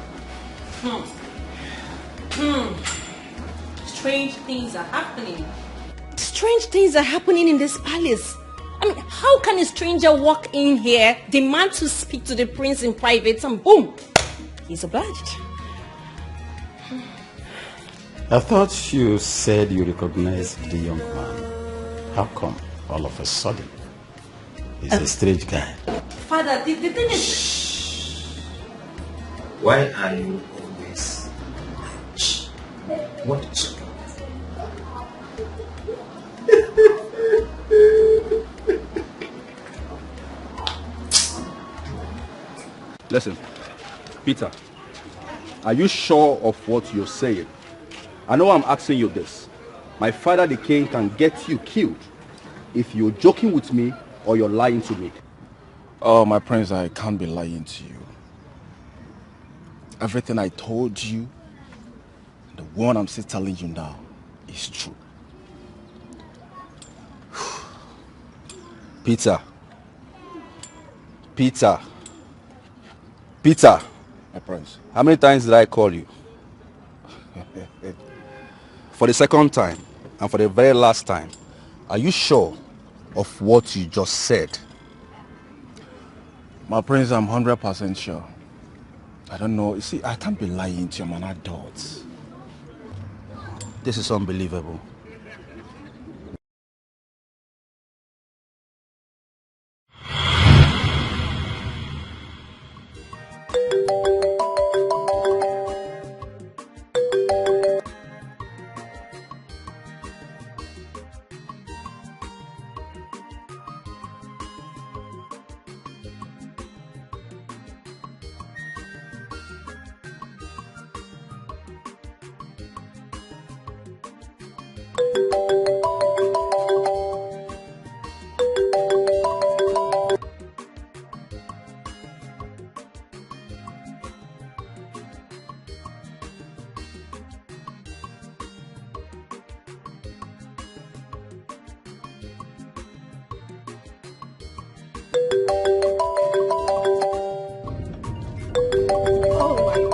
[SPEAKER 2] Strange things are happening. Strange things are happening in this palace. I mean, how can a stranger walk in here, demand to speak to the prince in private, and boom, he's obliged?
[SPEAKER 3] I thought you said you recognized the young man. How come all of a sudden? He's a strange guy.
[SPEAKER 2] Father, the thing is...
[SPEAKER 19] Why are you always... Shh. What is...
[SPEAKER 7] Listen, Peter, are you sure of what you're saying? I know I'm asking you this. My father, the king, can get you killed if you're joking with me or you're lying to me.
[SPEAKER 10] Oh, my prince, I can't be lying to you. Everything I told you, the one I'm still telling you now, is true.
[SPEAKER 7] Peter. Peter. Peter.
[SPEAKER 10] My prince.
[SPEAKER 7] How many times did I call you? For the second time, and for the very last time, are you sure of what you just said?
[SPEAKER 10] My prince, I'm 100% sure. I don't know. You see, I can't be lying to you. I'm an adult.
[SPEAKER 7] This is unbelievable.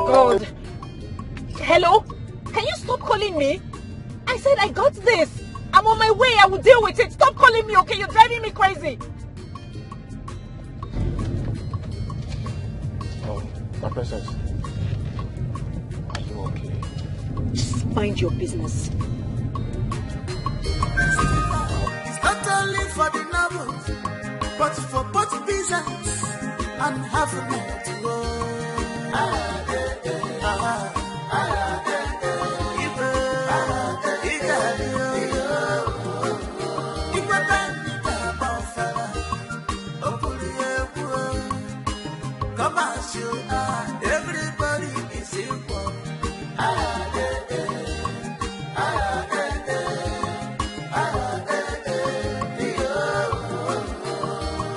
[SPEAKER 14] God. Hello? Can you stop calling me? I said I got this. I'm on my way. I will deal with it. Stop calling me, okay? You're driving me crazy.
[SPEAKER 10] Oh, my princess. Are you okay?
[SPEAKER 14] Just mind your business.
[SPEAKER 8] It's not only for the novels, but for both peasants and having it to go. Come as you are, everybody is equal.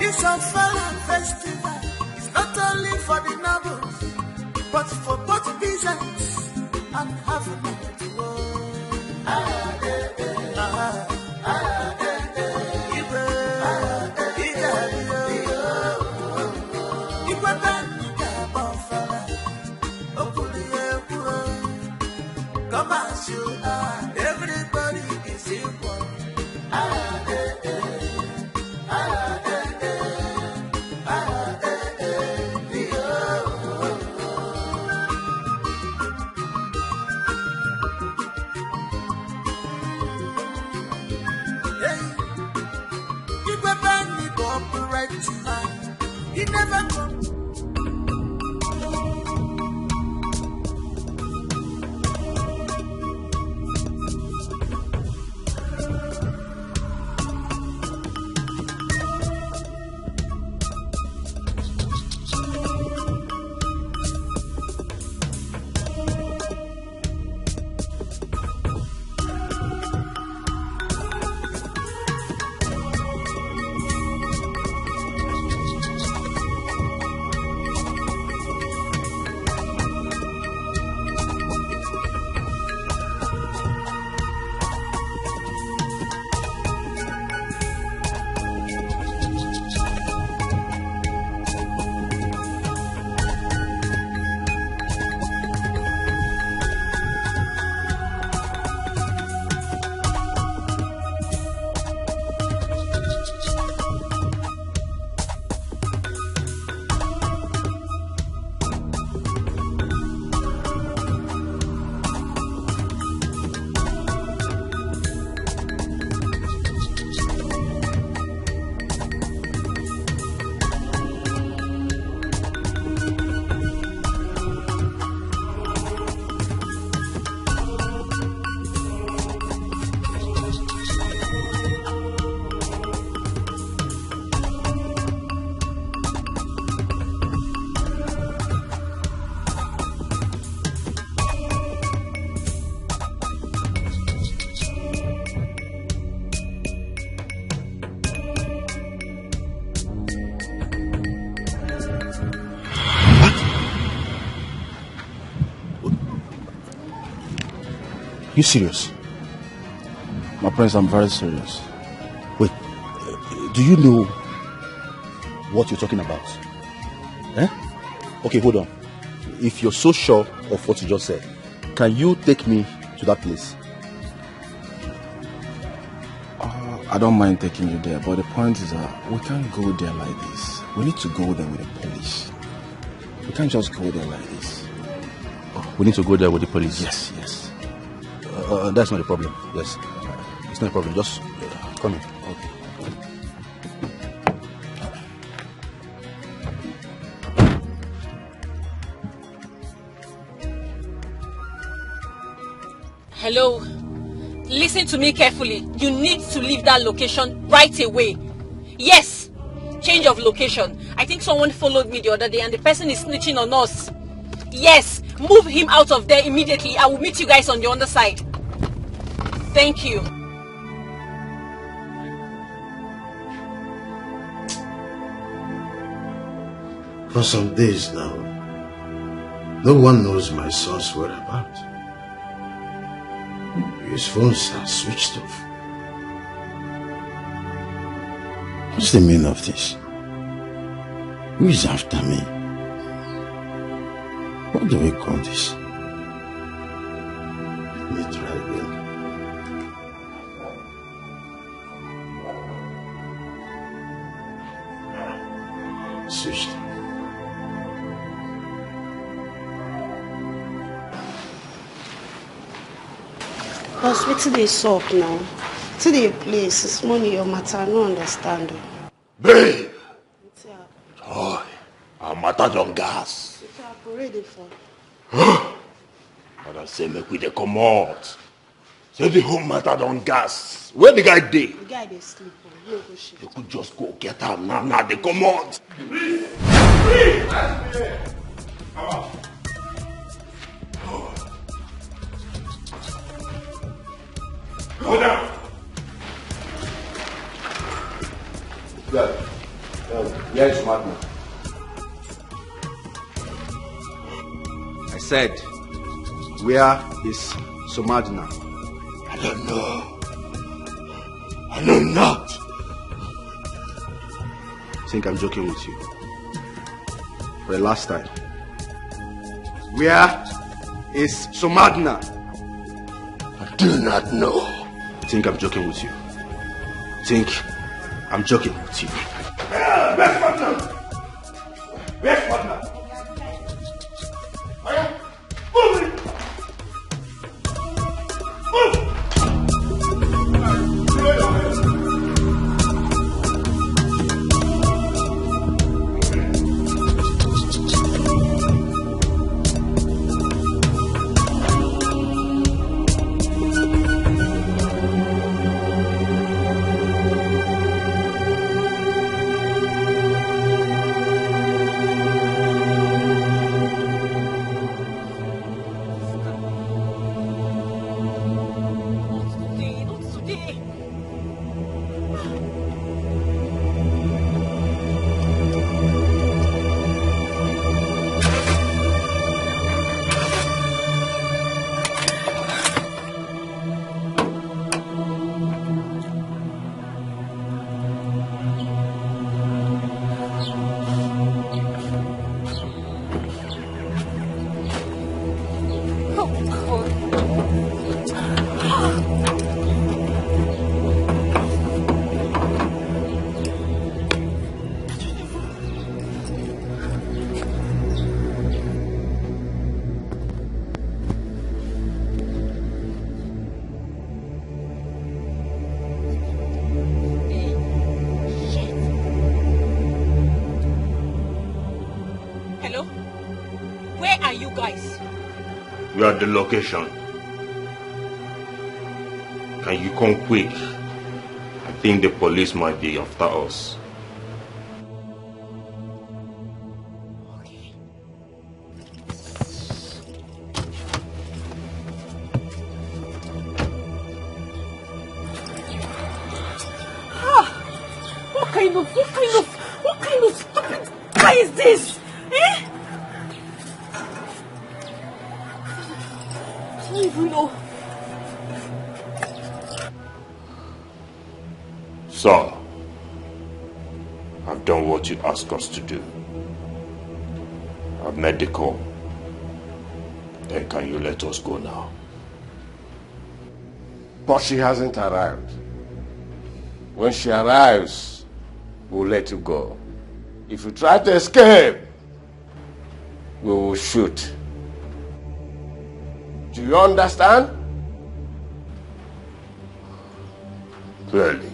[SPEAKER 8] It's a Fala festival. It's not only for the nobles, but for both peasants and having it to go. Come as you are, everybody is equal. He never comes.
[SPEAKER 5] You serious? My friends, I'm very serious. Wait, do you know what you're talking about? Eh? Okay, hold on. If you're so sure of what you just said, can you take me to that place?
[SPEAKER 10] I don't mind taking you there, but the point is that we can't go there like this. We need to go there with the police. We can't just go there like this.
[SPEAKER 5] Oh, we need to go there with the police?
[SPEAKER 10] Yes, yes.
[SPEAKER 5] That's not a problem. Yes. It's not a problem. Just come in.
[SPEAKER 10] Okay.
[SPEAKER 14] Hello. Listen to me carefully. You need to leave that location right away. Yes. Change of location. I think someone followed me the other day and the person is snitching on us. Yes. Move him out of there immediately. I will meet you guys on the other side. Thank you.
[SPEAKER 4] For some days now, no one knows my son's whereabouts. His phones are switched off. What's the meaning of this? Who is after me? What do we call this? Let me try again. Switched off.
[SPEAKER 16] Boss, wait till they suck now. Till they place, it's money your matter, I don't understand.
[SPEAKER 12] Babe! Joy, our matter don't gas.
[SPEAKER 16] I'm ready for.
[SPEAKER 12] But I say make we dey comot. Say the whole matter don't gas. Where the guy dey?
[SPEAKER 16] The guy they sleep on. No go shit.
[SPEAKER 12] You could just go get him now. Now they comot.
[SPEAKER 8] Please! Come on. Go down.
[SPEAKER 7] Where is Magna? I said, where is Somadina?
[SPEAKER 12] I don't know. I know not.
[SPEAKER 7] I think I'm joking with you. For the last time. Where is Somadina?
[SPEAKER 12] I do not know.
[SPEAKER 7] I think I'm joking with you. I think I'm joking with you.
[SPEAKER 8] Where's partner? Where's partner? Move it! Move!
[SPEAKER 12] We are at the location. Can you come quick? I think the police might be after us.
[SPEAKER 18] What kind of stupid guy is this? Eh? I don't even know.
[SPEAKER 12] Sir, I've done what you asked us to do. I've made the call. Then can you let us go now?
[SPEAKER 17] But she hasn't arrived. When she arrives, we'll let you go. If you try to escape, we will shoot. Do you understand?
[SPEAKER 12] Clearly.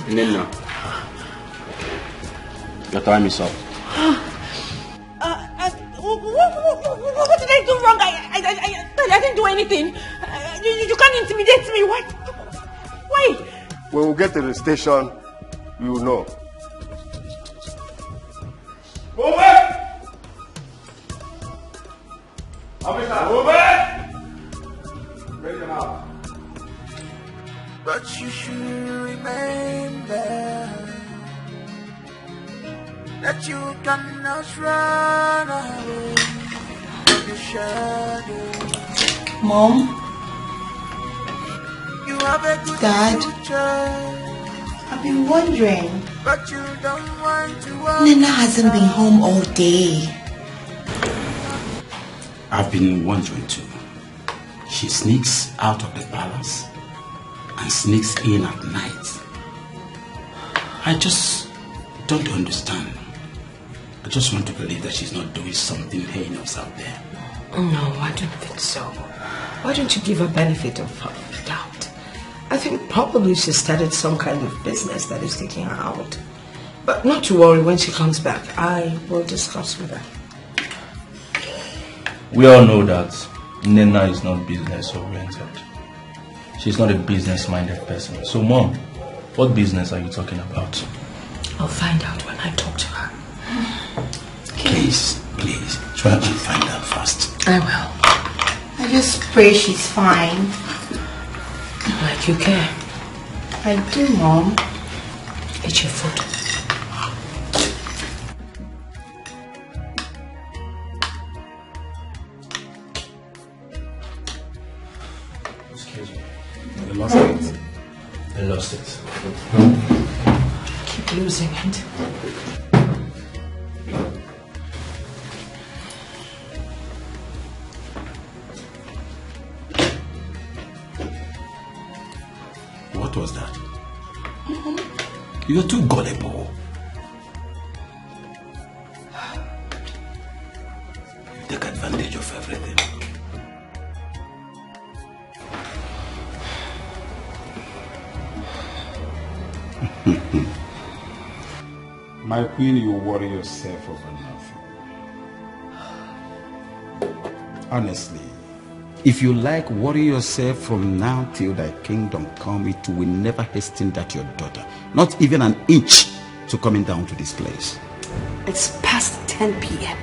[SPEAKER 7] Nina, your time is up.
[SPEAKER 2] What did I do wrong? I didn't do anything. You can't intimidate me. Why?
[SPEAKER 12] When we get to the station, you will know.
[SPEAKER 11] Move it! Officer, move it! Bring them out.
[SPEAKER 8] But you should remember that you cannot run away from the shadow.
[SPEAKER 15] Mom?
[SPEAKER 8] You have a good
[SPEAKER 15] Dad?
[SPEAKER 8] future,
[SPEAKER 15] I've been wondering.
[SPEAKER 8] but you don't want to walk.
[SPEAKER 15] Nina hasn't been home all day.
[SPEAKER 3] I've been wondering too. She sneaks out of the palace and sneaks in at night. I just don't understand. I just want to believe that she's not doing something heinous out there.
[SPEAKER 1] No, I don't think so. Why don't you give her benefit of doubt? I think probably she started some kind of business that is taking her out. But not to worry, when she comes back, I will discuss with her.
[SPEAKER 21] We all know that Nena is not business oriented. She's not a business-minded person. So, Mom, what business are you talking about?
[SPEAKER 1] I'll find out when I talk to her.
[SPEAKER 3] Please, try and find out fast.
[SPEAKER 1] I will.
[SPEAKER 15] I just pray she's fine.
[SPEAKER 1] Like you care.
[SPEAKER 15] I do, Mom.
[SPEAKER 1] Eat your food.
[SPEAKER 21] Excuse me. You lost it. I lost it.
[SPEAKER 1] Keep losing it.
[SPEAKER 3] What was that? You're too gullible. You take advantage of everything. My queen, you worry yourself over nothing. Honestly, if you like worry yourself from now till thy kingdom come, it will never hasten that your daughter, not even an inch, to coming down to this place.
[SPEAKER 1] It's past 10 p.m.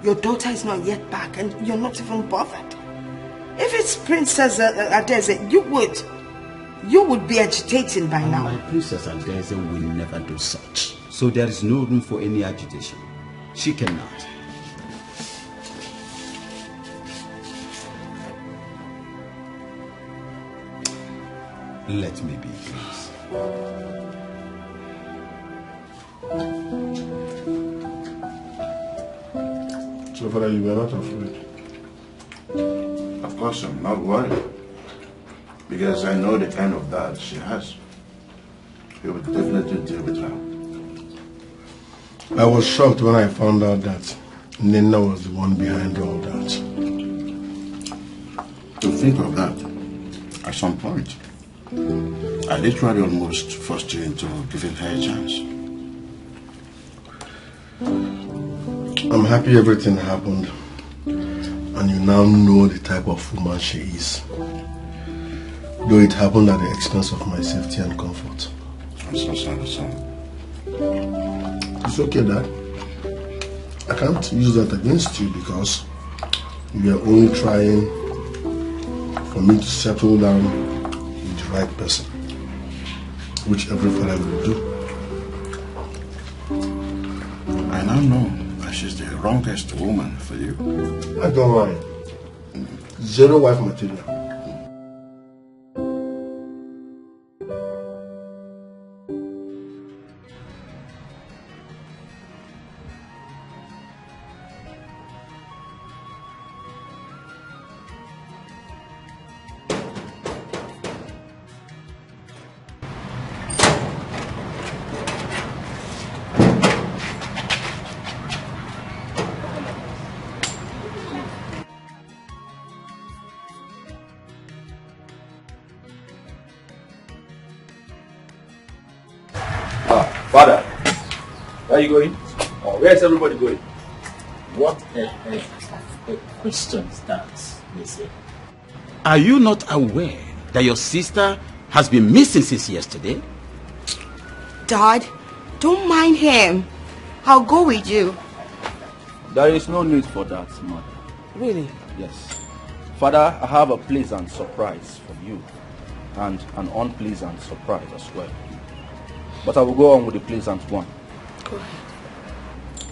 [SPEAKER 1] Your daughter is not yet back and you're not even bothered. If it's Princess Adeze, you would be agitating by now.
[SPEAKER 3] My Princess Adeze will never do such. So there is no room for any agitation. She cannot. Let me be, please.
[SPEAKER 12] So, Father, you are not afraid?
[SPEAKER 5] Of course, I'm not worried. Because I know the kind of dad she has. He will definitely deal with her.
[SPEAKER 12] I was shocked when I found out that Nina was the one behind all that.
[SPEAKER 5] To think of that, at some point, I literally almost forced you into giving her a chance.
[SPEAKER 12] I'm happy everything happened, and you now know the type of woman she is. Though it happened at the expense of my safety and comfort.
[SPEAKER 5] I'm so sorry, son.
[SPEAKER 12] It's okay, Dad. I can't use that against you because you are only trying for me to settle down with the right person, which every father will do.
[SPEAKER 5] I now know that she's the wrongest woman for you.
[SPEAKER 12] I don't mind. Zero wife material.
[SPEAKER 7] Father, where are you going? Or where is everybody going?
[SPEAKER 21] What a question is that, they say?
[SPEAKER 11] Are you not aware that your sister has been missing since yesterday?
[SPEAKER 15] Dad, don't mind him. I'll go with you.
[SPEAKER 7] There is no need for that, Mother.
[SPEAKER 1] Really?
[SPEAKER 7] Yes. Father, I have a pleasant surprise for you. And an unpleasant surprise as well. But I will go on with the pleasant one.
[SPEAKER 1] Go ahead.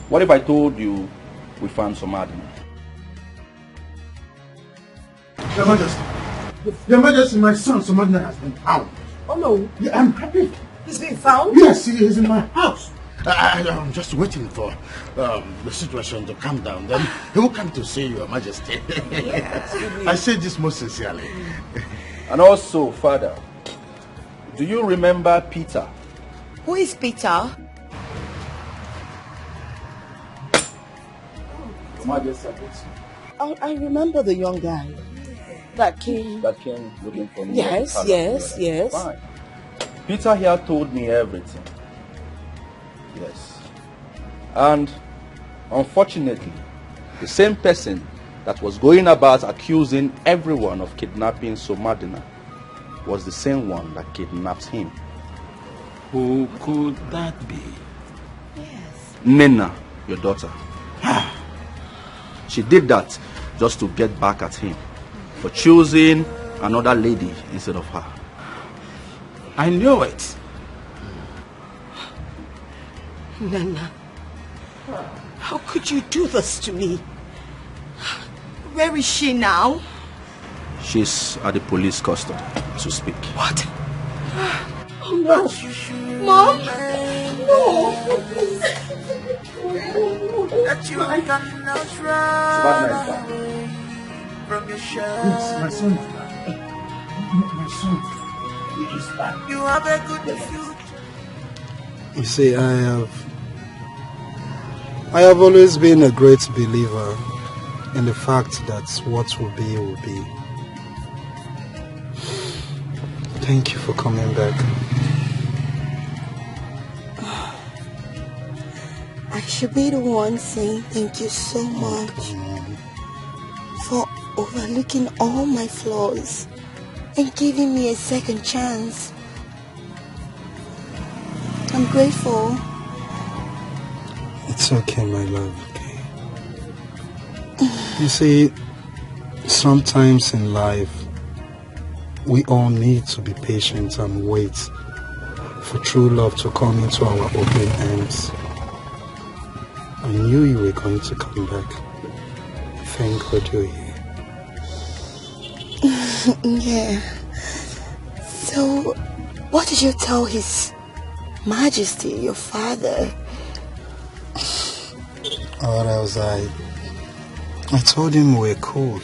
[SPEAKER 7] What if I told you we found some admin?
[SPEAKER 5] Your Majesty. Your Majesty, my son, Somadina, has been found.
[SPEAKER 1] Oh no.
[SPEAKER 5] Yeah, I'm happy.
[SPEAKER 1] He's been found?
[SPEAKER 5] Yes, he is in my house. I'm just waiting for the situation to calm down. Then he will come to see Your Majesty.
[SPEAKER 1] Yes,
[SPEAKER 5] I say this most sincerely.
[SPEAKER 7] And also, Father, do you remember Peter?
[SPEAKER 15] Who is Peter?
[SPEAKER 7] Your Majesty,
[SPEAKER 1] I remember the young guy that came.
[SPEAKER 7] That came looking for me.
[SPEAKER 1] Yes, yes, yes.
[SPEAKER 7] Fine. Peter here told me everything. Yes. And unfortunately, the same person that was going about accusing everyone of kidnapping Somadina was the same one that kidnapped him.
[SPEAKER 11] Who could that be?
[SPEAKER 15] Yes.
[SPEAKER 7] Nina, your daughter. She did that just to get back at him for choosing another lady instead of her.
[SPEAKER 11] I knew it.
[SPEAKER 1] Nana, how could you do this to me?
[SPEAKER 15] Where is she now?
[SPEAKER 7] She's at the police custody as we speak.
[SPEAKER 1] What? Oh no.
[SPEAKER 15] Mom? No.
[SPEAKER 8] That you cannot run away from your shadow.
[SPEAKER 5] Yes, my son is back. My son is back.
[SPEAKER 8] You have a good future.
[SPEAKER 19] You see, I have always been a great believer in the fact that what will be will be. Thank you for coming back.
[SPEAKER 15] I should be the one saying thank you so much for overlooking all my flaws and giving me a second chance. I'm grateful.
[SPEAKER 19] It's okay, my love, okay? You see, sometimes in life, we all need to be patient and wait for true love to come into our open arms. I knew you were going to come back. Thank God you're here.
[SPEAKER 15] Yeah. So, what did you tell His Majesty, your father?
[SPEAKER 19] What else? I told him we're cool.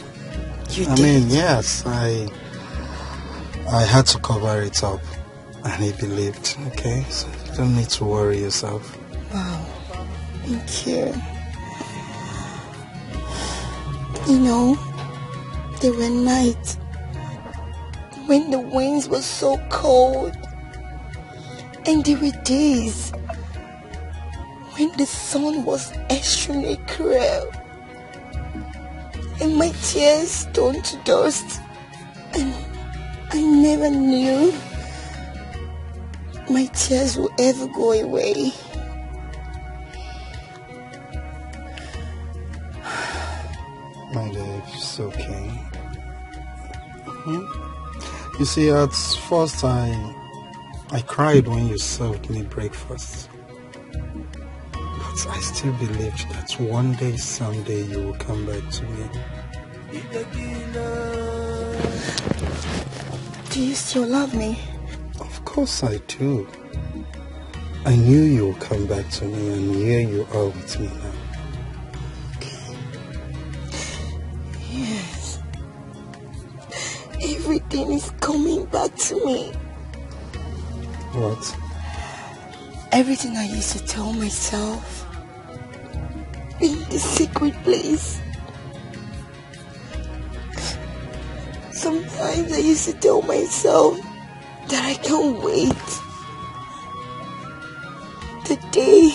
[SPEAKER 15] You
[SPEAKER 19] I
[SPEAKER 15] did?
[SPEAKER 19] mean, yes, I had to cover it up, and he believed. Okay, so you don't need to worry yourself.
[SPEAKER 15] Wow. Thank you. You know, there were nights when the winds were so cold, and there were days when the sun was extremely cruel, and my tears turned to dust, and I never knew my tears would ever go away.
[SPEAKER 19] My love, it's okay. You see, at first I cried when you served me breakfast. But I still believed that one day, someday, you will come back to me.
[SPEAKER 15] Do you still love me?
[SPEAKER 19] Of course I do. I knew you would come back to me, and here you are with me now.
[SPEAKER 15] Yes. Everything is coming back to me.
[SPEAKER 19] What?
[SPEAKER 15] Everything I used to tell myself in the secret place. Sometimes I used to tell myself that I can't wait. The day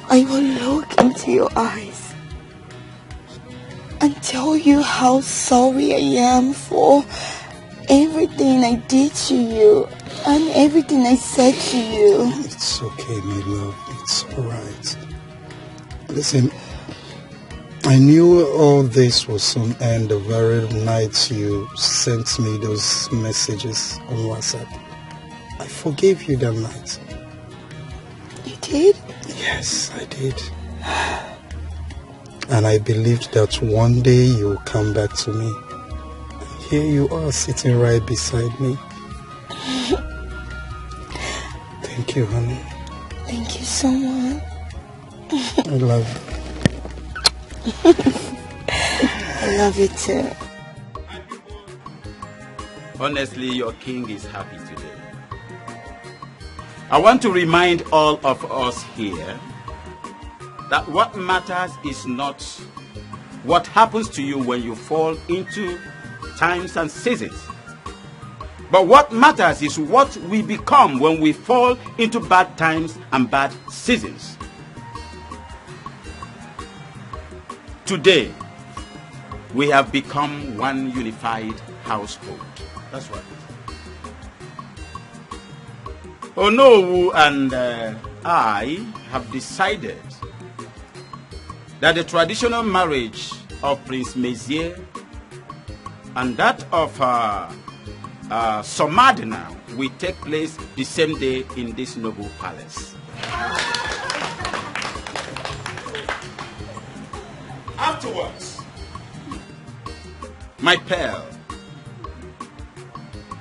[SPEAKER 15] I will look into your eyes and tell you how sorry I am for everything I did to you and everything I said to you.
[SPEAKER 19] It's okay, my love. It's alright. Listen, I knew all this was soon end the very night you sent me those messages on WhatsApp. I forgave you that night.
[SPEAKER 15] You did?
[SPEAKER 19] Yes, I did. And I believed that one day you'll come back to me. And here you are sitting right beside me. Thank you, honey.
[SPEAKER 15] Thank you so much.
[SPEAKER 19] I love you.
[SPEAKER 15] I love you too.
[SPEAKER 11] Honestly, your king is happy today. I want to remind all of us here that what matters is not what happens to you when you fall into times and seasons. But what matters is what we become when we fall into bad times and bad seasons. Today, we have become one unified household. That's right. Onowu and I have decided that the traditional marriage of Prince Mezier and that of Somadina will take place the same day in this noble palace. Afterwards, my pearl,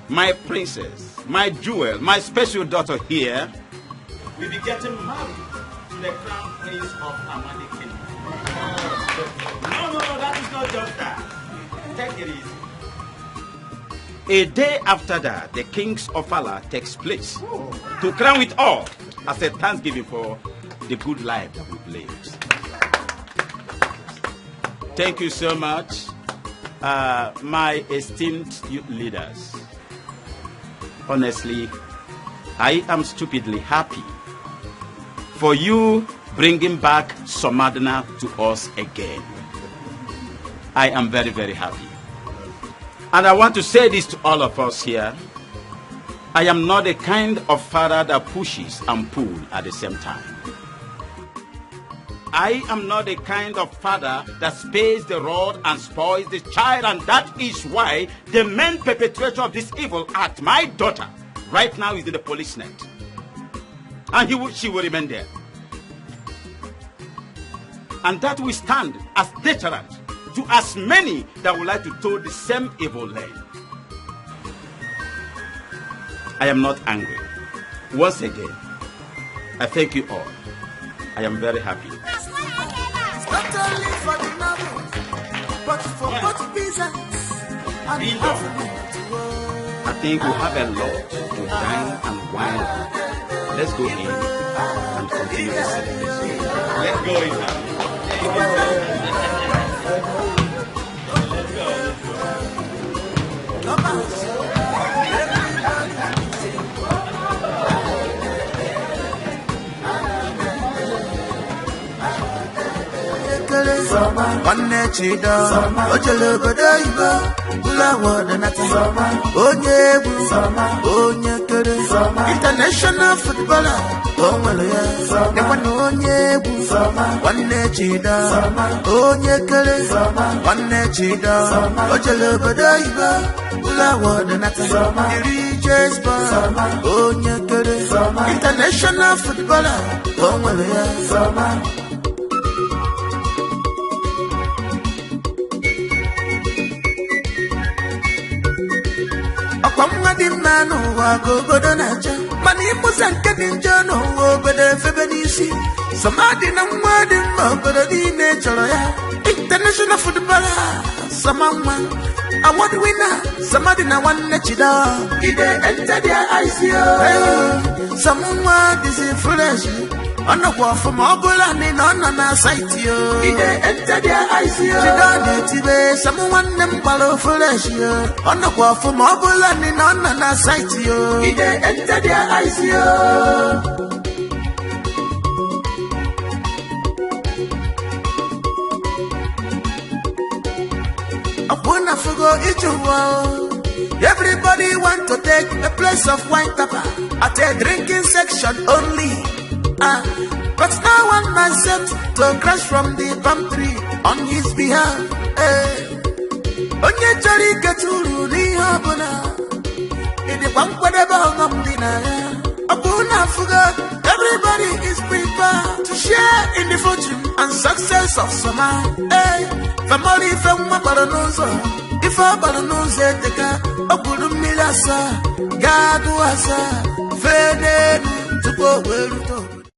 [SPEAKER 11] my princess, my jewel, my special daughter here will be getting married to the crown prince of Amadi Kingdom. No, that is not just that. Take it easy. A day after that, the King's Ofala takes place to crown it all as a thanksgiving for the good life that we've lived. Thank you so much, my esteemed youth leaders. Honestly, I am stupidly happy for you bringing back Somadina to us again. I am very, very happy. And I want to say this to all of us here. I am not the kind of father that pushes and pulls at the same time. I am not the kind of father that spares the rod and spoils the child, and that is why the main perpetrator of this evil act, my daughter, right now is in the police net. And she will remain there. And that will stand as deterrent to as many that would like to toe the same evil lane. I am not angry. Once again, I thank you all. I am very happy.
[SPEAKER 8] Not only for the novel, but for both business and
[SPEAKER 11] I think we have a lot to dine and wine. Let's go in and continue the celebration. Let's go in now.
[SPEAKER 8] One chida, ojele godoiba, ulawa denata, onye kere, international footballer, omaloya, the one one chida, onye kere, one chida, ojele godoiba, ulawa denata, Rejections, onye kere, international footballer, omaloya. Manu go naja mani musan kadin jono obodo febenisi Somadina mwadi obodo di nature ya international footballer Samama award winner Somadina one chida ide enter their eyes yo someone is fresh on the wall from Ogola ni on a site yo ide enter their eyes yo chida tibe someone them follow fresh yo on the wall from Ogola ni on a site yo ide enter their eyes yo Upon a fugo everybody want to take a place of white pepper at a drinking section only. But now one man set to crash from the palm tree on his behalf. Onye chori keturu ni habona. Idi whatever ngam dinaya. Upon fuga, everybody is prepared to share in the fortune and success of summer. Family from Baranosa. If I Baranosa take a good milasa, God was a faded to go well.